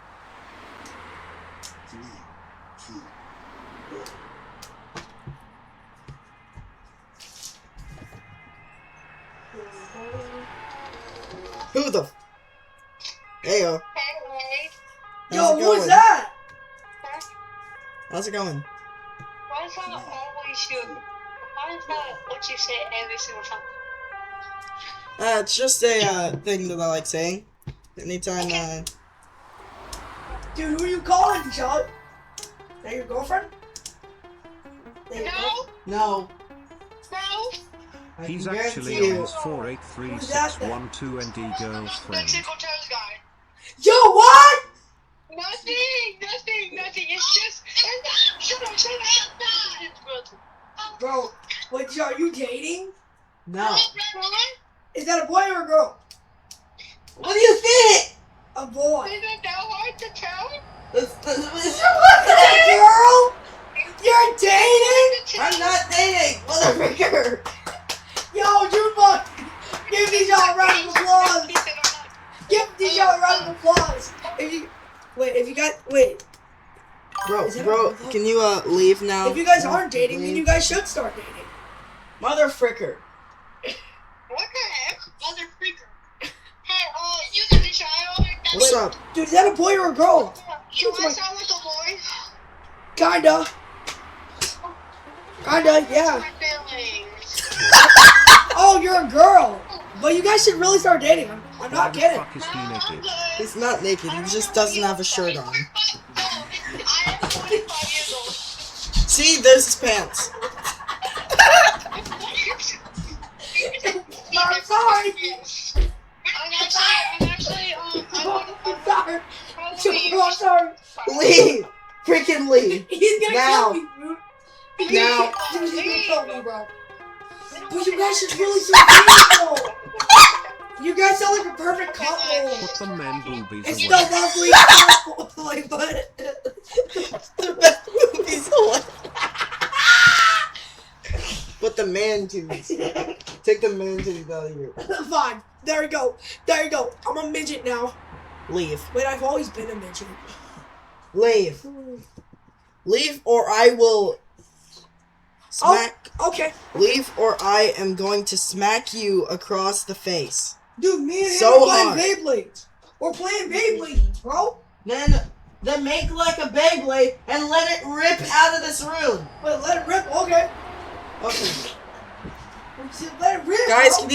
Who the? Heyo. Hey, Yo, How's it who's going? that? How's it going? why is that always you? Why is that what you say every single time? It's just a thing that I like saying. Anytime Dude, who are you calling, John? That your girlfriend? That your girl- No. No. I He's can actually guarantee on you. his 483612 ND girlfriend. Mexico toes guy. Yo, what? Nothing. It's just. Shut up. It's good. Bro, wait, Joe, are you dating? No. Is that a boy or a girl? What do you think? A boy. Is it that hard to tell? Girl? You're dating? I'm not dating, motherfucker. Yo, Jukebox! Give these y'all a round of applause! Give these y'all a round of applause! Wait. Bro, Is that bro, a motherfucker? can you leave now? If you guys aren't dating, then Please? you guys should start dating. Motherfricker. What the heck? Mother freaker. Hey, you got a child? What's up? Dude, is that a boy or a girl? Do I sound like a boy? Kinda, yeah. My feelings. Oh, you're a girl. But you guys should really start dating. I'm Why not the kidding. fuck is he naked? He's not naked, he just doesn't have a shirt on. I am 25 years old. See, there's his pants. I'm sorry. I'm sorry. Leave! Freaking leave! He's gonna Now. kill me, dude. Now. Dude, he's gonna kill me, bro. But you guys should really start dating, bro. You guys sound like a perfect couple. Put the men boobies It's away. the lovely couple. Like, but The best movies away. But the man tubes. Take the man tubes out of here. fine. There you go. I'm a midget now. Leave. Wait, I've always been a midget. Leave. Leave or I will smack. Okay. Leave or I am going to smack you across the face. Dude, me and him So are hard. playing Beyblades. We're playing Beyblades, bro. Then Then make like a Beyblade and let it rip out of this room. Wait, let it rip. Okay. Okay. Let it rip. Guys, bro.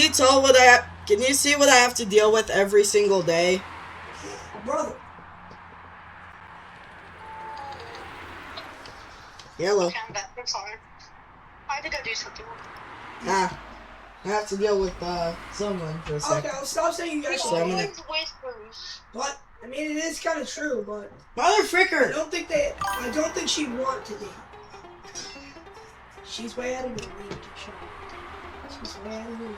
can you see what I have to deal with every single day? Brother. Yellow. Okay, I'm back. I'm sorry. I had to go do something. Nah. I have to deal with someone for a Okay, second. I'll stop saying you guys So should. I'm gonna- Whispers. But I mean, it is kind of true. But Mother I fricker! don't think she'd want to date. She's way out of the league. She's way out of the league.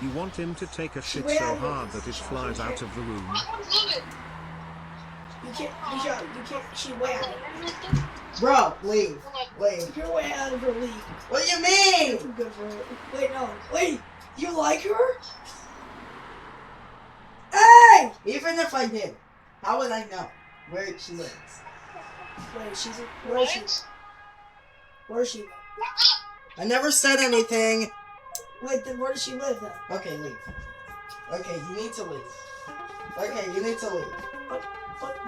You want him to take a shit Wait, so I- hard that it flies out of the room. I love it. You can't. She's way out of it. Bro, leave. Leave. You're way out of her league. What do you mean? Too good for her. Wait, no. Wait, you like her? Hey! Even if I did, how would I know where she lives? Wait, where is she? Where is she? I never said anything. Wait, then where does she live then? Okay, leave. Okay, you need to leave. Okay, you need to leave.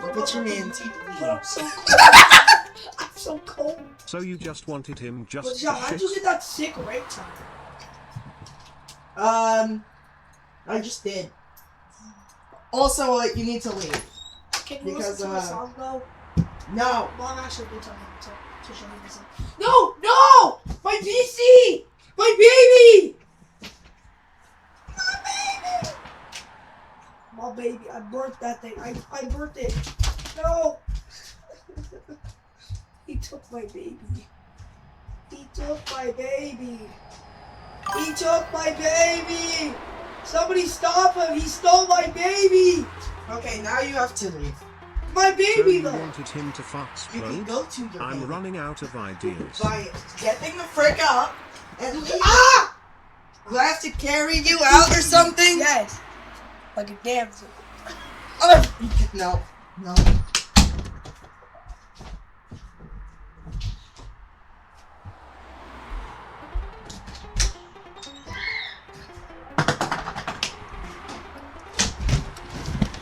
Look what you mean. But I'm so cold. I'm so cold. So you just wanted him But just yeah, to how'd shit? you get that sick right time? I just did. Also, you need to leave. Can you Because, listen to the song though? No. Mom actually did tell me to show me the song. No! No! My PC! My baby! My baby, I birthed that thing. I birthed it. No! He took my baby. He took my baby. He took my baby! Somebody stop him! He stole my baby! Okay, now you have to leave. My So baby you though! wanted him to You can explode? go to your I'm baby running out of ideas. by getting the frick up and leave. Ah! Do I have to carry you out or something? Yes. Like a damsel. No. No.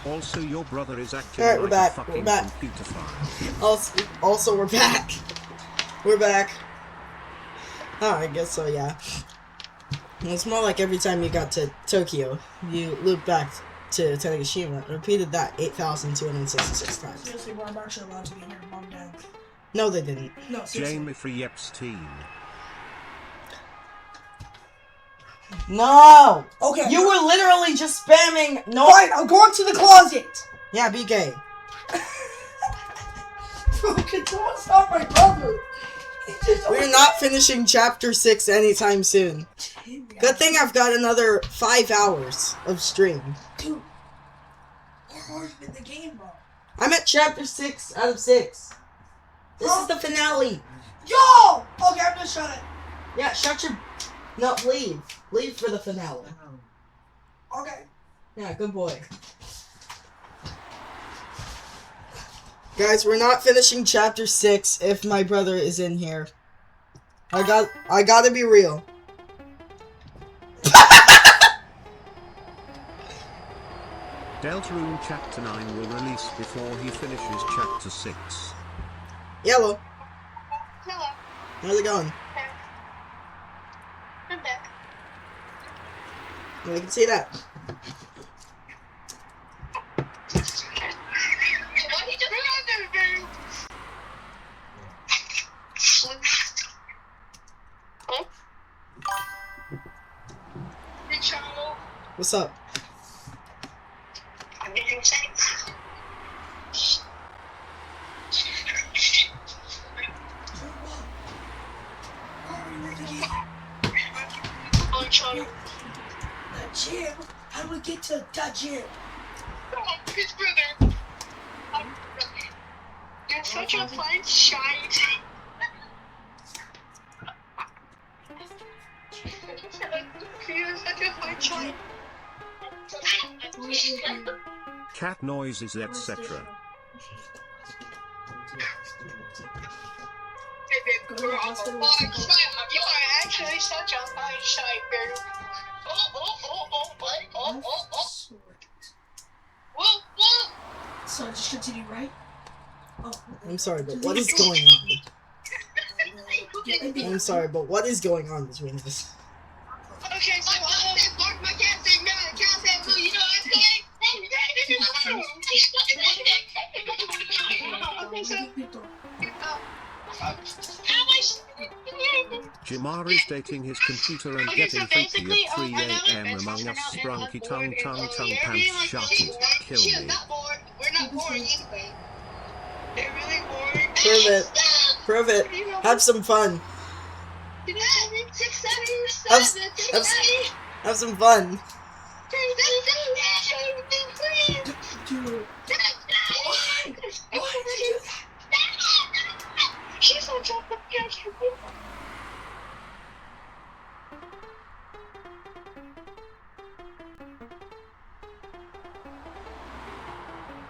Also, your brother is acting Alright, we're like back, a we're fucking back. computer file. Also, we're back. We're back. Oh, I guess so, yeah. It's more like every time you got to Tokyo, you looped back to Tanegashima and repeated that 8,266 times. Seriously, bro, I'm actually allowed to be here. Mom, dad. No, they didn't. No, seriously. Jamie Free Epstein. No! Okay. You were literally just spamming no. Fine, I'm going to the closet. Yeah, be gay. Bro, can someone stop my brother? We're not finishing chapter 6 anytime soon. Good thing I've got another 5 hours of stream. Dude, we're already in the game, bro. I'm at chapter 6 out of 6. This is the finale. Yo! Okay, I'm gonna shut it. Yeah, shut your... No, leave. Leave for the finale. Okay. Yeah, good boy. Guys, we're not finishing chapter 6 if my brother is in here. I gotta be real. Deltarune Chapter 9 will release before he finishes Chapter 6. Yellow, Hello. how's it going? I'm back. I can see that. Why did you huh? Hey, Charlo. What's up? I'm getting sick. Oh, Charlo. That gym? How do we get to that gym? Oh, his brother. You're such a fine shite. You're such a fine shite. Cat noises, etc. You are actually such a fine shite, girl. Oh. Whoa. So just continue, right? I'm sorry, but what is going on? I'm sorry, but what is going on between us? Okay, so bark, my cat say no, the cat say blue. You know what I'm saying? Okay, so how much? Jamar is dating his computer and Okay, so getting freaky basically, at 3 I know a.m. it's among us. functional and Sprunky I'm tongue bored tongue and tongue they're pants being like shouted. really bored. Kill She is me. not bored. We're not boring anyway. They're really bored. Prove it. Prove it. Have some fun. Have some fun. She's on top of the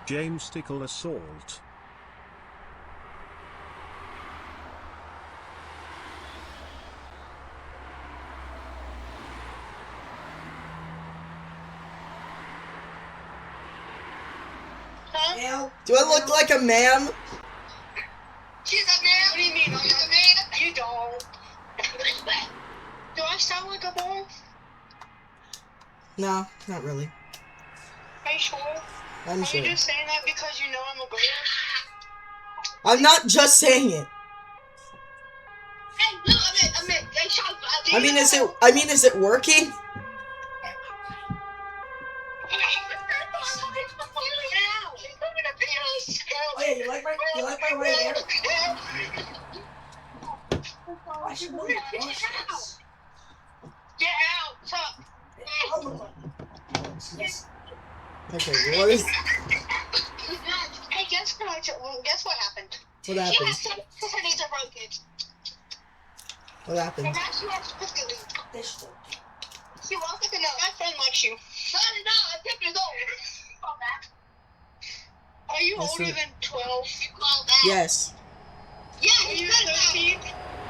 James Tickle assault. Do I look like a man? She's a man. What do you mean? I'm a man? You don't. Do I sound like a boy? No, not really. Are you sure? I'm Are sure. you just saying that because you know I'm a girl? I'm not just saying it. Hey, no, I meant, hey, Sean, Is it working? Oh yeah, you like my right hair? I should really wash this. Get out! Stop! I'll look like yes. Okay, what is... Hey, guess what happened? What happened? She has some knees are broken. What happened? And now she wants to leave. This She wants to know. My friend likes you. No, I'm 10 years old. Call back. Are you That's older right. than 12? You call back. Yes. Yeah, are you 13?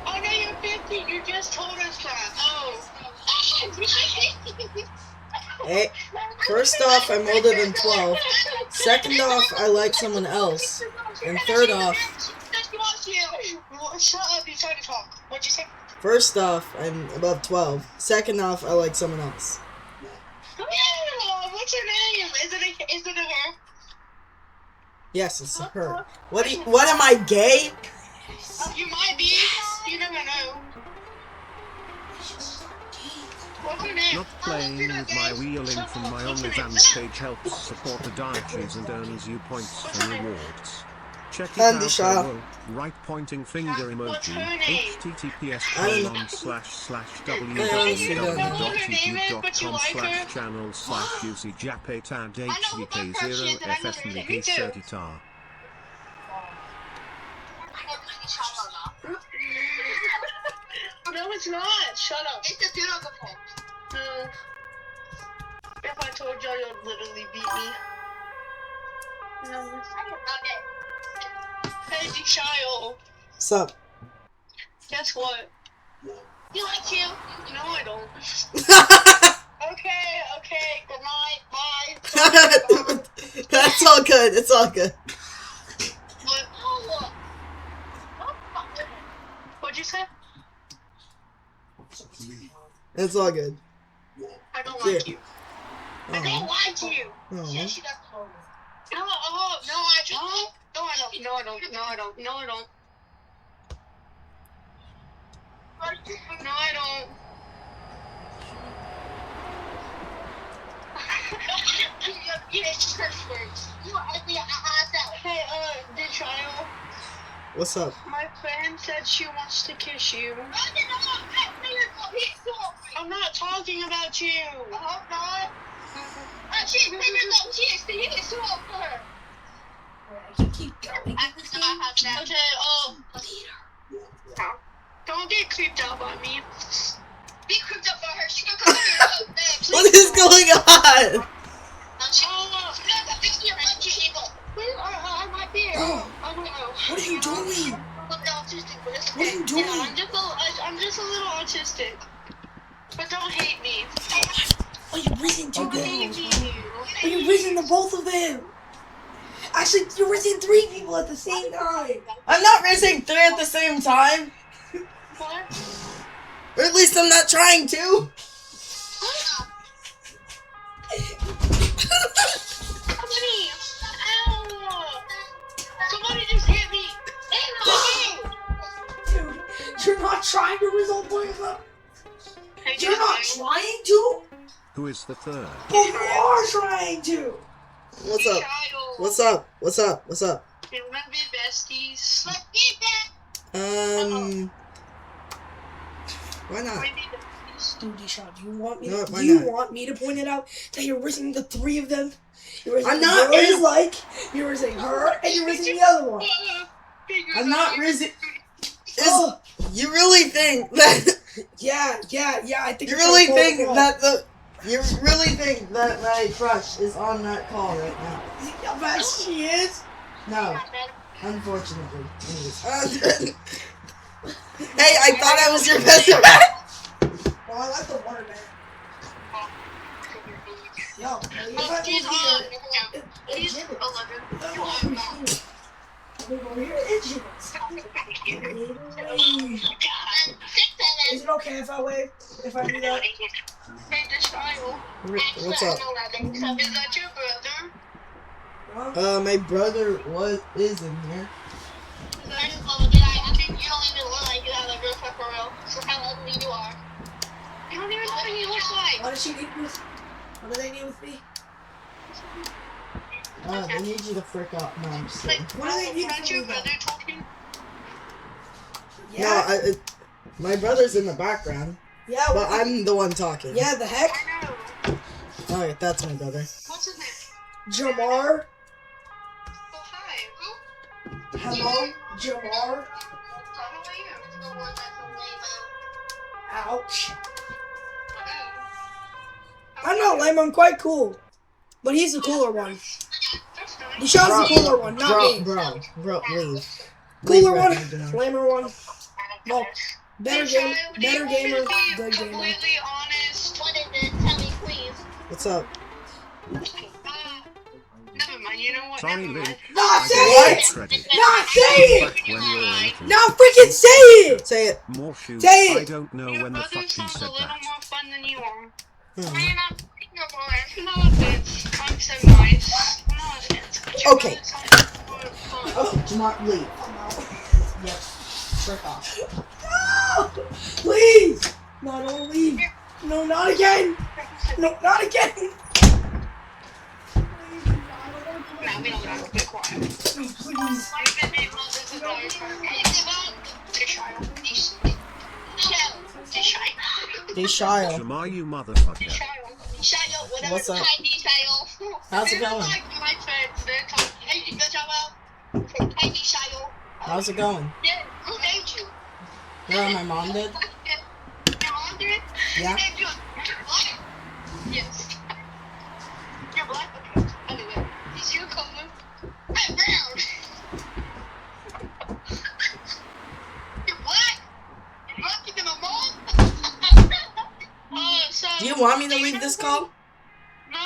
Oh no, you're 15. You just told us that. Oh. Hey, first off, I'm older than 12. Second off, I like someone else. And third off, Shut up, you're trying to talk. What'd you say? first off, I'm above 12. Second off, I like someone else. Oh, what's her name? Is it a her? Yes, it's her. What am I, gay? You might be. You never know. What's her name? Not playing with my wheel link from my OnlyFans page helps support the dietaries and earns you points and rewards. Check it Andy out Shaw. below. Right pointing finger What's emoji. her name? https://www.youtube.com/channel/usejapetad No, it's not. Shut up. It's a beautiful phone. No. If I told y'all, you'd literally beat me. No. Okay. Hey, child. What's up? Guess what? You like you? No, I don't. Okay. Good night. Bye. That's all good. It's all good. What? What'd you say? It's all good. I don't like you. I Oh. don't like you. Oh. Yes, she got told. No, I don't. No, I don't. No, I don't. No, I don't. No, I don't. No, I don't. Hey, the child. What's up? My friend said she wants to kiss you. I'm not talking about you. I hope not. She is so up for her. I can keep going. Okay, don't get creeped out by me. Be creeped out by her. She can come here. What is going on? I might be. I don't know. What are you doing? What are you doing? I'm just a little autistic. But don't hate me. Oh, you risen to Don't them. hate me. Oh, you risen to both of them. Actually, you're risking 3 people at the same time. I'm not risking 3 at the same time. What? Or at least I'm not trying to. Somebody! Ow! Somebody just hit me! Dude, you're not trying to resolve both of them. Hey, You're not trying to? Who is the third? But you are trying to. What's up? What's up? What's up? What's up? Hey, we're gonna be besties. Why not? Dude, Deshaun, do you want me? No, Do why you not? want me to point it out that you're risking the 3 of them? You're risking I'm not Lily's like, you're risking her, and you're risking the other one. I'm not risking. Oh, You really think that? yeah. I think You you're really trying to think pull it that the? You really think that my crush is on that call right now? off. Yeah, she is. No, unfortunately. Anyways. Hey, I thought I was your best friend. Well, I like the water man. Yo, Oh, she's on. It's She's 11. 11. Over here, it's Is it okay if I wave? If I do that? Hey, this child. What's up? Is that your brother? Huh? My brother is in here. I think you don't even look like you have a girlfriend for real. So how ugly you are. You don't even know what he looks like. What does she need with? What do they need with me? They need you to frick out. No, I'm just Like, kidding. What do they need aren't from your me, brother talking? Yeah. No, my brother's in the background, Yeah. but I'm the one talking. Yeah. The heck? I know. Alright, that's my brother. What's his name? Jamar. Oh, hi. Who? Hello, Jamar. How are you? Ouch. I'm not lame. I'm quite cool. But he's the cooler one. That's nice. Deshaun's the cooler one, not me. Bro, leave. Cooler Leave one, right now. flamer one. Well, better Hey, game, Shia, better do you gamer, want me to be good gamer. completely honest. What is it? Tell me, please. What's up? Never mind. You know what? Sorry, Never mind. Link. Not say What? it! Credit. Not say it! Back when you were little. Now freaking say it! Say it. More shoes. Say it. I don't know Your when the brother fuck he sounds a said little that. more fun than you are. Hmm. You're not your boy. No offense. I'm so nice. No offense. But your Okay. brother sounds more fun. Oh, Jamar, leave. Yep. Frick off. No! Please! No, don't leave. No, not again! No, not again! Nah, we don't have to be quiet. Please. We've been being brothers and brothers for Deshail. Jamar, you motherfucker. What's up? How's it going? Like my friends, they're talking. Hey, good job, Al. Hey, Deshail. How's it going? Yeah, who named you? Yeah, my mom did. Your mom did? Yeah. Who named you? You're black? Yes. You're black? Okay. Anyway, is your color? I'm brown. You're black? You're blacker than my mom? So... Do you want me to leave this call? No.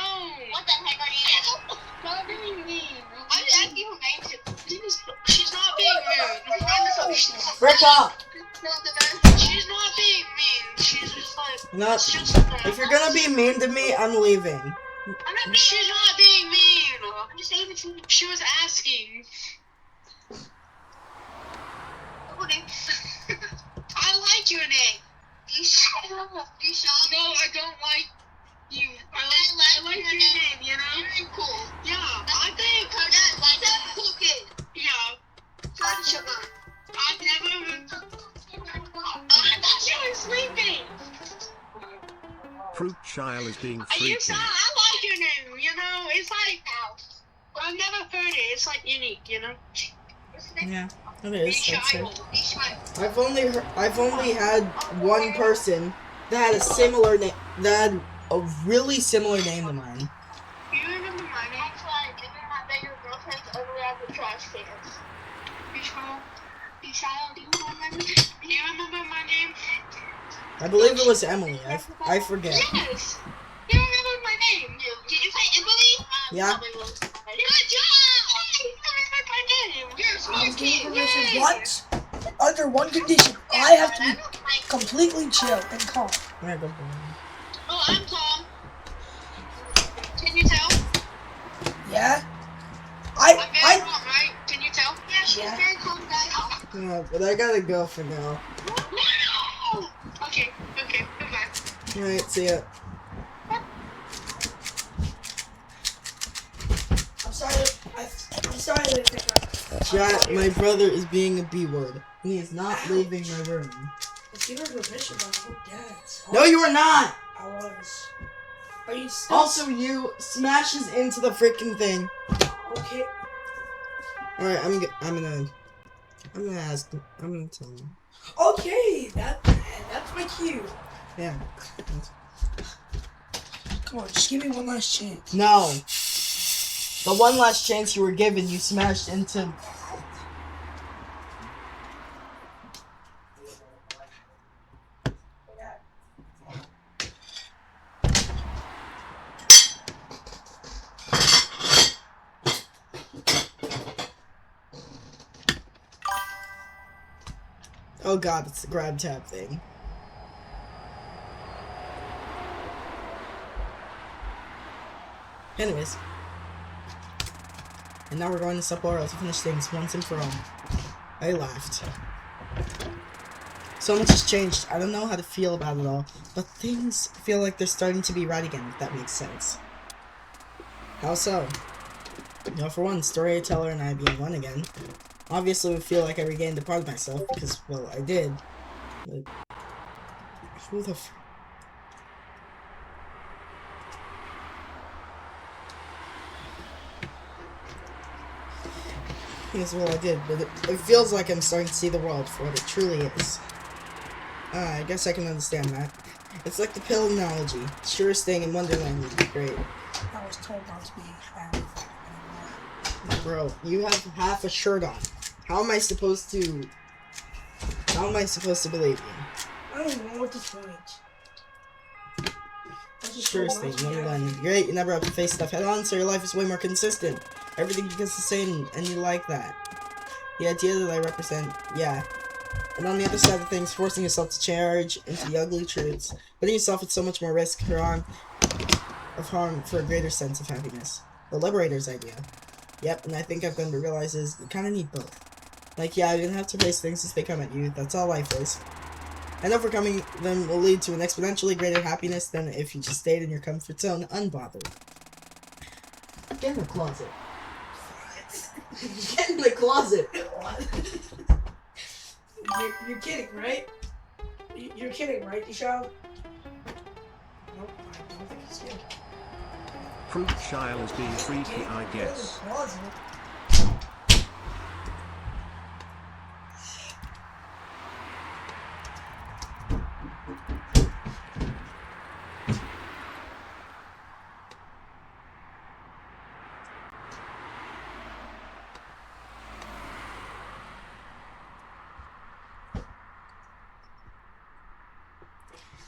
What the heck are you? Not being mean. I'm just asking her name. She's not being mean. Frick off. She's not being mean. She's just like... No. It's just that. If you're gonna be mean to me, I'm leaving. She's not being mean. I'm just saying the truth. She was asking. Okay. I like your name. No, I don't like you. I like your name, you know? Very cool. Yeah, I think that's a cool kid. Yeah. I've never... I thought she was sleeping. Fruit Child is being I freaky. like your name, you know? It's like... I've never heard it. It's like unique, you know? Yeah, it is. That's it. I've only had one person that had a similar name, that had a really similar name to mine. Do you remember my name? Actually, do you remember that your girlfriend's ugly as the trash cans? Bishal, do you remember my name? I believe it was Emily. I forget. Yes! You remember my name? Did you say Emily? Yeah. Good job! I was given permission once, under one condition. I have to be completely chill and calm. Alright, go for it. Oh, I'm calm. Can you tell? Yeah? I'm very calm, right? Can you tell? Yeah, she's Yeah. very calm now. Yeah, but I gotta go for now. No! Okay, goodbye. Alright, see ya. I'm sorry. I'm sorry that Chat, my brother is being a B-word. He is not leaving my room. Let's give her permission, but I hope dance. No, you are not! I was. Are you still? Also, you smashes into the freaking thing. Okay. Alright, I'm gonna tell him. Okay, that's my cue. Yeah. Come on, just give me one last chance. No. The one last chance you were given, you smashed into. Oh god, it's the grab tab thing. Anyways. And now we're going to Sapporo to finish things once and for all. I laughed. So much has changed. I don't know how to feel about it all, but things feel like they're starting to be right again, if that makes sense. How so? You know, for one, storyteller and I being one again. Obviously, we feel like I regained a part of myself, because, well, I did. But who the f... Yes, well, I did, but it feels like I'm starting to see the world for what it truly is. I guess I can understand that. It's like the pill analogy. Sure, staying in Wonderland would be great. I was told not to be found. Bro, you have half a shirt on. How am I supposed to believe you? I don't even know what to think. Sure, staying in Wonderland would be great. You never have to face stuff head on, so your life is way more consistent. Everything becomes the same, and you like that. The idea that I represent, yeah. And on the other side of things, forcing yourself to charge into the ugly truths, putting yourself at so much more risk of harm for a greater sense of happiness. The Liberator's idea. Yep, and I think I've come to realize is you kind of need both. Like, yeah, you're gonna have to face things as they come at you. That's all life is. And overcoming them will lead to an exponentially greater happiness than if you just stayed in your comfort zone unbothered. Get in the closet. Get in the closet. You're kidding, right? You're kidding, right, Deshaun? Nope, I don't think he's kidding. Fruit Child is being freaky, I guess.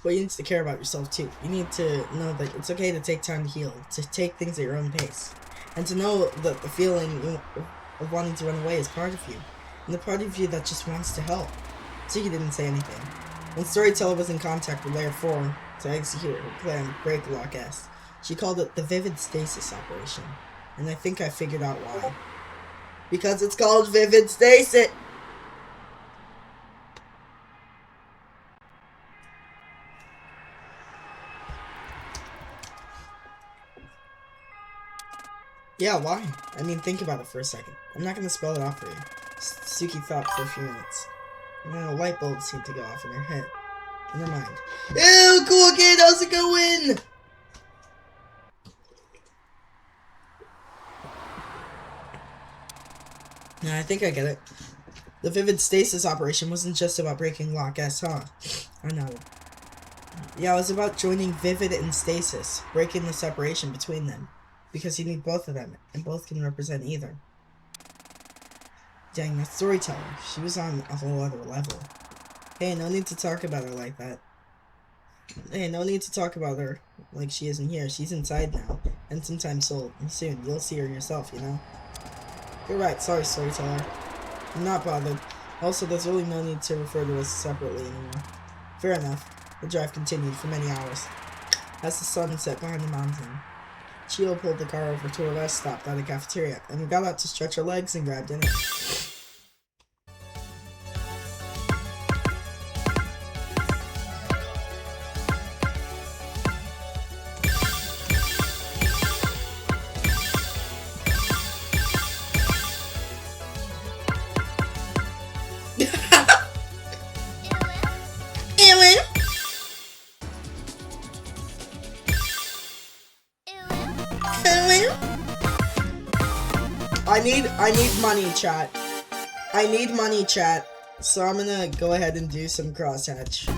But you need to care about yourself too. You need to know that it's okay to take time to heal, to take things at your own pace, and to know that the feeling of wanting to run away is part of you, and the part of you that just wants to help. Ziggy didn't say anything. When Storyteller was in contact with Layer 4 to execute her plan Break Lock S, she called it the Vivid Stasis Operation, and I think I figured out why. Because it's called Vivid Stasis! Yeah, why? I mean, think about it for a second. I'm not gonna spell it out for you. Suki thought for a few minutes. And then a light bulb seemed to go off in her head. Never mind. Ew, cool kid, how's it going? Nah, I think I get it. The Vivid Stasis operation wasn't just about breaking Lock S, huh? I know. Yeah, it was about joining Vivid and Stasis, breaking the separation between them. Because you need both of them, and both can represent either. Dang, that Storyteller. She was on a whole other level. Hey, no need to talk about her like that. Hey, no need to talk about her like she isn't here. She's inside now, and sometime soon you'll see her yourself, you know? You're right, sorry, Storyteller. I'm not bothered. Also, there's really no need to refer to us separately anymore. Fair enough. The drive continued for many hours. As the sun set behind the mountain, Chio pulled the car over to a rest stop by the cafeteria, and we got out to stretch our legs and grab dinner. I need money, chat. I need money, chat. So I'm gonna go ahead and do some crosshatch.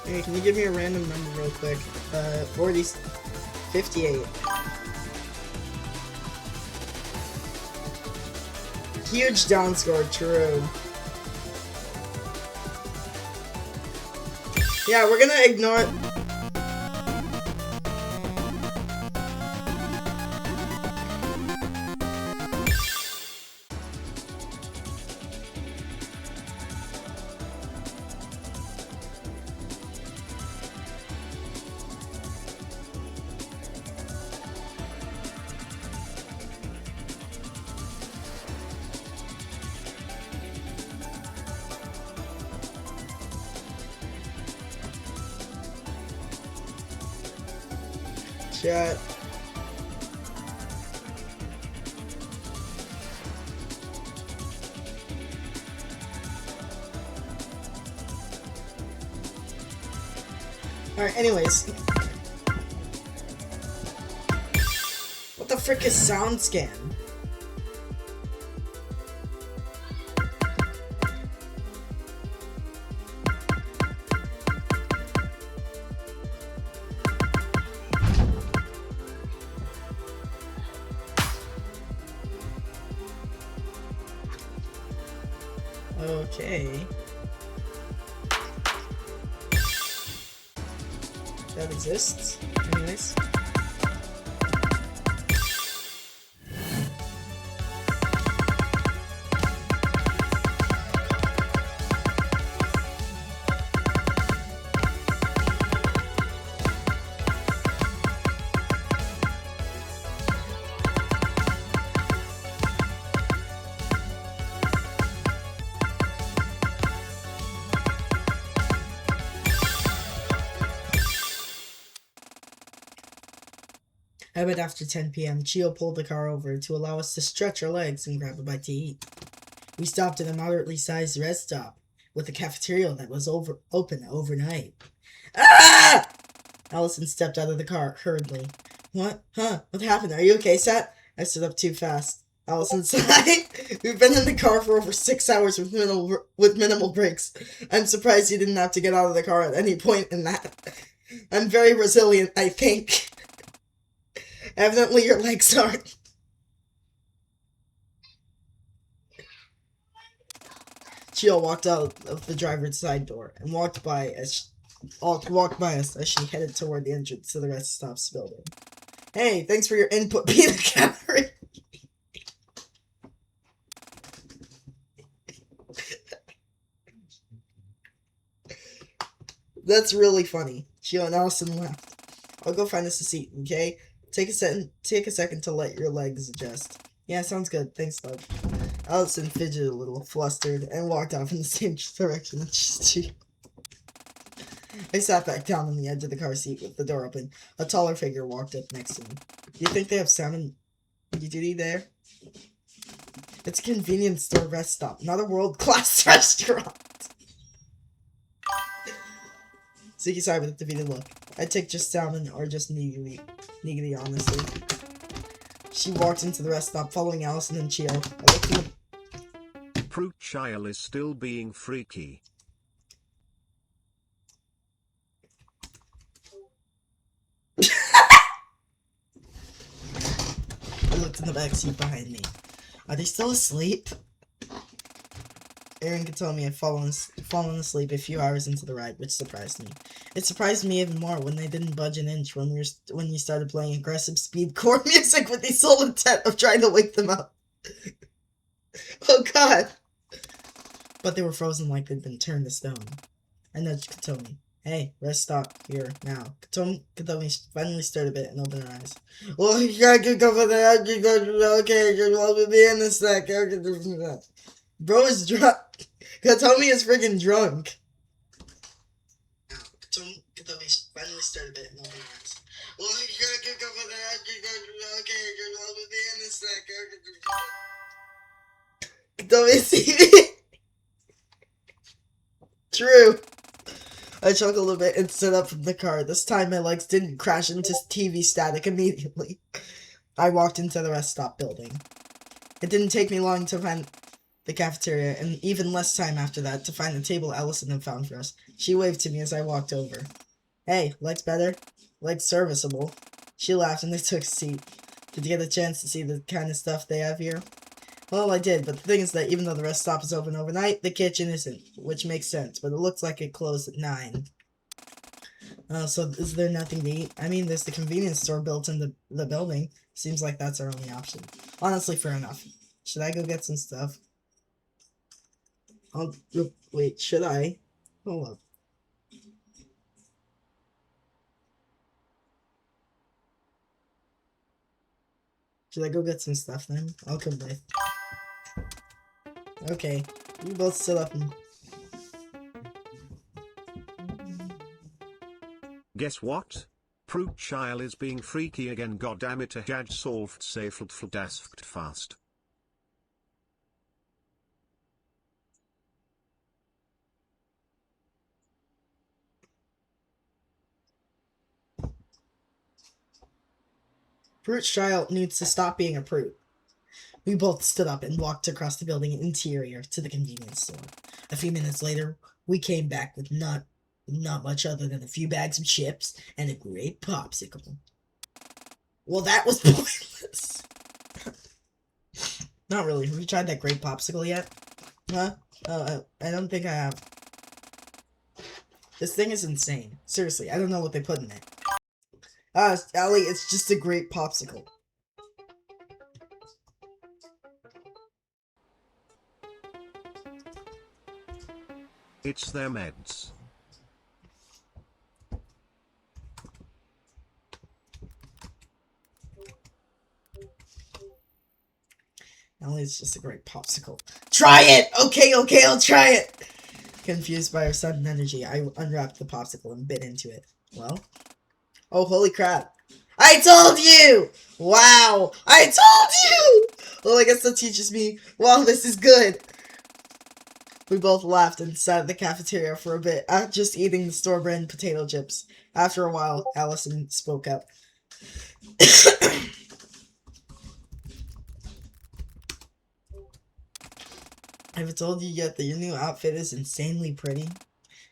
Hey, can you give me a random number real quick? 58. Huge down score, true. Yeah, we're gonna ignore it. Chat. Alright, anyways. What the frick is sound scan? Okay. That exists. Anyways. I bet after 10 p.m., Chio pulled the car over to allow us to stretch our legs and grab a bite to eat. We stopped at a moderately sized rest stop with a cafeteria that was open overnight. Ah! Allison stepped out of the car hurriedly. What? Huh? What happened? Are you okay, Seth? I stood up too fast. Allison sighed. We've been in the car for over 6 hours with minimal breaks. I'm surprised you didn't have to get out of the car at any point in that. I'm very resilient, I think. Evidently your legs aren't. Jill walked out of the driver's side door and walked by us as she headed toward the entrance to the rest stops building. Hey, thanks for your input, peanut gallery. That's really funny. Jill and Allison laughed. I'll go find us a seat, okay? Take a second to let your legs adjust. Yeah, sounds good. Thanks, love. Allison fidgeted a little, flustered, and walked off in the same direction as she. I sat back down on the edge of the car seat with the door open. A taller figure walked up next to me. Do you think they have salmon duty there? It's a convenience store rest stop, not a world-class restaurant. Ziggy sighed with a defeated look. I'd take just salmon or just nigiri, honestly. She walked into the rest stop, following Allison and Chio. Fruit Child is still being freaky. I looked in the back seat behind me. Are they still asleep? Aaron could tell me I'd fallen asleep a few hours into the ride, which surprised me. It surprised me even more when they didn't budge an inch when you started playing aggressive speedcore music with the sole intent of trying to wake them up. Oh god! But they were frozen like they'd been turned to stone. I nudged Katomi. Hey, rest stop here now. Katomi finally stirred a bit and opened her eyes. Well, I could go for that. I could go. Okay, I'll be in a sec. Bro is drunk. Katomi is freaking drunk. Katomi finally stirred a bit and opened her eyes. Well, I could go for that. I could go. Okay, I'll be in a sec. Katomi, see me? True. I chuckled a bit and stood up from the car. This time my legs didn't crash into TV static immediately. I walked into the rest stop building. It didn't take me long to find the cafeteria, and even less time after that to find the table Allison had found for us. She waved to me as I walked over. Hey, legs better? Legs serviceable. She laughed and they took a seat. Did you get a chance to see the kind of stuff they have here? Well, I did, but the thing is that even though the rest stop is open overnight, the kitchen isn't, which makes sense, but it looks like it closed at 9. So is there nothing to eat? I mean, there's the convenience store built in the building. Seems like that's our only option. Honestly, fair enough. Should I go get some stuff? Wait, should I? Hold up. Should I go get some stuff then? I'll come with. Okay, we both stood up and... Guess what? Fruit Child is being freaky again. Goddammit, a judge solved safe dasked fast. Fruit Child needs to stop being a prude. We both stood up and walked across the building interior to the convenience store. A few minutes later, we came back with not much other than a few bags of chips and a great popsicle. Well, that was pointless. Not really. Have you tried that great popsicle yet? Huh? I don't think I have. This thing is insane. Seriously, I don't know what they put in it. Allie, it's just a great popsicle. It's their meds. Allie, it's just a great popsicle. Try it! Okay, I'll try it! Confused by her sudden energy, I unwrapped the popsicle and bit into it. Well? Oh, holy crap. I told you! Wow! I told you! Well, I guess that teaches me, wow, this is good. We both laughed and sat at the cafeteria for a bit, just eating the store-brand potato chips. After a while, Allison spoke up. Have I told you yet that your new outfit is insanely pretty?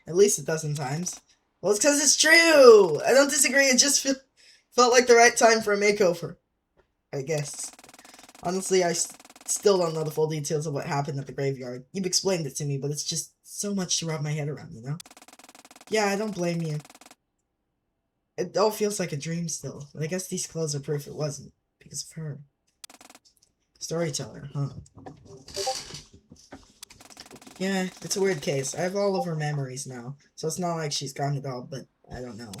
At least a dozen times. Well, it's because it's true! I don't disagree, it just felt like the right time for a makeover. I guess. Honestly, I still don't know the full details of what happened at the graveyard. You've explained it to me, but it's just so much to wrap my head around, you know? Yeah, I don't blame you. It all feels like a dream still, but I guess these clothes are proof it wasn't. Because of her. Storyteller, huh? Yeah, it's a weird case. I have all of her memories now, so it's not like she's gone at all, but I don't know.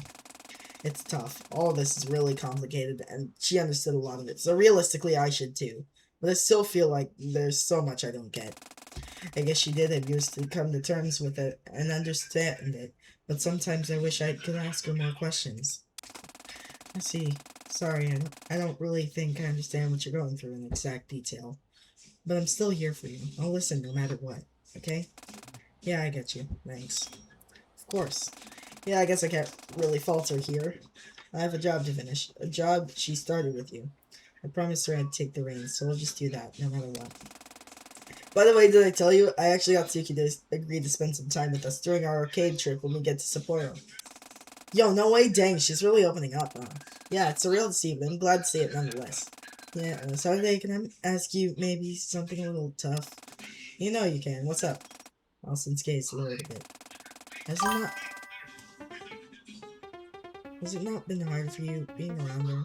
It's tough. All of this is really complicated, and she understood a lot of it, so realistically I should too. But I still feel like there's so much I don't get. I guess she did have years to come to terms with it and understand it, but sometimes I wish I could ask her more questions. I see. Sorry, I don't really think I understand what you're going through in exact detail. But I'm still here for you. I'll listen no matter what. Okay? Yeah, I get you. Thanks. Of course. Yeah, I guess I can't really falter here. I have a job to finish. A job she started with you. I promised her I'd take the reins, so we'll just do that, no matter what. By the way, did I tell you? I actually got Suki to agree to spend some time with us during our arcade trip when we get to Sapporo. Yo, no way, dang, she's really opening up, huh? Yeah, it's surreal to see, but I'm glad to see it nonetheless. Yeah, Saturday, can I ask you maybe something a little tough? You know you can. What's up? Alston's gaze lowered a bit. Has it not been hard for you being around her?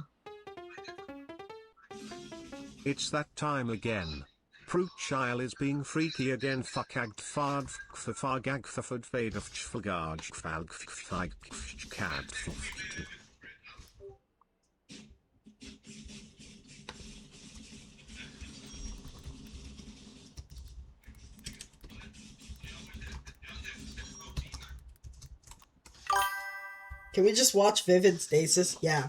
It's that time again. Fruit child is being freaky again. Fuckagd fard fagag fafud fade of chfagaj fag fag cad. Can we just watch Vivid Stasis? Yeah.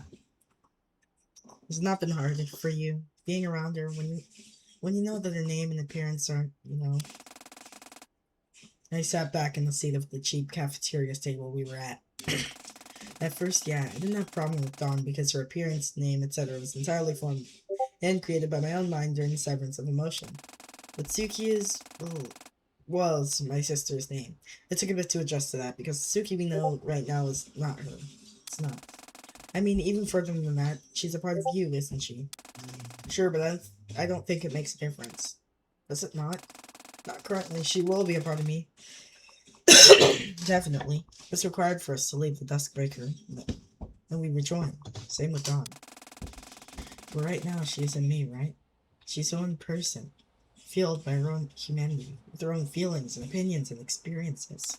It's not been hard for you being around her when you know that her name and appearance aren't, you know. I sat back in the seat of the cheap cafeteria table we were at. At first, yeah, I didn't have a problem with Dawn because her appearance, name, etc. was entirely formed and created by my own mind during the severance of emotion. But Suki is, was my sister's name. It took a bit to adjust to that because Suki we know right now is not her. It's not. I mean, even further than that, she's a part of you, isn't she? Sure, but I don't think it makes a difference. Does it not? Not currently. She will be a part of me. Definitely. It's required for us to leave the Duskbreaker, and we rejoin. Same with Dawn. But right now, she is in me, right? She's her own person, fueled by her own humanity, with her own feelings and opinions and experiences.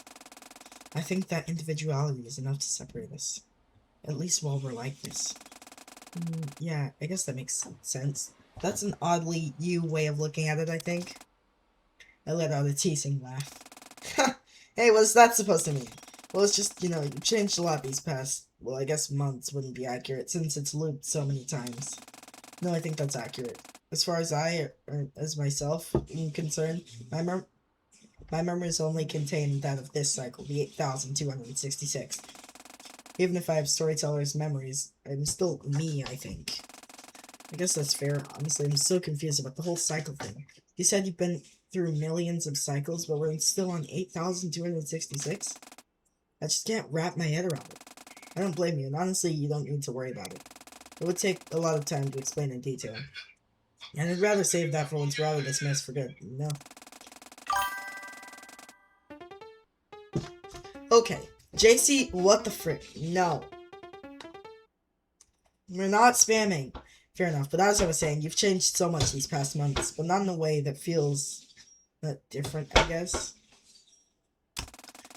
I think that individuality is enough to separate us. At least while we're like this. Yeah, I guess that makes sense. That's an oddly you way of looking at it, I think. I let out a teasing laugh. Hey, what's that supposed to mean? Well, it's just, you know, you've changed a lot these past, well, I guess months wouldn't be accurate, since it's looped so many times. No, I think that's accurate. As far as as myself, am concerned, my memories only contain that of this cycle, the 8,266. Even if I have Storyteller's memories, I'm still me, I think. I guess that's fair. Honestly, I'm so confused about the whole cycle thing. You said you've been through millions of cycles, but we're still on 8,266? I just can't wrap my head around it. I don't blame you, and honestly, you don't need to worry about it. It would take a lot of time to explain in detail. And I'd rather save that for once we're out of this mess for good, you know? Okay. JC, what the frick? No. We're not spamming. Fair enough, but as I was saying, you've changed so much these past months, but not in a way that feels different, I guess.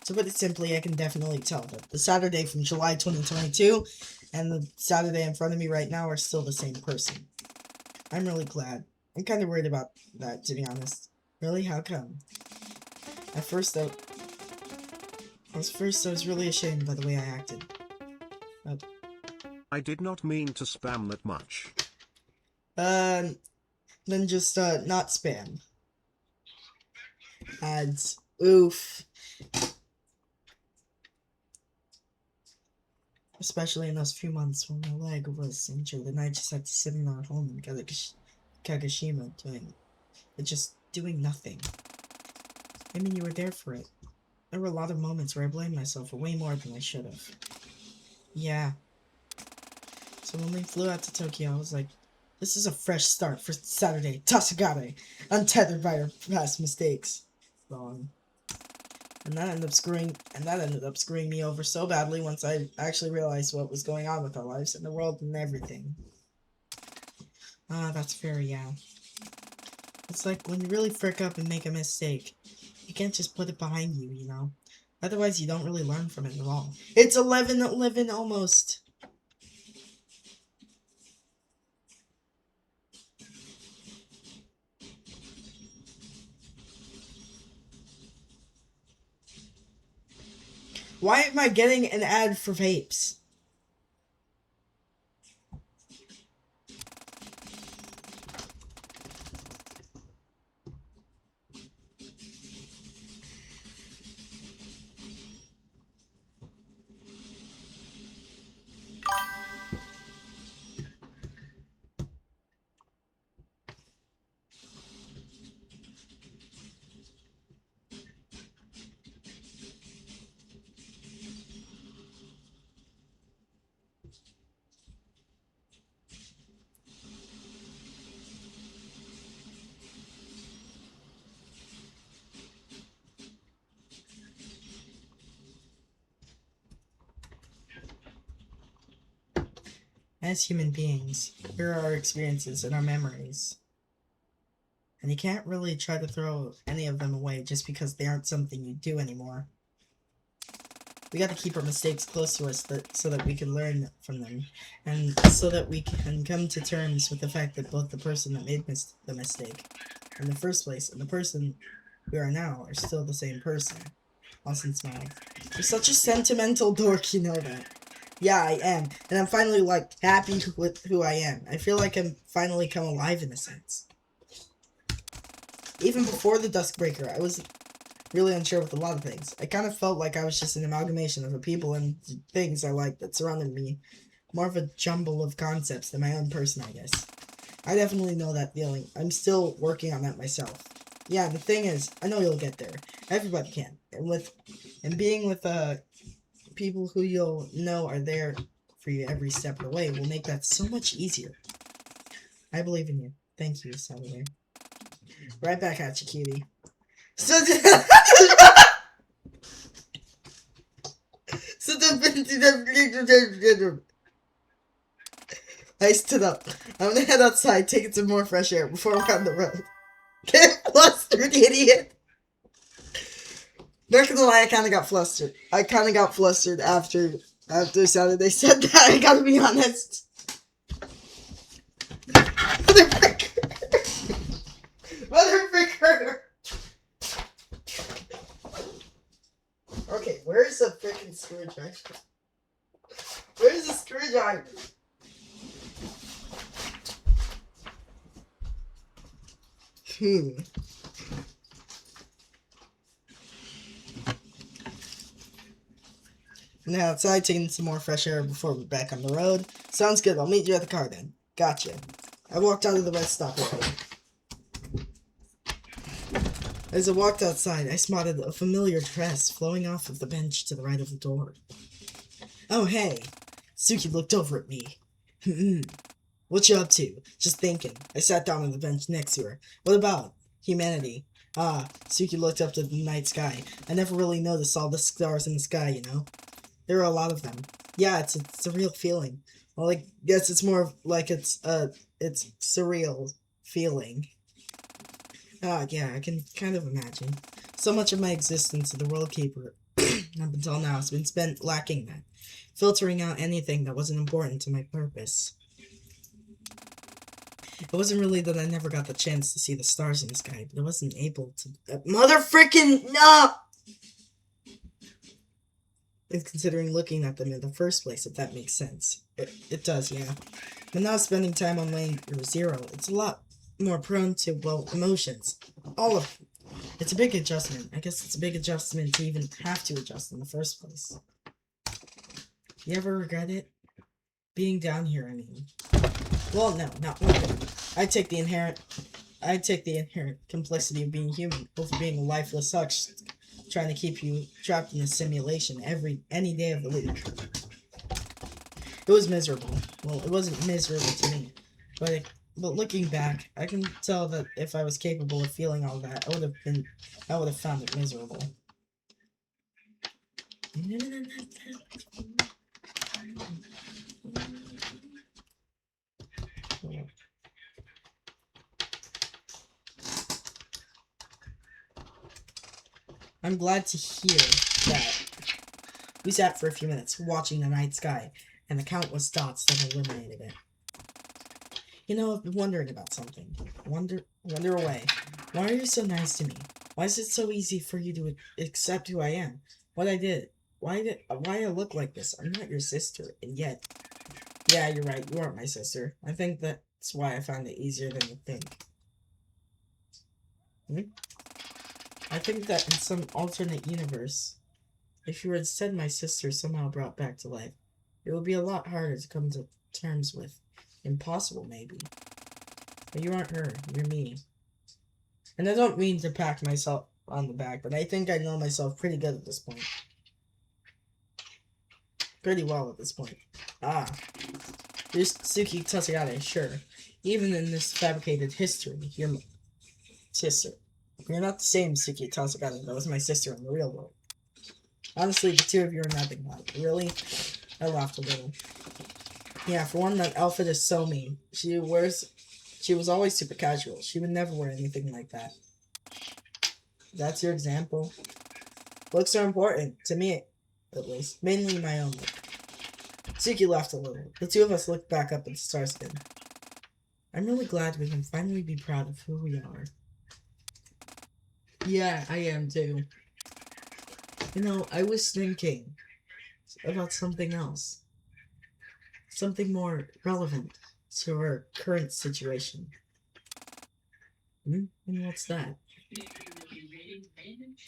To put it simply, I can definitely tell that the Saturday from July 2022 and the Saturday in front of me right now are still the same person. I'm really glad. I'm kind of worried about that, to be honest. Really? How come? At first, I was really ashamed by the way I acted. I did not mean to spam that much. Then just, not spam. Ads. Oof. Especially in those few months when my leg was injured and I just had to sit in our home in Kagoshima doing nothing. I mean, you were there for it. There were a lot of moments where I blamed myself for way more than I should have. Yeah. So when we flew out to Tokyo, I was like, this is a fresh start for Saturday, Tasagare, untethered by our past mistakes. Wrong. And that ended up screwing me over so badly once I actually realized what was going on with our lives and the world and everything. Ah, that's fair, yeah. It's like when you really frick up and make a mistake, you can't just put it behind you, you know? Otherwise, you don't really learn from it at all. It's 11:11 almost! Why am I getting an ad for vapes? As human beings, here are our experiences and our memories. And you can't really try to throw any of them away just because they aren't something you do anymore. We gotta keep our mistakes close to us so that we can learn from them, and so that we can come to terms with the fact that both the person that made the mistake in the first place and the person we are now are still the same person. Austin smiled. You're such a sentimental dork, you know that. Yeah, I am, and I'm finally, like, happy with who I am. I feel like I'm finally come alive in a sense. Even before the Duskbreaker, I was really unsure with a lot of things. I kind of felt like I was just an amalgamation of the people and things I liked that surrounded me. More of a jumble of concepts than my own person, I guess. I definitely know that feeling. I'm still working on that myself. Yeah, the thing is, I know you'll get there. Everybody can. And being with people who you'll know are there for you every step of the way will make that so much easier. I believe in you. Thank you, Saturday. Right back at you, cutie. So I stood up. I'm gonna head outside, taking some more fresh air before we're on the road. Get flustered, idiot! Not gonna lie, I kinda got flustered. After Saturday said that, I gotta be honest. Motherfucker! Okay, where's the freaking screwdriver? Where's the screwdriver? Now outside, taking some more fresh air before we're back on the road. Sounds good, I'll meet you at the car then. Gotcha. I walked out of the rest stop area. As I walked outside, I spotted a familiar dress flowing off of the bench to the right of the door. Oh, hey. Suki looked over at me. What you up to? Just thinking. I sat down on the bench next to her. What about? Humanity. Ah, Suki looked up to the night sky. I never really noticed all the stars in the sky, you know? There are a lot of them. Yeah, it's a real feeling. Well, I guess it's more of like it's surreal feeling. Ah, yeah, I can kind of imagine. So much of my existence as the World Keeper up until now has been spent lacking that. Filtering out anything that wasn't important to my purpose. It wasn't really that I never got the chance to see the stars in the sky, but I wasn't able to... no! It's considering looking at them in the first place, if that makes sense. It does, yeah. But now spending time on lane 0, it's a lot more prone to, well, emotions. All of them. It's a big adjustment. I guess it's a big adjustment to even have to adjust in the first place. You ever regret it? Being down here, I mean. Well, no, not one bit. I take the inherent complexity of being human over being a lifeless husk trying to keep you trapped in a simulation any day of the week. It was miserable. Well, it wasn't miserable to me, but looking back, I can tell that if I was capable of feeling all that, I would have found it miserable. I'm glad to hear that. We sat for a few minutes, watching the night sky, and the countless dots that illuminated it. You know, I've been wondering about something. Wonder away. Why are you so nice to me? Why is it so easy for you to accept who I am? What I did? Why I look like this? I'm not your sister, and yet... Yeah, you're right, you aren't my sister. I think that's why I found it easier than you think. I think that in some alternate universe, if you were instead my sister somehow brought back to life, it would be a lot harder to come to terms with. Impossible, maybe. But you aren't her, you're me. And I don't mean to pat myself on the back, but I think I know myself pretty good at this point. Pretty well at this point. Ah. You're Suki Tasagane, sure. Even in this fabricated history, you're my sister. You're not the same Suki Tasagane that was my sister in the real world. Honestly, the two of you are nothing like. Really? I laughed a little. Yeah, for one, that outfit is so mean. She was always super casual. She would never wear anything like that. That's your example? Looks are important, to me, at least. Mainly my own look. Suki laughed a little. The two of us looked back up at Starskin. I'm really glad we can finally be proud of who we are. Yeah, I am too. You know, I was thinking about something else. Something more relevant to our current situation. And what's that?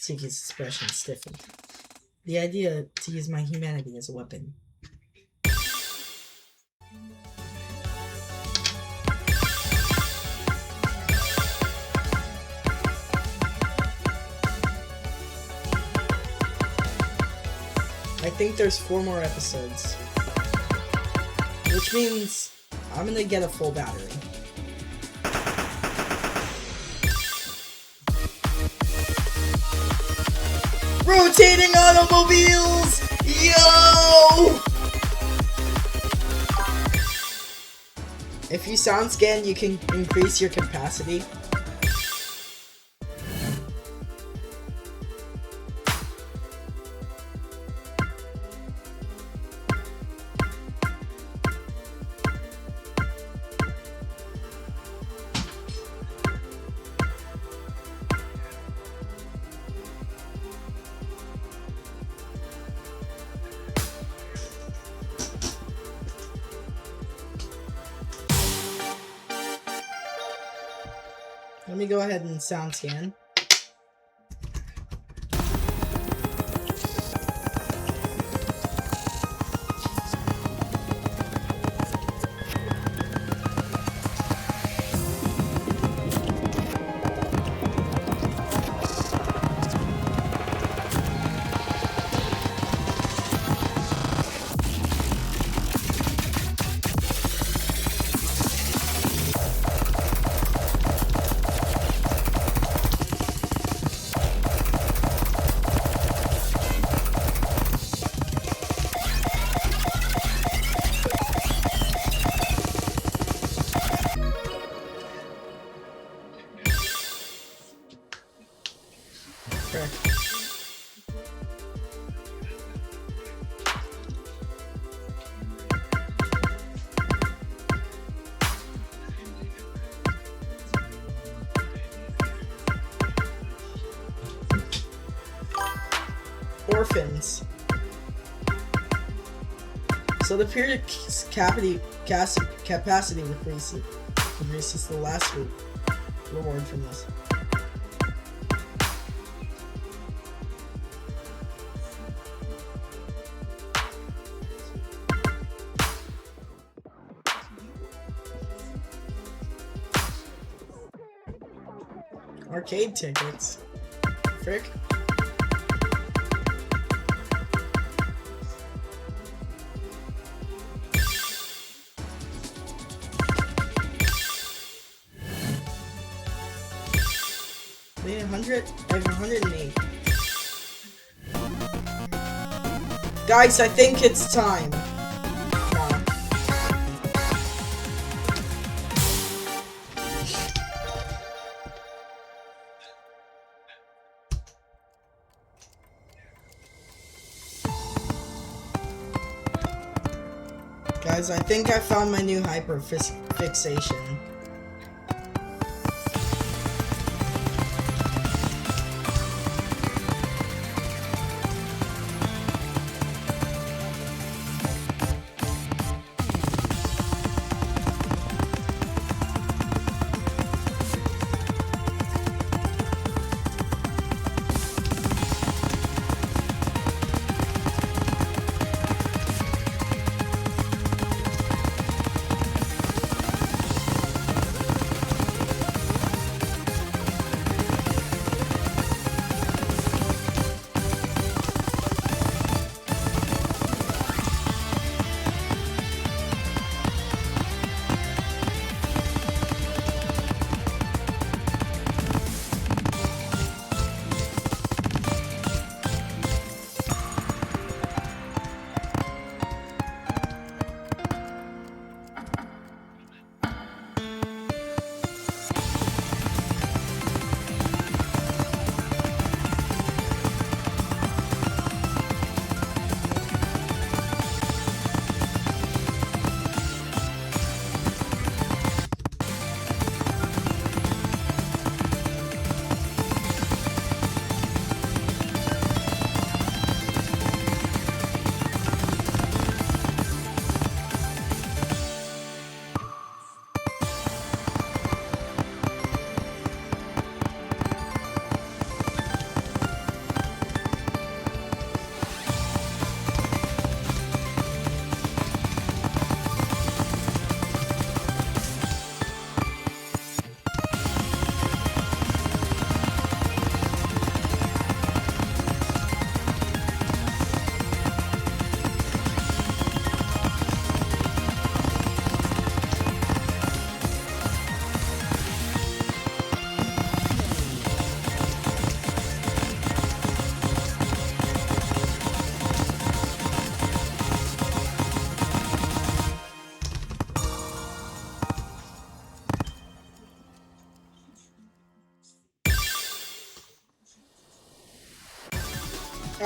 Suki's expression stiffened. The idea to use my humanity as a weapon. I think there's 4 more episodes. Which means I'm gonna get a full battery. Rotating automobiles! Yo! If you sound scan, you can increase your capacity. Let me go ahead and sound scan. Orphans. So the period capacity increases the last reward from this. Arcade tickets. Frick. Wait, 100? I have 108. Guys, I think it's time. Nah. Guys, I think I found my new hyperfixation.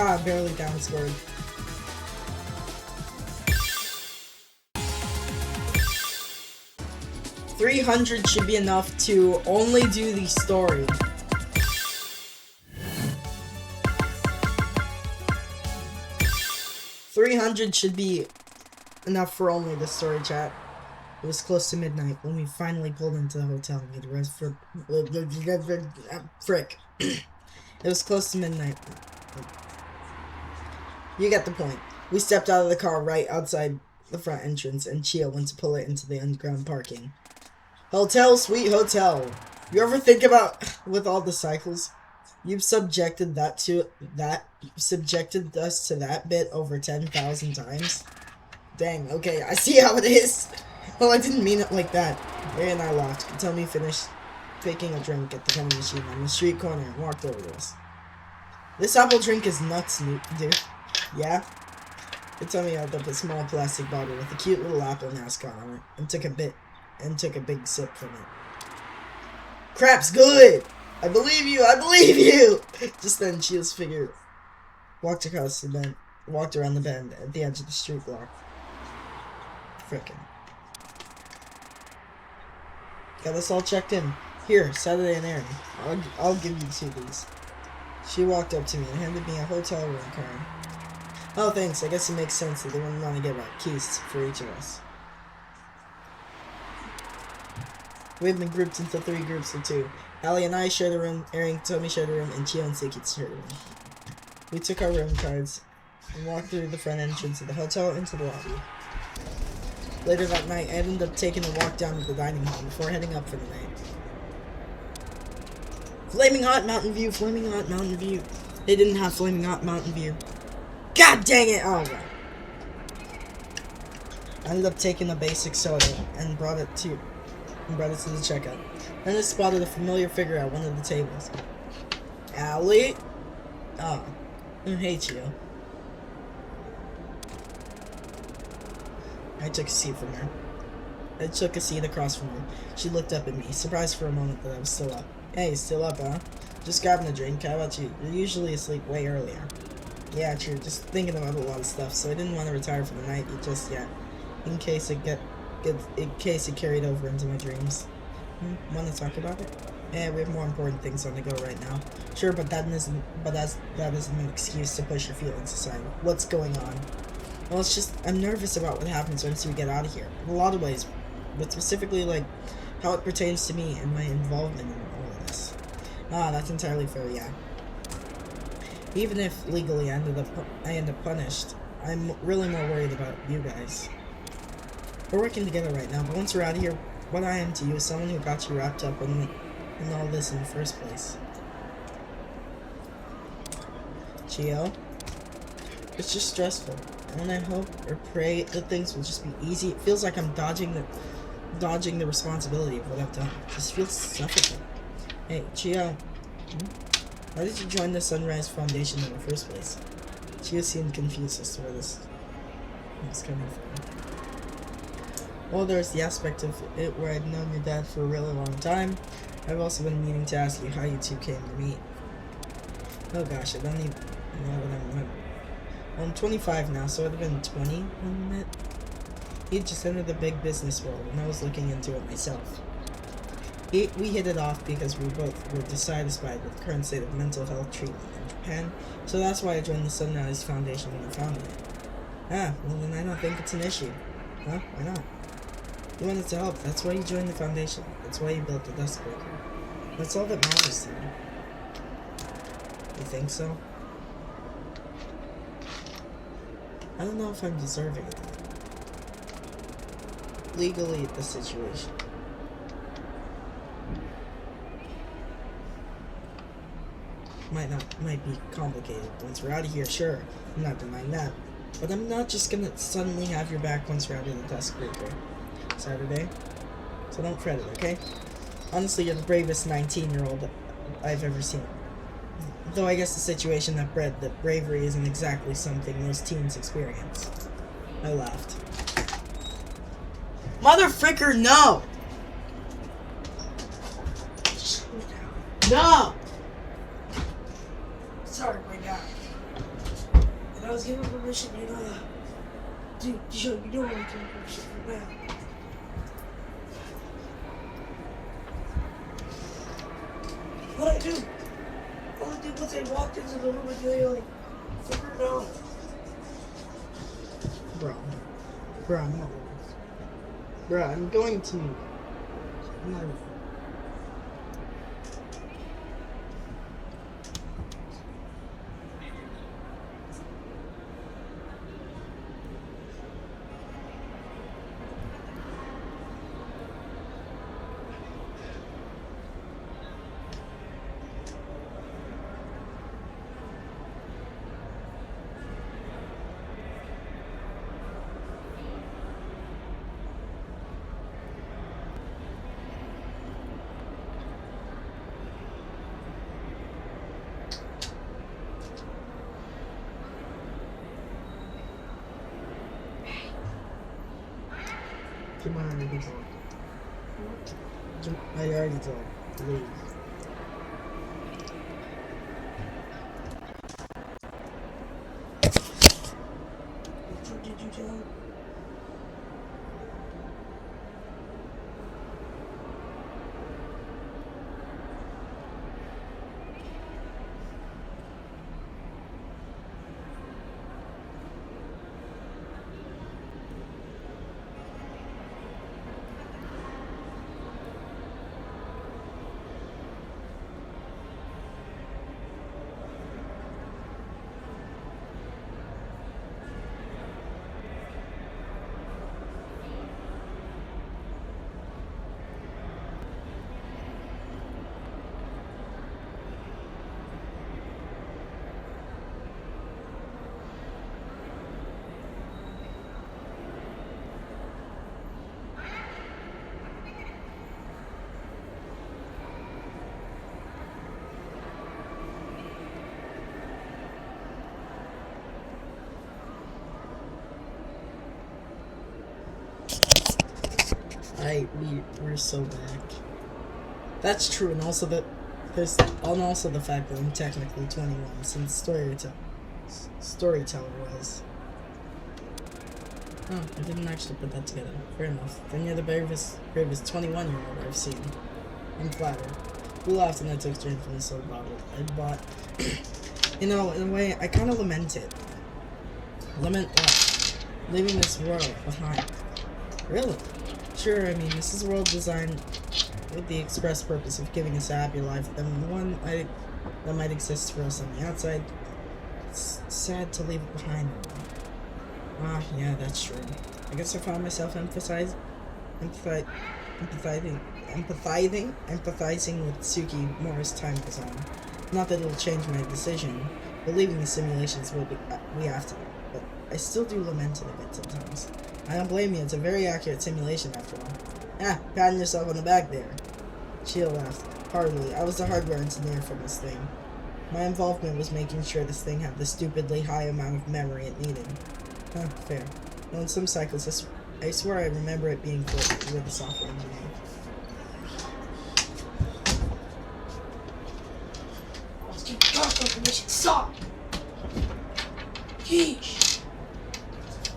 Ah, barely downscored. $300 should be enough to only do the story. $300 should be enough for only the story, chat. It was close to midnight when we finally pulled into the hotel and made a rest for frick. It was close to midnight. You get the point. We stepped out of the car right outside the front entrance, and Chia went to pull it into the underground parking. Hotel, sweet hotel. You ever think about, with all the cycles, you've subjected us to that bit over 10,000 times? Dang, okay, I see how it is. Well, I didn't mean it like that. Ray and I laughed until we finished taking a drink at the vending machine on the street corner and walked over to us. This apple drink is nuts, dude. Yeah? They told me I held up a small plastic bottle with a cute little apple mascot on it and took a big sip from it. Crap's good! I believe you! I believe you! Just then, Chia's figure walked around the bend at the edge of the street block. Frickin'. Got us all checked in. Here, Saturday and Aaron. I'll give you 2 of these. She walked up to me and handed me a hotel room card. Oh, thanks. I guess it makes sense that they wouldn't want to give out keys for each of us. We've been grouped into 3 groups of 2. Allie and I shared a room, Aaron and Tommy shared a room, and Chio and Siki shared a room. We took our room cards and walked through the front entrance of the hotel into the lobby. Later that night, I ended up taking a walk down to the dining hall before heading up for the night. Flaming Hot Mountain View, Flaming Hot Mountain View. They didn't have Flaming Hot Mountain View. God dang it! Oh, well. I ended up taking a basic soda and brought it to the checkout. Then I spotted a familiar figure at one of the tables. Allie? Oh, I hate you. I took a seat from her. I took a seat across from her. She looked up at me, surprised for a moment that I was still up. Hey, still up, huh? Just grabbing a drink. How about you? You're usually asleep way earlier. Yeah, true. Just thinking about a lot of stuff, so I didn't want to retire for the night just yet, in case it carried over into my dreams. Want to talk about it? Yeah, we have more important things on the go right now. Sure, but that isn't an excuse to push your feelings aside. What's going on? Well, it's just I'm nervous about what happens once we get out of here. In a lot of ways, but specifically like how it pertains to me and my involvement in all of this. Ah, that's entirely fair. Yeah. Even if legally I end up punished, I'm really more worried about you guys. We're working together right now, but once we're out of here, what I am to you is someone who got you wrapped up in all this in the first place. Chio? It's just stressful. And I hope or pray that things will just be easy. It feels like I'm dodging the responsibility of what I've done. It just feels suffocating. Hey, Chio. Why did you join the Sunrise Foundation in the first place? Chio seemed confused as to where this was coming from. Well, there's the aspect of it where I've known your dad for a really long time. I've also been meaning to ask you how you two came to meet. Oh gosh, I don't even know what I remember. Well, I'm 25 now, so it would have been 20 when we met. He just entered the big business world, and I was looking into it myself. We hit it off because we both were dissatisfied with the current state of mental health treatment in Japan, so that's why I joined the Sunrise Foundation when I founded it. Ah, well then I don't think it's an issue. Huh? Why not? You wanted to help, that's why you joined the foundation. That's why you built the Dust Breaker. That's all that matters to me. You think so? I don't know if I'm deserving of that. Legally, the situation. Might be complicated. Once we're out of here, sure. I'm not denying that. But I'm not just gonna suddenly have your back once we're out of the Dust Breaker. Saturday. So don't fret it, okay? Honestly, you're the bravest 19-year-old I've ever seen. Though I guess the situation that bred that bravery isn't exactly something most teens experience. I laughed. Motherfricker, no! No! Sorry, my guy. And I was given permission, you know that. Dude, you don't want to give permission for that. What I do? All I did was I walked into the room and they like, figure it out. Bro, I'm not. Bro, I'm going to. I'm not. Come on, I already told. Leave. What did you tell him? We're so back. That's true, and also the fact that I'm technically 21 since storyteller was. Oh, I didn't actually put that together. Fair enough. Then you're the bravest 21-year-old I've seen. I'm flattered. We laughed and I took a drink from the soda bottle I bought. In a way, I kind of lament it. Lament what? Leaving this world behind. Really? Sure, I mean, this is a world designed with the express purpose of giving us a happier life than one that might exist for us on the outside. It's sad to leave it behind. Ah, yeah, that's true. I guess I found myself empathizing with Suki more as time goes on. Not that it'll change my decision, but leaving the simulations we have to. But I still do lament it a bit sometimes. I don't blame you, it's a very accurate simulation after all. Ah, patting yourself on the back there. Sheila laughed. Hardly. I was the hardware engineer for this thing. My involvement was making sure this thing had the stupidly high amount of memory it needed. Huh, fair. Well, in some cycles, I swear I remember it being for the software engineer. Let's keep talking from this shit suck. Yeesh.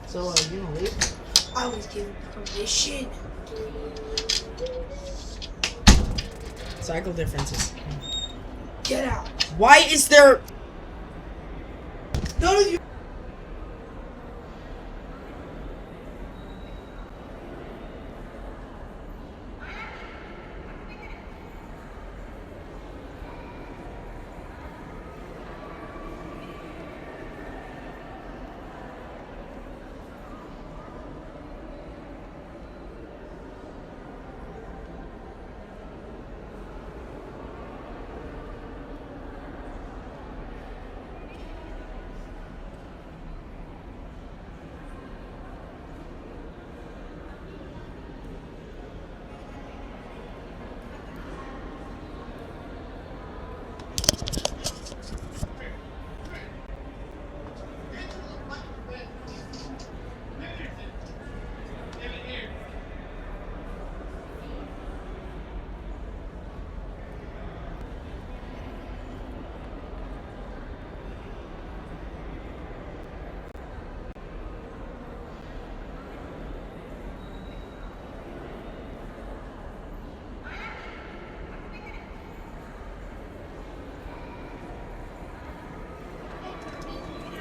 So, you gonna leave? I was giving from this shit. Cycle differences. Get out. Why is there... None of you.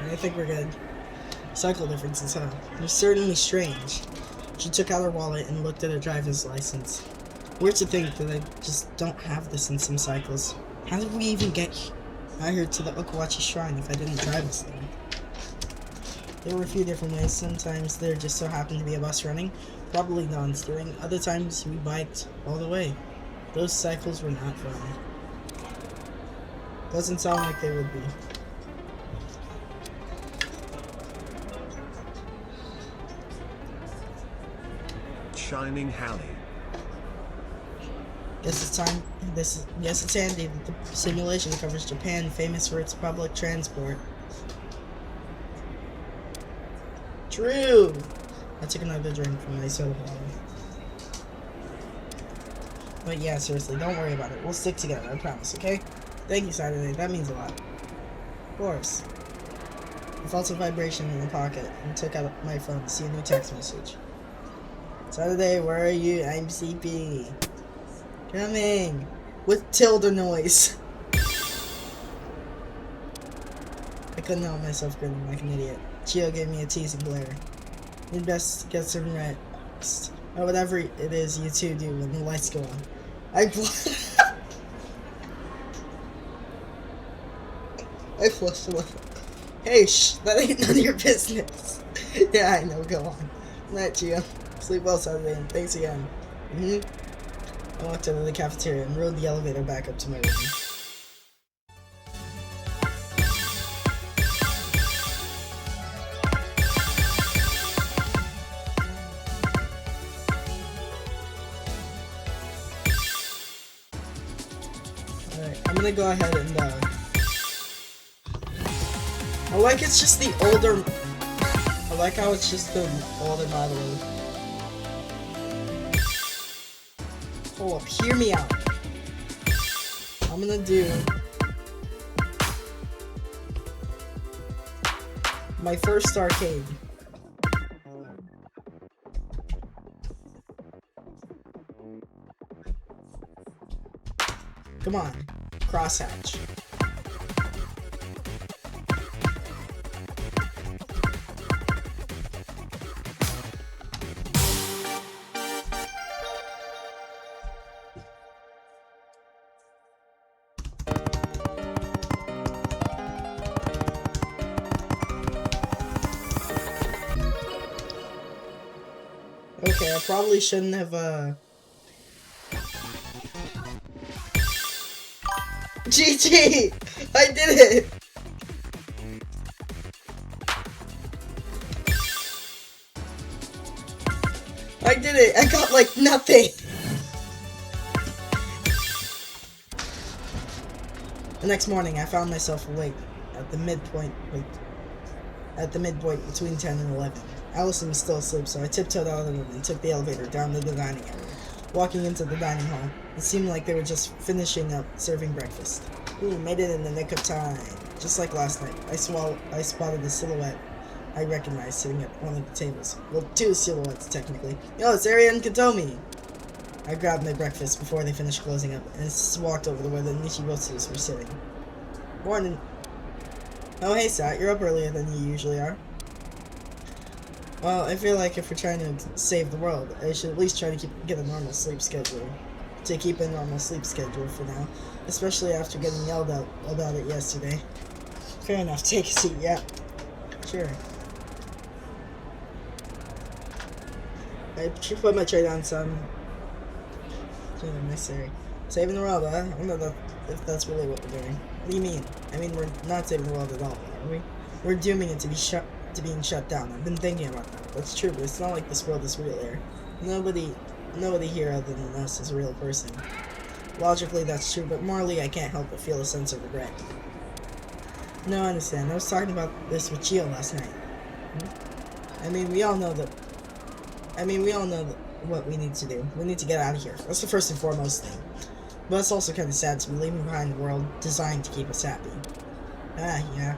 I think we're good. Cycle differences, huh? They're certainly strange. She took out her wallet and looked at her driver's license. Weird to think that I just don't have this in some cycles. How did we even get out here to the Okawachi Shrine if I didn't drive this thing? There were a few different ways. Sometimes there just so happened to be a bus running, probably non-steering. Other times we biked all the way. Those cycles were not fun. Doesn't sound like they would be. Shining Hallie. Guess it's time. Yes, it's handy that the simulation covers Japan, famous for its public transport. True. I took another drink from my soda bottle. But yeah, seriously, don't worry about it. We'll stick together, I promise, okay? Thank you, Saturday. That means a lot. Of course. I felt a vibration in the pocket and took out my phone to see a new text message. Saturday, where are you? I'm CP. Coming! With tilde noise. I couldn't help myself grinning like an idiot. Chio gave me a teasing glare. You'd best get some rest. Or whatever it is you two do when the lights go on. I flushed a little. Hey, shh, that ain't none of your business. Yeah, I know, go on. Night, Chio. Sleep well, Saturday, and thanks again. I walked out of the cafeteria and rode the elevator back up to my room. Alright, I'm gonna go ahead and, I like it's just the older... I like how it's just the older model. Hold up, hear me out. I'm gonna do my first arcade. Come on, crosshatch. Okay, I probably shouldn't have, GG! I did it! I did it! I got, like, nothing! The next morning, I found myself awake at the midpoint, between 10 and 11. Allison was still asleep, so I tiptoed out of the room and took the elevator down to the dining area. Walking into the dining hall, it seemed like they were just finishing up serving breakfast. Ooh, made it in the nick of time. Just like last night, I spotted a silhouette I recognized sitting at one of the tables. Well, two silhouettes, technically. Yo, it's Ari and Katomi! I grabbed my breakfast before they finished closing up, and walked over to where the Nichibotsus were sitting. Morning. Oh, hey, Sat, you're up earlier than you usually are. Well, I feel like if we're trying to save the world, I should at least try to keep a normal sleep schedule for now, especially after getting yelled at about it yesterday. Fair enough, take a seat, yeah. Sure. I should put my tray down some. Necessary. Saving the world, huh? I don't know if that's really what we're doing. What do you mean? I mean, we're not saving the world at all, are we? We're dooming it to being shut down. I've been thinking about that. That's true, but it's not like this world is real here. Nobody here other than us is a real person. Logically, that's true, but morally, I can't help but feel a sense of regret. No, I understand. I was talking about this with Gio last night. I mean, we all know what we need to do. We need to get out of here. That's the first and foremost thing. But it's also kind of sad to be leaving behind a world designed to keep us happy. Ah, yeah.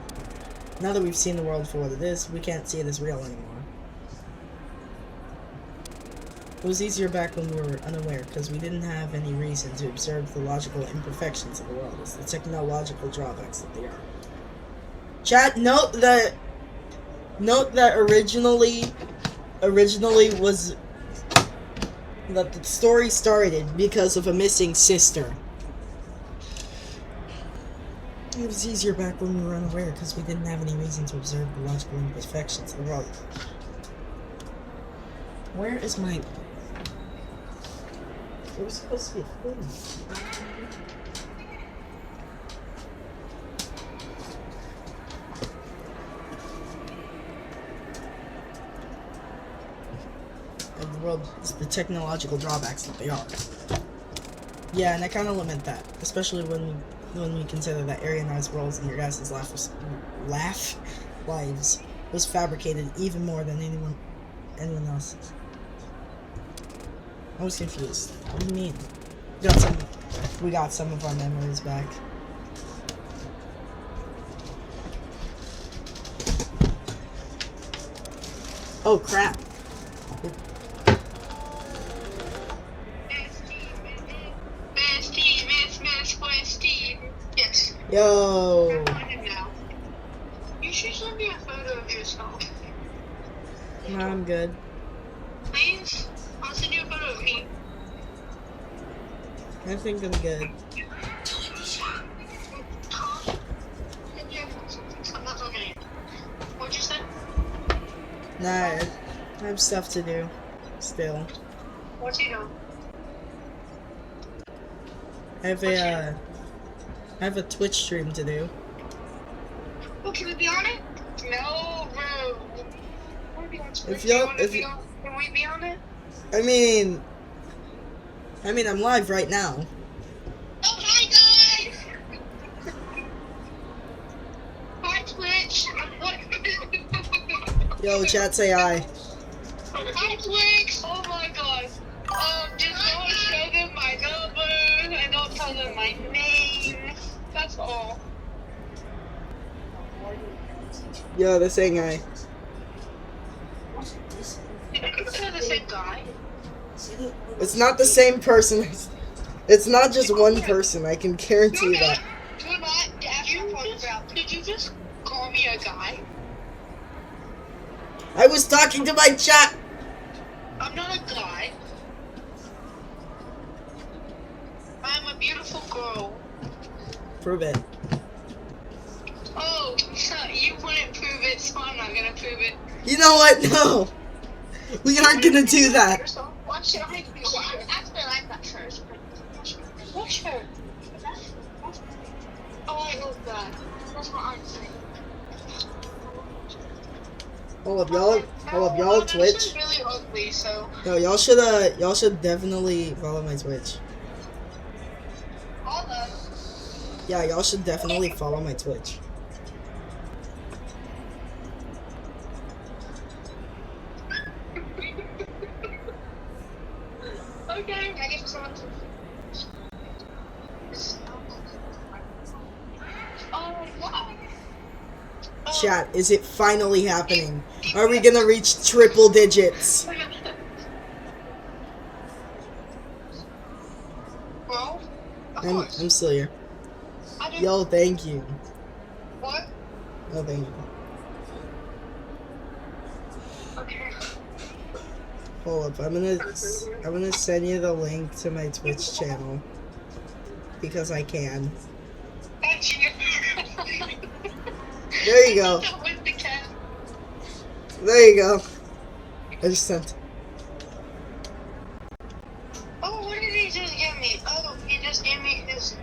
Now that we've seen the world for what it is, we can't see it as real anymore. It was easier back when we were unaware, because we didn't have any reason to observe the logical imperfections of the world as the technological drawbacks that they are. Chat, note that originally was that the story started because of a missing sister. It was easier back when we were unaware because we didn't have any reason to observe the logical imperfections of the world. Where is my... There was supposed to be a thing. The world is the technological drawbacks that they are. Yeah, and I kind of lament that, especially when we consider that Ariana's roles in your guys' lives was fabricated even more than anyone else's. I was confused. What do you mean? We got some of our memories back. Oh crap. Yes. Yo. You should send me a photo of yourself. No, I'm good. Please? I'll send you a photo of me. I think I'm good. I'm not okay. What'd you say? Nah, I have stuff to do. Still. What's he doing? I have a Twitch stream to do. Oh, can we be on it? No, bro. Can we be on Twitch? Can we be on it? I mean, I'm live right now. Oh, hi, guys! Hi, Twitch! Yo, chat, say hi. Hi, Twitch! Oh my god. Just go and show them my Oh. Yo, this ain't guy. Did you consider the same guy? It's not the same person. It's not just one person. I can guarantee you that. You're not. Did you just call me a guy? I was talking to my chat. I'm not a guy. I'm a beautiful girl. Prove it. Oh, so you wouldn't prove it, so I'm not gonna prove it. You know what? No. We aren't gonna do that. What should I do? I actually like that shirt. What shirt? Oh, I love that. That's what I'm saying. Hold up, y'all on Twitch. This is really ugly, so. No, y'all should definitely follow my Twitch. Follow. Yeah, y'all should definitely follow my Twitch. Okay, I guess someone. Oh, wow. Chat, is it finally happening? Are we gonna reach triple digits? Well, of I'm course. still here. I didn't- Yo, thank you. What? Oh, thank you. Okay. Hold up, I'm gonna send you the link to my Twitch channel because I can. Thank you. There you go. With the cat. There you go. I just sent. Oh, what did he just give me? Oh, he just gave me his.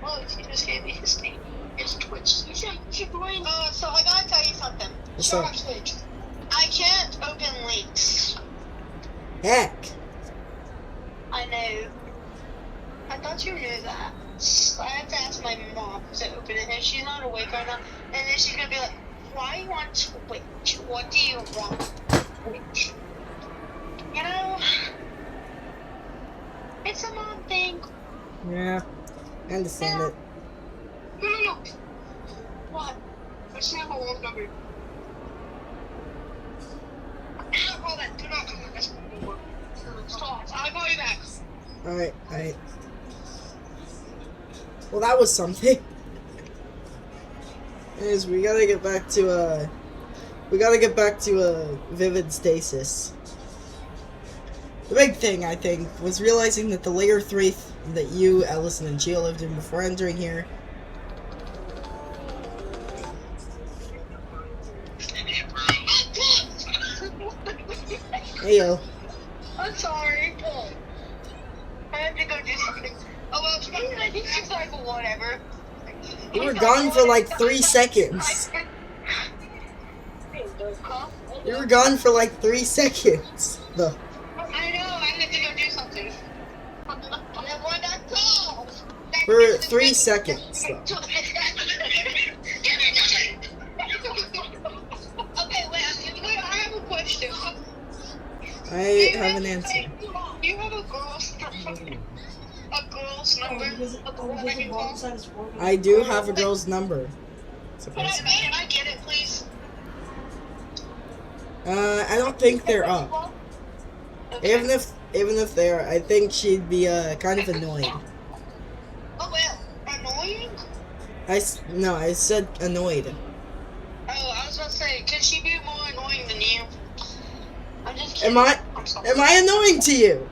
Oh, he just gave me his name. His Twitch. You should join. So I gotta tell you something. What's Show up? our Twitch. I can't open links. Heck. I know. I thought you knew that. I have to ask my mom to open it, and she's not awake right now. And then she's gonna be like, "Why are you on Twitch? What do you want, Twitch?" You know, it's a mom thing. Yeah, I understand it. No. What? I should have a wrong number. Call that. Do not come this anymore. Stop. I'll call you back. Alright. Well, that was something. Anyways, we gotta get back to Vivid Stasis. The big thing, I think, was realizing that the layer 3 that you, Ellison, and Gio lived in before entering here. Hey yo. I'm sorry. I have to go do something. Oh well, I think it's like whatever. You were gone for like 3 seconds. You were gone for like 3 seconds. Though. I know, I had to go do something. For 3 seconds, though. Okay, wait, I have a question. I have an answer. Do you have a girl's number? I do have a girl's number. Can I get it, please? I don't think they're up. Okay. Even if they are, I think she'd be kind of annoyed. Oh well, annoying? I said annoyed. Oh, I was about to say, could she be more annoying than you? I'm just kidding. I'm sorry. Am I annoying to you?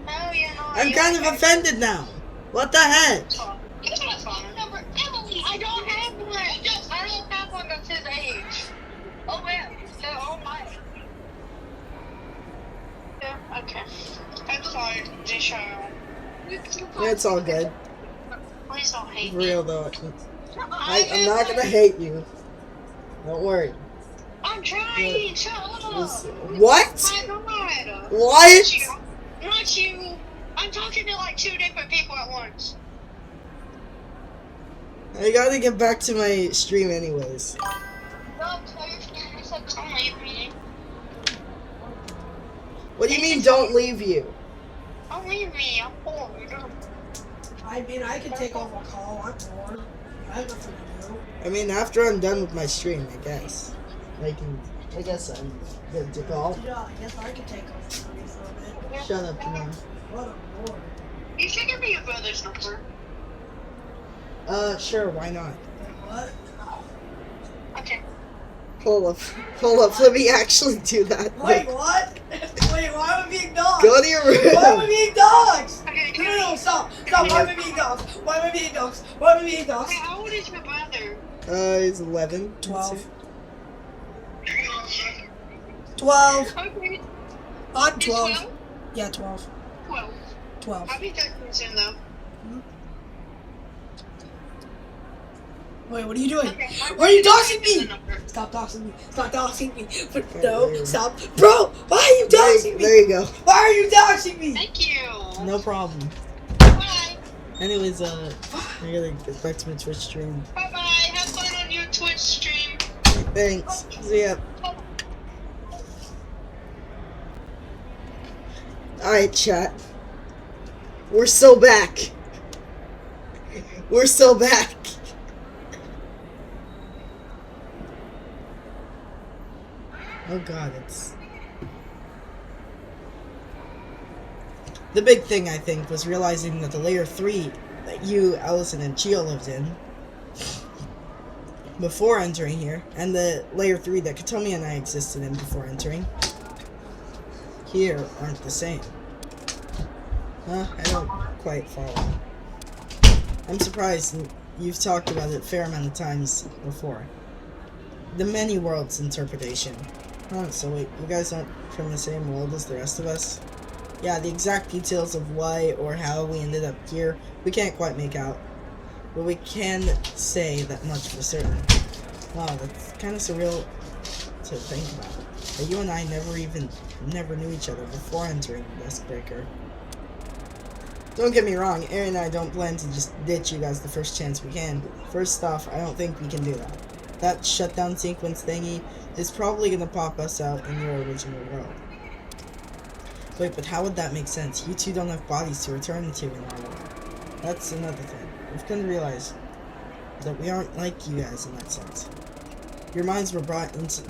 No, you're not. I'm kind of offended now. What the heck? I don't have one. I don't have one that's his age. Oh well, they're all mine. Yeah, okay. I'm sorry, Jisha. It's all good. Please don't hate For me. real though. I'm not gonna hate you. Don't worry. I'm trying. Shut up. What? My God. What? Not you. I'm talking to like 2 different people at once. I gotta get back to my stream anyways. No, please. I said don't leave me. What do you mean don't leave you? Don't leave me. I'm bored. I mean, I could take over a call. I'm bored. I have nothing to do. I mean, after I'm done with my stream, I guess. I guess I'm good to go. Yeah, I guess I can take over for a bit. Shut up, Jamar. What a lord. You should give me your brother's number. Sure, why not? What? Okay. Hold up, let me actually do that. Wait, what? Wait, why am I being dogs? Go to your room. Why am I being dogs? Okay, No, stop. Stop. Why am I being dogs? Why am I being dogs? Why am I being dogs? Okay, how old is your brother? He's 11. 12. 12. Okay. I'm He's 12. 12? Yeah, 12. 12. 12. I'll be talking soon though. Wait, what are you doing? Okay, Why are you doxing give me? the number. Stop doxing me. Stop doxing me. No, stop. Bro, why are you doxing me? There you go. Why are you doxing me? Thank you. No problem. Bye. Anyways, I gotta get back to my Twitch stream. Bye bye. Have fun on your Twitch stream. Thanks. See ya. Alright, chat. We're still back. We're still back. Oh god, it's... The big thing, I think, was realizing that the layer 3 that you, Allison, and Chio lived in before entering here, and the layer 3 that Katomi and I existed in before entering, here aren't the same. Huh? I don't quite follow. I'm surprised you've talked about it a fair amount of times before. The many worlds interpretation. Huh, so wait, you guys aren't from the same world as the rest of us? Yeah, the exact details of why or how we ended up here, we can't quite make out. But we can say that much for certain. Wow, that's kind of surreal to think about. But you and I never knew each other before entering the Duskbreaker. Don't get me wrong, Aaron and I don't plan to just ditch you guys the first chance we can. First off, I don't think we can do that. That shutdown sequence thingy is probably gonna pop us out in your original world. Wait, but how would that make sense? You two don't have bodies to return to in our world. That's another thing. We've come to realize that we aren't like you guys in that sense. Your minds were brought into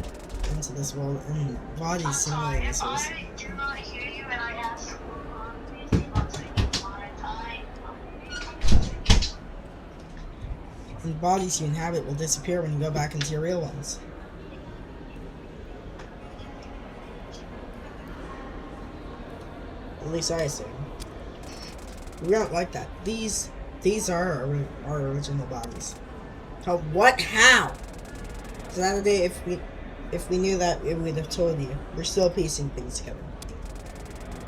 this world, and bodies simulate this. I do not hear you and I ask. And bodies you inhabit will disappear when you go back into your real ones. At least I assume. We aren't like that. These are our original bodies. How? What? How? Saturday, if we knew that, we'd have told you. We're still piecing things together.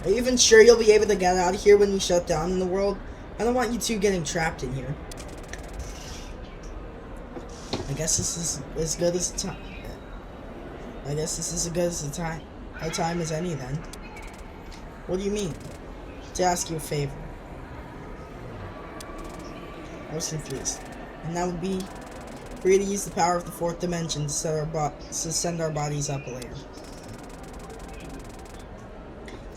Are you even sure you'll be able to get out of here when you shut down in the world? I don't want you two getting trapped in here. I guess this is as good as a time. I guess this is as good as a time as any then. What do you mean? To ask you a favor. I was confused. And that would be for you to use the power of the fourth dimension to send our bodies up a layer.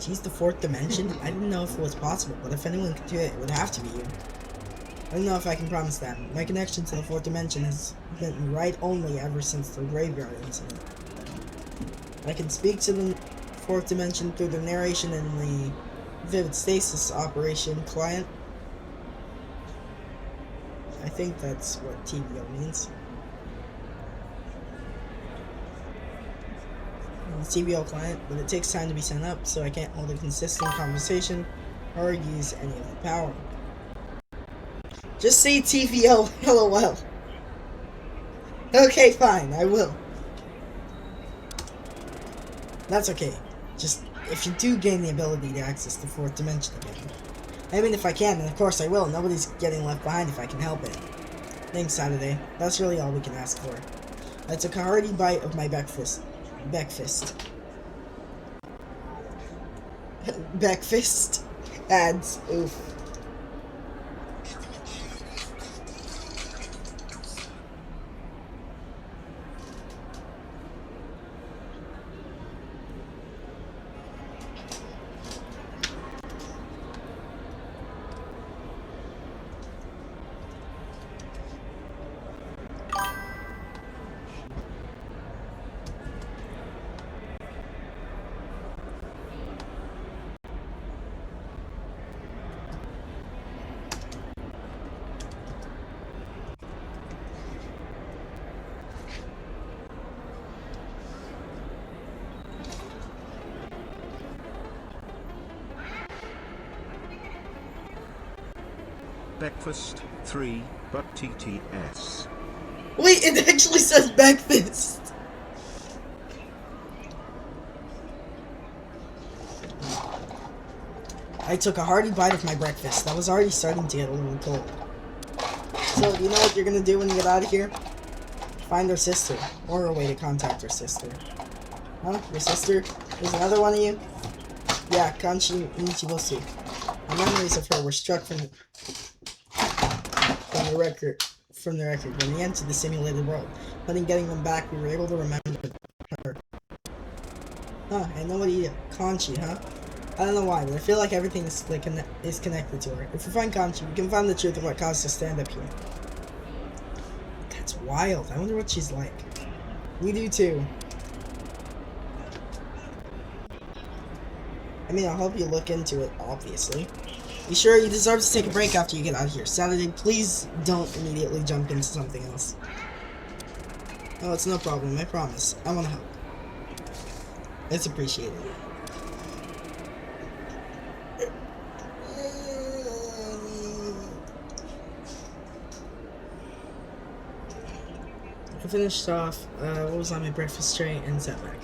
To use the fourth dimension? I didn't know if it was possible, but if anyone could do it, it would have to be you. I don't know if I can promise that. My connection to the fourth dimension has been right only ever since the graveyard incident. I can speak to the fourth dimension through the narration in the Vivid Stasis operation client. I think that's what TVO means. The TVO client, but it takes time to be sent up, so I can't hold a consistent conversation or use any of the power. Just say TVO, LOL. Okay, fine, I will. That's okay. Just, if you do gain the ability to access the fourth dimension again. I mean, if I can, then of course I will. Nobody's getting left behind if I can help it. Thanks, Saturday. That's really all we can ask for. I took a hearty bite of my breakfast. Breakfast? Ads. Oof. breakfast, 3, but TTS. Wait, it actually says breakfast. I took a hearty bite of my breakfast. That was already starting to get a little cold. So, you know what you're gonna do when you get out of here? Find her sister, or a way to contact her sister. Huh? Your sister? There's another one of you? Yeah, Kanchi Nichibosu. My memories of her were struck from the record. When we entered the simulated world. But in getting them back, we were able to remember her. Huh? And nobody Kanchi, huh? I don't know why, but I feel like everything is connected to her. If we find Kanchi, we can find the truth of what caused her to stand up here. That's wild. I wonder what she's like. We do too. I mean, I'll help you look into it, obviously. You sure you deserve to take a break after you get out of here? Saturday, please don't immediately jump into something else. Oh, it's no problem, I promise. I want to help. It's appreciated. I finished off what was on my breakfast tray and sat back.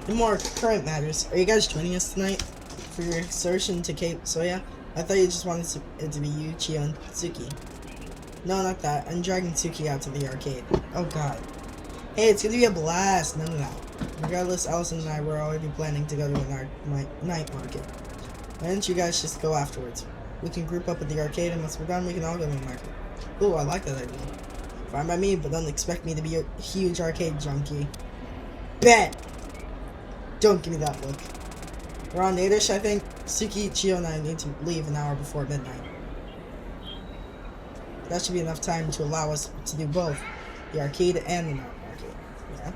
In more current matters, are you guys joining us tonight for your excursion to Cape Soya? I thought you just wanted it to be you, Chio, and Tsuki. No, not that. I'm dragging Tsuki out to the arcade. Oh god. Hey, it's gonna be a blast. None of that. Regardless, Allison and I were already planning to go to a night market. Why don't you guys just go afterwards? We can group up at the arcade, and once we're done, we can all go to the market. Ooh, I like that idea. Fine by me, but don't expect me to be a huge arcade junkie. Bet! Don't give me that look. Around 8ish, I think. Tsuki, Chio, and I need to leave an hour before midnight. That should be enough time to allow us to do both. The arcade and the night market. Yeah.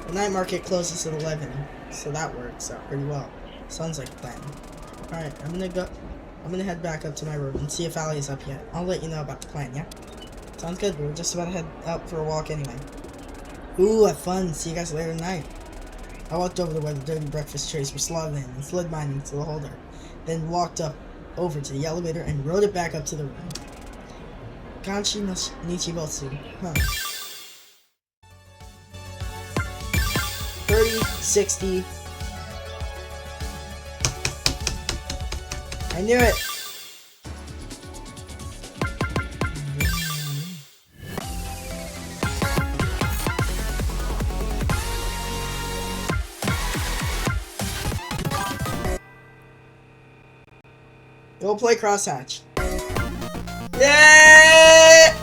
The night market closes at 11, so that works out pretty well. Sounds like a plan. Alright, I'm gonna head back up to my room and see if Allie's up yet. I'll let you know about the plan, yeah? Sounds good, we're just about to head out for a walk anyway. Ooh, have fun. See you guys later tonight. I walked over to where the dirty breakfast trays were slotted in and slid mine into the holder. Then walked over to the elevator and rode it back up to the room. Kanchi Nichibotsu. Huh. 30, 60. I knew it! Go play crosshatch. Yeah!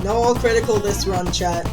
No all critical this run, chat.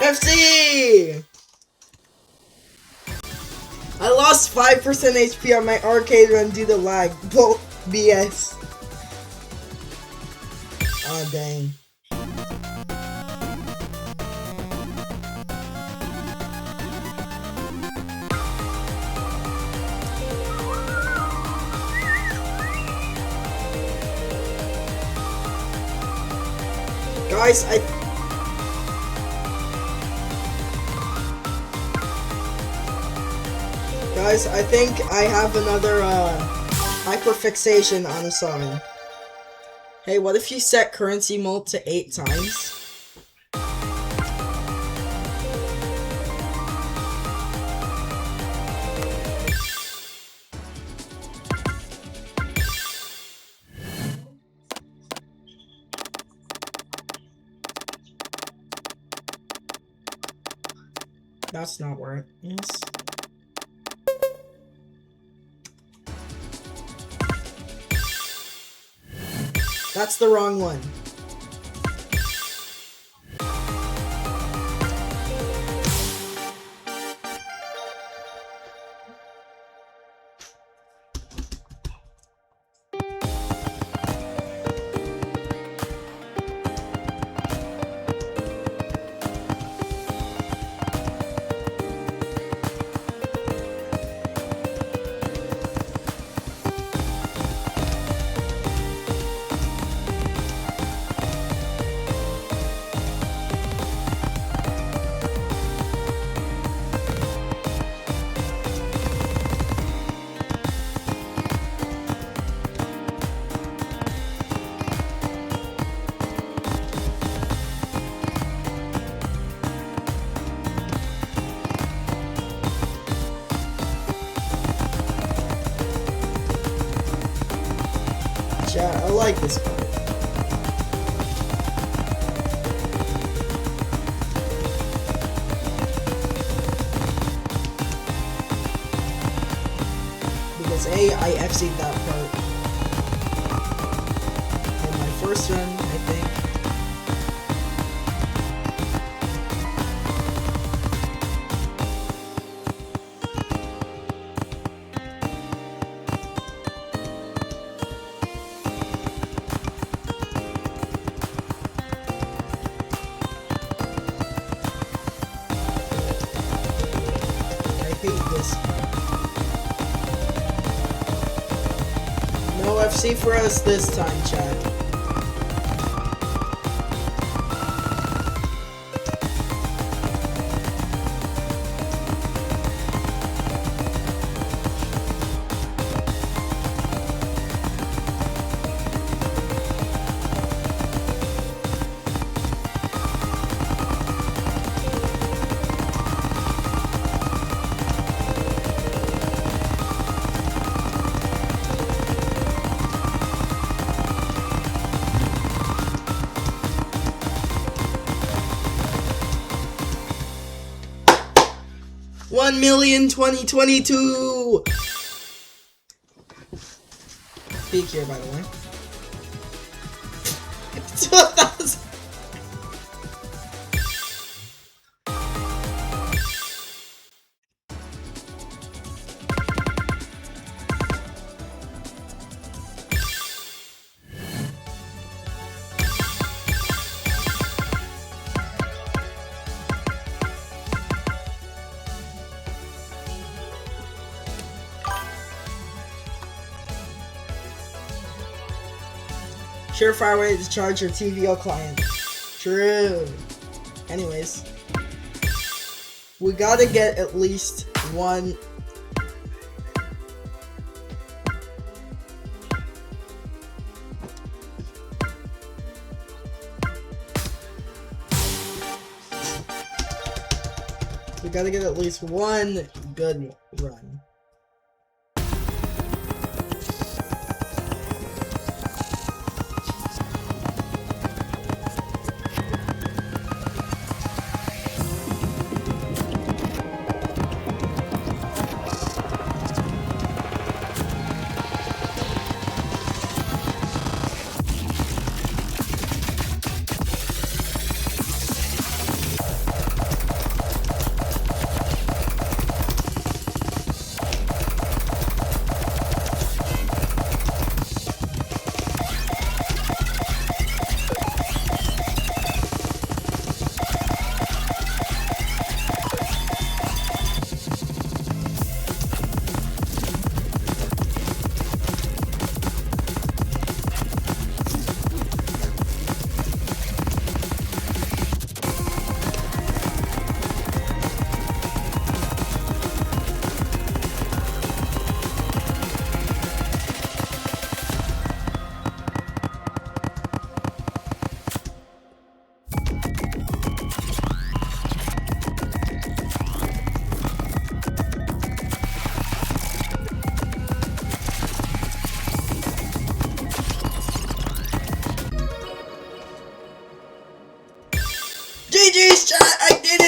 FC! I lost 5% HP on my arcade run due to lag. Bull BS. Aw, dang. Guys, I think I have another hyperfixation on a song. Hey, what if you set currency mode to 8 times? That's not where it is. That's the wrong one. Chat, I like this part. Because A, I FC'd that part. In my first run, I think. No FC for us this time, chat. $1,000,000 2022. Peak here, by the way. 2,000. Surefire way to charge your TVO client. True. Anyways, we gotta get at least one. We gotta get at least one good run.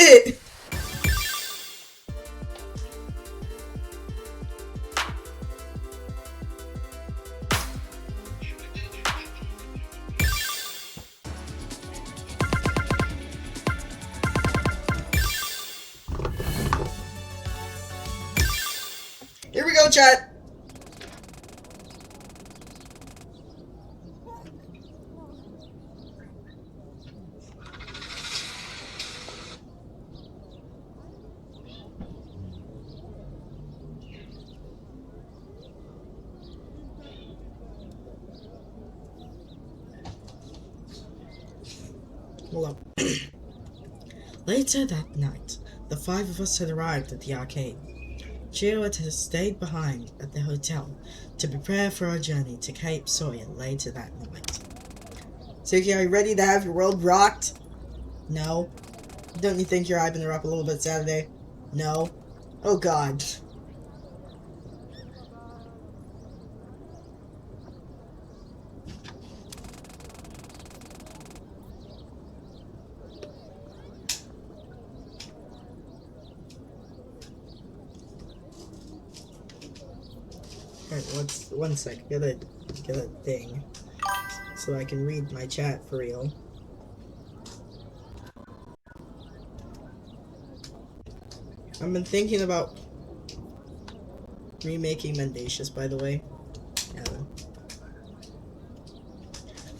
it! Here we go, chat. Hold up. Later that night, the five of us had arrived at the arcade. Gio had stayed behind at the hotel to prepare for our journey to Cape Sawyer later that night. Suki, are you ready to have your world rocked? No. Don't you think you're hyping her up a little bit Saturday? No. Oh god. Alright, one sec. Get a thing. So I can read my chat for real. I've been thinking about remaking Mendacious, by the way.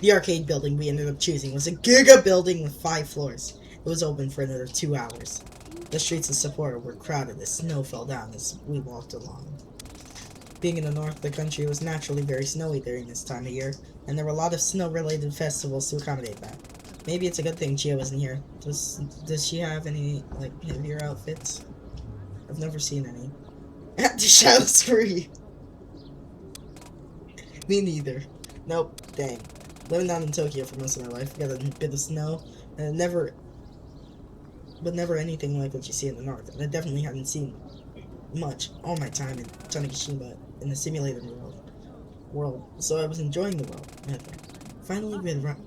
The arcade building we ended up choosing was a giga building with 5 floors. It was open for another 2 hours. The streets of Sapporo were crowded as snow fell down as we walked along. Being in the north of the country, it was naturally very snowy during this time of year, and there were a lot of snow-related festivals to accommodate that. Maybe it's a good thing Gio isn't here. Does she have any, like, heavier outfits? I've never seen any. At the show's free! Me neither. Nope, dang. Living down in Tokyo for most of my life, got a bit of snow, and never anything like what you see in the north, and I definitely haven't seen much all my time in Tanegashima in the simulated world, so I was enjoying the world. Finally,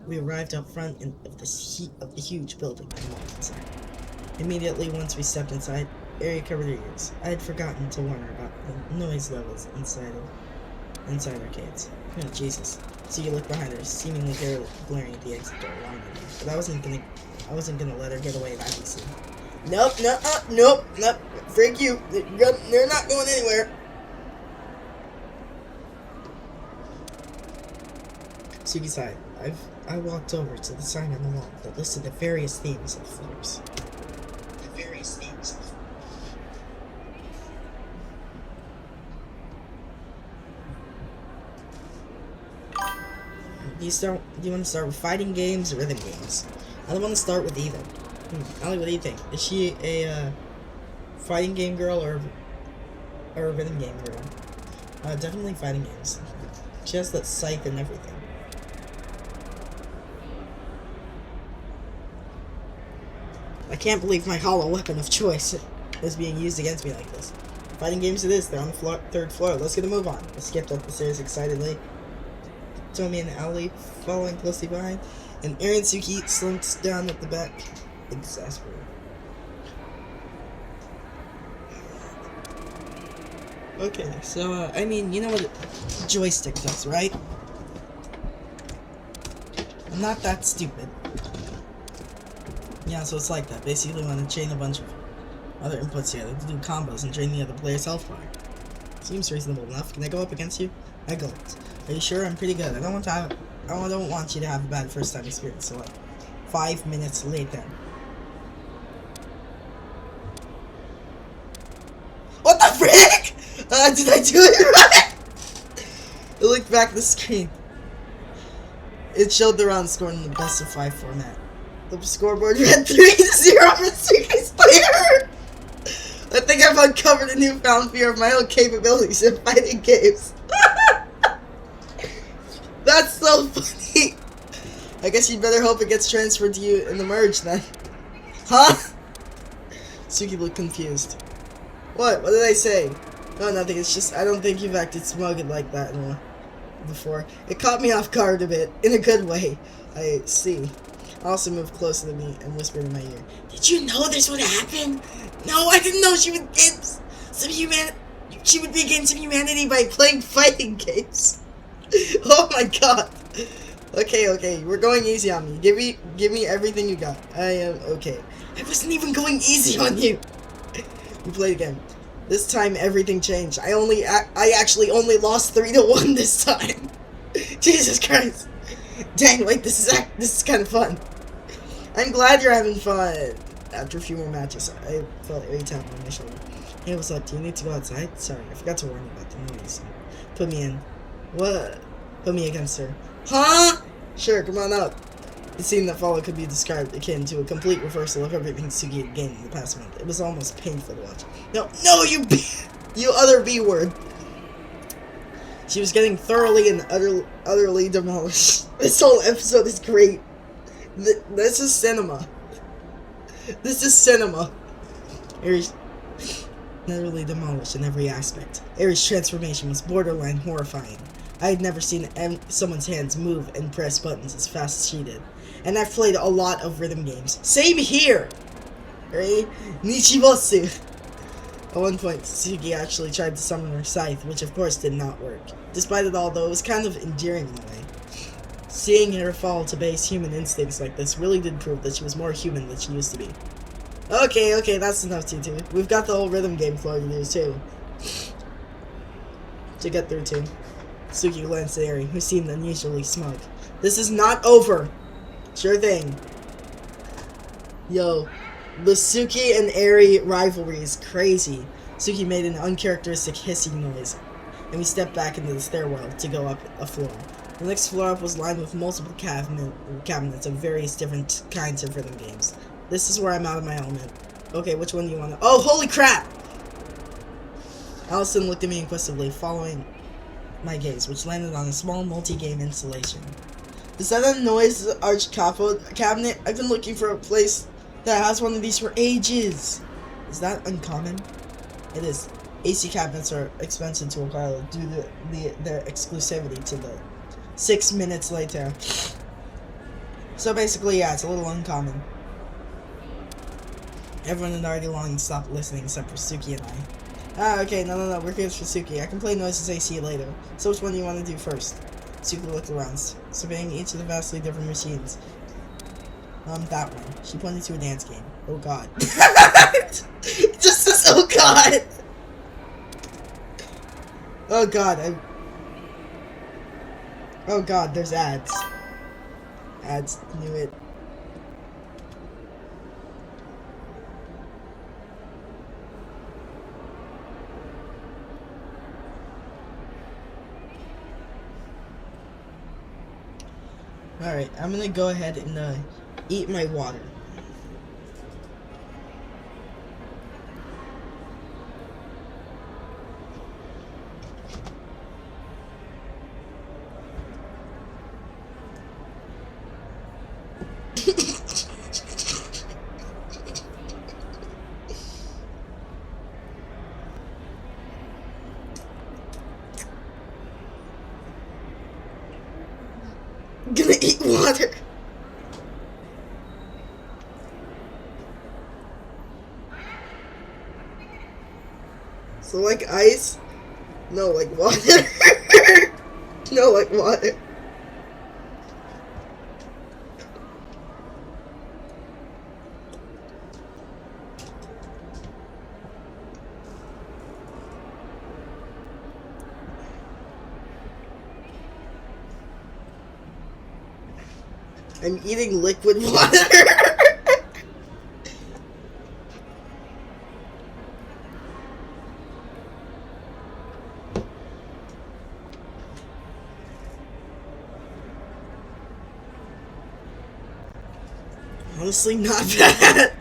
we arrived up front of the huge building and walked inside. Immediately, once we stepped inside, Ari covered her ears. I had forgotten to warn her about the noise levels inside arcades. Oh, Jesus. So you look behind her, seemingly glaring at the exit door, but I wasn't gonna let her get away that easily. Nope, nope, freak you. They're not going anywhere. Suki sighed. I walked over to the sign on the wall that listed the various themes of the floors. Do you want to start with fighting games or rhythm games? I don't want to start with either. Ali, what do you think? Is she a fighting game girl or a rhythm game girl? Definitely fighting games. She has that scythe and everything. I can't believe my hollow weapon of choice is being used against me like this. Fighting games it is. They're on the 3rd floor. Let's get a move on. I skipped up the stairs excitedly. Tomi and Ali following closely behind, and Aaron and Suki slumped down at the back, exasperated. Okay, so, I mean, you know what a joystick does, right? I'm not that stupid. Yeah, so it's like that. Basically, when I chain a bunch of other inputs together to do combos and drain the other player's health bar. Seems reasonable enough. Can I go up against you? I go. Are you sure? I'm pretty good. I don't want you to have a bad first time experience, so like 5 minutes later. What the frick? Did I do it right? I looked back at the screen. It showed the round score in the best of 5 format. The scoreboard read 3-0 for Suki's player. I think I've uncovered a newfound fear of my own capabilities in fighting games. That's so funny! I guess you'd better hope it gets transferred to you in the merge then. Huh? Suki looked confused. What? What did I say? No, nothing. It's just, I don't think you've acted smug like that before. It caught me off guard a bit, in a good way. I see. Also moved closer to me and whispered in my ear, "Did you know this would happen? No, I didn't know she would get some she would begin some humanity by playing fighting games." Oh my god. Okay, we're going easy on me. Give me everything you got. I am okay. I wasn't even going easy on you. We played again. This time everything changed. I actually only lost 3-1 this time. Jesus Christ. Dang, wait, this is kind of fun. I'm glad you're having fun. After a few more matches, I felt a tap on my shoulder. Hey, what's up? Do you need to go outside? Sorry, I forgot to warn you about the noise. Put me in. What? Put me against her. Huh? Sure, come on up. The scene that followed could be described akin to a complete reversal of everything Suki had gained in the past month. It was almost painful to watch. No, you other B word. She was getting thoroughly and utterly demolished. This whole episode is great. This is cinema. This is cinema. Aries utterly demolished in every aspect. Aries' transformation was borderline horrifying. I had never seen someone's hands move and press buttons as fast as she did. And I've played a lot of rhythm games. Same here! Right? Nichibosu! At one point, Suki actually tried to summon her scythe, which of course did not work. Despite it all, though, it was kind of endearing in a way. Seeing her fall to base human instincts like this really did prove that she was more human than she used to be. Okay, that's enough, Tutu. We've got the whole rhythm game floor to do, too. To get through to. Suki glanced at Eri, who seemed unusually smug. This is not over! Sure thing. Yo, the Suki and Eri rivalry is crazy. Suki made an uncharacteristic hissing noise, and we stepped back into the stairwell to go up a floor. The next floor up was lined with multiple cabinets of various different kinds of rhythm games. This is where I'm out of my element. Okay, which one do you want to... Oh, holy crap! Allison looked at me inquisitively, following my gaze, which landed on a small multi-game installation. Is that a noise arch capo cabinet? I've been looking for a place that has one of these for ages. Is that uncommon? It is. AC cabinets are expensive to acquire due to their exclusivity to the 6 minutes later. So basically, yeah, it's a little uncommon. Everyone had already long stopped listening except for Suki and I. Ah, okay, no, we're here for Suki. I can play Noises AC later. So which one do you want to do first? Suki looked around, surveying each of the vastly different machines. That one. She pointed to a dance game. Oh god. Just as oh god! Oh god, oh god, there's ads. Ads, knew it. Alright, I'm gonna go ahead and eat my water. I'm gonna eat water. So like ice? No, like water. No, like water. I'm eating liquid water. Honestly, not bad.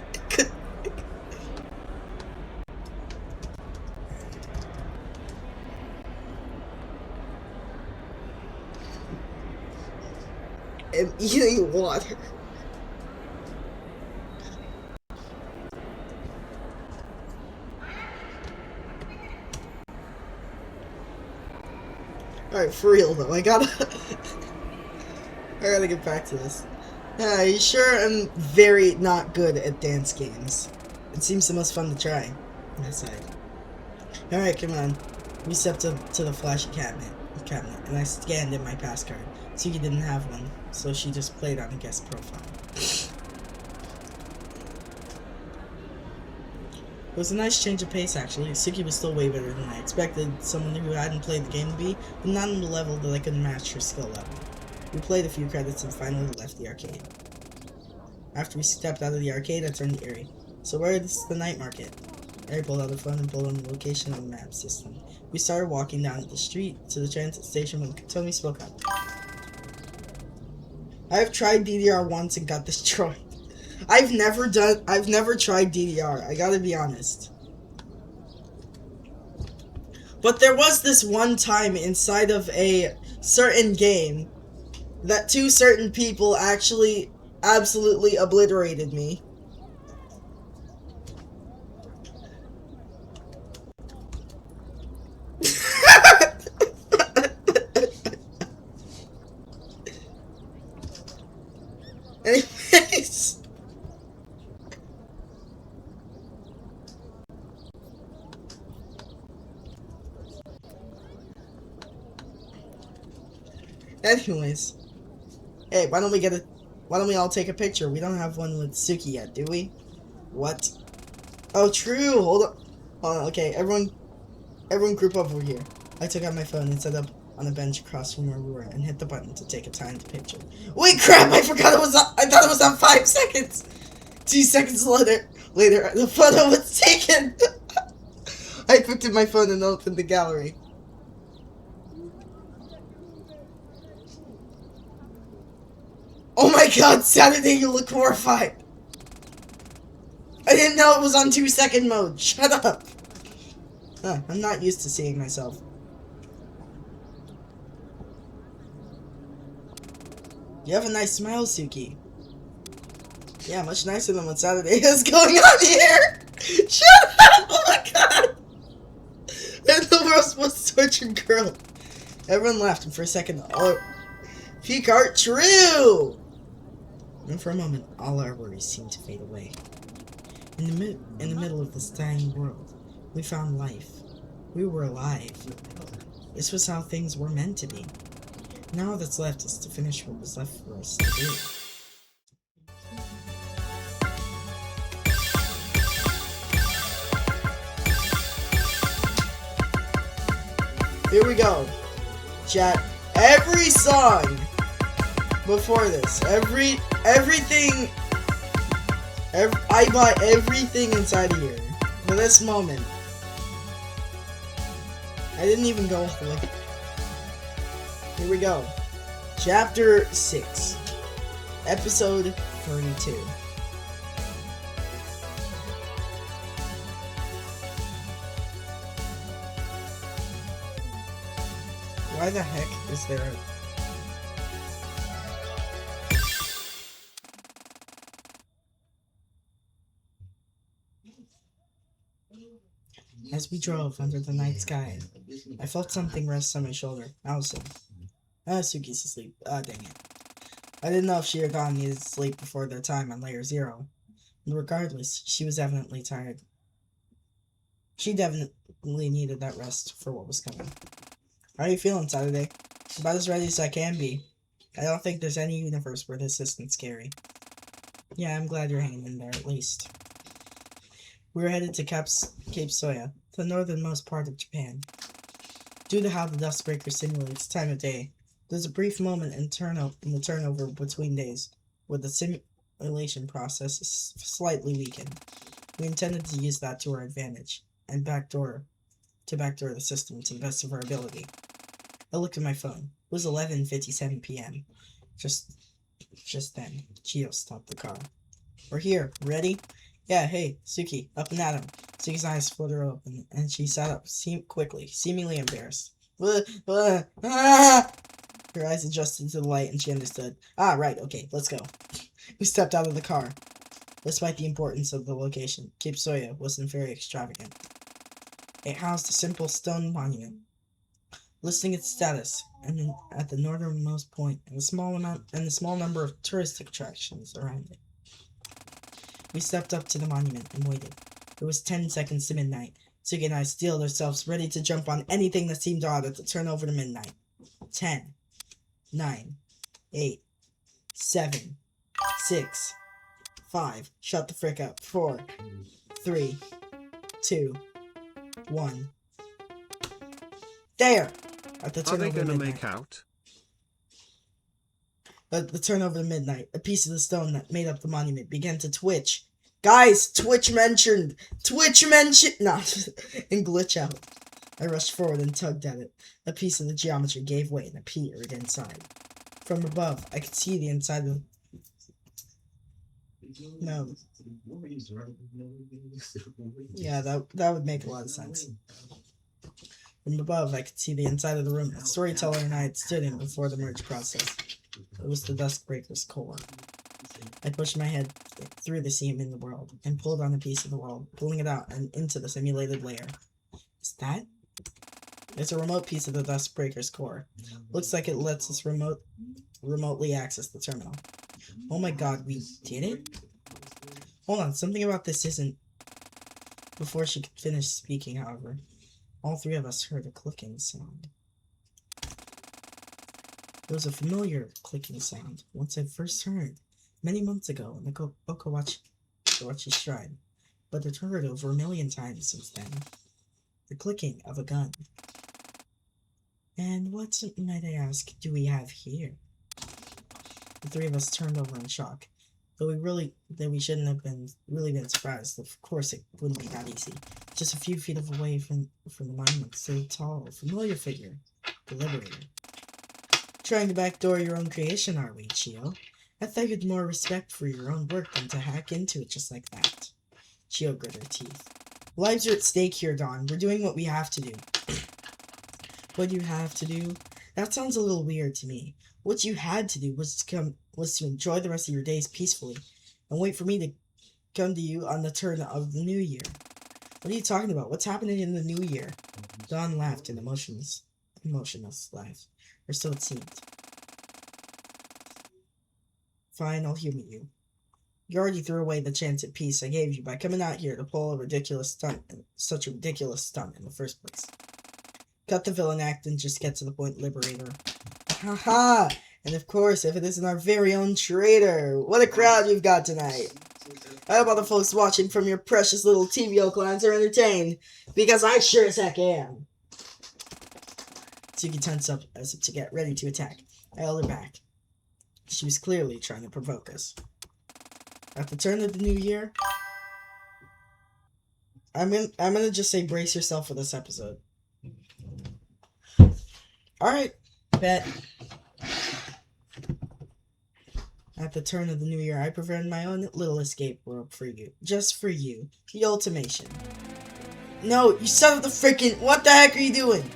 I'm eating water. Alright, for real though, I gotta get back to this. Yeah, you sure am very not good at dance games. It seems the most fun to try. That's right. Alright, come on. We stepped up to the flashy cabinet, and I scanned in my pass card. Suki didn't have one, so she just played on a guest profile. It was a nice change of pace, actually. Suki was still way better than I expected someone who hadn't played the game to be, but not on the level that I could match her skill level. We played a few credits and finally left the arcade. After we stepped out of the arcade, I turned to Eri. So where is the night market? Eri pulled out her phone and pulled on the location on the map system. We started walking down the street to the transit station when Tomi spoke up. I've tried DDR once and got destroyed. I've never tried DDR, I gotta be honest. But there was this one time inside of a certain game that two certain people actually absolutely obliterated me. Anyways. Anyways. Hey, why don't we all take a picture? We don't have one with Suki yet, do we? What? Oh, true. Hold on. Okay, everyone group up over here. I took out my phone and set up on a bench across from where we were and hit the button to take a timed picture. Wait, crap! I forgot it was on. I thought it was on 5 seconds. 2 seconds later, the photo was taken. I picked up my phone and opened the gallery. Oh my god, Saturday, you look horrified. I didn't know it was on 2-second mode. Shut up. I'm not used to seeing myself. You have a nice smile, Suki. Yeah, much nicer than what Saturday has going on here. Shut up! Oh my god! I'm the world's most tortured girl. Everyone laughed, and for a second, peak art true! And for a moment, all our worries seemed to fade away. In the middle of this dying world, we found life. We were alive. This was how things were meant to be. Now all that's left is to finish what was left for us to do. Here we go. Chat. Every song before this. Everything. I bought everything inside of here. For this moment. I didn't even go all the way. Here we go. Chapter 6. Episode 32. Why the heck is there As we drove under the night sky, I felt something rest on my shoulder. Allison. Suki's asleep. Dang it. I didn't know if she or Dawn needed to sleep before their time on Layer 0. But regardless, she was evidently tired. She definitely needed that rest for what was coming. How are you feeling, Saturday? About as ready as I can be. I don't think there's any universe where this isn't scary. Yeah, I'm glad you're hanging in there, at least. We were headed to Cape Soya, the northernmost part of Japan. Due to how the Dustbreaker simulates time of day, there's a brief moment in the turnover between days, where the simulation process is slightly weakened. We intended to use that to our advantage, and backdoor the system to the best of our ability. I looked at my phone. It was 11:57 p.m. Just then, Chio stopped the car. We're here. Ready? Yeah, hey, Suki, up and at him. Suki's eyes fluttered open, and she sat up quickly, seemingly embarrassed. Her eyes adjusted to the light, and she understood. Ah, right, okay, let's go. We stepped out of the car. Despite the importance of the location, Cape Soya wasn't very extravagant. It housed a simple stone monument. listing its status and at the northernmost point and the small number of touristic attractions around it. We stepped up to the monument and waited. It was 10 seconds to midnight. Suki and I steeled ourselves, ready to jump on anything that seemed odd at the turn over to midnight. 10, 9, 8, 7, 6, 5. Shut the frick up. 4, 3, 2, 1. There! At the Are turn they over to gonna midnight. make out? At the turn over to midnight, a piece of the stone that made up the monument began to twitch. Guys, Twitch mentioned! No, and glitch out. I rushed forward and tugged at it. A piece of the geometry gave way and appeared inside. From above, I could see the inside of... No. Yeah, that would make a lot of sense. From above, I could see the inside of the room that Storyteller and I had stood in before the merge process. It was the Duskbreaker's core. I pushed my head through the seam in the world and pulled on a piece of the world, pulling it out and into the simulated layer. Is that? It's a remote piece of the Duskbreaker's core. Looks like it lets us remotely access the terminal. Oh my god, we did it? Hold on, something about this isn't... Before she could finish speaking, however, all three of us heard a clicking sound. It was a familiar clicking sound, once I first heard, many months ago in the Okawachi Shrine, but I'd heard it over 1 million times since then. The clicking of a gun. And what, might I ask, do we have here? The three of us turned over in shock. Though we shouldn't have been surprised. Of course it wouldn't be that easy. Just a few feet away from the monument stood a tall, familiar figure. The Liberator. Trying to backdoor your own creation, are we, Chio? I thought you'd more respect for your own work than to hack into it just like that. Chio grit her teeth. Lives are at stake here, Dawn. We're doing what we have to do. What you have to do? That sounds a little weird to me. What you had to do was to enjoy the rest of your days peacefully, and wait for me to come to you on the turn of the new year. What are you talking about? What's happening in the new year? Dawn laughed an emotionless laugh, or so it seemed. Fine, I'll humor you. You already threw away the chance at peace I gave you by coming out here to pull such a ridiculous stunt in the first place. Cut the villain act and just get to the point, Liberator. Haha! And of course, if it isn't our very own traitor, what a crowd you've got tonight. I hope all the folks watching from your precious little TVO clans are entertained, because I sure as heck am. Suki tensed up as if to get ready to attack. I held her back. She was clearly trying to provoke us. At the turn of the new year, I'm gonna just say brace yourself for this episode. Alright, bet. At the turn of the new year, I provided my own little escape rope for you. Just for you. The ultimation. No, you son of the frickin'... What the heck are you doing?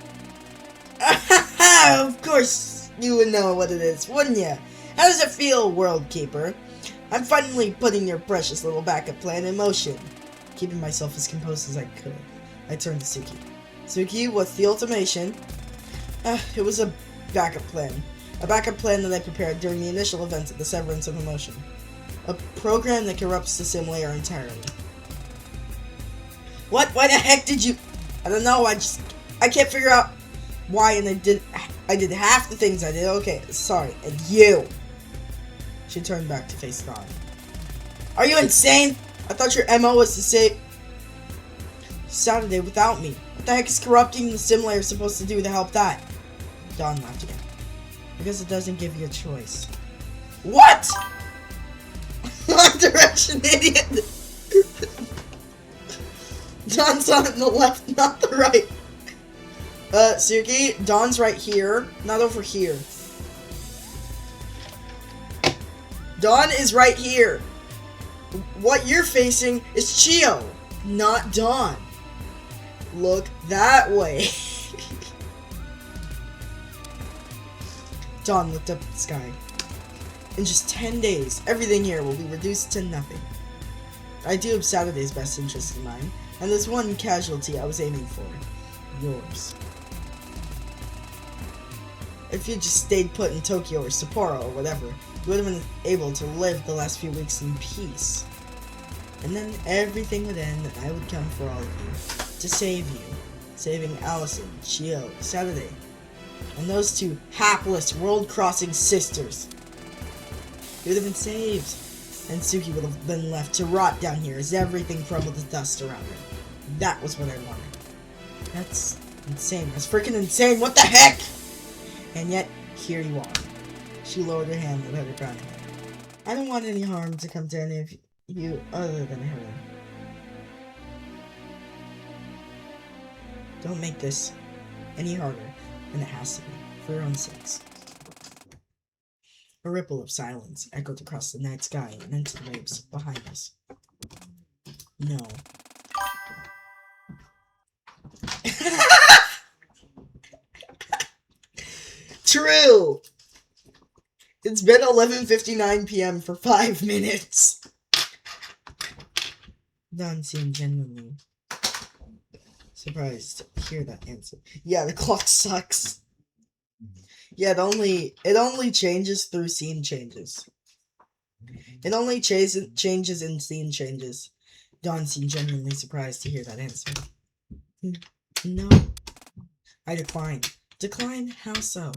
Of course you would know what it is, wouldn't ya? How does it feel, World Keeper? I'm finally putting your precious little backup plan in motion. Keeping myself as composed as I could, I turned to Suki. Suki, what's the ultimation? It was a backup plan. A backup plan that I prepared during the initial events of the Severance of Emotion. A program that corrupts the sim layer entirely. What? Why the heck did you... I don't know, I can't figure out why, and I did half the things I did. Okay, sorry. And you... She turned back to face Dawn. Are you insane? I thought your MO was to say... Saturday without me. What the heck is corrupting the sim layer supposed to do to help that? Dawn laughed again. Because it doesn't give you a choice. What? Wrong direction, idiot! Dawn's on the left, not the right. Suki, Dawn's right here, not over here. Dawn is right here. What you're facing is Chio, not Dawn. Look that way. Dawn looked up at the sky. In just 10 days, everything here will be reduced to nothing. I do have Saturday's best interest in mind, and there's one casualty I was aiming for. Yours. if you just stayed put in Tokyo or Sapporo or whatever, you would have been able to live the last few weeks in peace. And then everything would end and I would come for all of you. To save you. Saving Allison, Chio, Saturday. And those two hapless world-crossing sisters. You would have been saved. And Suki would have been left to rot down here as everything crumbled to dust around her. That was what I wanted. That's insane. That's freaking insane. What the heck? And yet, here you are. She lowered her hand and let her crown. I don't want any harm to come to any of you other than her. Don't make this any harder than it has to be, for your own sakes. A ripple of silence echoed across the night sky and into the waves behind us. No. True! It's been 11:59 p.m. for 5 minutes. Don seemed genuinely surprised to hear that answer. Yeah, the clock sucks. Yeah, it only changes through scene changes. It only changes in scene changes. Don seemed genuinely surprised to hear that answer. No. I decline. Decline? How so?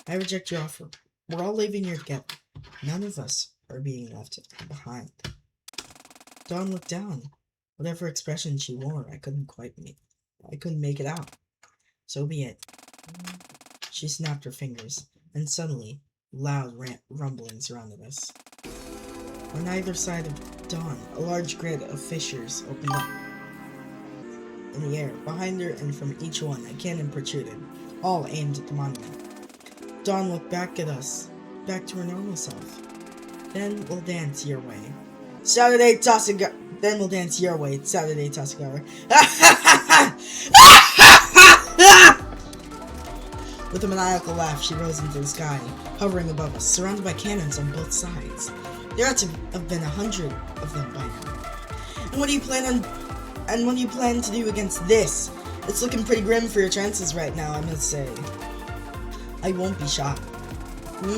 I reject your offer. We're all leaving here together. None of us are being left behind. Dawn looked down. Whatever expression she wore, I couldn't make it out. So be it. She snapped her fingers, and suddenly, loud rumbling surrounded us. On either side of Dawn, a large grid of fissures opened up in the air. Behind her and from each one, a cannon protruded, all aimed at the monument. Dawn looked back at us, back to her normal self. Then we'll dance your way. Saturday Tasagawa. Then we'll dance your way. It's Saturday Tasagawa. With a maniacal laugh, she rose into the sky, hovering above us, surrounded by cannons on both sides. There ought to have been 100 of them by now. And what do you plan to do against this? It's looking pretty grim for your chances right now, I must say. I won't be shot.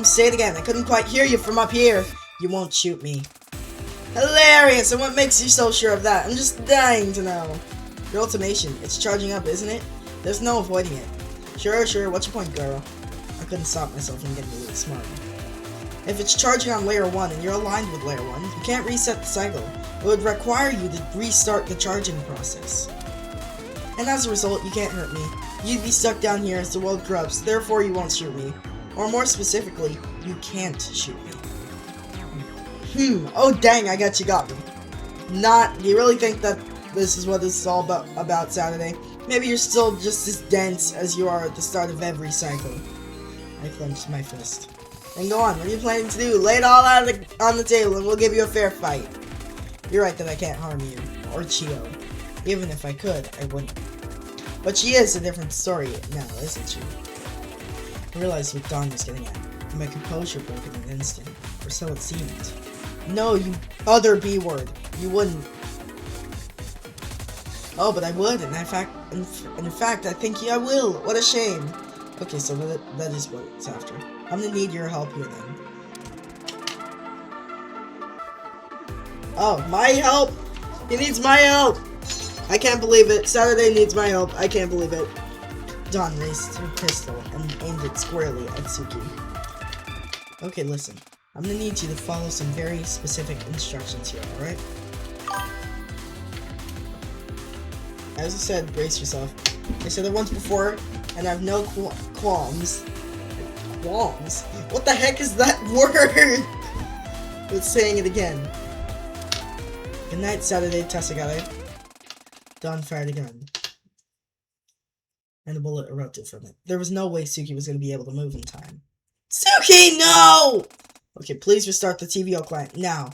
Say it again. I couldn't quite hear you from up here. You won't shoot me. Hilarious! And what makes you so sure of that? I'm just dying to know. Your ultimation. It's charging up, isn't it? There's no avoiding it. Sure. What's your point, girl? I couldn't stop myself from getting a little smarter. If it's charging on layer 1 and you're aligned with layer 1, you can't reset the cycle. It would require you to restart the charging process. And as a result, you can't hurt me. You'd be stuck down here as the world corrupts, therefore you won't shoot me. Or more specifically, you can't shoot me. Oh dang, I got me. Do you really think that this is what this is all about Saturday? Maybe you're still just as dense as you are at the start of every cycle. I clenched my fist. Then go on, what are you planning to do? Lay it all out on the table and we'll give you a fair fight. You're right that I can't harm you, or Chio. Even if I could, I wouldn't. But she is a different story now, isn't she? I realized what Dawn was getting at, and my composure broke in an instant, or so it seemed. No, you other B word. You wouldn't. Oh, but I would, and in fact, I think I will. What a shame. Okay, so that is what it's after. I'm gonna need your help here then. Oh, my help? He needs my help! I can't believe it. Saturday needs my help. I can't believe it. Dawn raised her pistol and aimed it squarely at Suki. Okay, listen. I'm gonna need you to follow some very specific instructions here, alright? As I said, brace yourself. I said it once before, and I have no qualms. Qualms? What the heck is that word? But saying it again. Good night, Saturday Tasagare. Dawn fired a gun. And a bullet erupted from it. There was no way Suki was going to be able to move in time. Suki, no! Okay, please restart the TVO client, now.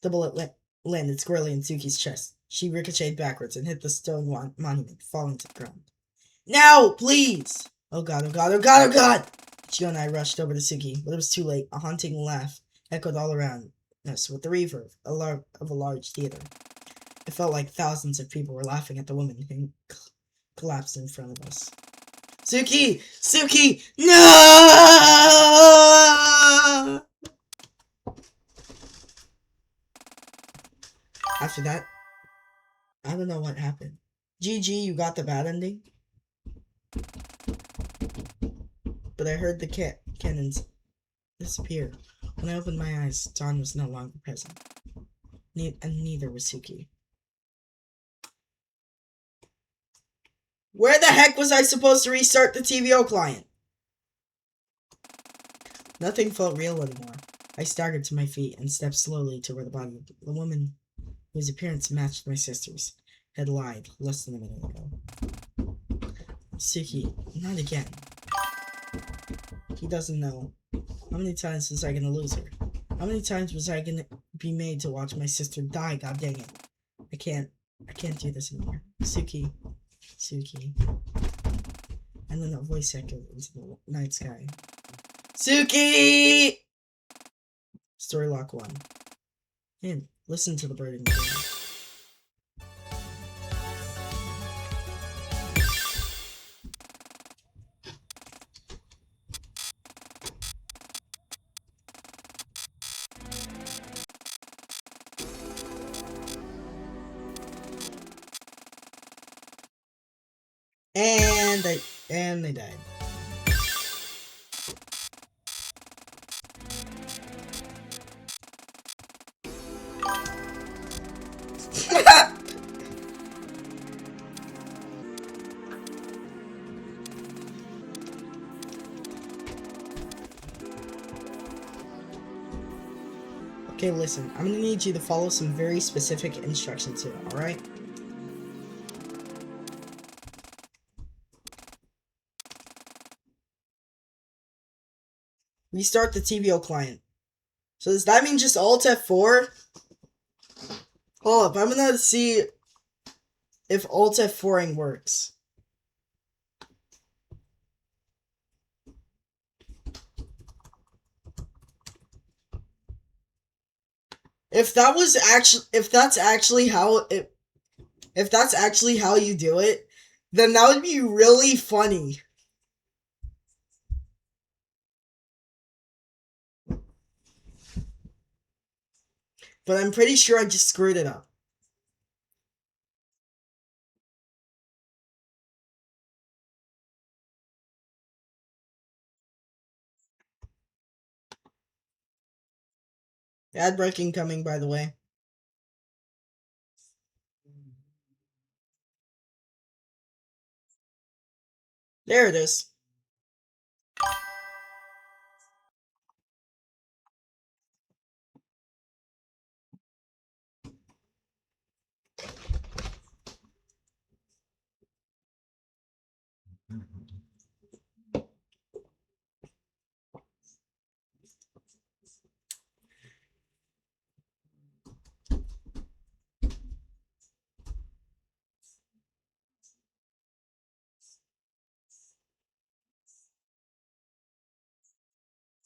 The bullet landed squarely in Suki's chest. She ricocheted backwards and hit the stone monument, falling to the ground. Now, please! Oh god, oh god, oh god, oh god! Chio and I rushed over to Suki, but it was too late. A haunting laugh echoed all around us with the reverb of a large theater. It felt like thousands of people were laughing at the woman who collapsed in front of us. Suki! Suki! No! After that, I don't know what happened. GG, you got the bad ending. But I heard the cannons disappear. When I opened my eyes, Dawn was no longer present. And neither was Suki. Where the heck was I supposed to restart the TVO client? Nothing felt real anymore. I staggered to my feet and stepped slowly to where the body of the woman whose appearance matched my sister's had lied less than a minute ago. Suki, not again. He doesn't know. How many times was I gonna lose her? How many times was I gonna be made to watch my sister die? God dang it. I can't do this anymore. Suki. Suki. And then a voice echoed into the night sky. Suki! Story lock 1. And listen to the birding again. And they died. Okay, listen, I'm gonna need you to follow some very specific instructions here, alright? Restart the TVO client. So does that mean just Alt F4? Hold up, I'm gonna see if Alt F4ing works. If that's actually how you do it, then that would be really funny. But I'm pretty sure I just screwed it up. Ad break incoming, by the way. There it is.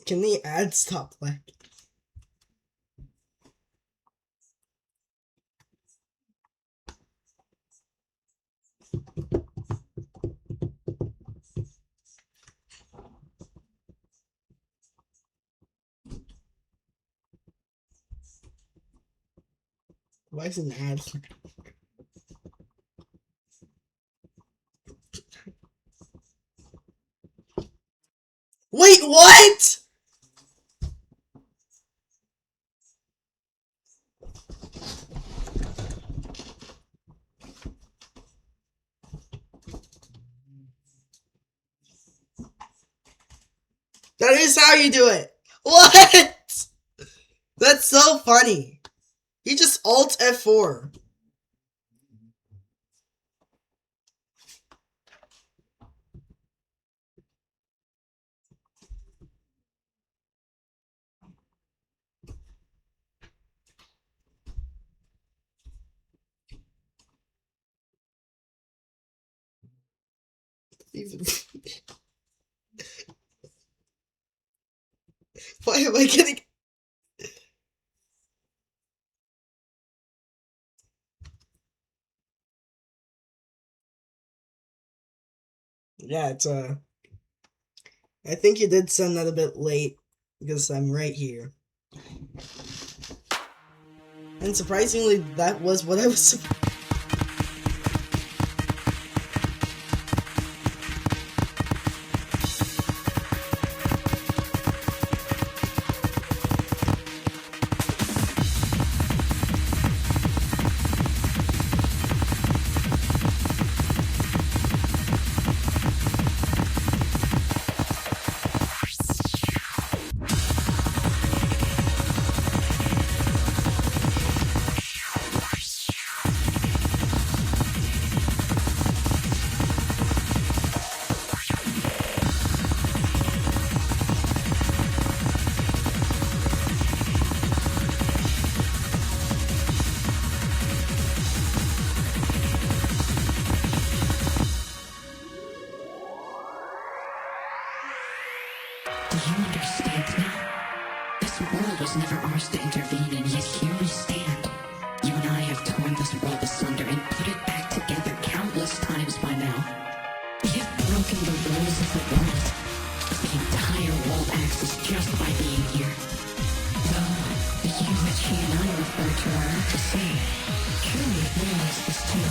Can the ad stop playing? Why is an ad? Wait, what? That is how you do it. What? That's so funny. You just Alt F4. Why am I getting... Yeah, it's I think you did send that a bit late because I'm right here. And surprisingly, that was what I was supposed. Do you understand now? This world was never ours to intervene, and yet here we stand. You and I have torn this world asunder and put it back together countless times by now. We have broken the rules of the world. The entire world axis just by being here. Though, the you which he and I refer to are not the same. Truly realize this too.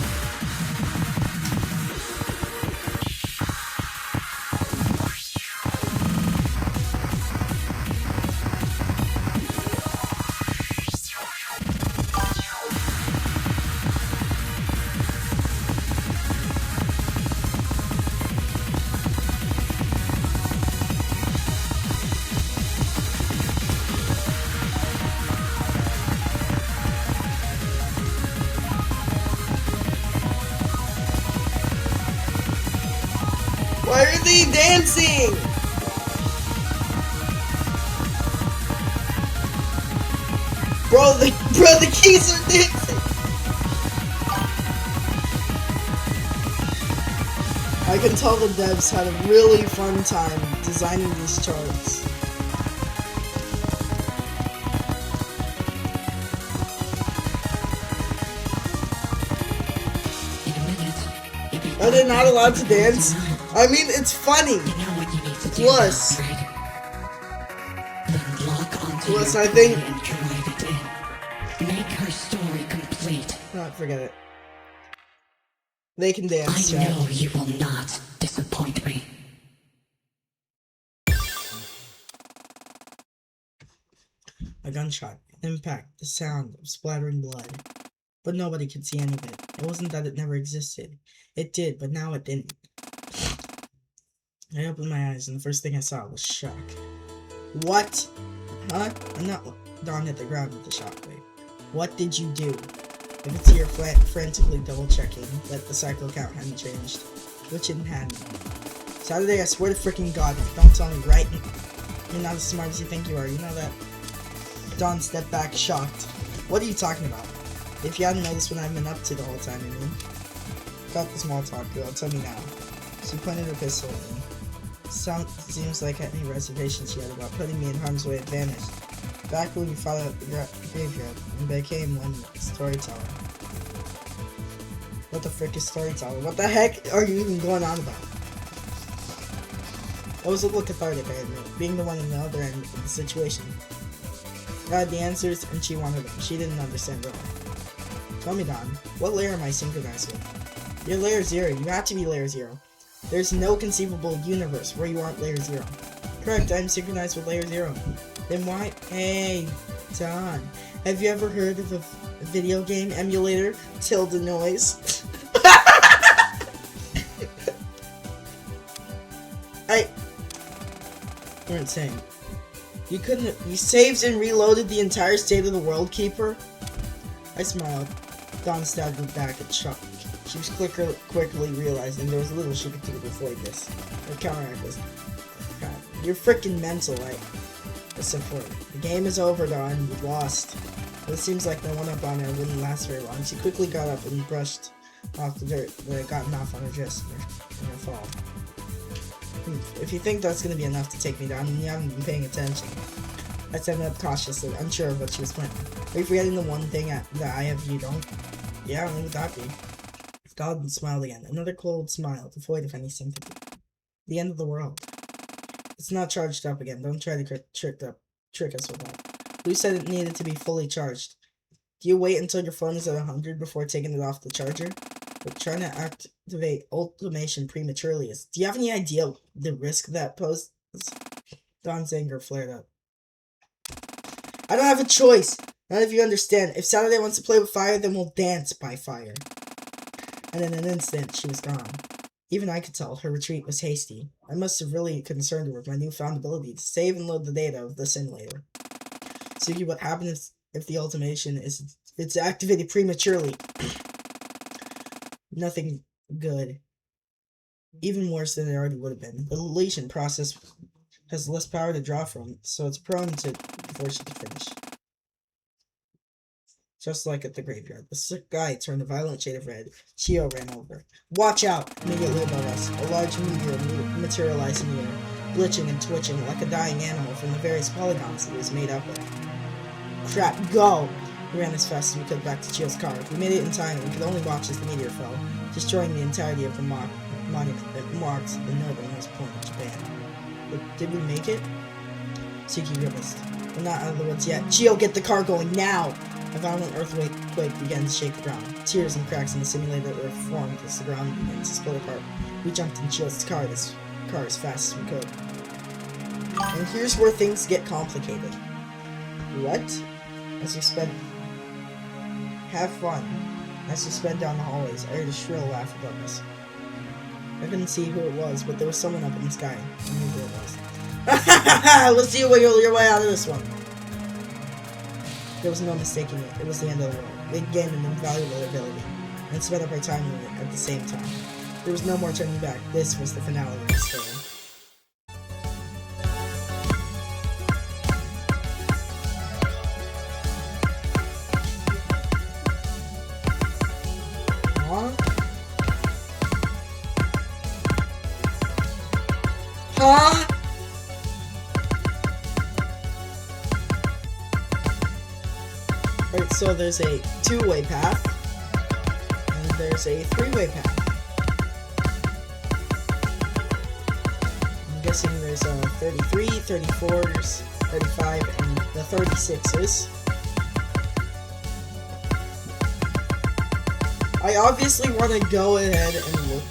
Why are they dancing? Bro, the keys are dancing. I can tell the devs had a really fun time designing these charts. Are they not allowed to dance? I mean, it's funny. Plus, I think. Make her story complete. Oh, forget it. They can dance. I know you will not disappoint me. A gunshot, impact, the sound of splattering blood. But nobody could see any of it. It wasn't that it never existed. It did, but now it didn't. I opened my eyes, and the first thing I saw was shock. What? Huh? I'm not. Dawn hit the ground with the shockwave. What did you do? If it's here frantically double-checking that the cycle count hadn't changed, which it hadn't. Saturday, I swear to freaking God, don't tell me, right? You're not as smart as you think you are, you know that? Dawn stepped back, shocked. What are you talking about? If you hadn't noticed what I've been up to the whole time, I mean. Cut the small talk, girl, tell me now. She pointed her pistol at me. Seems like any reservations she had about putting me in harm's way had vanished. Back when you fought out the graveyard and became one storyteller. What the frick is storyteller? What the heck are you even going on about? It was a little cathartic, I admit, being the one on the other end of the situation. I had the answers, and she wanted them. She didn't understand at all. Tell me, Don, what layer am I synchronized with? You're layer 0. You have to be layer 0. There's no conceivable universe where you aren't layer 0. Correct, I'm synchronized with layer 0. Then why? Hey, Don, have you ever heard of a video game emulator? Tilde noise. You're insane. You couldn't. You saved and reloaded the entire State of the World, Keeper? I smiled. Dawn stabbed me back in shock. She was quickly realizing there was little she could do to avoid this. Or counteract this. God, you're freaking mental, right? Except for the game is over, Dawn. You lost. But it seems like the one-up on her wouldn't last very long. She quickly got up and brushed off the dirt that had gotten off on her dress in her fall. If you think that's gonna be enough to take me down, then you haven't been paying attention. I stepped up cautiously, unsure of what she was planning. Are you forgetting the one thing that I have you don't? Yeah, what would that be? Dawn smiled again. Another cold smile, devoid of any sympathy. The end of the world. It's not charged up again. Don't try to trick us with that. Who said it needed to be fully charged? Do you wait until your phone is at 100 before taking it off the charger? But trying to activate automation prematurely is... Do you have any idea the risk that poses? Don's anger flared up. I don't have a choice. Not if you understand. If Saturday wants to play with fire, then we'll dance by fire. And in an instant, she was gone. Even I could tell her retreat was hasty. I must have really concerned her with my newfound ability to save and load the data of the simulator. Suki, what happens if the automation it's activated prematurely? Nothing good. Even worse than it already would have been. The deletion process has less power to draw from, so it's prone to before she can finish. Just like at the graveyard, the sky turned a violent shade of red. Chio ran over. Watch out! Immediately above us, a large meteor materialized in the air, glitching and twitching like a dying animal from the various polygons it was made up of. Crap, go! We ran as fast as we could back to Chio's car. We made it in time, and we could only watch as the meteor fell, destroying the entirety of the monument that marks the northernmost point of Japan. But did we make it? Suki grimaced. We're not out of the woods yet. Chio, get the car going now! A violent earthquake began to shake the ground. Tears and cracks in the simulated earth formed as the ground began to split apart. We jumped in Chio's car as fast as we could. And here's where things get complicated. What? As we sped... Have fun. As we sped down the hallways, I heard a shrill laugh above us. I couldn't see who it was, but there was someone up in the sky. I knew who it was. Let's see you wiggle your way out of this one. There was no mistaking it. It was the end of the world. We had gained an invaluable ability, and sped up our time limit at the same time. There was no more turning back. This was the finale of the story. Huh? Right, so there's a two-way path, and there's a three-way path. I'm guessing there's a 33, 34s, 35, and the 36s. I obviously want to go ahead and look.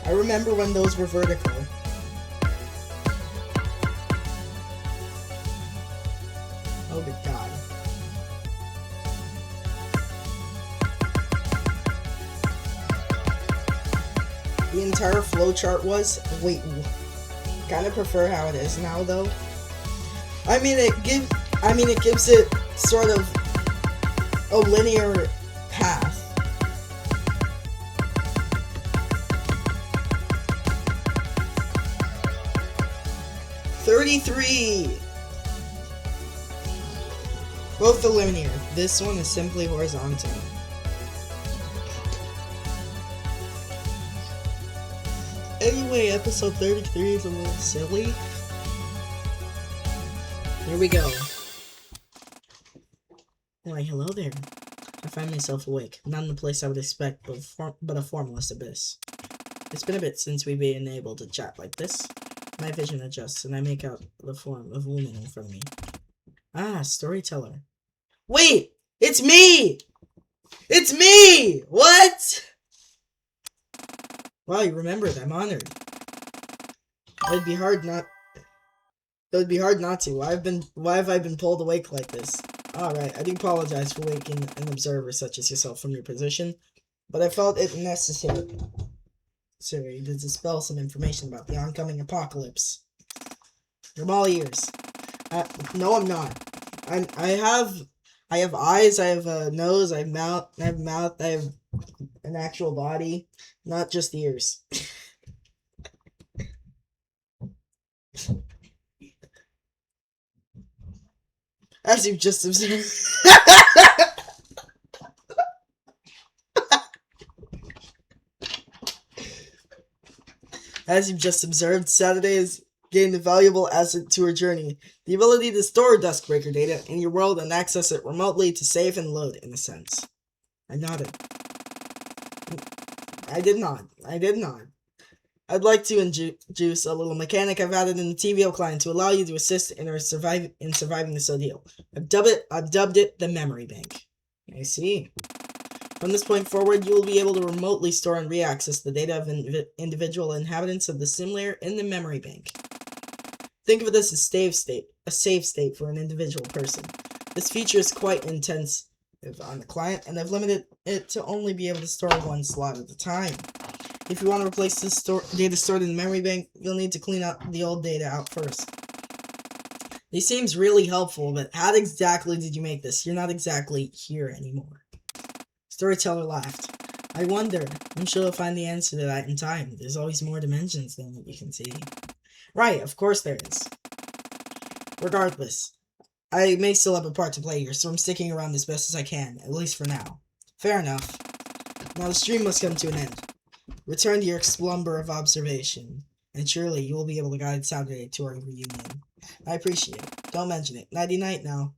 I remember when those were vertical. Oh good god. The entire flowchart was... Wait, kinda prefer how it is now though. I mean it gives it sort of a linear path. Both are linear. This one is simply horizontal. Anyway, episode 33 is a little silly. Here we go. Why, hello there. I find myself awake, not in the place I would expect, but a formless abyss. It's been a bit since we've been able to chat like this. My vision adjusts, and I make out the form of a woman in front of me. Ah, storyteller. Wait! It's me! It's me! What? Wow, you remembered. I'm honored. It'd be hard not to. Why have I been pulled awake like this? Alright, I do apologize for waking an observer such as yourself from your position, but I felt it necessary to dispel some information about the oncoming apocalypse. I'm all ears. No, I'm not. I have eyes, I have a nose, I have mouth, I have an actual body, not just ears. As you've just observed. As you've just observed, Saturday is gained a valuable asset to her journey. The ability to store Duskbreaker data in your world and access it remotely to save and load, in a sense. I nodded. I did not. I'd like to introduce a little mechanic I've added in the TVO client to allow you to assist in surviving this ordeal. I've dubbed it the memory bank. I see. From this point forward, you will be able to remotely store and re-access the data of individual inhabitants of the sim layer in the memory bank. Think of it as a save state for an individual person. This feature is quite intensive on the client, and I've limited it to only be able to store one slot at a time. If you want to replace the data stored in the memory bank, you'll need to clean out the old data out first. This seems really helpful, but how exactly did you make this? You're not exactly here anymore. Storyteller laughed. I wonder. I'm sure you'll find the answer to that in time. There's always more dimensions than what you can see. Right, of course there is. Regardless, I may still have a part to play here, so I'm sticking around as best as I can, at least for now. Fair enough. Now the stream must come to an end. Return to your slumber of observation, and surely you will be able to guide Saturday to our reunion. I appreciate it. Don't mention it. Nighty-night now.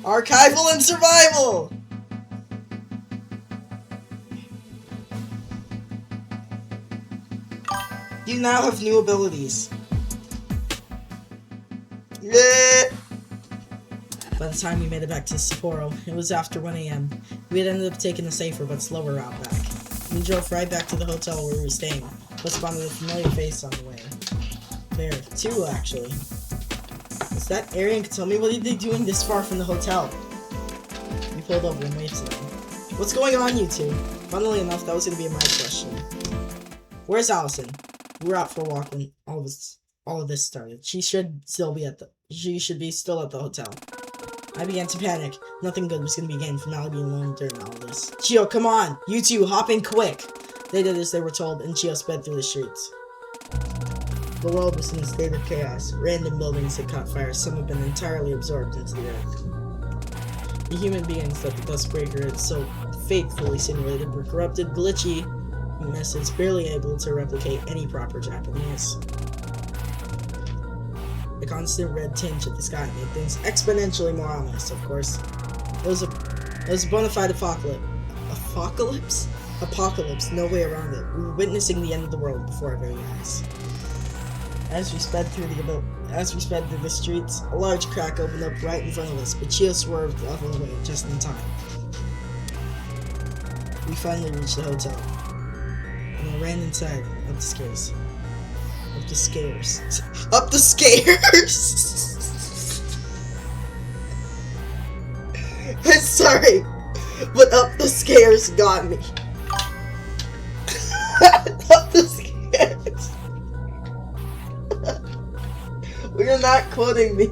Archival and survival! You now have new abilities. Yeah. By the time we made it back to Sapporo, it was after 1 AM. We had ended up taking a safer but slower route back. We drove right back to the hotel where we were staying, but spotted a familiar face on the way. There, two actually. Is that Arian Katomi? What are they doing this far from the hotel? We pulled over and waved to them. What's going on, you two? Funnily enough, that was going to be my question. Where's Allison? We were out for a walk when all of this started. She should be still at the hotel. I began to panic. Nothing good was going to be gained from Allie being alone during all of this. Chio, come on! You two, hop in quick! They did as they were told, and Chio sped through the streets. The world was in a state of chaos. Random buildings had caught fire. Some had been entirely absorbed into the earth. The human beings that the Duskbreaker had so faithfully simulated were corrupted, glitchy messes, barely able to replicate any proper Japanese. The constant red tinge of the sky made things exponentially more ominous, of course. It was a bona fide apocalypse? Apocalypse, no way around it. We were witnessing the end of the world before our very eyes. As we sped through the streets, a large crack opened up right in front of us, but Chio swerved the other way just in time. We finally reached the hotel, and I ran inside up the stairs. Up the stairs. Up the stairs! I'm sorry, but up the stairs got me. Up the stairs. You're not quoting me.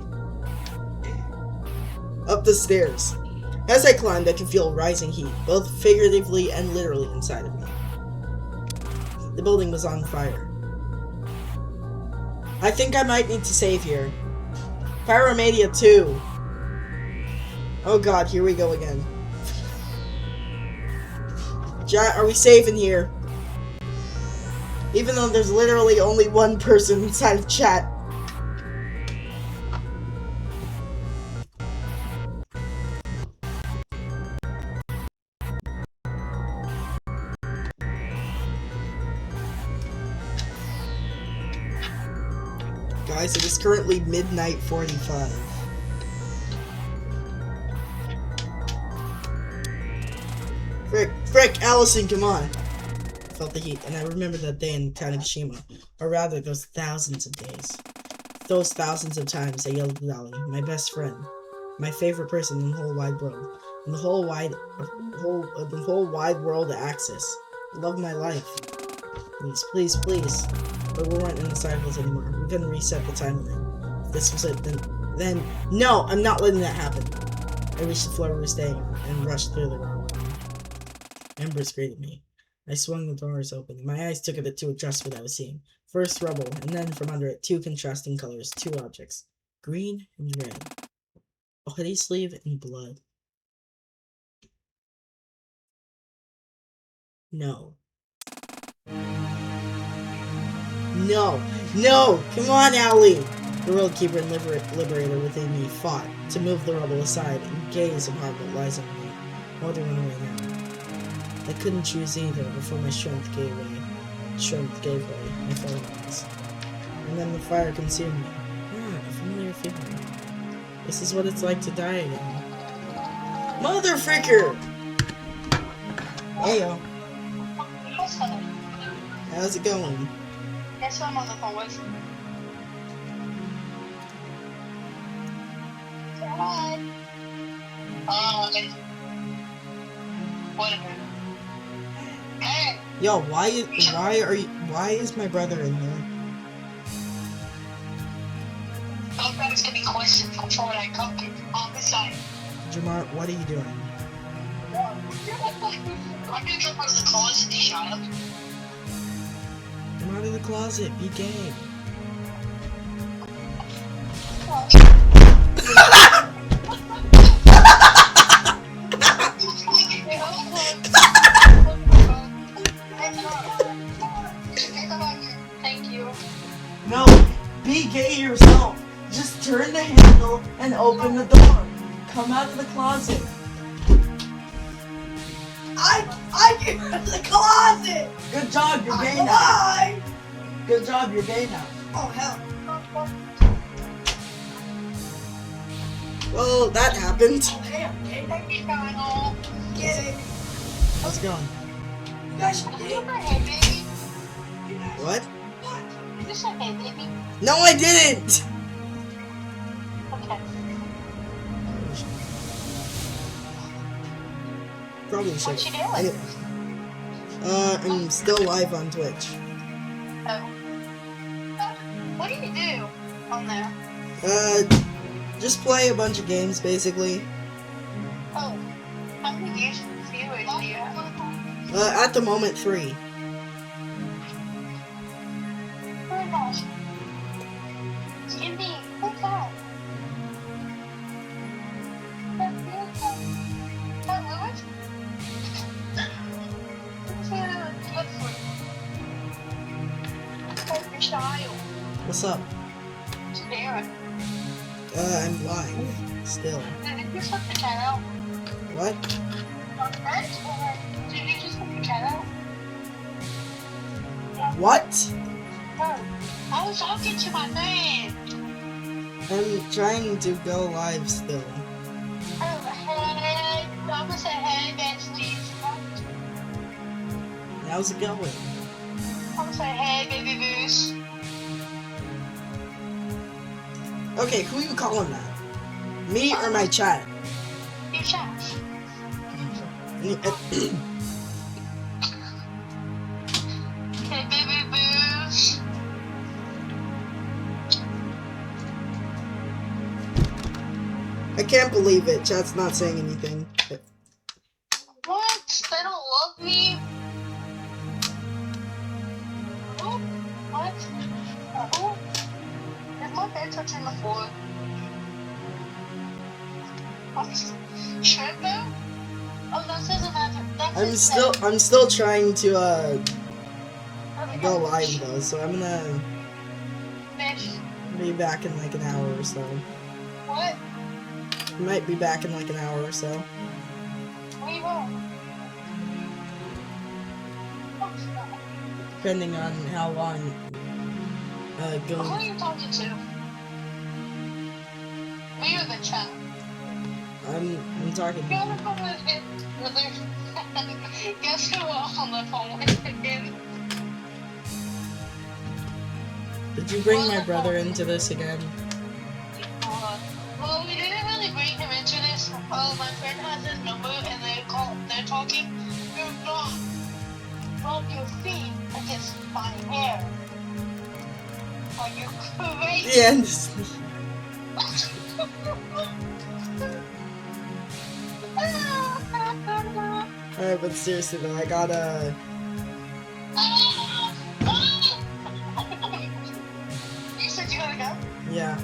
Up the stairs. As I climbed, I could feel rising heat, both figuratively and literally inside of me. The building was on fire. I think I might need to save here. Pyromania 2. Oh god, here we go again. Are we safe in here? Even though there's literally only one person inside of chat. Guys, it is currently midnight 45. Frick, Allison, come on! I felt the heat, and I remembered that day in Tanegashima, or rather, those thousands of days. Those thousands of times I yelled at Allie, my best friend, my favorite person in the whole wide world, in the whole wide world to access. Love my life. Please, please, please. But we weren't in the cycles anymore. We couldn't reset the timeline. If this was it, then no, I'm not letting that happen. I reached the floor we were staying on and rushed through the wrong way. Embers greeted me. I swung the doors open. My eyes took a bit to adjust what I was seeing. First rubble, and then from under it, two contrasting colors, two objects. Green and red. Hoodie sleeve in blood. No. No! No! Come on, Owlie! The world keeper and liberator within me fought to move the rubble aside and gaze upon what lies on me. What do I know right now? I couldn't choose either before my strength gave way. I fell in. And then the fire consumed me. Ah, a familiar feeling. This is what it's like to die again. Motherfricker! Heyo. How's it going? Guess who I'm on the phone with? Hi. Whatever. Hey. Yo, why is my brother in here? Sometimes can be questions before I come to on this side. Jamar, what are you doing? I'm gonna jump out of the closet and shut up. Come out of the closet, be gay. Thank you. No, be gay yourself. Just turn the handle and open the door. Come out of the closet. I get out of the closet! Good job, you're gay I'm now. alive! Good job, you're gay now. Oh, hell. Well, that happened. Damn, okay. Thank you, Kyle. Get it. How's it going? You guys should Are get you it. okay, baby? What? Is this okay, baby? No, I didn't! Okay. Probably should. What you doing? Anyway. I'm still live on Twitch. Oh. What do you do on there? Just play a bunch of games, basically. Oh. How many viewers do you have? At the moment, 3. Oh my gosh. Excuse me. What's that? What's up? Spirit. I'm live. Still. Did you just let the cat out? What? Did you just let the cat out? What? Oh, I was talking to my man. I'm trying to go live still. Oh, hey. I'm gonna say hey, besties. How's it going? I'm gonna say hey, baby boos. Okay, who you calling that? Me or my chat? You chat. Hey, baby boos. I can't believe it. Chat's not saying anything. What? They don't love me? Oh, what? Oh, is my bed touching the floor? What? Shrimp though? Oh, that doesn't matter. I'm still trying to go live though, so I'm gonna Fish. be back in like an hour or so. What? Might be back in like an hour or so. Where you going? Depending on how long Who go. are you talking to? Me or the chat? I'm talking. You're on the phone with him. Guess who else on the phone with him? Did you bring my brother into this again? Well, we didn't really bring him into this. My friend has his number and they're talking. You're gone. Rub your feet against my hair. Are you crazy? Yeah. Just, alright, but seriously though, I gotta. You said you gotta go? Yeah.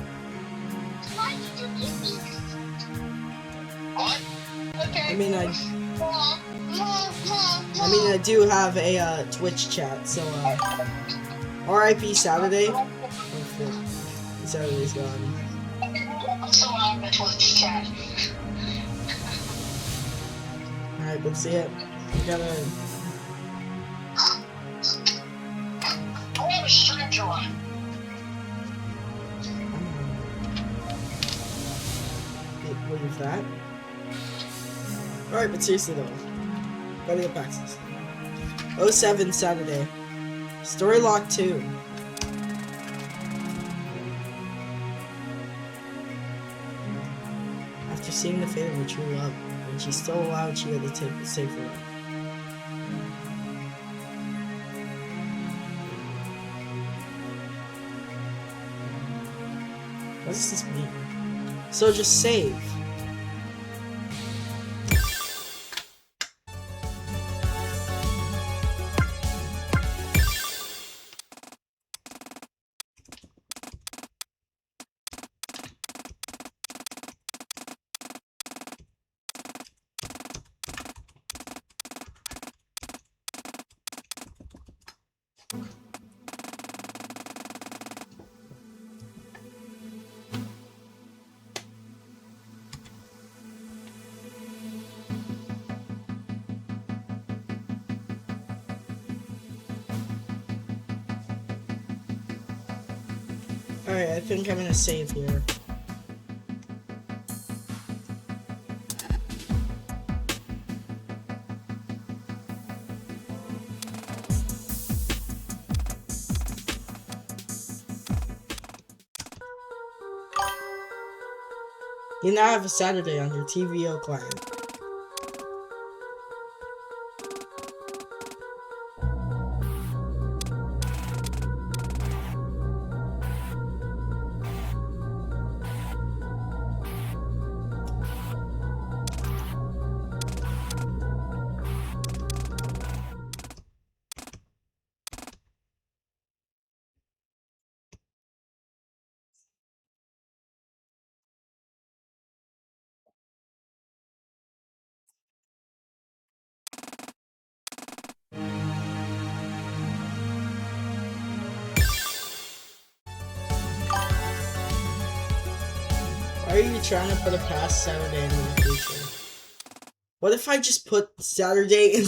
Why did you give me this? Okay. I mean, I do have a Twitch chat, so R.I.P. Saturday. Oh shit, Saturday's gone. I'm still on the Twitch chat. All right, let's see it. We gotta. I have a stranger on. What is that? Alright, but seriously though. Gotta get back to this. 07 Saturday. Story Lock 2. After seeing the fate of her true love, when she's still allowed, she had to take the safer route. What does this mean? So just save. Alright, I think I'm gonna save here. You now have a Saturday on your TVO client. Why are you trying to put a past Saturday into the future? What if I just put Saturday in...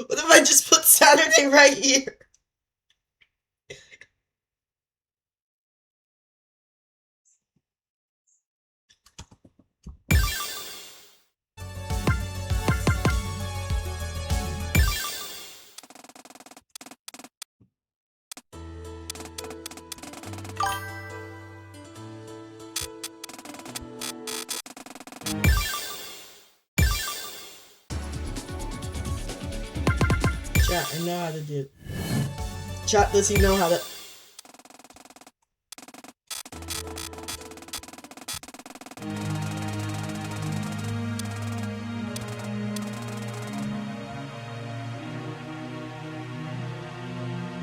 What if I just put Saturday right here? Chat, I know how to do it. Chat, does he know how to...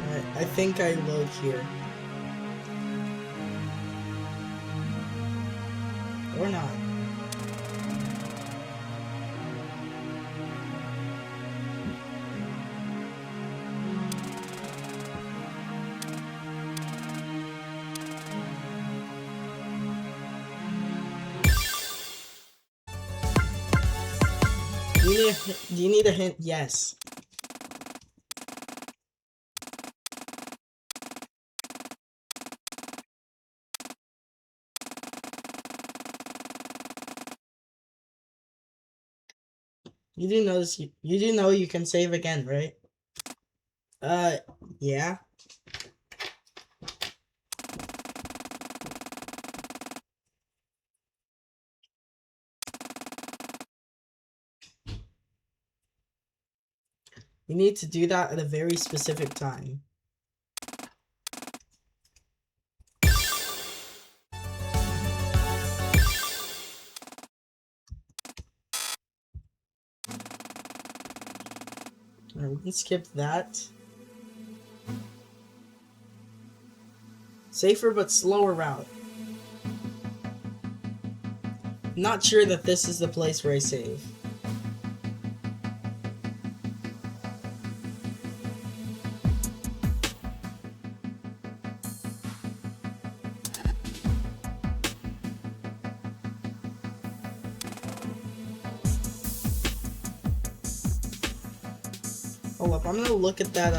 Alright, I think I load here. Or not. Do you need a hint? Yes. You do know this. You do know you can save again, right? Yeah. You need to do that at a very specific time. Alright, we can skip that. Safer but slower route. Not sure that this is the place where I save. Hold up, I'm gonna look at that,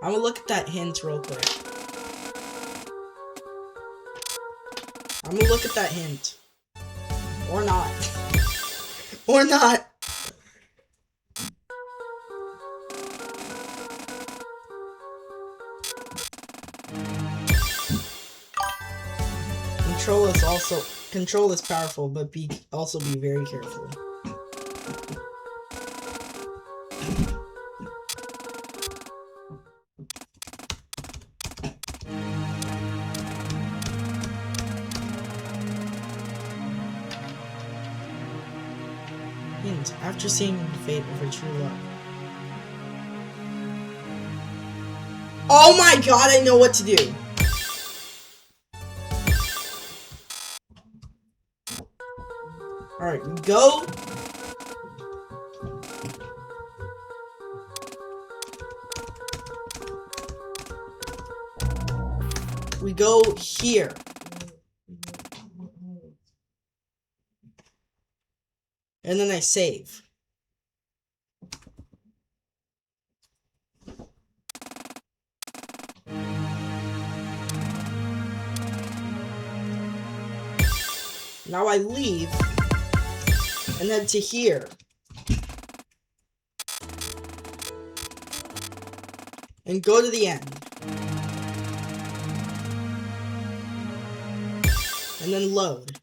I'm gonna look at that hint real quick. I'm gonna look at that hint. Or not. Or not! Control is powerful, but also be very careful. Hint, after seeing the fate of her true love. Oh my god, I know what to do! Alright, go. We go here. And then I save. Now I leave. And head to here. And go to the end. And then load.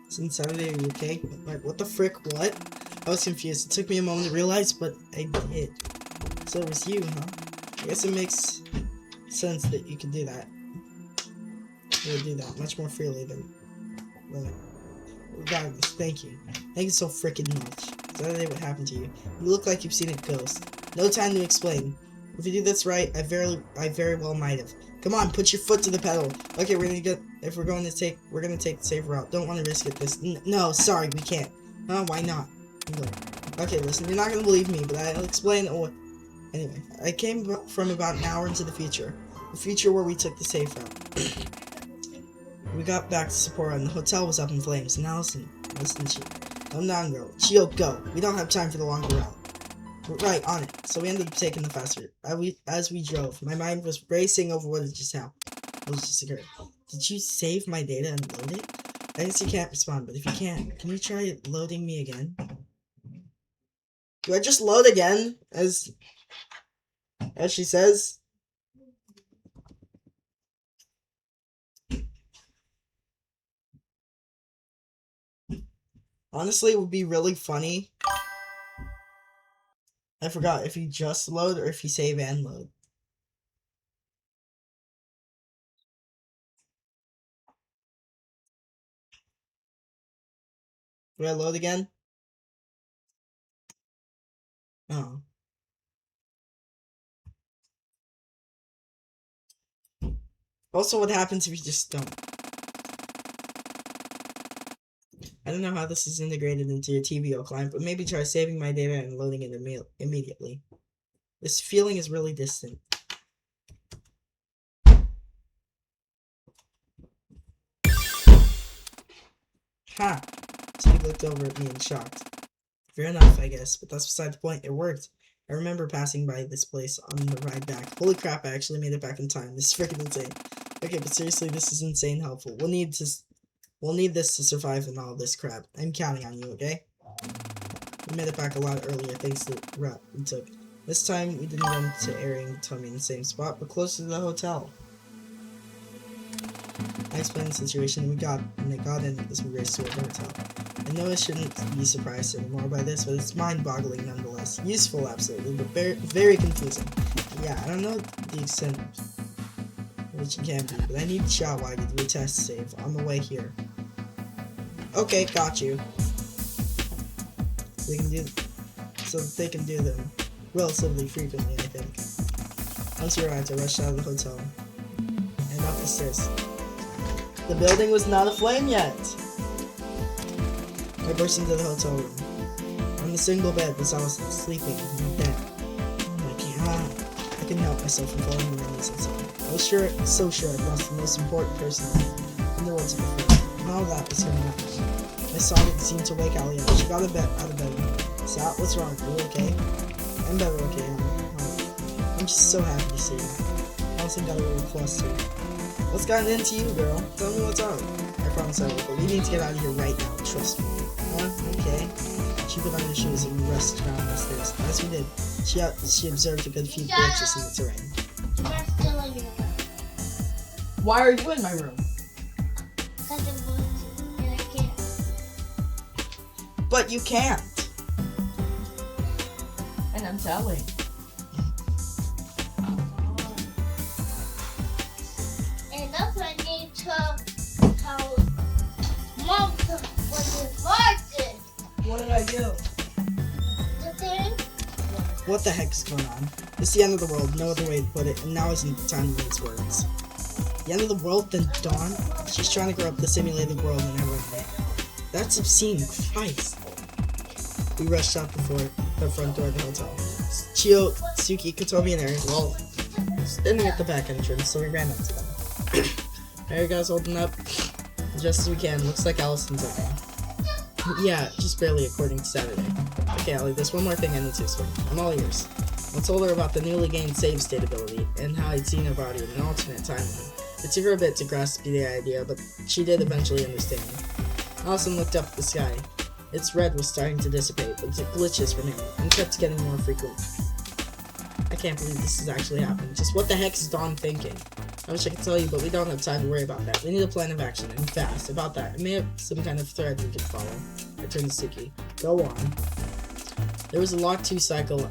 Since Saturday, are you okay? Like, what the frick, what? I was confused. It took me a moment to realize, but I did. So it was you, huh? I guess it makes sense that you could do that. You would do that much more freely than... Regardless, thank you. Thank you so freaking much. Saturday, what happened to you? You look like you've seen a ghost. No time to explain. If you do this right, I very well might have. Come on, put your foot to the pedal. Okay, we're gonna take the safe route. Don't want to risk it. No, sorry, we can't. Huh? Why not? Okay, listen, you're not gonna believe me, but I'll explain. Anyway, I came from about an hour into the future where we took the safe route. We got back to Sapporo and the hotel was up in flames. Now listen, calm down, girl. Chio, go. We don't have time for the longer route. We're right on it. So we ended up taking the faster. As we drove, my mind was racing over what had just happened. What just occurred. Did you save my data and load it? I guess you can't respond, but if you can you try loading me again? Do I just load again? As she says? Honestly, it would be really funny. I forgot if you just load or if you save and load. Do I load again? Oh. Also, what happens if you just don't? I don't know how this is integrated into your TVO client, but maybe try saving my data and loading it immediately. This feeling is really distant. Ha! Steve looked over at me in shock. Fair enough, I guess, but that's beside the point. It worked. I remember passing by this place on the ride back. Holy crap, I actually made it back in time. This is freaking insane. Okay, but seriously, this is insane helpful. We'll need this to survive in all this crap. I'm counting on you, okay? We made it back a lot earlier thanks to the route we took. This time, we didn't run to airing Tommy in the same spot, but closer to the hotel. I explained the situation and they got in as we raced to a hotel. I know I shouldn't be surprised anymore by this, but it's mind-boggling nonetheless. Useful, absolutely, but very confusing. Yeah, I don't know the extent which it can be, but I need Shawai to do a test save on the way here. Okay, got you. We can do so that they can do them relatively frequently, I think. Once we arrived, I rushed out of the hotel and up the stairs. The building was not aflame yet! I burst into the hotel room. On the single bed was Allison, sleeping in bed. I couldn't help myself from falling to my knees and sobbing. I was so sure I'd lost the most important person in the world to my friend. And all that was going on. My sobbing seemed to wake Allie up. She got out of bed. Sal, what's wrong? Are you okay? I'm better, okay. I'm just so happy to see you. Allison got a little flustered. What's gotten into you, girl? Tell me what's up. I promise I will, but we need to get out of here right now. Trust me. Okay. She put on her shoes and rushed down the stairs. As we did, she observed a good few glitches in the terrain. You're still in your room. Why are you in my room? Because it was, and I can't. But you can't. And I'm telling. And that's what I need to tell Mom was invited. What did I do? The thing? What the heck is going on? It's the end of the world, no other way to put it, and now isn't the time to mince words. The end of the world, then Dawn? She's trying to grow up the simulated world and everything. That's obscene, Christ. We rushed out the front door of the hotel. Chio, Suki, Kotomi, and Eri were all standing at the back entrance, so we ran up to them. Eri guys holding up just as we can. Looks like Allison's okay. Yeah, just barely according to Saturday. Okay, Allie, there's one more thing I need to explain. I'm all ears. I told her about the newly gained save state ability and how I'd seen her body in an alternate timeline. It took her a bit to grasp the idea, but she did eventually understand. Allison looked up at the sky. Its red was starting to dissipate, but the glitches remained and kept getting more frequent. I can't believe this is actually happening. Just what the heck is Dawn thinking? I wish I could tell you, but we don't have time to worry about that. We need a plan of action, and fast. About that, I may have some kind of thread we can follow. I turned to Suki. Go on. There was a Lock 2 cycle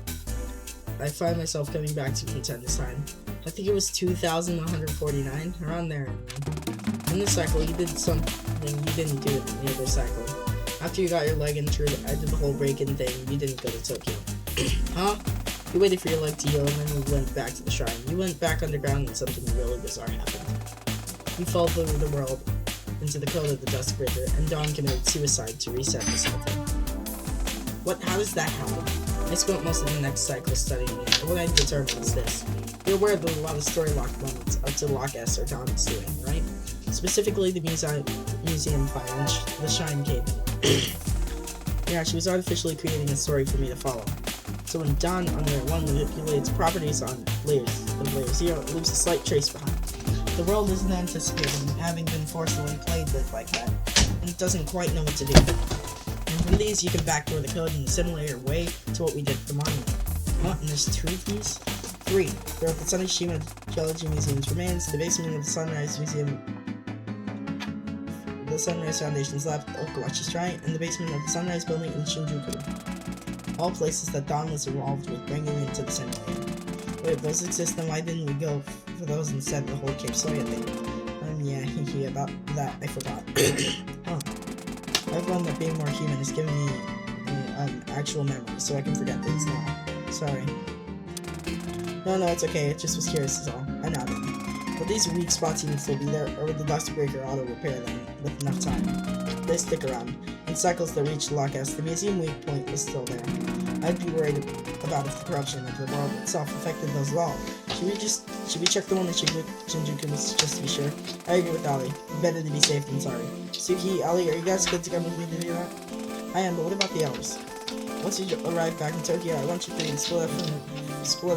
I find myself coming back to from time to time. I think it was 2,149, around there anyway. In this cycle, you did something you didn't do in the other cycle. After you got your leg injured, I did the whole break-in thing. You didn't go to Tokyo. Huh? You waited for your leg to heal, and then you went back to the shrine. You went back underground, and something really bizarre happened. You fell through the world into the code of the Duskbreaker, and Dawn committed suicide to reset this whole thing. What? How does that happen? I spent most of the next cycle studying it, and what I determined is this. You're aware that a lot of story-locked moments up to Lock S are Dawn's doing, right? Specifically the museum fire and the shrine cave. Yeah, she was artificially creating a story for me to follow. So when Dawn on layer 1 manipulates properties on layer 0, it leaves a slight trace behind. The world isn't anticipating having been forcibly played with like that, and it doesn't quite know what to do. And from these, you can backdoor the code in a similar way to what we did for the monument. What? And there's 2 of these? 3. They're at the Sunishima Geology Museum's remains, the basement of the Sunrise Museum, the Sunrise Foundation's lab at the Okawachi Shrine, and the basement of the Sunrise Building in Shinjuku. All places that Dawn was involved with bringing into the simulator. Wait, if those exist, then why didn't we go for those instead of the whole Cape Soya thing? Yeah, about that, I forgot. Huh. I've learned that being more human has given me an actual memory, so I can forget things now. Sorry. No, it's okay, it just was curious is all. I nodded. Will these weak spots even still be there, or would the Duskbreaker auto-repair them with enough time? They stick around. In cycles that reach Lock S, the museum weak point was still there. I'd be worried about if the corruption of the world itself affected those at all. Should we check the one in Shinjuku just to be sure? I agree with Ali. Better to be safe than sorry. Suki, Ali, are you guys good to come with me to do that? I am, but what about the others? Once you arrive back in Tokyo, I want you three to split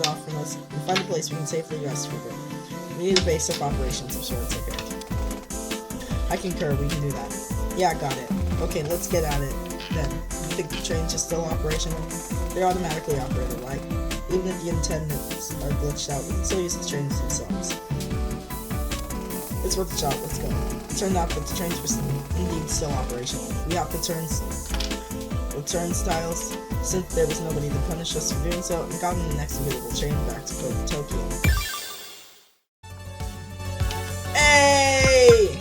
off from us and find a place we can safely rest for a bit. We need a base of operations of sorts, I think. I concur, we can do that. Yeah, got it. Okay, let's get at it then. You think the trains are still operational? They're automatically operated, right? Even if the attendants are glitched out, we can still use the trains themselves. It's worth a shot, let's go. It turned out that the trains were indeed still operational. We hopped the turnstiles, since there was nobody to punish us for doing so, and got on the next available train back to Tokyo. Hey!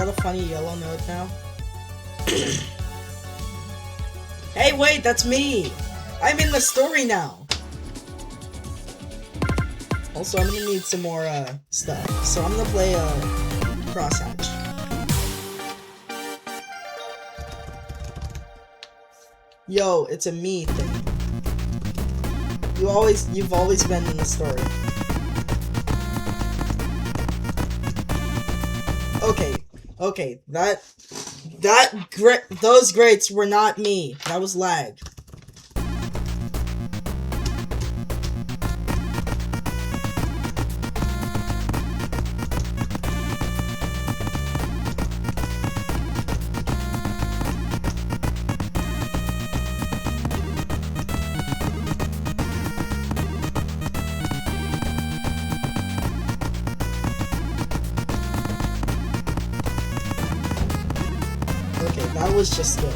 a funny yellow note now? Hey, wait, that's me! I'm in the story now! Also, I'm gonna need some more, stuff. So I'm gonna play, crosshatch. Yo, it's a me thing. You've always been in the story. Okay, those grades were not me. That was lag. Okay, that was just skill.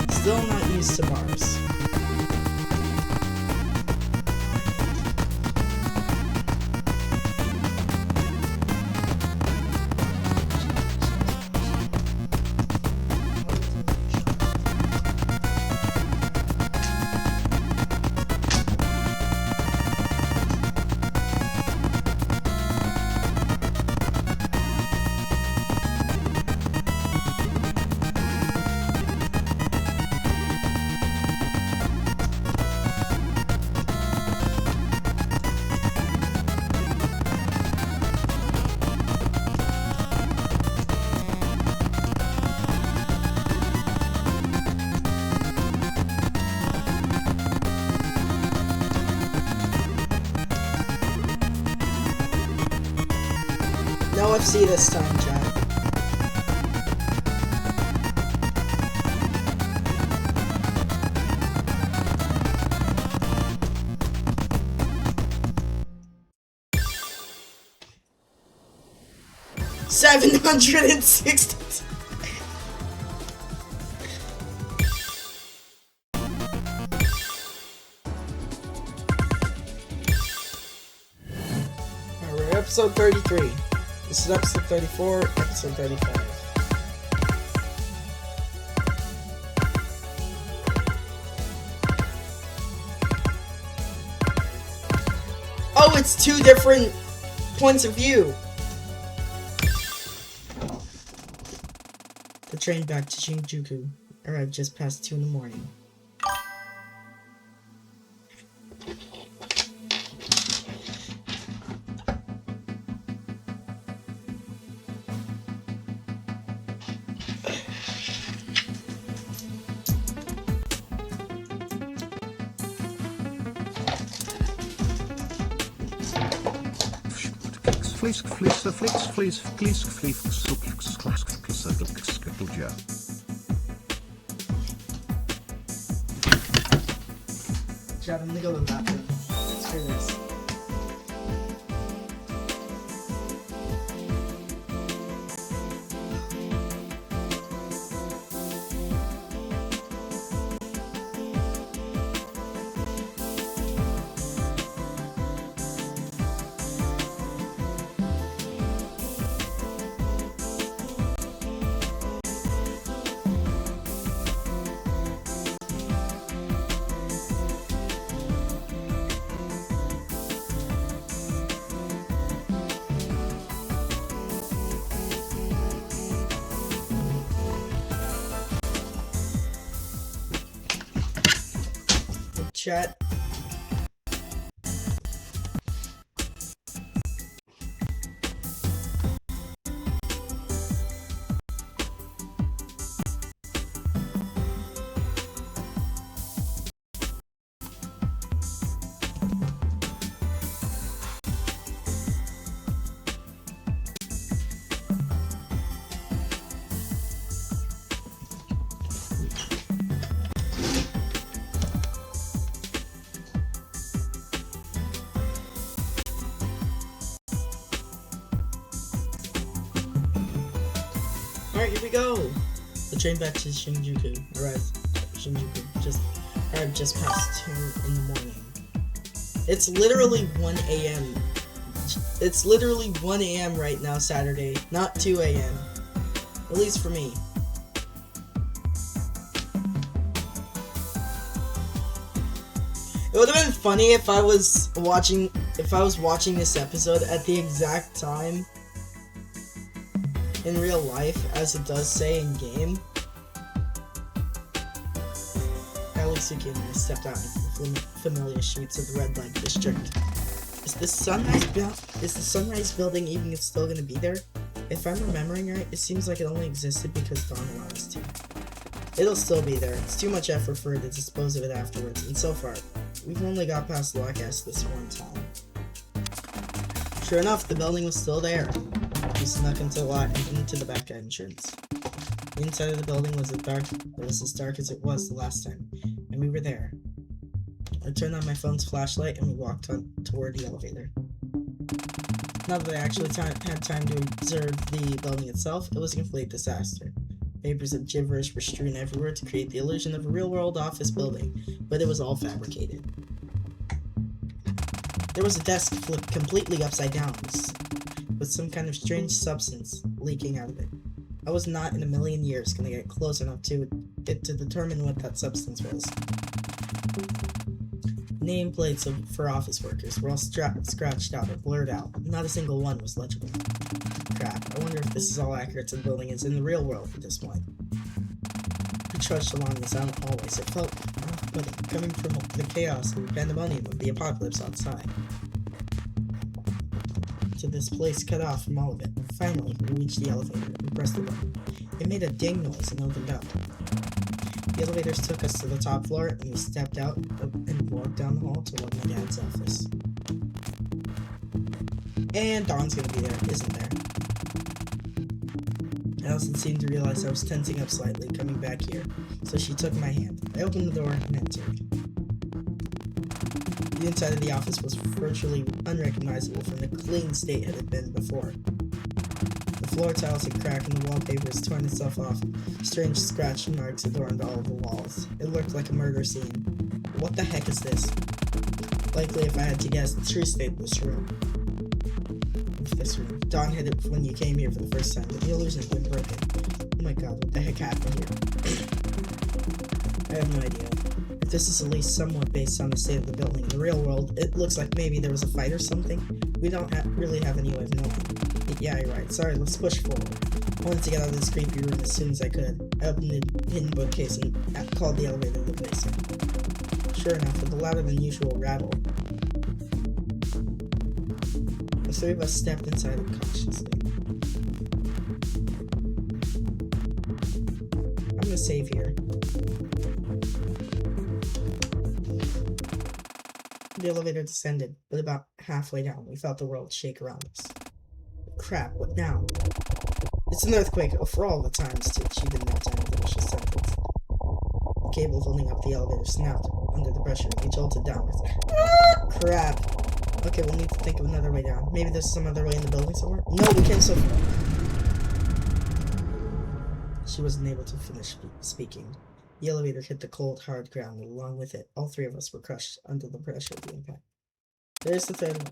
Still not used to bars. No FC this time, chat. $760. Alright, we're episode 33. This is episode 34, episode 35. Oh, it's two different points of view. The train back to Shinjuku arrived just past 2 in the morning. Chad, I'm gonna go to the bathroom. Screw this. Chat. Alright, here we go. The train back to Shinjuku arrived just past 2 in the morning. It's literally 1 a.m. It's literally 1 a.m. right now, Saturday, not 2 a.m. At least for me. It would have been funny if I was watching this episode at the exact time in real life as it does say in game. Suki and I stepped out into the familiar streets of the red light district. Is the Sunrise building even still gonna be there? If I'm remembering right, it seems like it only existed because Dawn allowed us to. It'll still be there. It's too much effort for her to dispose of it afterwards, and so far, we've only got past Lockhouse this one time. Sure enough, the building was still there. We snuck into the lot and into the back entrance. The inside of the building was as dark as it was the last time, and we were there. I turned on my phone's flashlight and we walked toward the elevator. Now that I actually had time to observe the building itself, it was a complete disaster. Papers of gibberish were strewn everywhere to create the illusion of a real-world office building, but it was all fabricated. There was a desk flipped completely upside down, with some kind of strange substance leaking out of it. I was not in a million years going to get close enough to it to determine what that substance was. Nameplates for office workers were all scratched out or blurred out. Not a single one was legible. Crap, I wonder if this is all accurate to the building as in the real world at this point. We trudged along the silent hallways. It felt off-putting, coming from the chaos and pandemonium of the apocalypse outside. To this place cut off from all of it. Finally, we reached the elevator and pressed the button. It made a ding noise and opened up. The elevators took us to the top floor, and we stepped out and walked down the hall toward my dad's office. And Dawn's gonna be there, isn't there? Allison seemed to realize I was tensing up slightly, coming back here, so she took my hand. I opened the door and entered. The inside of the office was virtually unrecognizable from the clean state it had been before. The floor tiles had cracked and the wallpaper had torn itself off. Strange scratch marks adorned all of the walls. It looked like a murder scene. What the heck is this? Likely, if I had to guess, the true state of this room. Dawn hit it when you came here for the first time, but the illusion had been broken. Oh my god, what the heck happened here? I have no idea. If this is at least somewhat based on the state of the building in the real world, it looks like maybe there was a fight or something. We don't really have any way of knowing. Yeah, you're right. Sorry, let's push forward. I wanted to get out of this creepy room as soon as I could. I opened the hidden bookcase and called the elevator to the basement. Sure enough, with a louder than usual rattle, the three of us stepped inside unconsciously. I'm gonna save here. The elevator descended, but about halfway down, we felt the world shake around us. Crap, what now? It's an earthquake. Oh, for all the times she didn't have time to finish a sentence. The cable holding up the elevator snapped under the pressure and we jolted downwards. Crap. Okay, we'll need to think of another way down. Maybe there's some other way in the building somewhere? No, we came so far. She wasn't able to finish speaking. The elevator hit the cold, hard ground, and along with it, all three of us were crushed under the pressure of the impact. There's the third one.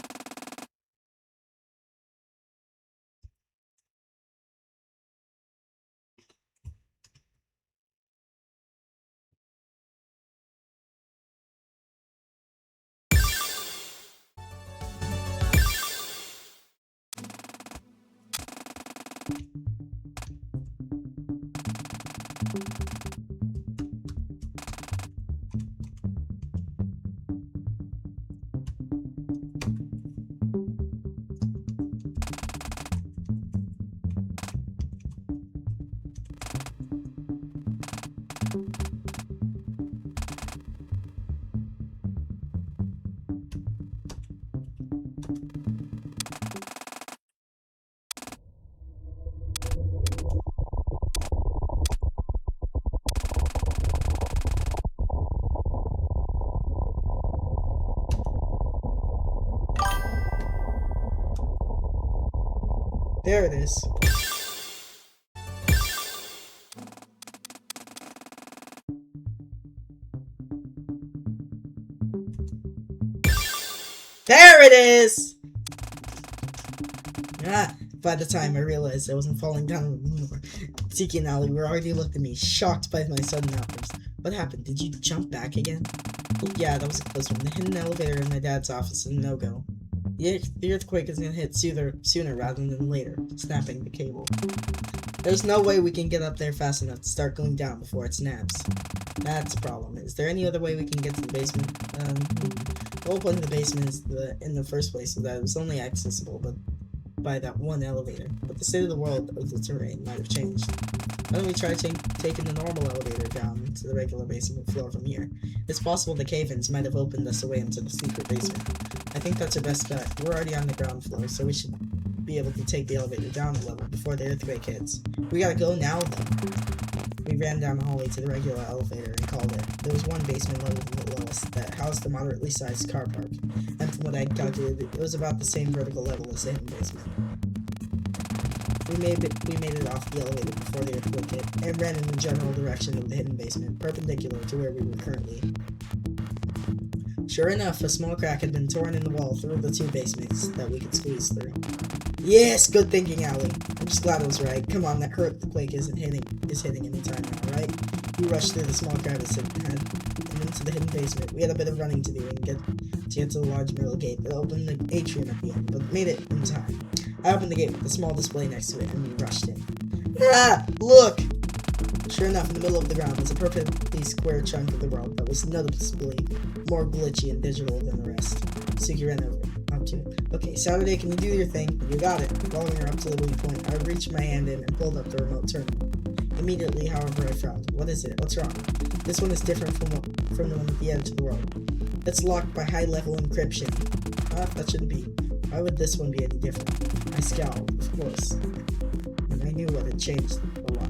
There it is. There it is! Ah, by the time I realized I wasn't falling down anymore, Tiki and Ali were already looking at me, shocked by my sudden outburst. What happened? Did you jump back again? Yeah, that was a close one. The hidden elevator in my dad's office is a no-go. The earthquake is gonna hit sooner rather than later, snapping the cable. There's no way we can get up there fast enough to start going down before it snaps. That's a problem. Is there any other way we can get to the basement? The whole point of the basement is in the first place is that it was only accessible by that one elevator. But the state of the world of the terrain might have changed. Why don't we try taking the normal elevator down to the regular basement floor from here? It's possible the cave-ins might have opened us away into the secret basement. I think that's our best bet. We're already on the ground floor, so we should be able to take the elevator down a level before the earthquake hits. We gotta go now, though. We ran down the hallway to the regular elevator and called it. There was one basement level below us that housed a moderately sized car park, and from what I calculated, it was about the same vertical level as the hidden basement. We made it off the elevator before the earthquake hit, and ran in the general direction of the hidden basement, perpendicular to where we were currently. Sure enough, a small crack had been torn in the wall through the two basements that we could squeeze through. Yes, good thinking, Allie. I'm just glad I was right. Come on, that earthquake is hitting any time now, right? We rushed through the small crevice and into the hidden basement. We had a bit of running to do and get to the large metal gate that opened the atrium at the end, but made it in time. I opened the gate with a small display next to it, and we rushed in. Ah! Look! Sure enough, in the middle of the ground was a perfectly square chunk of the world that was noticeably more glitchy and digital than the rest. Suki ran up to it. Okay, Saturday, can you do your thing? You got it. Following her up to the weak point, I reached my hand in and pulled up the remote terminal. Immediately, however, I frowned. What is it? What's wrong? This one is different from the one at the edge of the world. It's locked by high-level encryption. That shouldn't be. Why would this one be any different? I scowled, of course. And I knew what had changed a lot.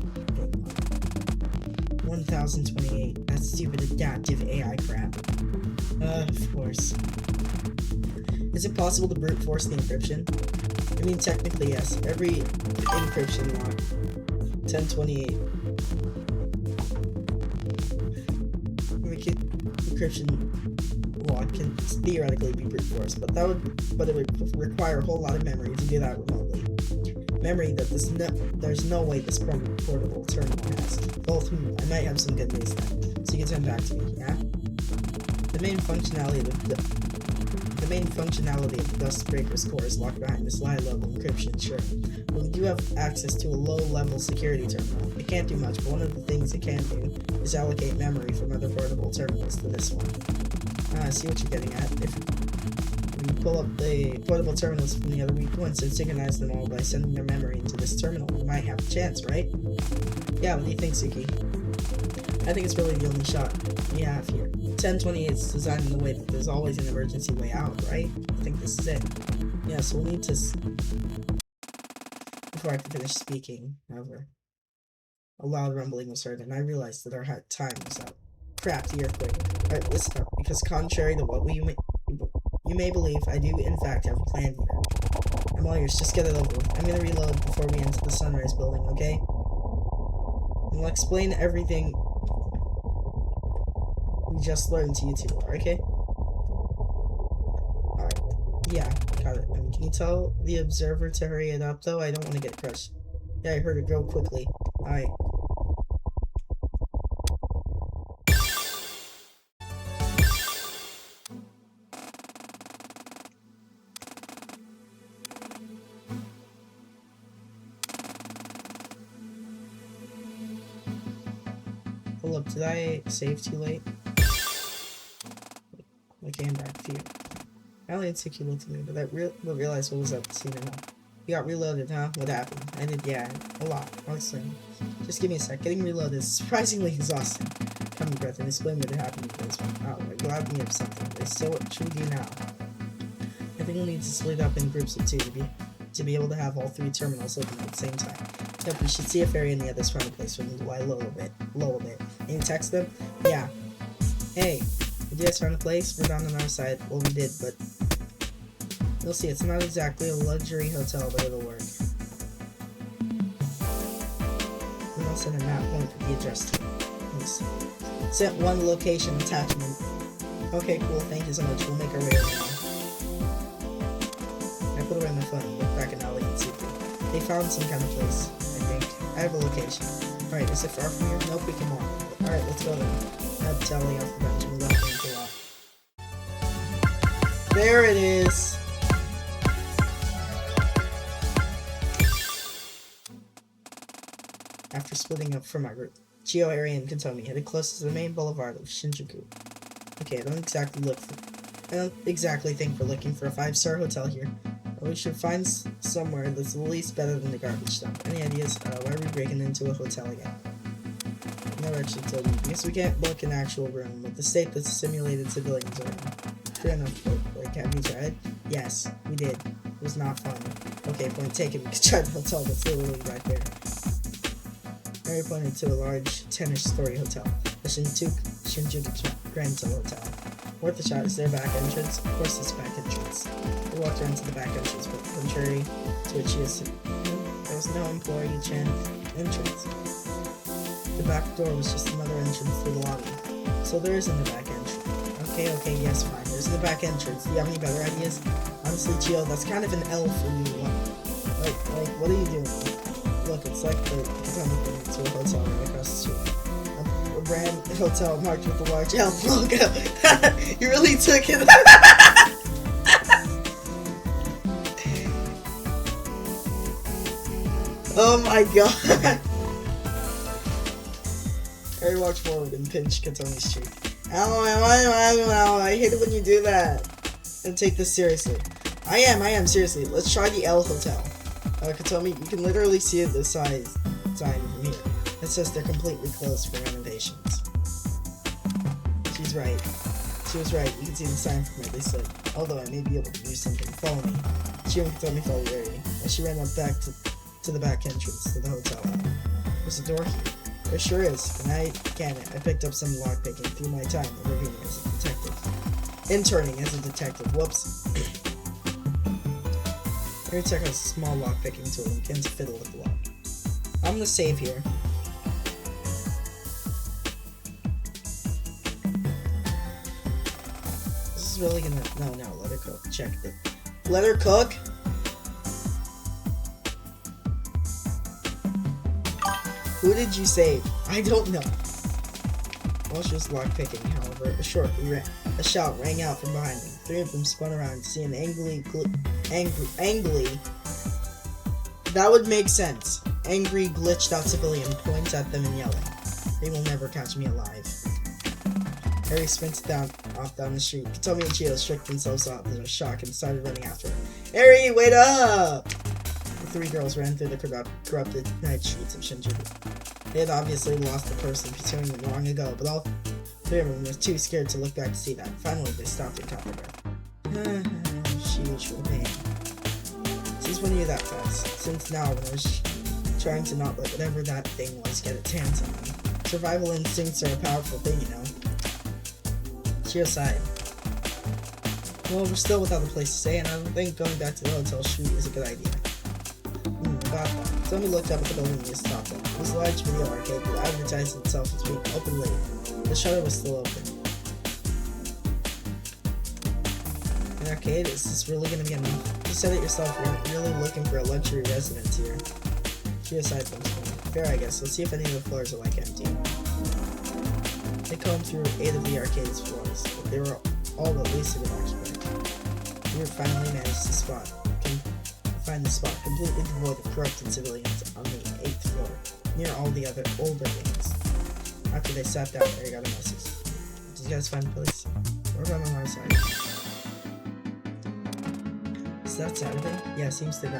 1028. That stupid adaptive AI crap. Of course. Is it possible to brute force the encryption? I mean, technically, yes. Every encryption lock. 1028. Encryption lock can theoretically be brute forced, but it would require a whole lot of memory to do that remotely. Memory that there's no way this portable terminal has. Both I might have some good news then. So you can send back to me, yeah? The main functionality of the Dust Breaker's core is locked behind this high-level encryption, sure. But we do have access to a low-level security terminal. It can't do much, but one of the things it can do is allocate memory from other portable terminals to this one. I see what you're getting at. If we pull up the portable terminals from the other weak ones and synchronize them all by sending their memory into this terminal, we might have a chance, right? Yeah, what do you think, Suki? I think it's really the only shot we have here. 1028 is designed in a way that there's always an emergency way out, right? I think this is it. Yeah, so we'll need to... Before I can finish speaking, however, a loud rumbling was heard, and I realized that our time was up. Crap, the earthquake. Alright, listen up, because contrary to what you may believe, I do in fact have a plan here. I'm all yours, just get it over with. I'm gonna reload before we enter the Sunrise building, okay? And I'll explain everything we just learned to you two, okay? Alright, yeah, got it. Can you tell the observer to hurry it up, though? I don't want to get crushed. Yeah, I heard it go quickly. Alright. Hold up, did I save too late? I came back to you. Allie and Suki looked at me, but I realized what was up soon enough. You got reloaded, huh? What happened? I did, yeah, a lot. Honestly. Just give me a sec. Getting reloaded is surprisingly exhausting. Come a breath and explain what happened to this one. Oh, it allowed me of something. But so what should we do now? I think we'll need to split up in groups of two to be able to have all three terminals open at the same time. Yep, we should see if Fairy and the others find a place for them to lie low a bit. And you text them? Yeah. Hey, did you guys find a place? We're down on our side. Well, we did, but you'll see. It's not exactly a luxury hotel, but it'll work. And I'll send a map point with the address to you. Sent one location attachment. Okay, cool. Thank you so much. We'll make our way over now. They found some kind of place, I think. I have a location. Alright, is it far from here? Nope, we can walk. Alright, let's go then. I'm telling off the bench and we left him to walk. There it is! After splitting up from my group, Chio, Eri, and Katomi headed close to the main boulevard of Shinjuku. Okay, I don't exactly think we're looking for a 5-star hotel here. But we should find somewhere that's at least better than the garbage dump. Any ideas? Why are we breaking into a hotel again? Never actually told you, because we can't book an actual room with the state that simulated civilians are in. Fair enough, but, like, have you tried? Yes, we did. It was not fun. Okay, point taken. We could try the hotel that's literally right there. Mary pointed to a large 10-story hotel, the Shinjuku Grand Hotel. Worth a shot. Is there a back entrance? Of course it's a back entrance. We walked around to the back entrance, but contrary to what she had said, there was no employee entrance. The back door was just another entrance to the lobby. So there isn't a back entrance. Okay, yes, fine. There's the back entrance. Do you have any better ideas? Honestly, Chio, that's kind of an L for you. Like, what are you doing? Look, it's like the time we went to a hotel right across the street. A brand hotel marked with a large L logo. You really took it. Oh my god. Harry walked forward and pinched Katomi's cheek. Ow, I hate it when you do that. And take this seriously. I am, seriously. Let's try the L Hotel. Katomi, you can literally see the sign from here. It says they're completely closed for renovations. She's right. She was right. You can see the sign from where they said, although I may be able to do something. Follow me. She and Katomi followed Eri, and she ran up back to the back entrance to the hotel. There's a door here. There sure is. And I picked up some lockpicking through my time interning as a detective. Whoops. Eri took a small lockpicking tool and began to fiddle with the lock. I'm gonna save here. This is really gonna... No, let her cook. Check it. Let her cook? Who did you save? I don't know. While she was lockpicking, however, a shout rang out from behind them. 3 of them spun around to see an angry... That would make sense. Angry, glitched out civilian points at them and yelling, "They will never catch me alive." Harry sprinted off down the street. Katomi and Chio shook themselves off in a shock and started running after her. "Harry, wait up!" The 3 girls ran through the corrupted night streets of Shinjuku. They had obviously lost the person pursuing them long ago, but all 3 of them were too scared to look back to see that. Finally, they stopped and caught their breath. She usual pain. Since when are you that fast? Since now, when I was trying to not let whatever that thing was get its hands on me. Survival instincts are a powerful thing, you know. Chio sighed. Well, we're still without a place to stay, and I don't think going back to the hotel street is a good idea. About that. Tommy looked up at the building he stopped at. It was a large video arcade that advertised itself as being open late. The shutter was still open. An arcade? Is this really gonna be enough? You said it yourself, you're really looking for a luxury residence here. She aside from me. Fair, I guess. Let's see if any of the floors are like empty. They combed through 8 of the arcade's floors, but they were all at least a bit occupied. We finally managed to find the spot completely devoid of corrupted civilians on the 8th floor, near all the other older wings. After they sat down, they got a message. Did you guys find the place? We're about on our side. Is that Saturday? Yeah, seems to be.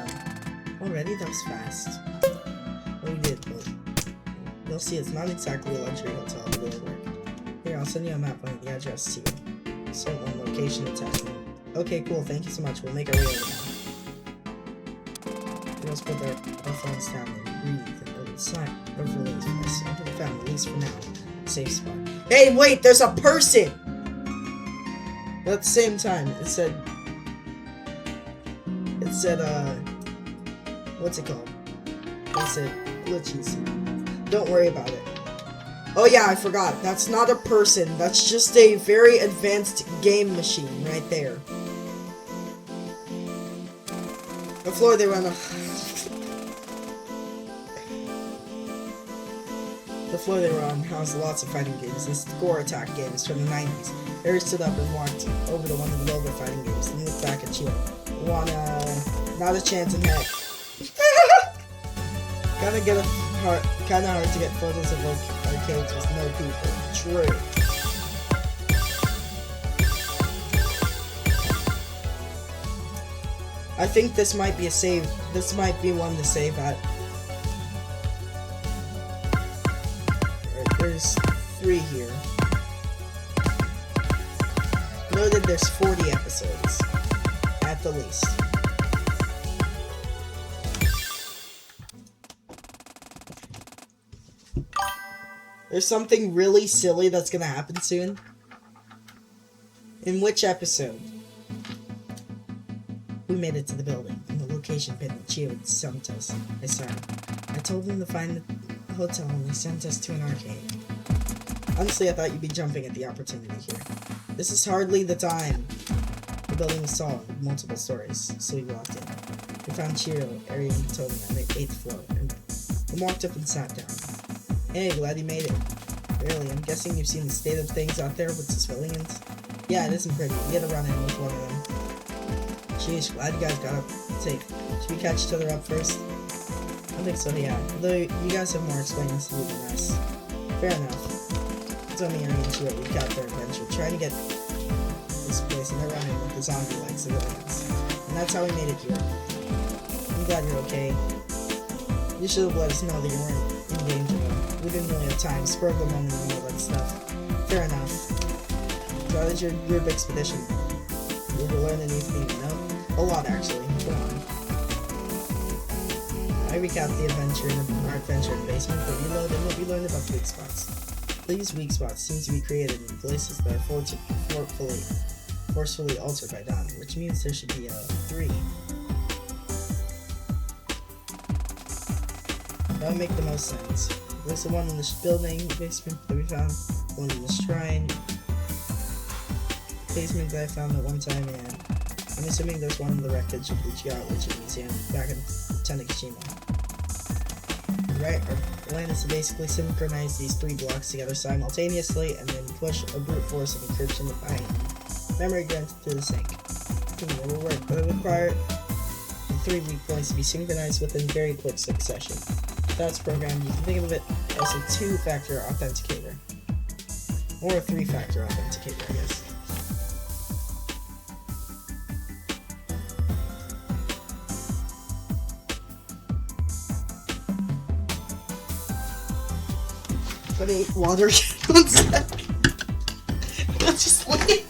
Already? That was fast. Well, we did, but you'll see it's not exactly a luxury hotel to go to work. Here, I'll send you a map on the address to you. Sent on location attachment. Okay, cool, thank you so much. We'll make our way over now. Girls put their phones down and breathe and sign of release. I found, at least for now, a safe spot. Hey, wait, there's a person! But at the same time, it said, what's it called? It said, glitches. Don't worry about it. Oh yeah, I forgot. That's not a person. That's just a very advanced game machine right there. The floor they were on The floor they were on housed lots of fighting games and score attack games from the 90s. Harry stood up and walked over to one of the older fighting games and looked back at Chio. Not a chance in heck. Kinda hard to get photos of arcades with no people. True. I think this might be a save. This might be one to save at. Alright, there's 3 here. Noted there's 40 episodes. At the least. There's something really silly that's gonna happen soon. In which episode? We made it to the building, and the location pin that Chio had sent us. I saw him. I told him to find the hotel, and they sent us to an arcade. Honestly, I thought you'd be jumping at the opportunity here. This is hardly the time. The building was tall, with multiple stories, so we walked in. We found Chiro, Ari, and Tony on the 8th floor, and we walked up and sat down. Hey, glad you made it. Really, I'm guessing you've seen the state of things out there with the civilians? Yeah, it isn't pretty. We had to run in with one of them. Sheesh, glad you guys got up safe. Should we catch each other up first? I think so, yeah. Although you guys have more explaining to do than us. Fair enough. It's only Ari and Chio we got their adventure, trying to get this place and they're running with the zombie-like civilians. And that's how we made it here. I'm glad you're okay. You should have let us know that you weren't in danger though. We didn't really have time, spur of the moment and all that stuff. Fair enough. So how did your group expedition? Did you learn anything, you know? A lot, actually. Go on. I recapped our adventure in the basement, but reload and what we learned about the weak spots. These weak spots seem to be created in places that are forcefully altered by Don, which means there should be a 3. That would make the most sense. There's the one in the building basement that we found, one in the shrine basement that I found at one time, and I'm assuming there's one in the wreckage of the Geology Museum back in Tanegashima. Right, our plan is to basically synchronize these 3 blocks together simultaneously and then push a brute force of encryption by memory granted through the sync. It will work, but it will require the 3 weak points to be synchronized within very quick succession. If that's programmed, you can think of it as a 2-factor authenticator. Or a 3-factor authenticator, I guess. But I ate water. One sec. Let's just leave.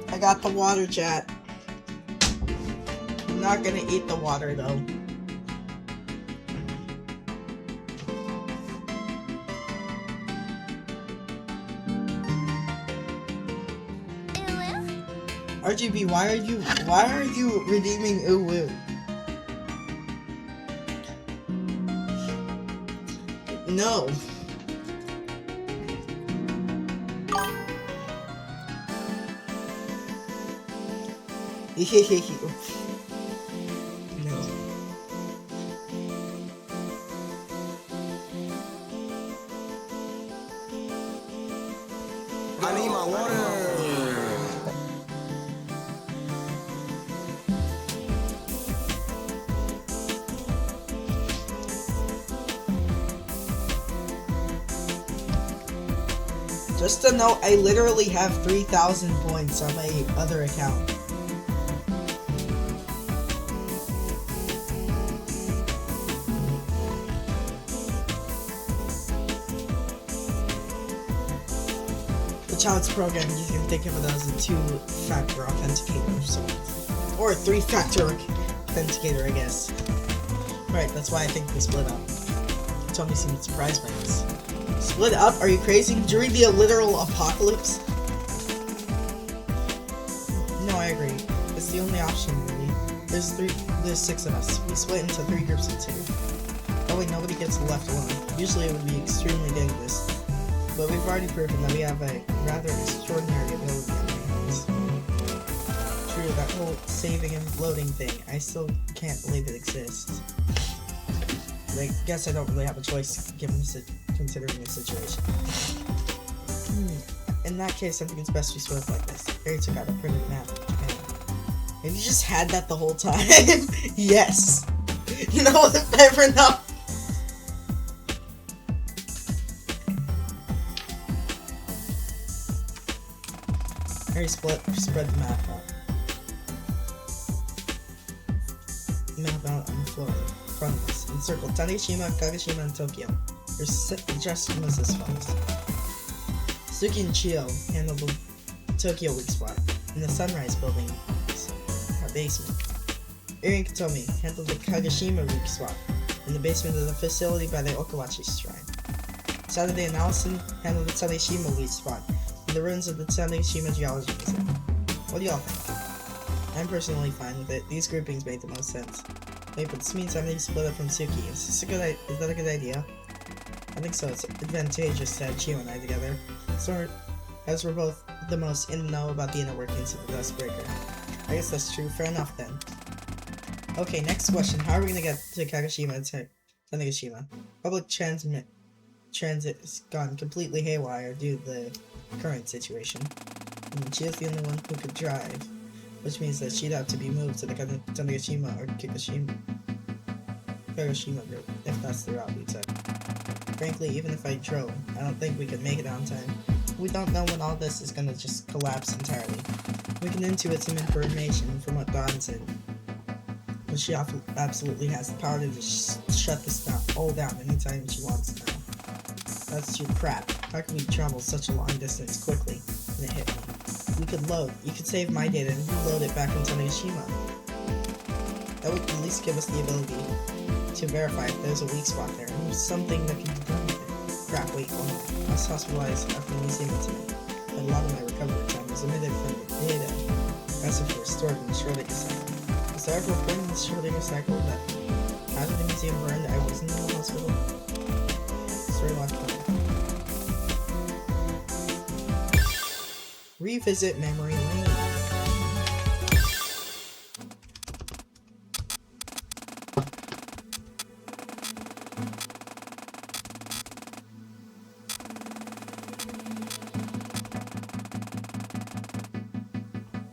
I got the water, chat. I'm not gonna eat the water though. RGB, why are you redeeming Uwu? No. No. I need my water. Just to note, I literally have 3,000 points on my other account. The child's program, you can think of it as a 2-factor authenticator, so, or a 3-factor authenticator, I guess. Right, that's why I think they split up. Tommy seemed surprised by this. Split up? Are you crazy? During the literal apocalypse? No, I agree. It's the only option, really. There's 6 of us. We split into 3 groups of 2. Oh wait, nobody gets left alone. Usually it would be extremely dangerous. But we've already proven that we have a rather extraordinary ability on our hands. True, that whole saving and loading thing, I still can't believe it exists. But I guess I don't really have a choice given considering the situation. In that case, I think it's best we split up like this. Harry took out a printed map of Japan. And you just had that the whole time? Yes! You know what, never know. Harry spread the map out. Map out on the floor in front of us. Encircle Taneshima, Kagashima, and Tokyo. Your suggestion was as follows. Suki and Chio handle the Tokyo weak spot in the Sunrise building, our basement. Eri and Katomi handle the Kagashima weak spot in the basement of the facility by the Okawachi Shrine. Saturday and Allison handle the Taneshima weak spot in the ruins of the Taneshima Geology Museum. What do y'all think? I'm personally fine with it. These groupings make the most sense. Wait, but this means I'm being split up from Suki. Is that a good idea? I think so. It's advantageous to have Chio and I together. So, as we're both the most in the know about the inner workings of the Dustbreaker. I guess that's true. Fair enough then. Okay, next question. How are we gonna get to Kagashima and Tanegashima? Public transit has gone completely haywire due to the current situation. And Chio's the only one who could drive, which means that she'd have to be moved to the Tanegashima or Kagashima route, if that's the route we took. Frankly, even if I drove, I don't think we could make it on time. We don't know when all this is gonna just collapse entirely. We can intuit some information from what Dawn said, but she absolutely has the power to just shut this all down anytime she wants now. That's your crap. How can we travel such a long distance quickly? And it hit me. We could load. You could save my data and reload it back into Taneshima. That would at least give us the ability to verify if there's a weak spot there, and something that can be done with it. Crap, wait, hold on. I was hospitalized after the museum incident, and a lot of my recovery time was omitted from the data as if it were stored in the Schrodinger cycle. Was there ever a point in the Schrodinger cycle that after the museum burned, I wasn't in the hospital? Story locked on. Revisit memory lane.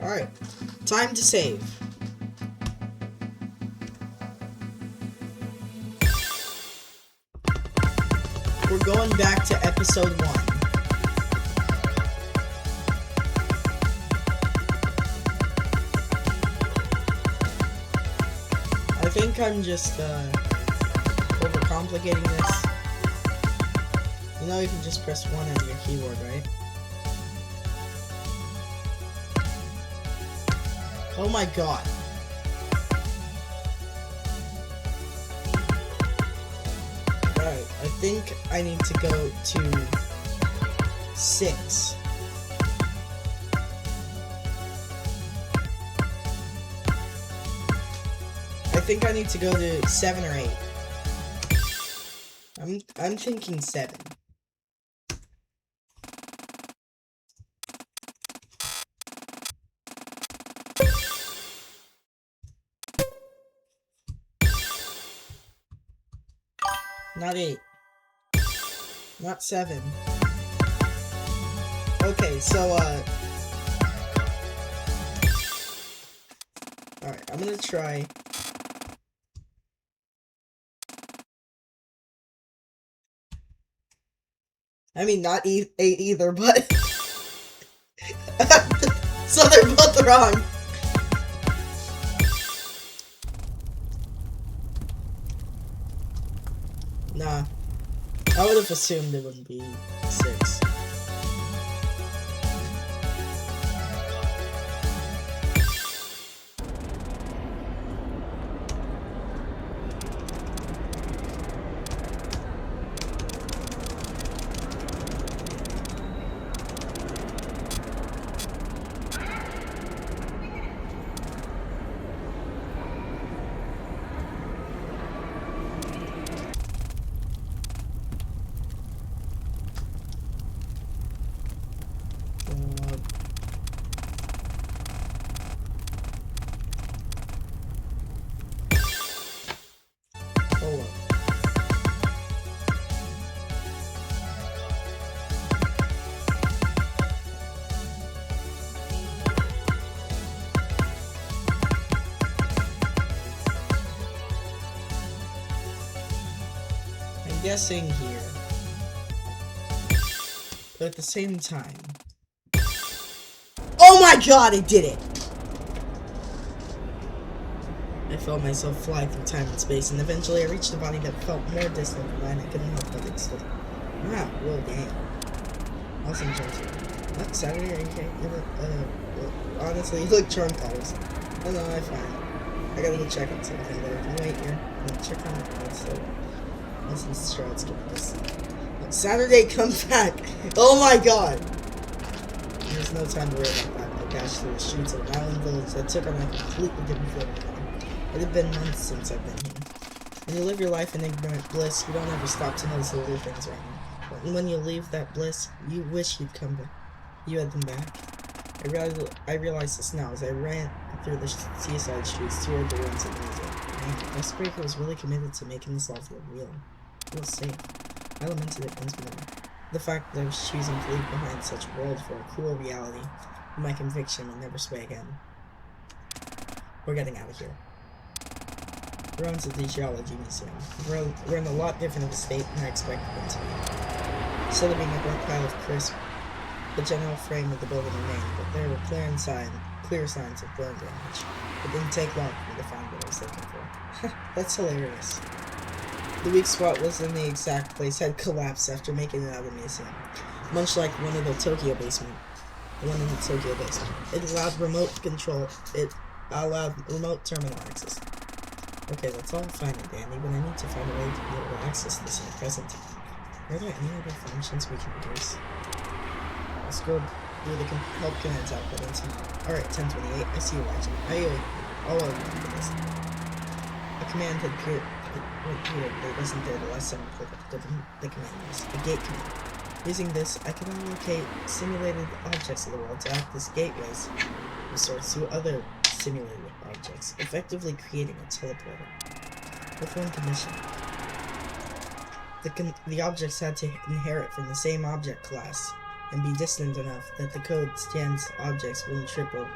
Alright, time to save. We're going back to episode 1. I think I'm just overcomplicating this. You know you can just press 1 on your keyboard, right? Oh my god. Right, I think I need to go to 6. think I need to go to 7 or 8. I'm thinking 7. Not 8. Not 7. Okay, so, alright, I'm gonna try. I mean, not 8 either, but. So they're both wrong. Nah. I would have assumed it would be 6. Hold on. I'm guessing here. But at the same time. Oh my god, I did it! I felt myself fly through time and space, and eventually I reached a body that felt more distant than mine. I couldn't help but exist. Ah, well, damn. Awesome jumpsuit. What, Saturday? Are you okay? Well, honestly, you look drunk always. Oh no, I'm fine. I gotta go check on something, but I can wait here. I'll check on it, so... Listen, Stroud's getting this. Saturday, come back! Oh my god! There's no time to worry about that. I dashed through the streets of an island village that took on a completely different feeling. It had been months since I've been here. When you live your life in ignorant bliss, you don't ever stop to notice the little things around you. But when you leave that bliss, you wish you'd come back. You had them back. I realized this now as I ran through the seaside streets toward the ruins of the museum. Man, this breaker was really committed to making this all feel real. Feel safe. I lamented it once more. The fact that I was choosing to leave behind such a world for a cruel reality, my conviction will never sway again. We're getting out of here. We're on to the Geology Museum. We're in a lot different of a state than I expected them to be. Instead of being a black pile of crisp, the general frame of the building remained, but there were clear signs of burn damage. It didn't take long for me to find what I was looking for. That's hilarious. The weak spot was in the exact place had collapsed after making it out of the museum. Much like one in the Tokyo basement. It allowed remote control. It allowed remote terminal access. Okay, that's all fine and dandy, but I need to find a way to be able to access this in the present time. Are there any other functions we can use? Let's go do the help commands output into. Alright, 1028, I see you watching. I'll owe you for this. A command had appeared, but it wasn't there the last time I clicked the command list. The gate command. Using this, I can allocate simulated objects of the world to act as gateways of sorts to other simulated objects, effectively creating a teleporter. With one condition. The objects had to inherit from the same object class and be distant enough that the code scans objects wouldn't trip over.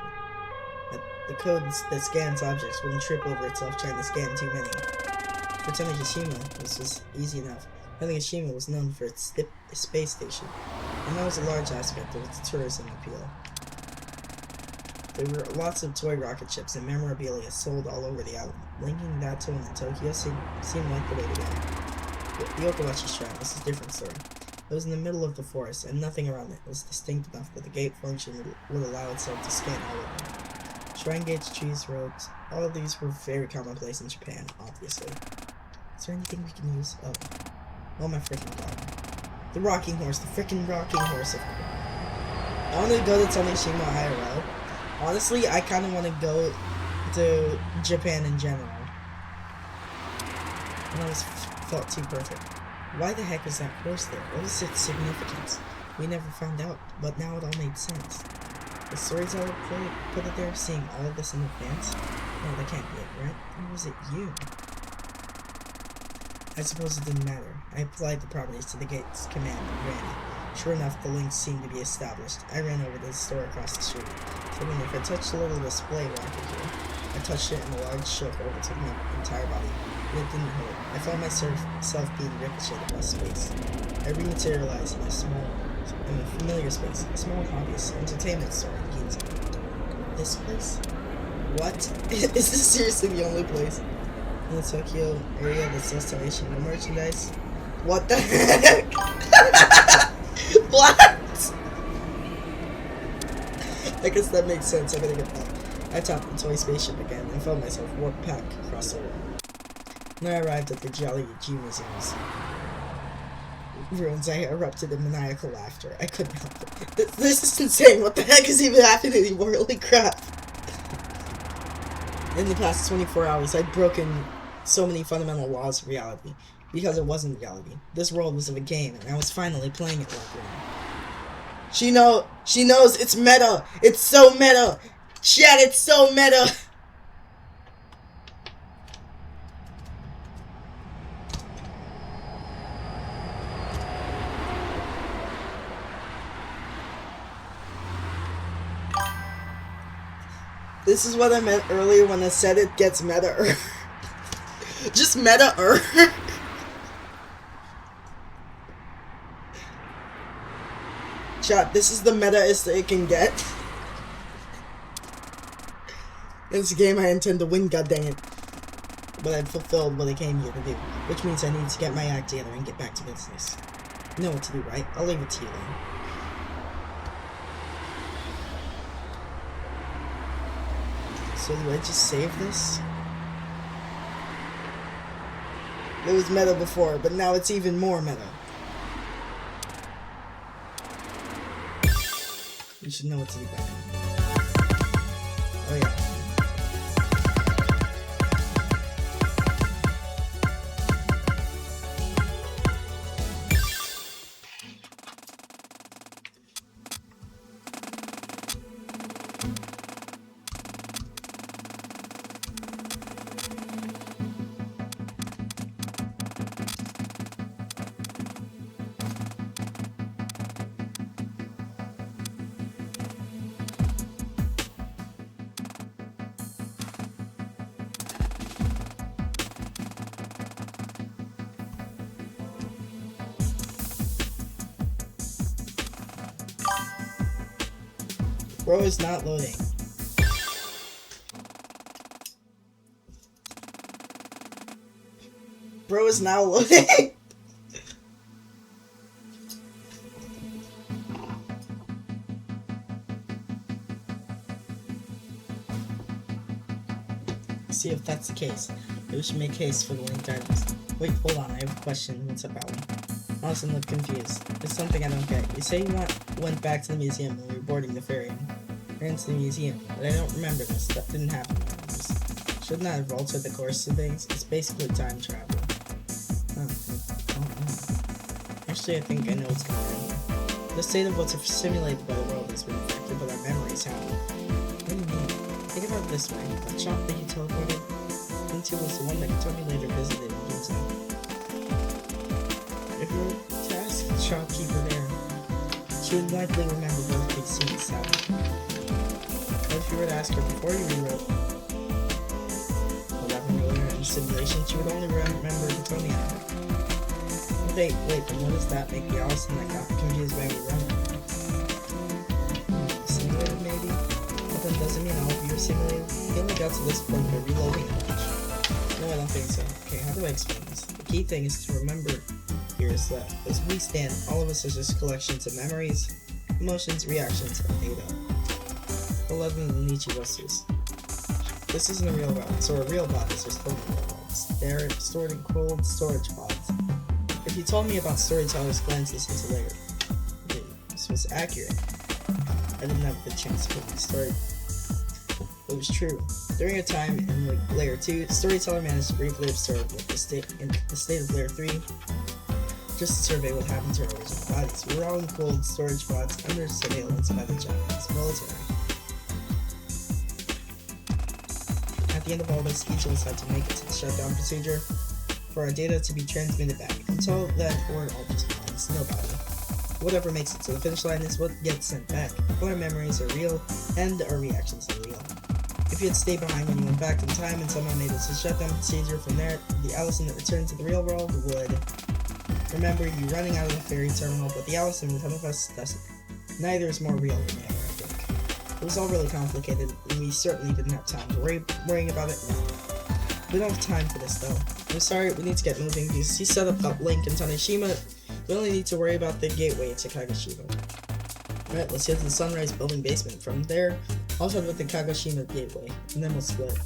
The code that scans objects wouldn't trip over itself trying to scan too many. For Tanegashima, this was easy enough. Tanegashima was known for its space station, and that was a large aspect of its tourism appeal. There were lots of toy rocket ships and memorabilia sold all over the island. Linking that to one in Tokyo seemed like the way to go. The Okawachi Shrine was a different story. It was in the middle of the forest, and nothing around it was distinct enough that the gate function would allow itself to scan all of them. Shrine gates, trees, roads, all of these were very commonplace in Japan, obviously. Is there anything we can use? Oh my freaking god. The rocking horse, the freaking rocking horse. I want to go to Tanegashima IRL. Honestly, I kind of want to go to Japan in general. and I felt too perfect. Why the heck was that course there? What was its significance? We never found out, but now it all made sense. The storyteller put it there, seeing all of this in advance? No, that can't be it, right? Or was it you? I suppose it didn't matter. I applied the properties to the gate's command and ran it. Sure enough, the links seemed to be established. I ran over to the store across the street. Suddenly, if I touched the little display rocket here, I touched it and a large shock overtook my entire body. But it didn't hurt. I felt myself being ricocheted across space. I rematerialized in a familiar space, a small hobbyist entertainment store in Ginza. This place? What? Is this seriously the only place in the Tokyo area that sells Taishino merchandise? What the heck? What? I guess that makes sense. I gotta get back. I tapped the toy spaceship again and felt myself warp back across the world. When I arrived at the Jolly G Museum's ruins, I erupted in maniacal laughter. I couldn't help it. This is insane. What the heck is even happening anymore? Holy crap. In the past 24 hours, I'd broken so many fundamental laws of reality. Because it wasn't reality. This world was of a game, and I was finally playing it like one. She knows it's meta! It's so meta! Chat, it's so meta! This is what I meant earlier when I said it gets meta-er. Just meta-er. Chat, this is the meta-est it can get. In this game I intend to win, goddang it. But I've fulfilled what I came here to do. Which means I need to get my act together and get back to business. You know what to do, right? I'll leave it to you then. So do I just save this? It was meta before, but now it's even more meta. You should know what to do better. Oh yeah. Bro is not loading. Bro is now loading. See if that's the case. We should make haste for the link items. Wait, hold on, I have a question. What's up, Alan? Allison looked confused. There's something I don't get. You say you went back to the museum when we were boarding the ferry. Ran to the museum, but I don't remember this. That didn't happen. Shouldn't I have altered the course of things? It's basically time travel. Actually, I think I know what's going on here. The state of what's simulated by the world has been affected, but our memories haven't. What do you mean? Think about it this way. That shop that you teleported into was the one that Tony later visited in Ginza. If you were to ask the shopkeeper there, she would likely remember both these scenes happening. But if you were to ask her before you rewrote 11 earlier in the simulation, she would only remember the Tony hour. Wait, then what does that make the Allison that got confused by rerunning? Simulated maybe? But then doesn't mean all of you are simulated? He only got to this point by reloading a bunch. No, I don't think so. Okay, how do I explain this? The key thing is to remember here is that as we stand, all of us are just collections of memories, emotions, reactions, and data. 11 of the Nietzsche Westers. This isn't a real bot, so a real bot is just holding real bots. They're stored in cold storage pods. If you told me about Storyteller's glances into later, this was accurate. I didn't have the chance to put my story. It was true. During your time in Layer 2, the storyteller managed to briefly observe what the state of Layer 3, just to survey what happened to our original bodies. We were all in cold storage pods under surveillance by the Japanese military. At the end of all this, each of us had to make it to the shutdown procedure for our data to be transmitted back. Until then, we're all just minds, nobody. Whatever makes it to the finish line is what gets sent back. All our memories are real, and our reactions are real. If you had stayed behind when you went back in time and somehow made it to the shutdown procedure from there, the Allison that returned to the real world would remember you running out of the ferry terminal, but the Allison with of us doesn't. Neither is more real than the other, I think. It was all really complicated, and we certainly didn't have time to worrying about it. No. We don't have time for this, though. I'm sorry, we need to get moving, because he set up that link in Taneshima. We only need to worry about the gateway to Kagoshima. Alright, let's get to the Sunrise Building basement. From there, I'll start with the Kagoshima gateway, and then we'll split.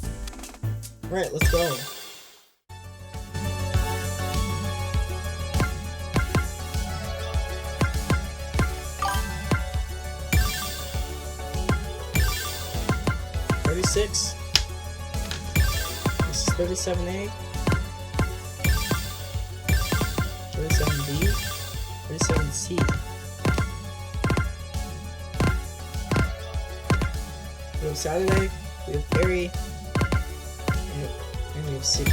Alright, let's go. This is 37A, 37B, 37C. We have Saturday, we have Perry, and we have City.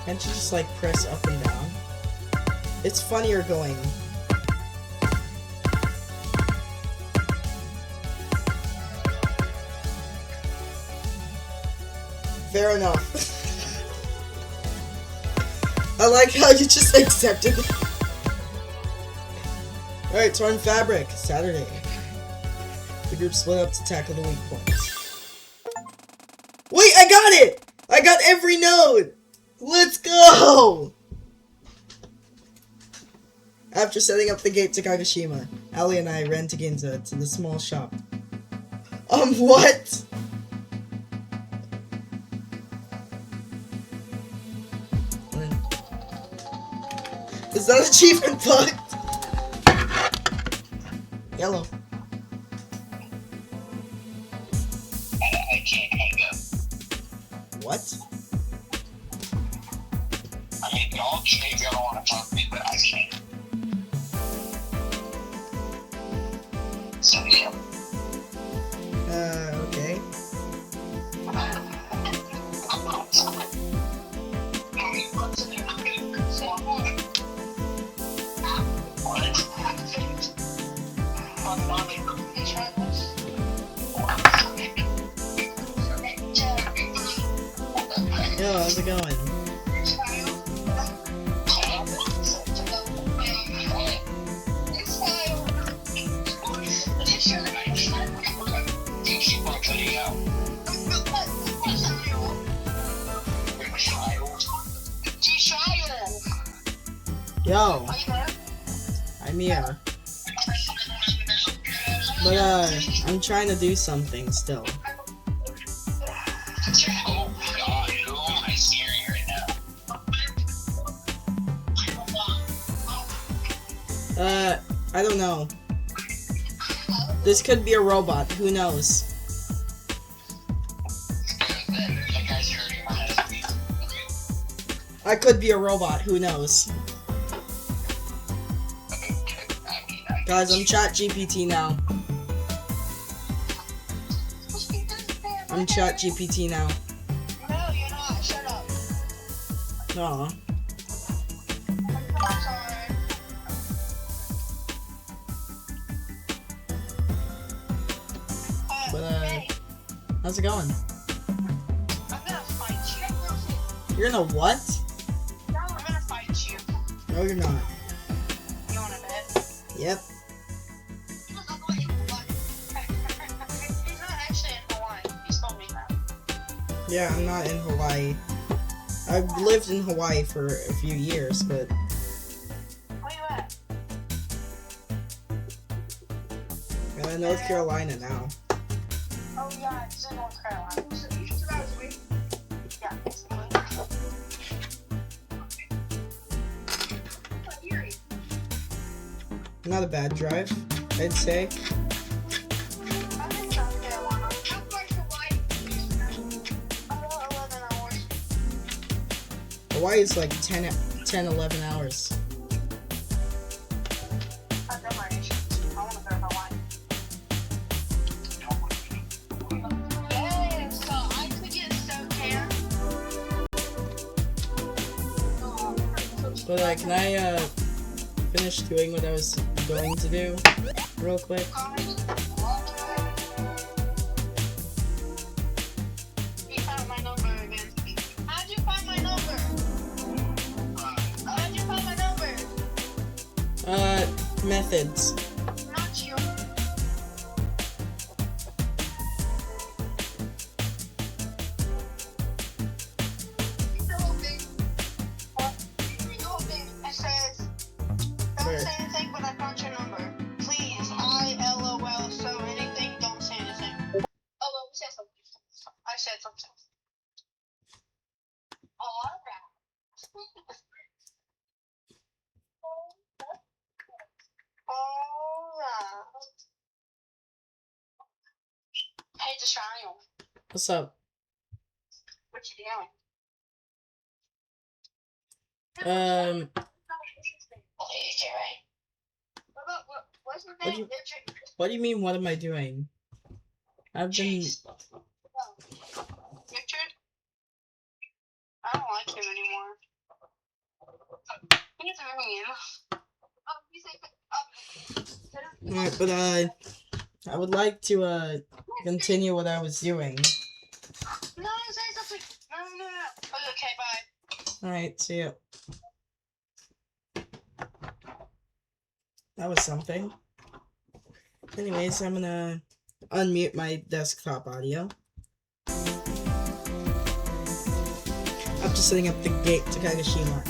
Can't you just like press up and down? It's funnier going. Fair enough. I like how you just accepted it. Alright, Torn Fabric, Saturday. The group split up to tackle the weak points. Wait, I got it! I got every node! Let's go! After setting up the gate to Kagoshima, Ali and I ran to Ginza to the small shop. What? Is that achievement bugged? Yellow. I can't hang up. What? I mean, y'all can if y'all don't want to talk to me, but I can't. So, yeah. Okay. Yo, how's it going? Yo, I'm here. But I'm trying to do something still. Oh god, who am I scaring right now? I don't know. This could be a robot, who knows? I could be a robot, who knows? Guys, I'm chat GPT now. I'm chat GPT now. No, you're not. Shut up. Aw. I'm sorry. But, Hey, how's it going? I'm gonna fight you. You're gonna what? I'm gonna fight you. No, you're not. You wanna bet? Yep. He's not actually in Hawaii. He's told me that. Yeah, I'm not in Hawaii. I've lived in Hawaii for a few years, but Where you at? I'm in North Carolina now. Oh yeah, it's in North Carolina. So you should survive this week. Yeah, basically. Not a bad drive, I'd say. Hawaii is like 10, 11 hours. I've done my issues. I want to go to Hawaii. Yeah, so I could get so tan. But can I finish doing what I was going to do real quick? You found my number again. How'd you find my number? How'd you find my number? Methods. Not you. It says, don't say anything, but I found your number. Please, LOL, so anything, don't say anything. Oh, well, say something. I said something. Alright. Alright. Hey, Deshaun, What's up? what you doing? What's your name? What do you mean, what am I doing? I've been... Richard? I don't like him anymore. He's ruined. Alright, but I would like to continue what I was doing. No, say something. No. Okay, bye. Alright, see ya. That was something. Anyways, I'm gonna unmute my desktop audio. After setting up the gate to Kagoshima,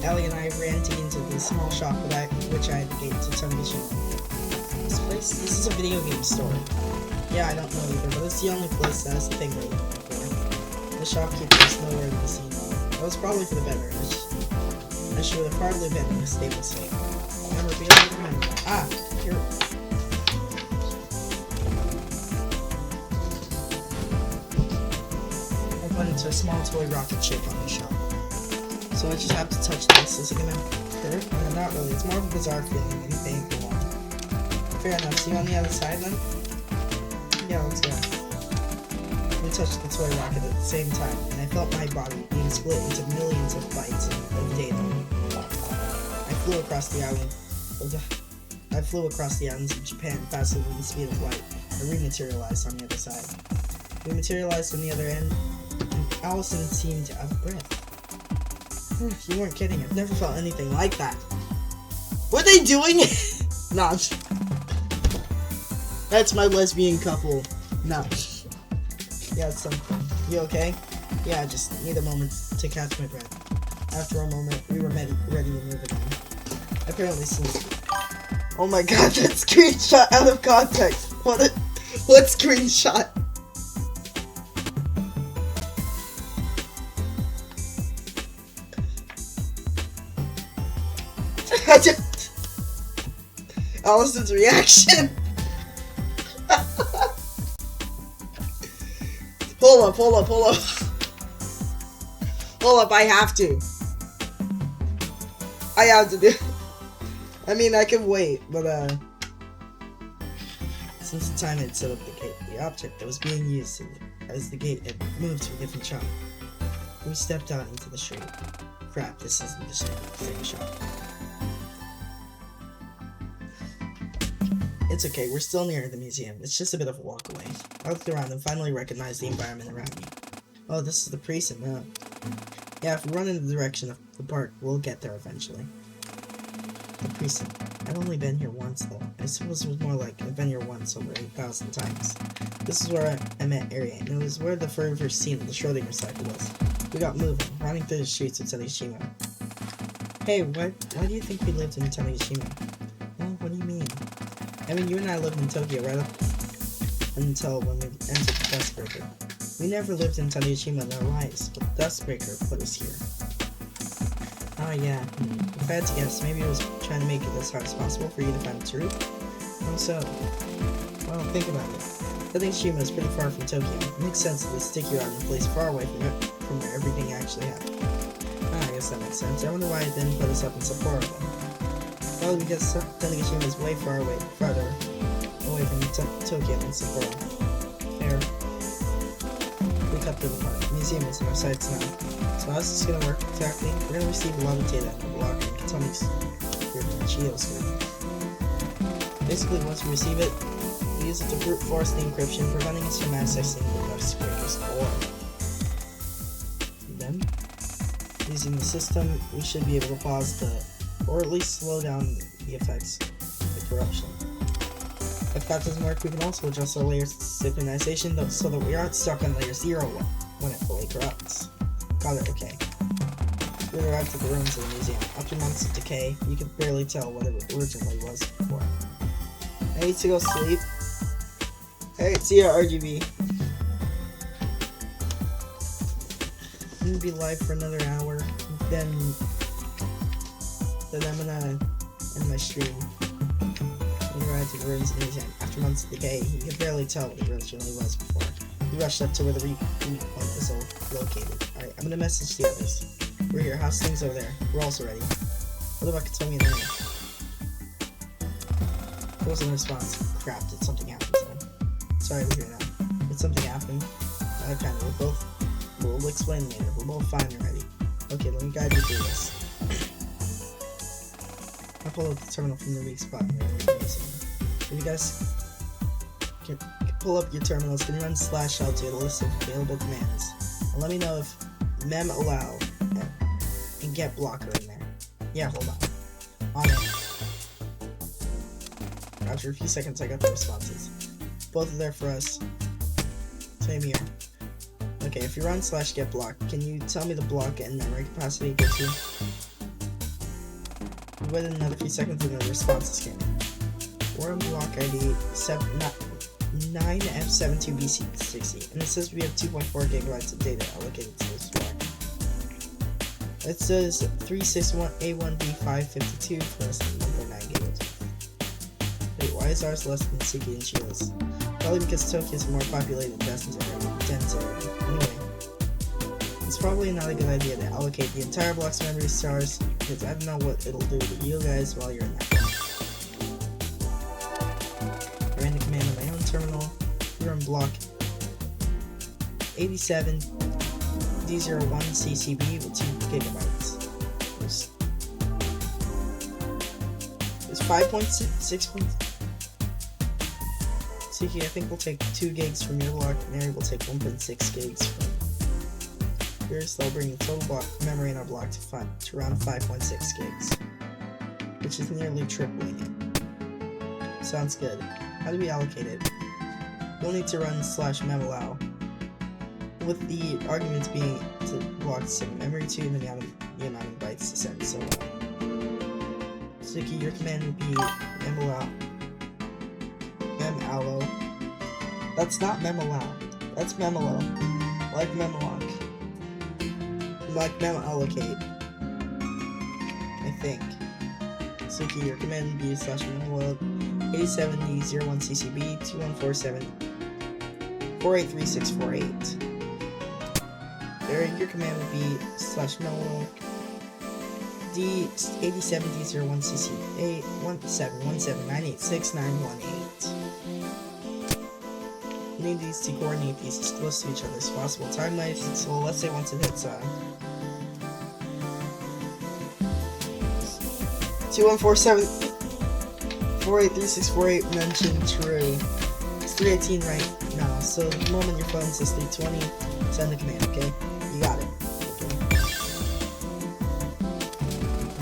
Ellie and I ran into the small shop which I had the gate to Tanegashima. This is a video game store. Yeah, I don't know either, but it's the only place that has the thing we're looking for. The shopkeeper is nowhere to be seen. That was probably for the better, as she would have hardly been in a stable state. Remember. Ah, here. I went into a small toy rocket ship on the shop. So I just have to touch this. Is it gonna hurt? No, not really. It's more of a bizarre feeling than anything you want. Fair enough. See you on the other side then? Yeah, let's go. We touched the toy rocket at the same time, and I felt my body being split into millions of bytes of data. I flew across the islands of Japan faster than the speed of light, and rematerialized on the other side. We materialized on the other end, and Allison seemed out of breath. You weren't kidding, I've never felt anything like that. What are they doing? Nah. That's my lesbian couple. Nah. Yeah, it's something. You okay? Yeah, I just need a moment to catch my breath. After a moment, we were ready to move again. Apparently sleep. Oh my god, that screenshot out of context. What screenshot? Allison's reaction. Hold up, I have to do it. I mean, I can wait, but, since the time I'd set up the gate, the object that was being used as the gate had moved to a different shop. We stepped out into the street. Crap, this isn't the same shop. It's okay, we're still near the museum. It's just a bit of a walk away. I looked around and finally recognized the environment around me. Oh, this is the precinct, huh? Yeah, if we run in the direction of the park, we'll get there eventually. The precinct. I've only been here once, though. I suppose it was more like I've been here once over 8,000 times. This is where I met Ari, and it was where the very first scene of the Schrodinger cycle was. We got moving, running through the streets of Tanegashima. Hey, why do you think we lived in Tanegashima? Well, what do you mean? I mean, you and I lived in Tokyo right up until when we entered the Dustbreaker. We never lived in Tanegashima in our lives, but the Dustbreaker put us here. Oh yeah, if I had to guess, maybe it was trying to make it as hard as possible for you to find the truth? How so? Well, think about it. Tanegashima is pretty far from Tokyo. It makes sense to stick you out in a place far away from where everything actually happened. Ah guess that makes sense. I wonder why it didn't put us up in Sapporo then. Probably because Delegation was way farther away from Tokyo than Sapporo. Fair. We cut through the park. The museum is in our sights now. So how's this gonna work exactly? We're gonna receive a lot of data in the block and Katomi's Chio's group. Basically, once we receive it, we use it to brute force the encryption, preventing us from accessing the Dutch Speaker's core. Then, using the system, we should be able to pause or at least slow down the effects of the corruption. If that doesn't work, we can also adjust our layer synchronization so that we aren't stuck on layer 0 when it fully corrupts. Got it, okay. We arrived at the ruins of the museum. After months of decay, you could barely tell what it originally was before. I need to go sleep. Alright, see ya, RGB. I'm gonna be live for another hour, then I'm gonna end my stream. We arrived at the ruins of the museum. After months of decay, you could barely tell what it originally was before. We rushed up to where the point was located. Alright, I'm gonna message the others. We're here. How's things over there? We're also ready. What about Katomi and Anna? There wasn't a response. Crap, did something happen to them? Sorry, we're here now. Did something happen? Kinda. We'll explain later. We're both fine and ready. Okay, let me guide you through this. I pulled up the terminal from the weak spot. If you guys can pull up your terminals, can run /L to the list of available commands. And let me know if mem allow and get blocker in there. Yeah, hold on. On it. After a few seconds, I got the responses. Both are there for us. Same here. Okay, if you run /get block, can you tell me the block and memory capacity it gives you? We waited another few seconds and the responses came in. We're on block ID 9F72BC60, and it says we have 2.4 gigabytes of data allocated to this block. It says 361A1B552 for us and 1.9 gigabytes. Wait, why is ours less than Suki and Sheila's? Probably because Tokyo is a more populated dense area. Anyway, it's probably not a good idea to allocate the entire block's memory to ours, because I don't know what it'll do to you guys while you're in that block. I ran the command on my own terminal. We're on block 87D01CCB with 2 gigabytes. There's 5.6. Suki, I think we'll take 2 gigs from your block, Mary will take 1.6 gigs from yours. That'll bring the total block memory in our block to around 5.6 gigs, which is nearly tripling it. Sounds good. How do we allocate it? We'll need to run /memallow, with the arguments being to block the same memory to the amount of bytes to send, so Suki, your command would be memallow. Memallow. That's not memallow. That's memallow. Like memalloc. Like memallocate. I think. Suki, your command would be /memallow 87D01CCB 2147 483648. Barry, your command would be /memallow D87D01CCA 17179866918. We need these to coordinate these as close to each other as possible. Time life, so let's say once it hits 2147 483648 mentioned true. It's 318 right now, so the moment your phone says 320, send the command, okay? You got it.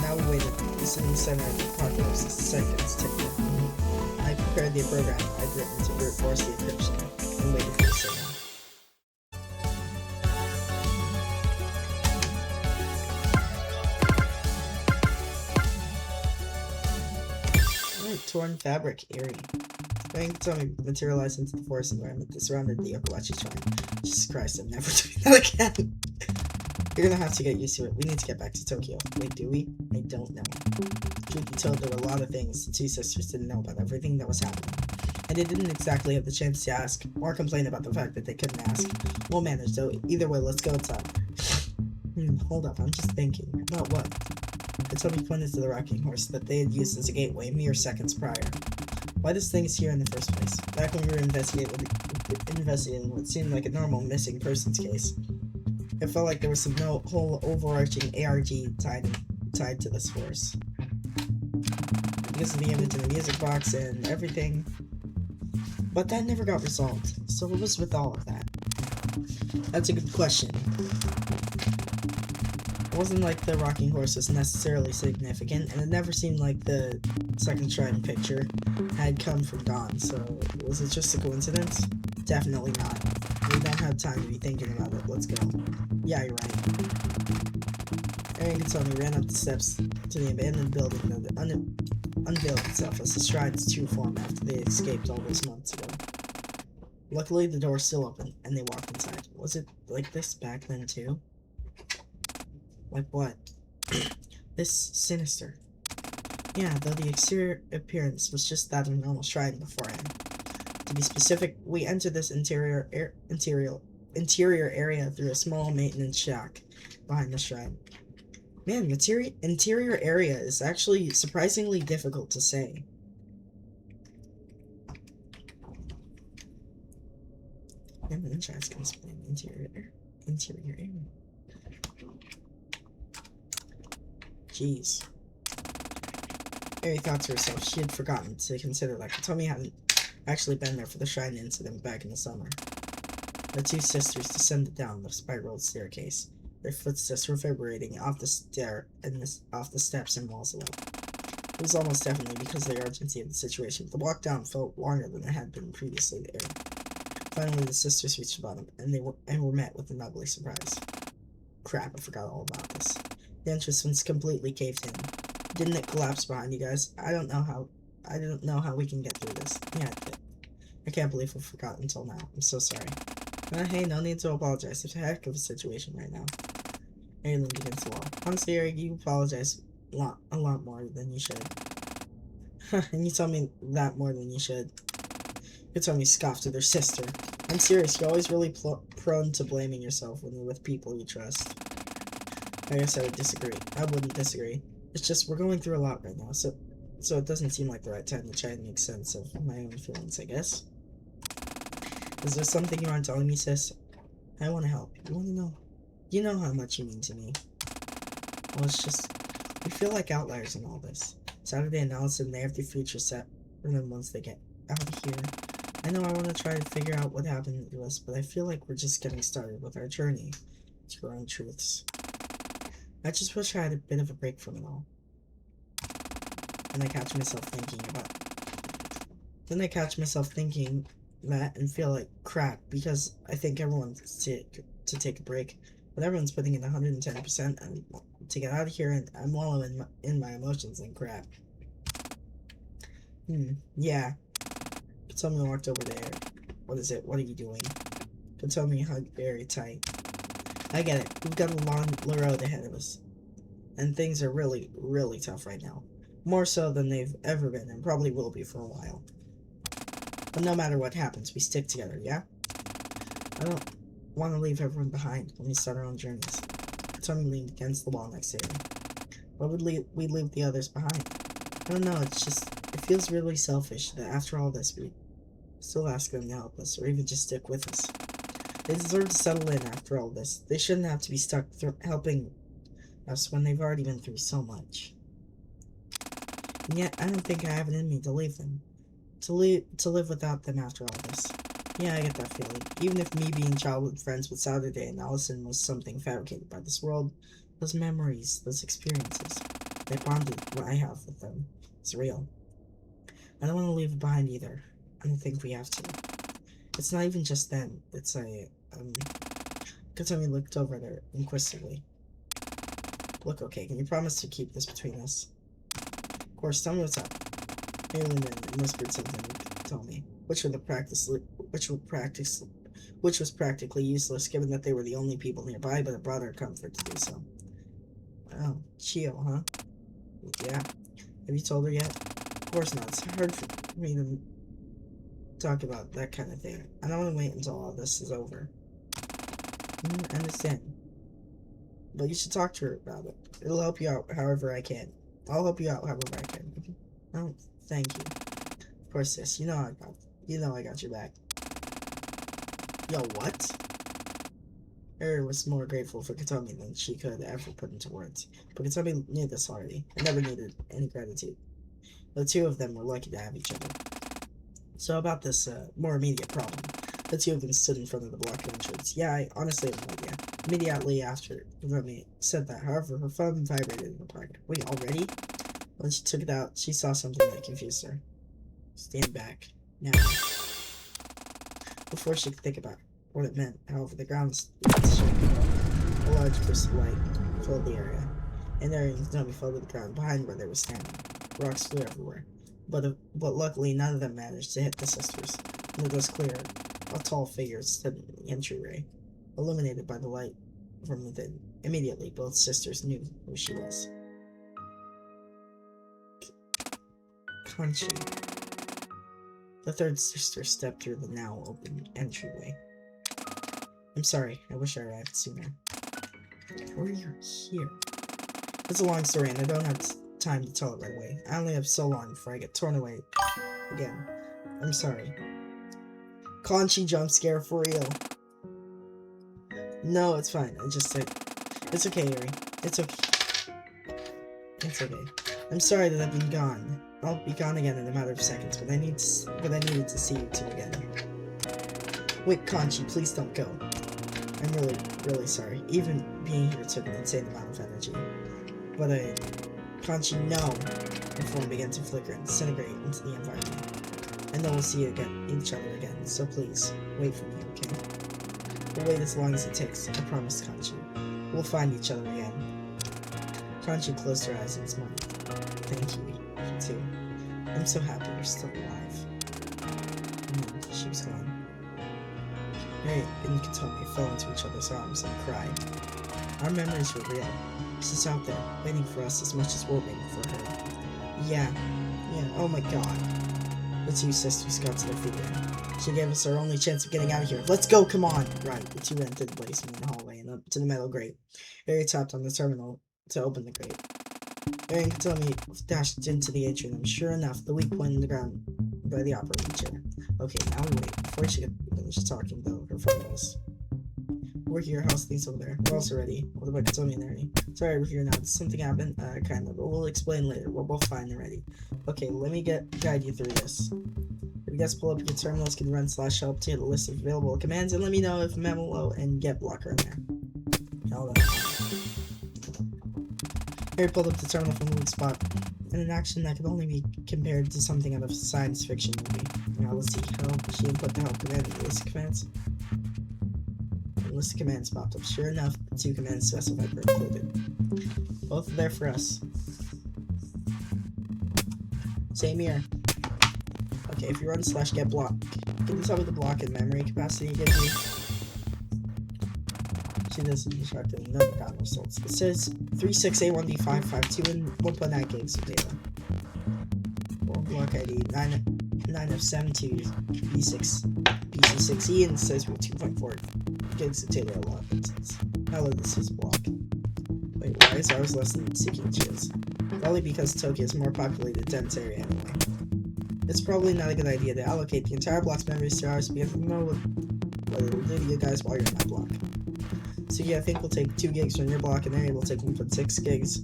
Now we waited. This is the center of the apocalypse. Seconds ticking. I prepared the program I'd written to brute force the encryption and waited for the signal. Alright, torn fabric, eerie. Going to materialize into the forest environment that surrounded the Okawachi shrine. Jesus Christ, I'm never doing that again. You're gonna have to get used to it. We need to get back to Tokyo. Wait, do we? I don't know. Truth be told, there were a lot of things the two sisters didn't know about everything that was happening. And they didn't exactly have the chance to ask, or complain about the fact that they couldn't ask. We'll manage, though. Either way, let's go inside. Hold up, I'm just thinking. About what? Hitomi pointed to the rocking horse that they had used as a gateway mere seconds prior. Why this thing is here in the first place? Back when we were investigating what seemed like a normal missing persons case, it felt like there was some whole overarching ARG tied to this horse. Because of the image in the music box and everything. But that never got resolved. So what was with all of that? That's a good question. It wasn't like the rocking horse was necessarily significant, and it never seemed like the second shrine picture had come from Dawn, so was it just a coincidence? Definitely not. We don't have time to be thinking about it. Let's go. Yeah, you're right. Aaron Katoni ran up the steps to the abandoned building that unveiled itself as the shrine's true form after they escaped all those months ago. Luckily, the door was still open, and they walked inside. Was it like this back then, too? Like what? This sinister. Yeah, though the exterior appearance was just that of a normal shrine beforehand. To be specific, we entered this interior area through a small maintenance shack behind the shrine. Man, interior area is actually surprisingly difficult to say. And then tries to explain interior area. Jeez. Mary thought to herself she had forgotten to consider that Hitomi hadn't actually been there for the shrine incident back in the summer. The two sisters descended down the spiral staircase, their footsteps reverberating off the off the steps and walls below. It was almost definitely because of the urgency of the situation. The walk down felt longer than it had been previously there. Finally, the sisters reached the bottom, and were met with an ugly surprise. Crap, I forgot all about this. The entrance was completely caved in. Didn't it collapse behind you guys? I don't know how we can get through this. Yeah, it did. I can't believe I forgot until now. I'm so sorry. Hey, no need to apologize. It's a heck of a situation right now. Mary leaned against the wall. Honestly, Eric, you apologize a lot more than you should. And you tell me that more than you should. You tell me scoffed at her sister. I'm serious, you're always really prone to blaming yourself when you're with people you trust. I guess I wouldn't disagree. It's just, we're going through a lot right now, so it doesn't seem like the right time to try to make sense of my own feelings, I guess. Is there something you aren't telling me, sis? I want to help. You want to know? You know how much you mean to me. Well, it's just, we feel like outliers in all this. Saturday and Allison, they have their future set for them once they get out of here. I know I want to try to figure out what happened to us, but I feel like we're just getting started with our journey to our own truths. I just wish I had a bit of a break from it all. And I catch myself thinking that and feel like crap because I think everyone's to take a break, but everyone's putting in 110% to get out of here, and I'm wallowing in my emotions and crap. Yeah. Katomi walked over there. What is it? What are you doing? Katomi hugged very tight. I get it. We've got a long road ahead of us. And things are really, really tough right now. More so than they've ever been, and probably will be for a while. But no matter what happens, we stick together, yeah? I don't want to leave everyone behind when we start our own journeys. Katomi leaned against the wall next to him. Why would we leave the others behind? I don't know, it's just, it feels really selfish that after all this, we still ask them to help us, or even just stick with us. They deserve to settle in after all this. They shouldn't have to be stuck helping us when they've already been through so much. And yet, I don't think I have it in me to leave them. To live without them after all this. Yeah, I get that feeling. Even if me being childhood friends with Saturday and Allison was something fabricated by this world, those memories, those experiences, that bonded what I have with them, is real. I don't want to leave it behind either. I don't think we have to. It's not even just them. It's Katami looked over there inquisitively. Look, okay, can you promise to keep this between us? Of course, tell me what's up. Alien and whispered something to tell me, which was practically useless given that they were the only people nearby, but it brought her comfort to do so. Oh, Chio, huh? Yeah. Have you told her yet? Of course not. It's hard for me to talk about that kind of thing. I don't want to wait until all this is over. I understand. but you should talk to her about it. It'll help you out however I can. I'll help you out however I can. Oh, thank you. Of course, sis. You know I got your back. Yo, what? Eri was more grateful for Katomi than she could ever put into words. But Katomi knew this already, and never needed any gratitude. The two of them were lucky to have each other. So about this more immediate problem, the two of them stood in front of the block entrance. Yeah, I honestly have no idea. Immediately after Katomi said that, however, her phone vibrated in her pocket. Wait, already? When she took it out, she saw something that confused her. Stand back. Now. Before she could think about what it meant, however, the ground shook. A large burst of light filled the area, and Eri and Katomi fell to the ground behind where they were standing. Rocks flew everywhere, but luckily none of them managed to hit the sisters. And it was clear a tall figure stood in the entryway, illuminated by the light from within. Immediately, both sisters knew who she was. Kanchi. The third sister stepped through the now open entryway. I'm sorry, I wish I arrived sooner. How are you here? It's a long story and I don't have time to tell it right away. I only have so long before I get torn away again. I'm sorry. Kanchi jump scare for real. No, it's fine. It's okay, Eri. It's okay. It's okay. I'm sorry that I've been gone. I'll be gone again in a matter of seconds, but I needed to see you two again. Wait, Kanchi, please don't go. I'm really, really sorry. Even being here took an insane amount of energy. But Kanchi, no! The form began to flicker and disintegrate into the environment. And then we'll see each other again, so please, wait for me, okay? We'll wait as long as it takes, I promise, Kanchi. We'll find each other again. Kanchi closed her eyes and smiled. Thank you, you too. I'm so happy you're still alive. And then she was gone. Eri and Katomi fell into each other's arms and cried. Our memories were real. She's out there, waiting for us as much as we're waiting for her. Yeah, oh my god. The two sisters got to their feet again. She gave us our only chance of getting out of here. Let's go, come on! Right, the two ran through the basement and the hallway and up to the metal grate. Eri tapped on the terminal to open the grate. Eri and Katomi dashed into the atrium, and sure enough, the weak point in the ground by the operating chair. Okay, now we wait. Before she could finish talking, though, her phone was. We're here, how's things over there? We're also ready. What about Katomi and Eri? Sorry, we're here now. Did something happen? Kind of, but we'll explain later. We're both fine and ready. Okay, let me guide you through this. If you guys pull up your terminals, can run /help to get a list of available commands, and let me know if Memolo and Get Blocker in there. Hold on. Eri pulled up the terminal from the weak spot, in an action that could only be compared to something out of a science fiction movie. Now let's see how she input the help command and list of commands. The list of commands popped up. Sure enough, the two commands specified were included. Both are there for us. Same here. Okay, if you run /get block, can you tell me the block and memory capacity it gives me? See this is instructed and never got results. It says 36A1D552 and 1.9 gigs of data. One block ID 9F72B6BC6E and it says we're 2.4 gigs of data allotment. Hello, this is block. Wait, why is ours less than Sekichi's? Probably because Tokyo is a more populated, dense area anyway. It's probably not a good idea to allocate the entire block's memories to ours because I don't know what it'll do to you guys while you're in my block. So yeah, I think we'll take 2 gigs from your block and Eri will take 1.6 gigs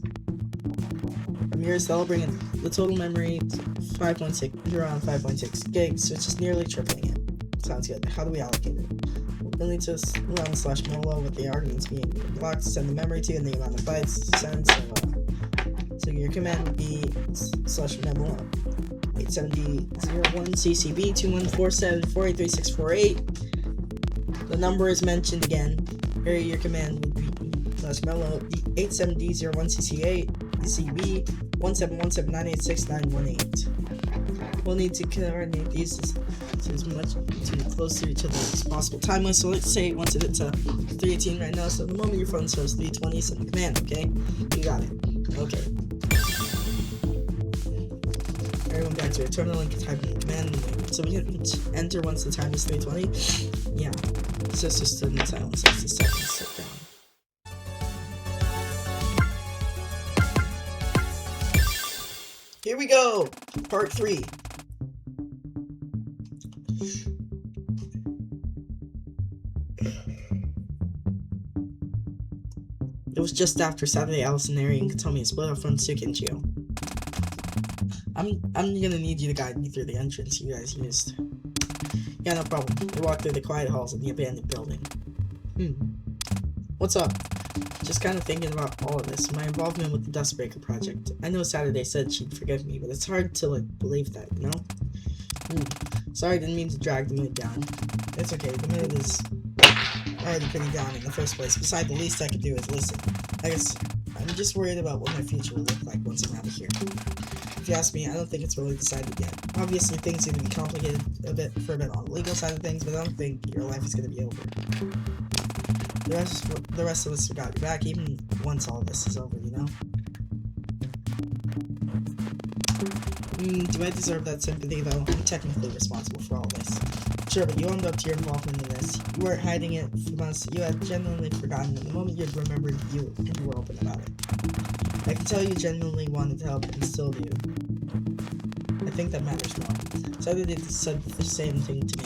from yours. That'll bring in the total memory to 5.6, around 5.6 gigs, which is nearly tripling it. Sounds good. How do we allocate it? We'll need to run /molo with the arguments being the block to send the memory to and the amount of bytes to send. So your command would be /molo 87001 CCB 2147483648. The number is mentioned again. Eri, your command would be /melo 87D01CC8 CB 17179869118. We'll need to coordinate these as much to close to each other as possible time-wise. So let's say once it's 318 right now. So the moment your phone shows 320, send the command. Okay, you got it. Okay. Everyone back to your terminal and type in the command. So we can enter once the time is 320. Yeah. Sister stood in silence as the seconds ticked down. Here we go! Part 3. It was just after Saturday. Alice and Arian could tell me to split off from Suki and Gio. I'm gonna need you to guide me through the entrance you guys used. Yeah, no problem. We walked through the quiet halls of the abandoned building. What's up? Just kind of thinking about all of this. My involvement with the Dustbreaker project. I know Saturday said she'd forgive me, but it's hard to believe that, you know? Sorry, I didn't mean to drag the mood down. It's okay. The mood is already pretty down in the first place. Besides, the least I could do is listen. I guess I'm just worried about what my future will look like once I'm out of here. If you ask me, I don't think it's really decided yet. Obviously, things are going to be complicated for a bit on the legal side of things, but I don't think your life is going to be over. The rest of us have got your back, even once all this is over, you know? Do I deserve that sympathy, though? I'm technically responsible for all this. Sure, but you owned up to your involvement in this. You weren't hiding it from us. You had genuinely forgotten, and the moment you'd remembered, you were open about it. I can tell you genuinely wanted to help and still do. I think that matters more. Saturday said the same thing to me.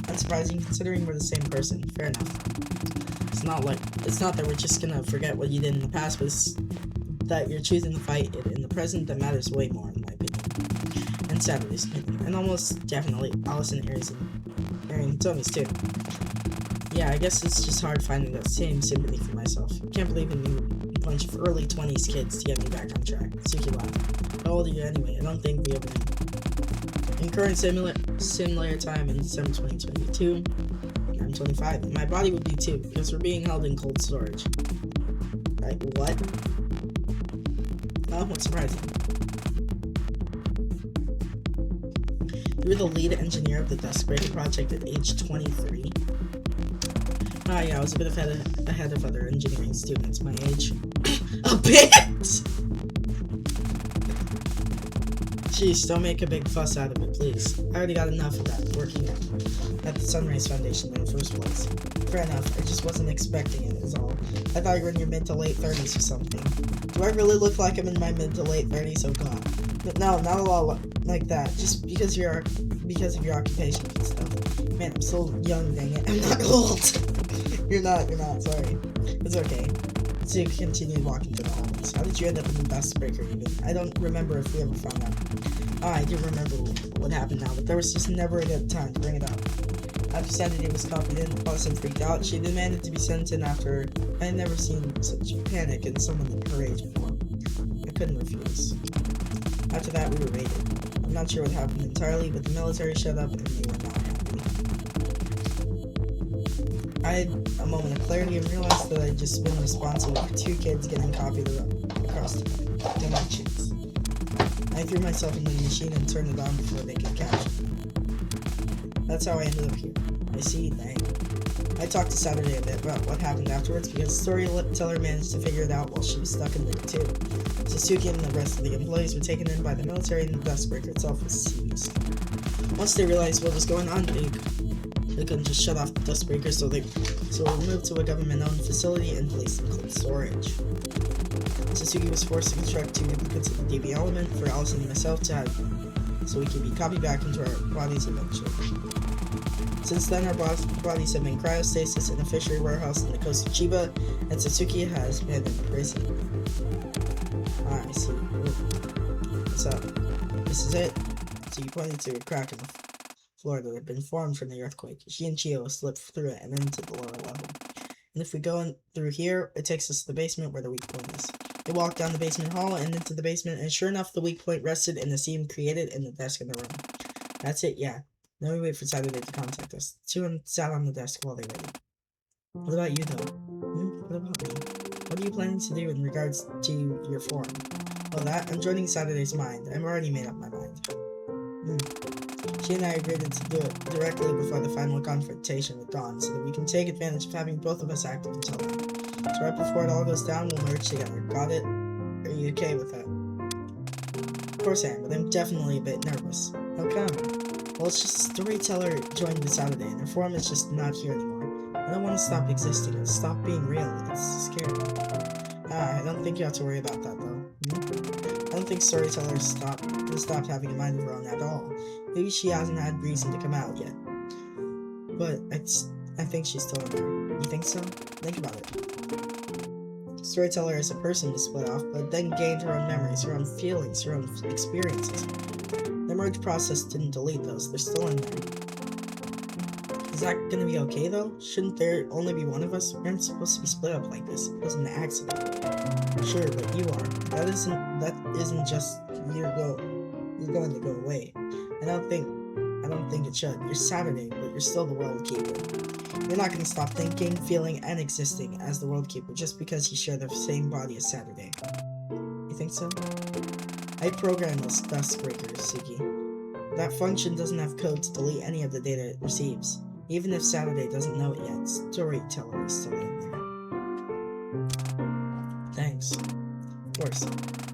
Unsurprising, considering we're the same person. Fair enough. It's not that we're just gonna forget what you did in the past, but it's that you're choosing to fight it in the present that matters way more, in my opinion. And Saturday's opinion. And almost definitely Alice and Arian Tony's too. Yeah, I guess it's just hard finding that same sympathy for myself. Can't believe in you, a bunch of early 20s kids to get me back on track. Suki laughed. How old are you anyway? I don't think we ever knew. In current similar time in December 2022, I'm 25, and my body would be too, because we're being held in cold storage. Right? What? Oh, what's surprising? You were the lead engineer of the Dustbreaker project at age 23. Ah, yeah, I was a bit ahead of other engineering students my age. A bit! Jeez, don't make a big fuss out of it, please. I already got enough of that working at the Sunrise Foundation in the first place. Fair enough, I just wasn't expecting it, is all. I thought you were in your mid to late 30s or something. Do I really look like I'm in my mid to late 30s? Oh god. But no, not a lot like that. Just because of your occupation and stuff. Man, I'm so young, dang it. I'm not old. You're not, sorry. It's okay. So you continued walking through the hallways. How did you end up in the Dustbreaker even? I don't remember if we ever found out. I do remember what happened now, but there was just never a good time to bring it up. After Saturday was copied in, Allison freaked out. She demanded to be sent in after I had never seen such panic in someone her age before. I couldn't refuse. After that, we were raided. I'm not sure what happened entirely, but the military showed up and we were not happy. I had a moment of clarity and realized that I'd just been responsible for 2 kids getting copied across dimensions. I threw myself into the machine and turned it on before they could catch it. That's how I ended up here. I see, dang. I talked to Saturday a bit about what happened afterwards because the storyteller managed to figure it out while she was stuck in Loop 2. Suzuki and the rest of the employees were taken in by the military and the Dustbreaker itself was seized. Once they realized what was going on, they couldn't just shut off the Dustbreaker, so were moved to a government-owned facility and placed in cold storage. Suzuki was forced to construct 2 duplicates of the DB element for Allison and myself to have, so we could be copied back into our bodies eventually. Since then, our bodies have been cryostasis in a fishery warehouse in the coast of Chiba, and Suzuki has been in prison. Ah, I see. Ooh. What's up? This is it? So you pointed to a crack in the floor that had been formed from the earthquake. She and Chio slipped through it and into the lower level. And if we go in through here, it takes us to the basement where the weak point is. They walked down the basement hall and into the basement, and sure enough, the weak point rested in the seam created in the desk in the room. That's it, yeah. Now we wait for Saturday to contact us. 2 sat on the desk while they waited. What about you, though? What about me? What are you planning to do in regards to your form? Well, that, I'm joining Saturday's mind. I've already made up my mind. She and I agreed to do it directly before the final confrontation with Dawn, so that we can take advantage of having both of us active until then. So right before it all goes down, we'll merge together. Got it? Are you okay with that? Of course I am, but I'm definitely a bit nervous. How come? Well, it's just a storyteller joined the Saturday, and her form is just not here anymore. I don't want to stop existing and stop being real. It's scary. I don't think you have to worry about that, though. I don't think Storyteller has stopped having a mind of her own at all. Maybe she hasn't had reason to come out yet. But I think she's still in there. You think so? Think about it. Storyteller as a person was split off, but then gained her own memories, her own feelings, her own experiences. The merge process didn't delete those, they're still in there. Is that gonna be okay though? Shouldn't there only be one of us? We aren't supposed to be split up like this. It was an accident. Sure, but you are. That isn't just you're going to go away. I don't think it should. You're Saturday, but you're still the World Keeper. You're not gonna stop thinking, feeling, and existing as the World Keeper just because you share the same body as Saturday. You think so? I programmed those Dusk Breakers, Suki. That function doesn't have code to delete any of the data it receives. Even if Saturday doesn't know it yet, Storyteller is still in there. Thanks. Of course.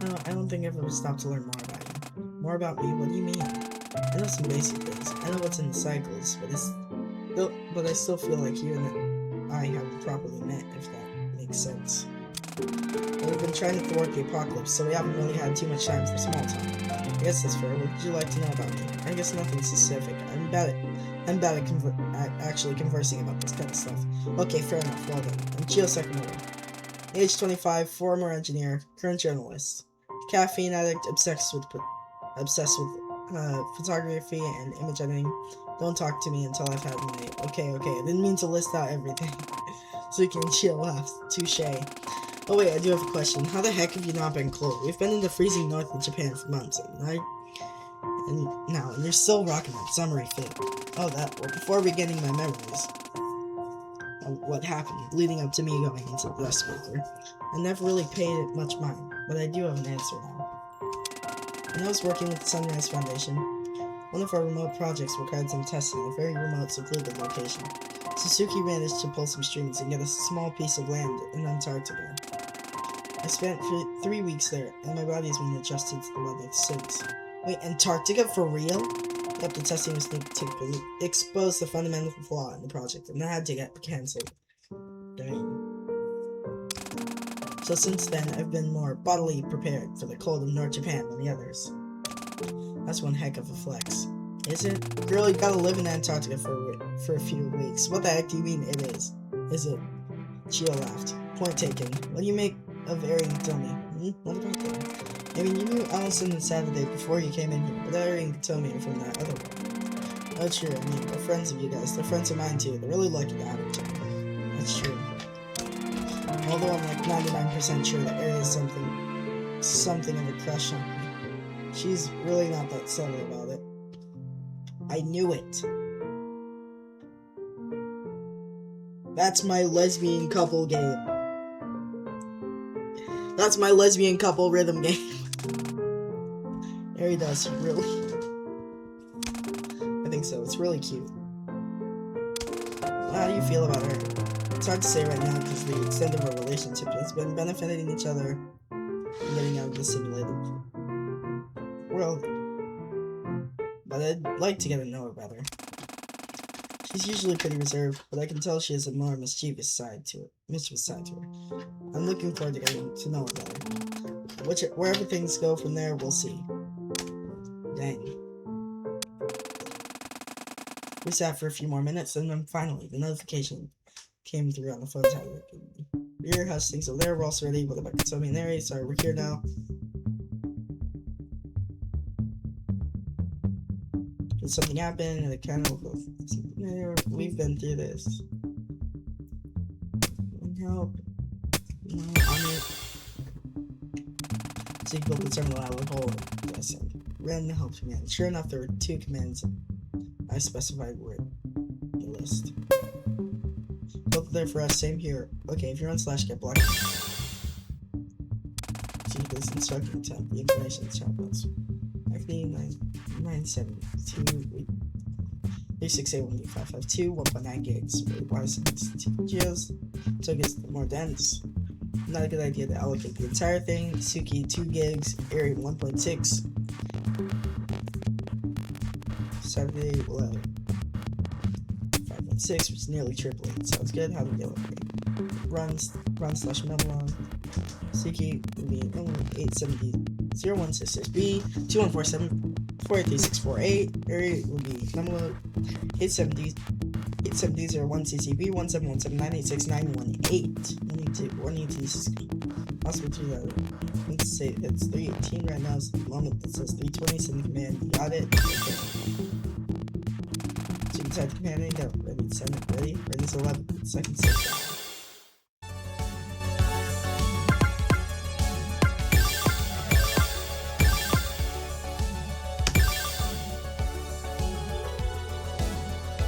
No, I don't think I've ever stopped to learn more about you. More about me? What do you mean? I know some basic things. I know what's in the cycles, but I still feel like you and I haven't properly met, if that makes sense. But we've been trying to thwart the apocalypse, so we haven't really had too much time for small talk. I guess that's fair. What would you like to know about me? I guess nothing specific. I'm bad at actually conversing about this kind of stuff. Okay, fair enough. Well then. I'm Chio Sakamoto. Age 25, former engineer, current journalist. Caffeine addict, obsessed with photography and image editing. Don't talk to me until I've had my... Okay, I didn't mean to list out everything. Suki and Chio laughed. Touche. Oh wait, I do have a question. How the heck have you not been cold? We've been in the freezing north of Japan for months, and you're still rocking that summery fit. Oh, that. Well, before beginning my memories of what happened leading up to me going into the Dusk Breaker, I never really paid it much mind, but I do have an answer now. When I was working with the Sunrise Foundation, one of our remote projects required some testing in a very remote, secluded location. Suzuki managed to pull some strings and get us a small piece of land in Antarctica. I spent 3 weeks there, and my body's been adjusted to the weather since. Wait, Antarctica for real? Yep, the testing was to expose the fundamental flaw in the project, and that had to get cancelled. Dang. So since then, I've been more bodily prepared for the cold of North Japan than the others. That's one heck of a flex. Is it? Girl, you gotta live in Antarctica for a few weeks. What the heck do you mean it is? Is it? Chio laughed. Point taken. What do you make of Eri and Tomi? What about them? I mean, you knew Allison and Saturday before you came in here, but Eri and Tomi are from that other one. Oh, true. I mean, they're friends of you guys. They're friends of mine, too. They're really lucky to have each other. That's true. Although I'm like 99% sure that Eri has something of a crush on me. She's really not that subtle about it. I knew it. That's my lesbian couple game. That's my lesbian couple rhythm game. Eri does, really. I think so. It's really cute. How do you feel about her? It's hard to say right now because the extent of our relationship has been benefiting each other and getting out of the simulated world. But I'd like to get to know her better. She's usually pretty reserved, but I can tell she has a more mischievous side to her. I'm looking forward to getting to know her better. Wherever things go from there, we'll see. Dang. We sat for a few more minutes, and then finally, the notification came through on the phone tower. Here, how's things over there? We're also ready. What about Tomi and Eri? Sorry, we're here now. Did something happen? And it kind of we've been through this. Help. No, on it. So you built the terminal out of the hole. Yes, and ran the help command. Sure enough, there were 2 commands I specified were in the list. Both there for us, same here. Okay, if you're on /get blocked. See this instruction tab, the information chat box. FD 972 3681552 1.9 gigs. Wireless 2 geos. So it gets more dense. Not a good idea to allocate the entire thing. Suki 2 gigs, Eri 1.6. Saturday 11. 5.6, which is nearly tripling. Sounds good. How do we get it? Run /Melon. Suki will be only 870 0166B 2147 483648. Area will be number 870 87001CCB 17179869118. 118. Also to the let's say it's 318 right now. It's the moment that says 320. Send the command. You got it. Okay. So you type the command in. Go. Ready. Send it. Ready. Ready. 11 seconds.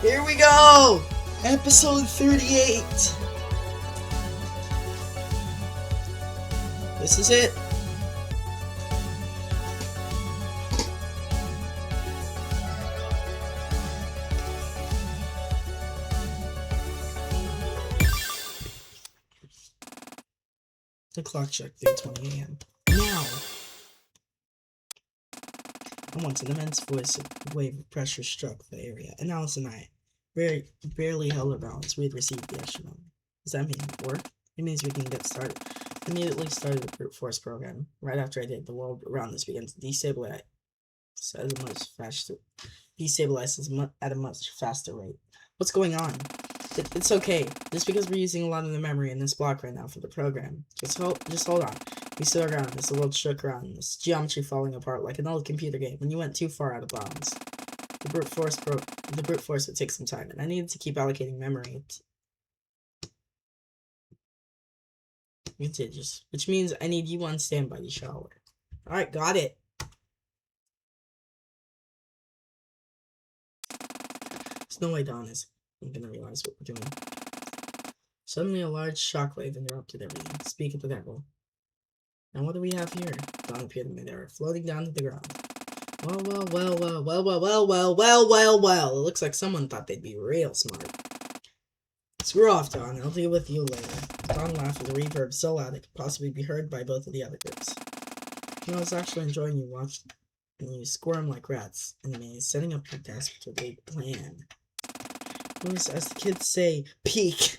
Here we go! Episode 38! This is it! The clock struck 3:20 a.m. Now! And once an immense voice, a wave of pressure struck the area, and Alice and I barely held our balance. We had received the extra number. Does that mean work? It means we can get started. I immediately started the brute force program. Right after I did, the world around us began to destabilize at a much faster rate. What's going on? It's okay. Just because we're using a lot of the memory in this block right now for the program. Just hold on. We stood around this, the world shook around this, geometry falling apart like an old computer game when you went too far out of bounds. The brute force would take some time, and I needed to keep allocating memory. Contagious, which means I need you on standby to shower. Alright, got it. There's no way Dawn is gonna realize what we're doing. Suddenly a large shockwave interrupted everything. Speak of the devil. Now what do we have here? Dawn appeared in midair, floating down to the ground. Well. It looks like someone thought they'd be real smart. Screw off, Dawn. I'll deal with you later. Dawn laughed with a reverb so loud it could possibly be heard by both of the other groups. You know, I was actually enjoying you watching you squirm like rats in a maze, setting up your desk with a big plan. It was, as the kids say, peak.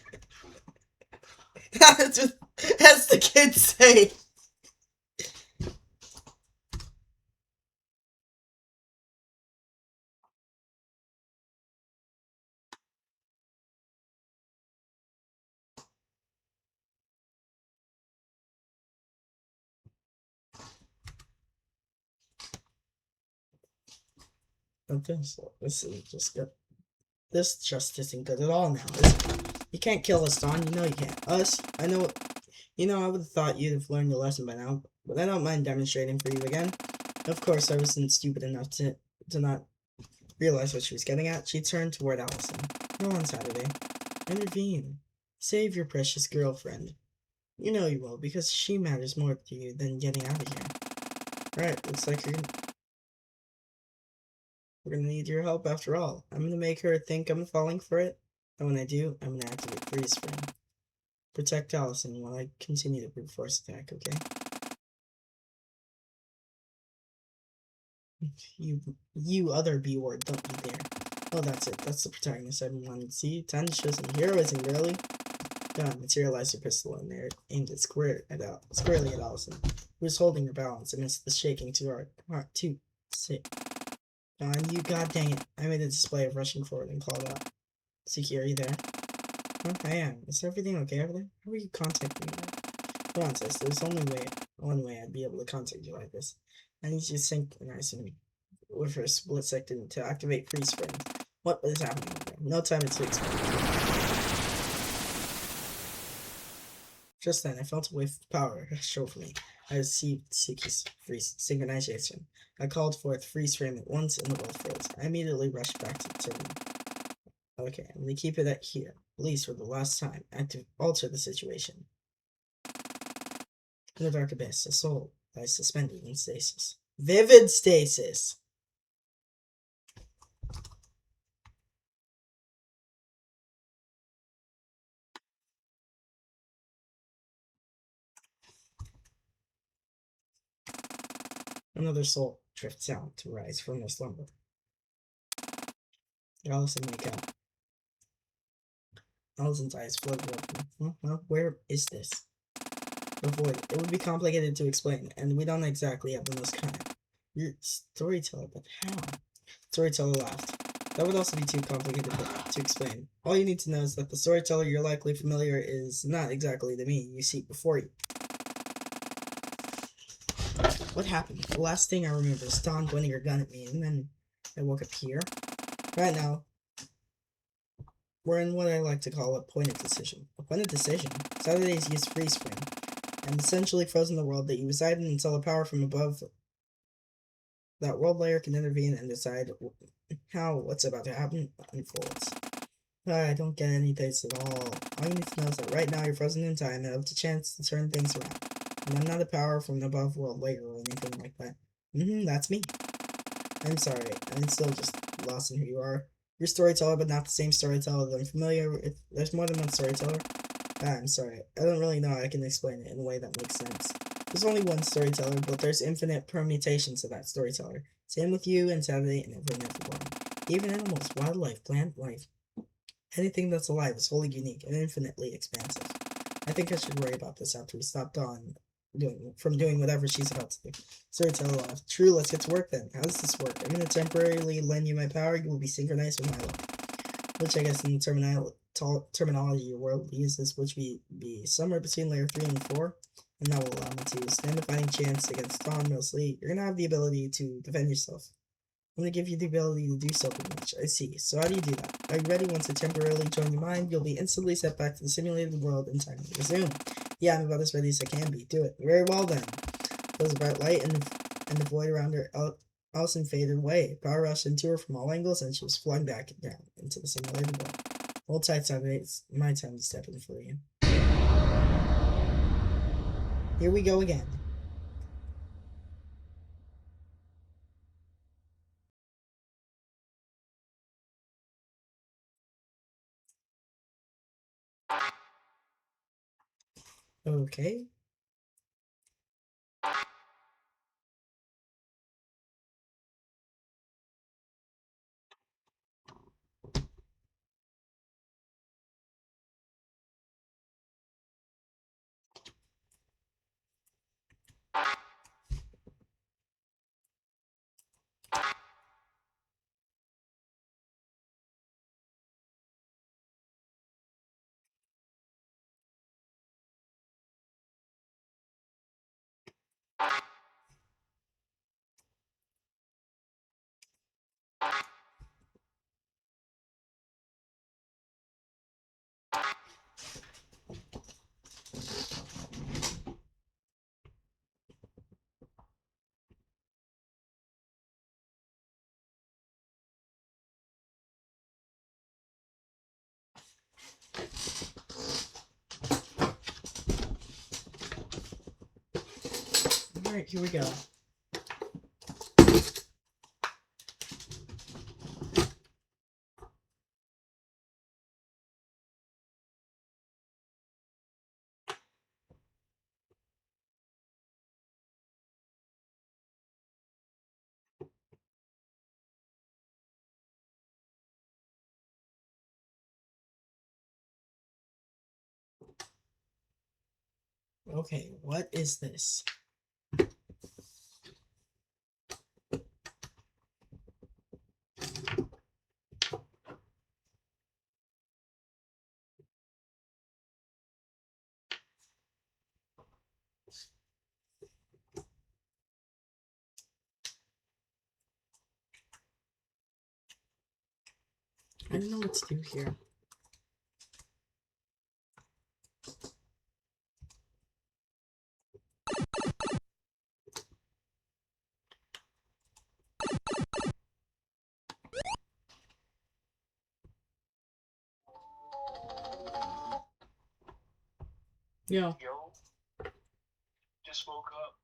As the kids say. Okay, so this is just good. This just isn't good at all now, is it? You can't kill us, Dawn. You know you can't. Us? I know. You know, I would have thought you'd have learned your lesson by now, but I don't mind demonstrating for you again. Of course, I wasn't stupid enough to not realize what she was getting at. She turned toward Allison. No, on Saturday. Intervene. Save your precious girlfriend. You know you will, because she matters more to you than getting out of here. Right, looks like we're gonna need your help after all. I'm gonna make her think I'm falling for it, and when I do, I'm gonna activate freeze frame. Protect Allison while I continue the brute force attack, okay? You other B word, don't you dare. Oh, that's it. That's the protagonist I've been wanting to see. Time to show some heroism, girly. Done. Materialize your pistol in there, aimed it squarely at Allison, who was holding her balance amidst the shaking too hard to sit. Don, you god dang it. I made a display of rushing forward and called out. Security there. Huh? I am. Is everything okay over there? How are you contacting me? Come on, sis. There's only one way I'd be able to contact you like this. I need you to synchronize me with her split second to activate freeze frame. What is happening over there? No time to explain. Just then, I felt a wave of power rush over me. I received Suki's freeze synchronization. I called forth freeze frame at once, and the world froze. I immediately rushed back to the terminal. Okay, I'm gonna keep it at here, at least for the last time, and to alter the situation. In the dark abyss, a soul lies suspended in stasis. Vivid stasis! Another soul drifts out to rise from their slumber. Allison, wake up. Allison's eyes flooded open. Well, where is this? avoid. It would be complicated to explain, and we don't exactly have the most kind. You're storyteller, but how? Storyteller laughed. That would also be too complicated to explain. All you need to know is that the storyteller you're likely familiar is not exactly the me you see before you. What happened? The last thing I remember is Dawn pointing her gun at me, and then I woke up here. Right now, we're in what I like to call a point of decision. A point of decision? Saturday's used freeze frame, and essentially frozen the world that you reside in until a power from above that world layer can intervene and decide how what's about to happen unfolds. I don't get any dates at all. All you need to know is that right now you're frozen in time and have the chance to turn things around. And I'm not a power from an above world layer or anything like that. That's me. I'm sorry, I'm still just lost in who you are. You're a storyteller, but not the same storyteller that I'm familiar with. There's more than one storyteller. I'm sorry, I don't really know how I can explain it in a way that makes sense. There's only one storyteller, but there's infinite permutations of that storyteller. Same with you and Saturday and everyone. Even animals, wildlife, plant life. Anything that's alive is wholly unique and infinitely expansive. I think I should worry about this after we stop Dawn doing whatever she's about to do. Storyteller laughed. True, let's get to work then. How does this work? I'm going to temporarily lend you my power. You will be synchronized with my life. Which I guess in the terminology your world uses, which would be somewhere between layer 3 and 4. And that will allow me to stand a fighting chance against Dawn mostly. You're going to have the ability to defend yourself. I'm going to give you the ability to do so pretty much. I see. So how do you do that? Are you ready? Once I temporarily join your mind, you'll be instantly set back to the simulated world in time to resume. Yeah, I'm about as ready as I can be. Do it. Very well then. There was a bright light and the void around her. Allison faded away. Power rushed into her from all angles and she was flung back down into the simulated world. Hold tight, Saturday. It's my time to step in for you. Here we go again. Okay. Alright, here we go. Okay, what is this? I don't know what to do here. Yeah. Yo, just woke up,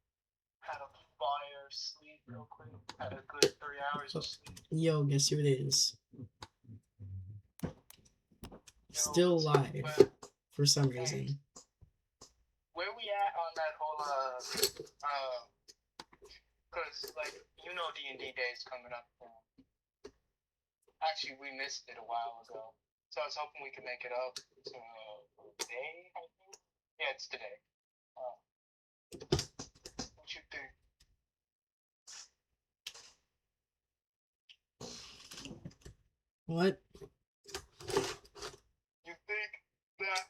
had a fire sleep real quick, had a good 3 hours of sleep. Yo, guess who it is? Yo, Still what's up, alive man? for some reason. Where we at on that whole cause like you know D&D Day is coming up. Actually, we missed it a while ago, so I was hoping we could make it up today. I think. Yeah, it's today. What you think? What? You think that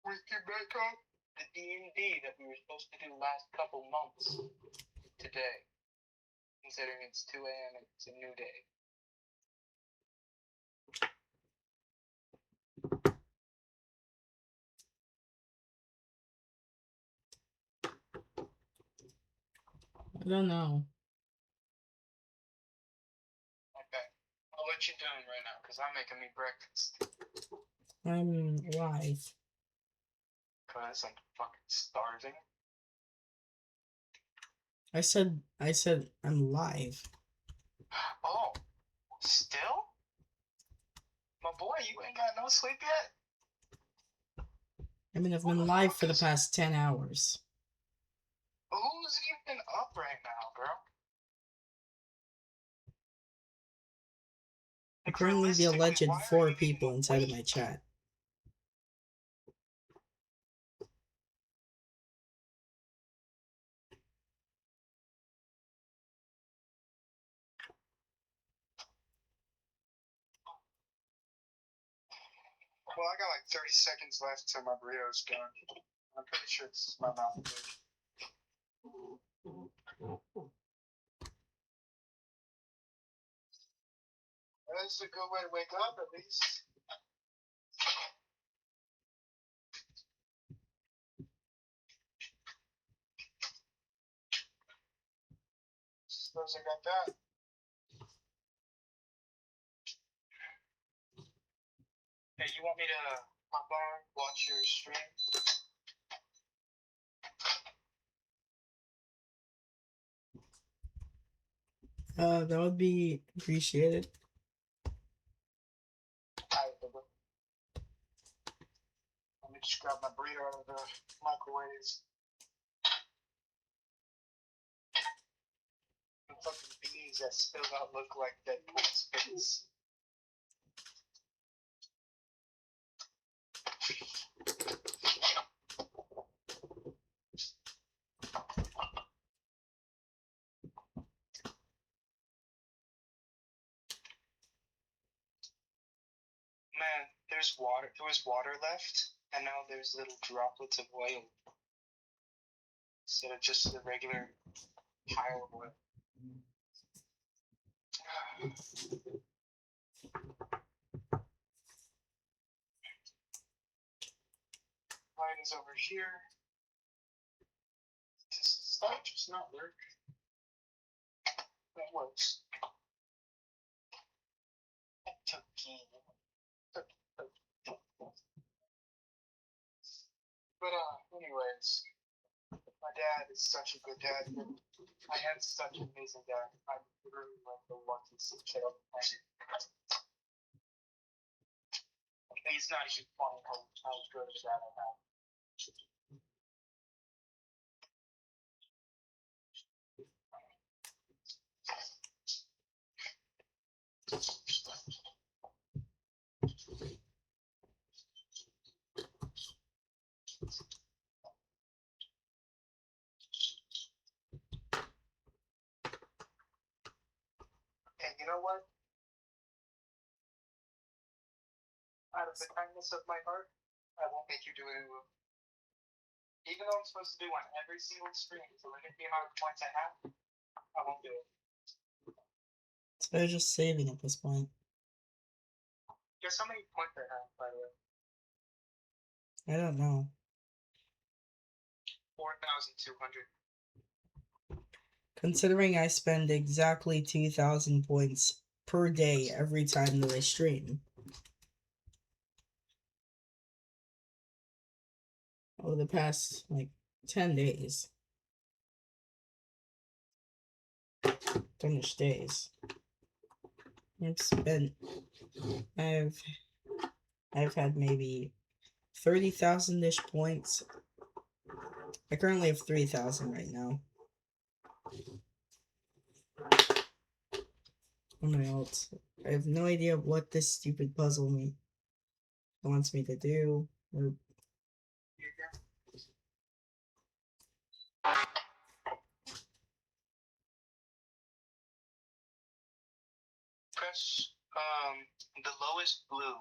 we can make up the D&D that we were supposed to do last couple months today? Considering it's 2 a.m. and it's a new day. I don't know. Okay. I'll let you doing right now because I'm making me breakfast. I'm live. Because I'm fucking starving. I said I'm live. Oh, still? My boy, you ain't got no sleep yet? I mean, I've been live for the past 10 hours. Who's even up right now, bro? Currently, the alleged 4 people inside of my chat. Well, I got like 30 seconds left till my burrito's done. I'm pretty sure it's my mouth. That's a good way to wake up, at least. Suppose I got that. Hey, you want me to hop on, watch your stream? That would be appreciated. Let me just grab my burrito out of the microwave. The fucking beans that spilled out look like Deadpool spits. Man, there's water. There was water left, and now there's little droplets of oil instead of just the regular pile of oil. Light is over here. Does that just not work? That works. But anyways, my dad is such a good dad. I had such an amazing dad. I'm really like the luckiest child. He's not even funny how good of a dad I have. And you know what? Out of the kindness of my heart, I won't make you do it anymore. Even though I'm supposed to do on every single stream to limit the amount of points I have, I won't do it. So they're just saving at this point. Guess how many points I have, by the way? I don't know. 4,200. Considering I spend exactly 2,000 points per day every time that I stream. Over the past, like, 10 days. 10ish days. I've had maybe 30,000-ish points. I currently have 3,000 right now. Oh my else. I have no idea what this stupid puzzle wants me to do. Or press the lowest blue.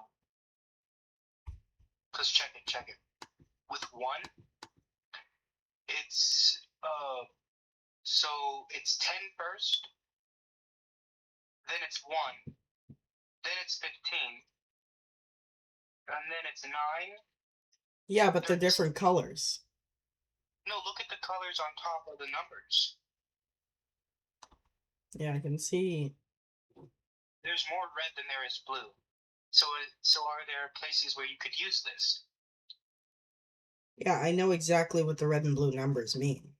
Cause check it. With 1, it's so it's 10 first, then it's 1, then it's 15, and then it's 9. Yeah, but they're different colors. No, look at the colors on top of the numbers. Yeah, I can see. There's more red than there is blue. So are there places where you could use this? Yeah, I know exactly what the red and blue numbers mean.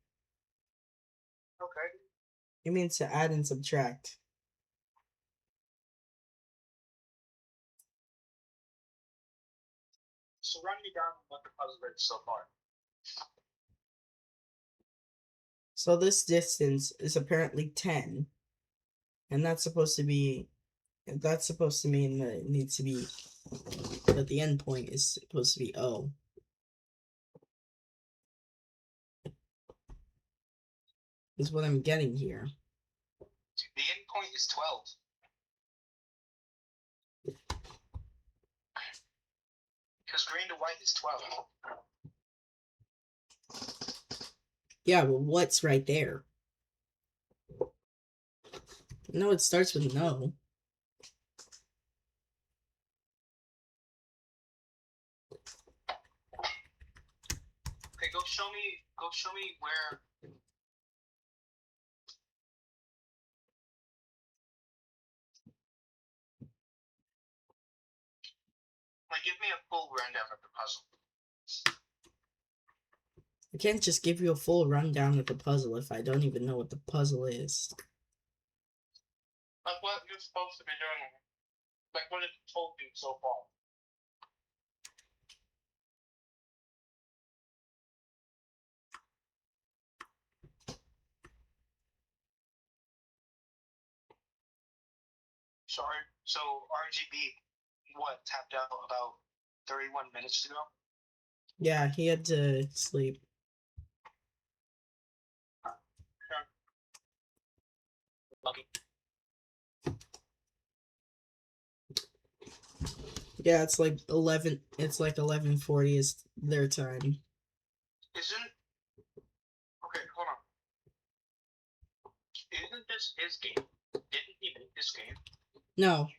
Okay. It means to add and subtract. So run me down what the puzzle is so far. So this distance is apparently 10. And that's supposed to mean that it needs to be, that the end point is supposed to be O. Is what I'm getting here. The end point is 12. Because green to white is 12. Yeah, but what's right there? No, it starts with no. Okay, go show me where. Like, give me a full rundown of the puzzle. I can't just give you a full rundown of the puzzle if I don't even know what the puzzle is. Like what you're supposed to be doing. Like what it told you so far. Sorry. So RGB, what, tapped out about 31 minutes ago? Yeah, he had to sleep. Lucky. Yeah, it's like 11:40 is their time. Isn't. Okay, hold on. Isn't this his game? Didn't he make this game? No.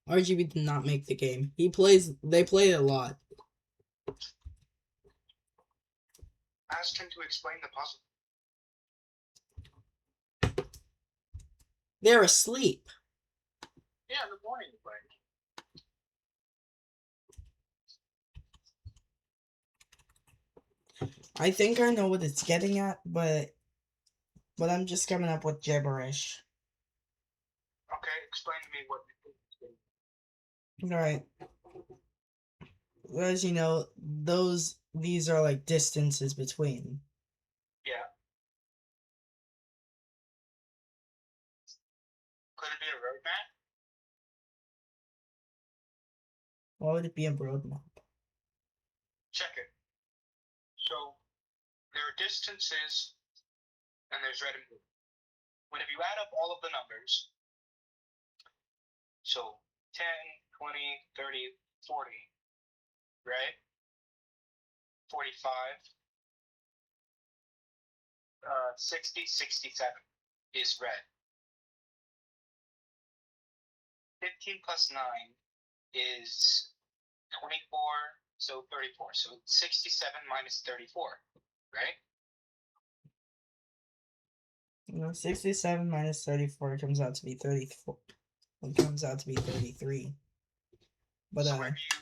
RGB did not make the game. They play it a lot. Ask him to explain the puzzle. They're asleep. Yeah, in the morning he played. I think I know what it's getting at, but I'm just coming up with gibberish. Okay, explain to me what you think it's getting. Alright. As you know, these are like distances between. Yeah. Could it be a road map? Why would it be a roadmap? Check it. So there are distances and there's red and blue. Whenever you add up all of the numbers, so 10, 20, 30, 40, right? 45, 60, 67 is red. 15 plus 9 is 24, so 34. So 67 minus 34, right? 67 minus 34 comes out to be 34. It comes out to be 33. But So where do you...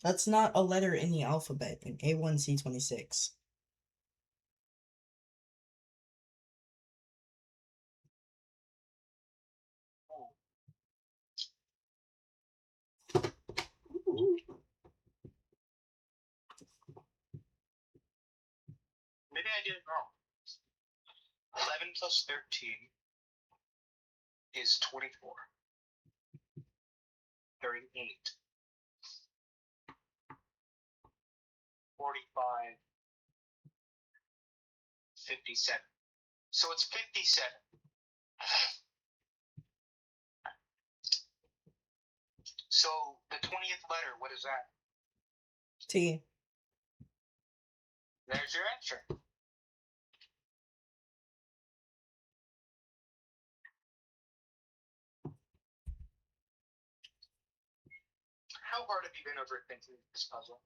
that's not a letter in the alphabet in A1C26. Maybe I did it wrong. 11 plus 13 is 24. 38. 45. 57. So it's 57. So the 20th letter, what is that? T. There's your answer. How hard have you been overthinking this puzzle?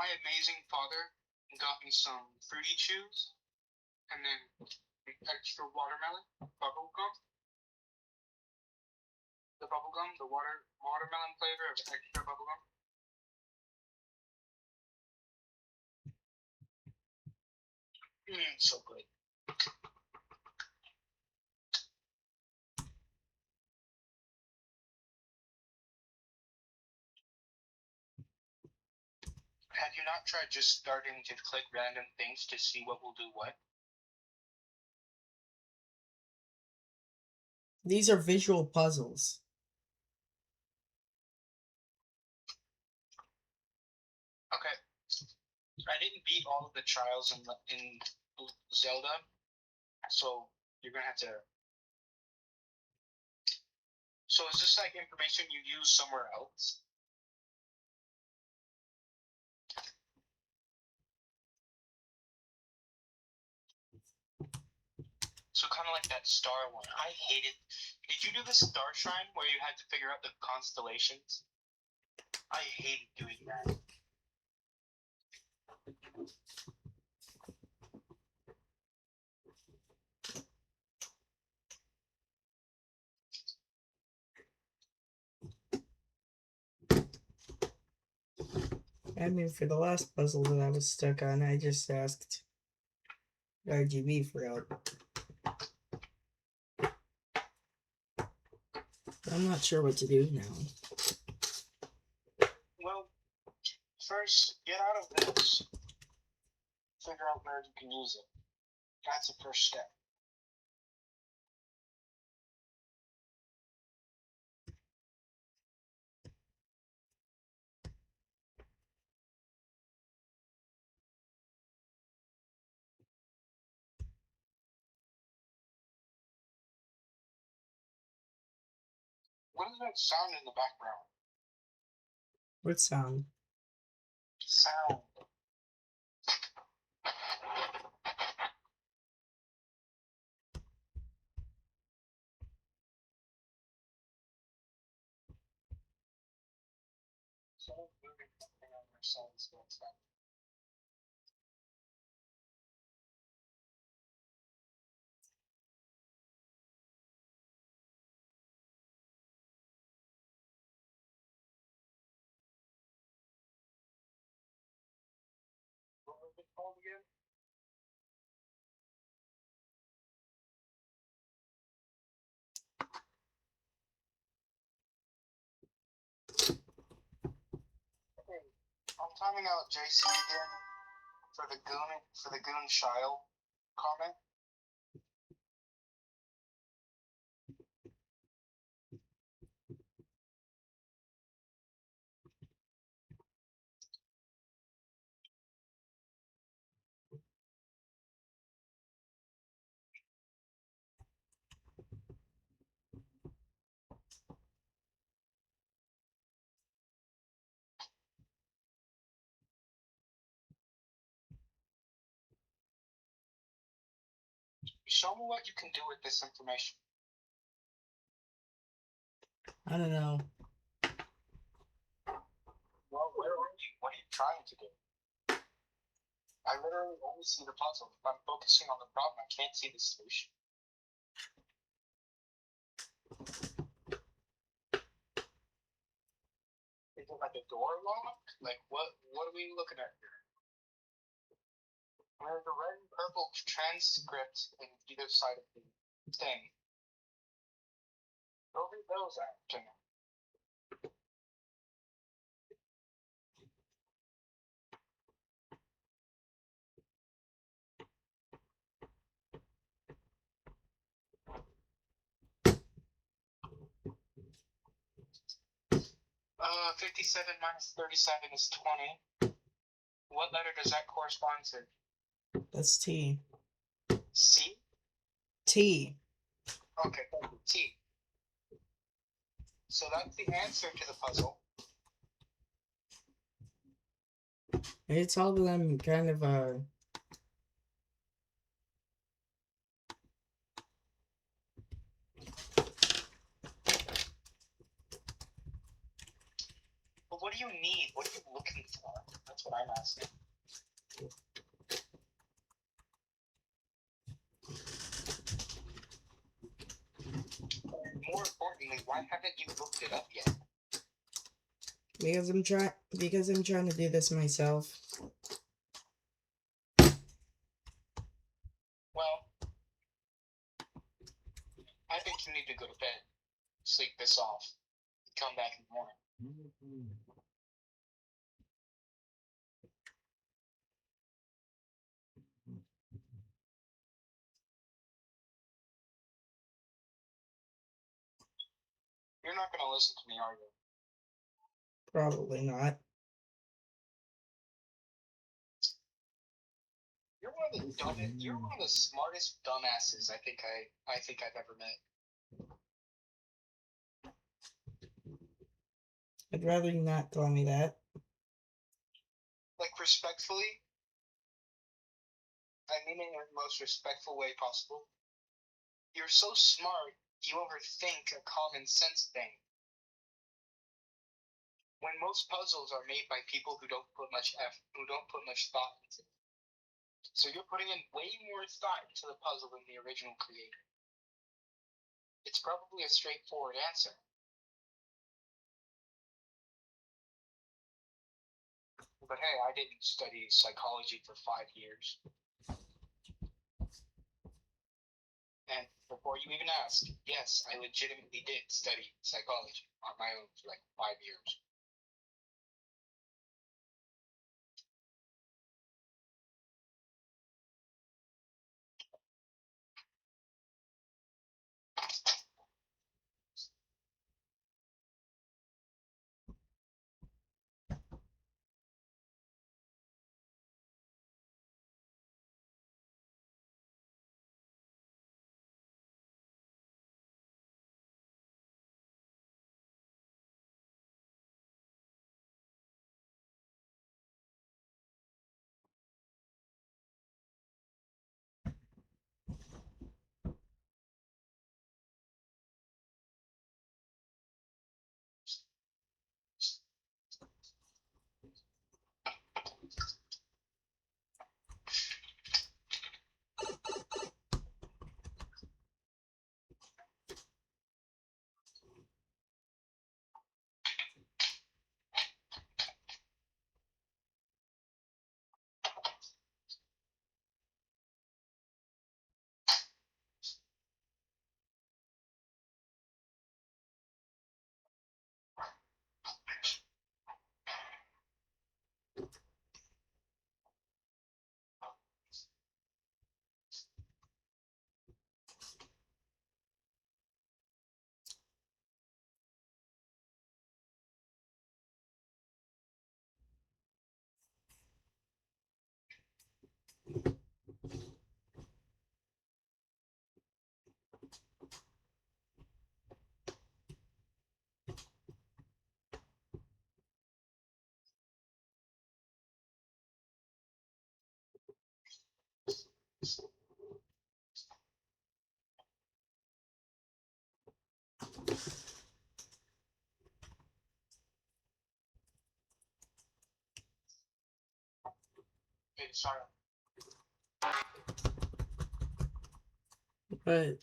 My amazing father got me some fruity chews and then extra watermelon bubble gum. The bubble gum, the watermelon flavor of extra bubble gum. So good. Have you not tried just starting to click random things to see what will do what? These are visual puzzles. Okay. I didn't beat all of the trials in Zelda, so you're gonna have to. So is this like information you use somewhere else? So kind of like that star one. I hated. Did you do the star shrine where you had to figure out the constellations? I hated doing that. I mean, for the last puzzle that I was stuck on, I just asked RGB for help. I'm not sure what to do now. Well, first, get out of this. Figure out where you can use it. That's the first step. What is that sound in the background? What sound? Sound. Someone moving something on their son's website. What was it called again? Okay, I'm timing out JC again for the goon Shile comment. Show me what you can do with this information. I don't know. Well, where are you? What are you trying to do? I literally only see the puzzle. If I'm focusing on the problem, I can't see the solution. Is it like a door lock? Like what are we looking at here? There's a red and purple transcript in either side of the thing. Go read those out to me. Uh, 57 minus 37 is 20. What letter does that correspond to? That's T. C? T. Okay, T. So that's the answer to the puzzle. It's all that I'm kind of But what do you need? What are you looking for? That's what I'm asking. More importantly, why haven't you looked it up yet? because I'm trying to do this myself. Well, I think you need to go to bed. Sleep this off. Come back in the morning. You're not going to listen to me, are you? Probably not. You're one of the smartest dumbasses I think I've ever met. I'd rather you not tell me that. Like, respectfully, I mean it in the most respectful way possible. You're so smart, you overthink a common sense thing. When most puzzles are made by people who don't put much thought into it. So you're putting in way more thought into the puzzle than the original creator. It's probably a straightforward answer. But hey, I didn't study psychology for 5 years. And before you even ask, yes, I legitimately did study psychology on my own for like 5 years. Hey, sorry. But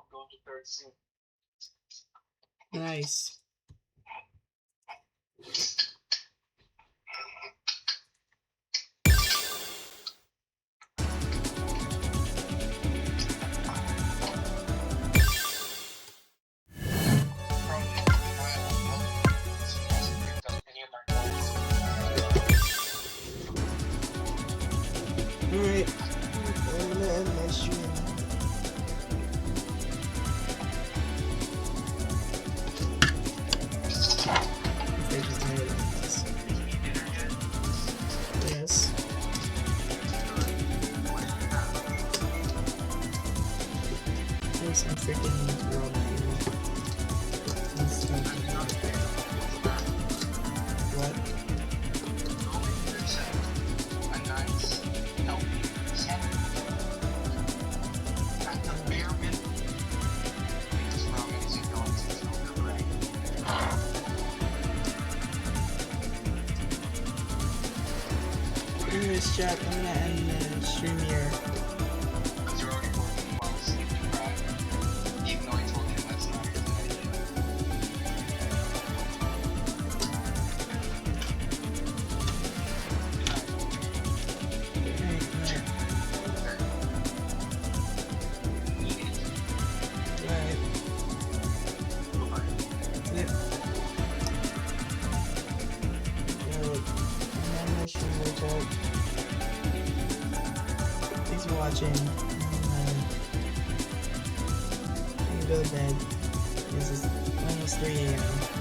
Going to third scene. nice. chat. There's a nice, healthy set. At the bare minimum, because ramen isn't going to fill your brain. Anyways, chat, I'm gonna end the stream here. Because you're already working while sleep deprived. Even though I told you that's not a good idea. Right. Yep. I'm on my stream later. Thanks for watching. I'm gonna go to bed. This is almost 3 a.m.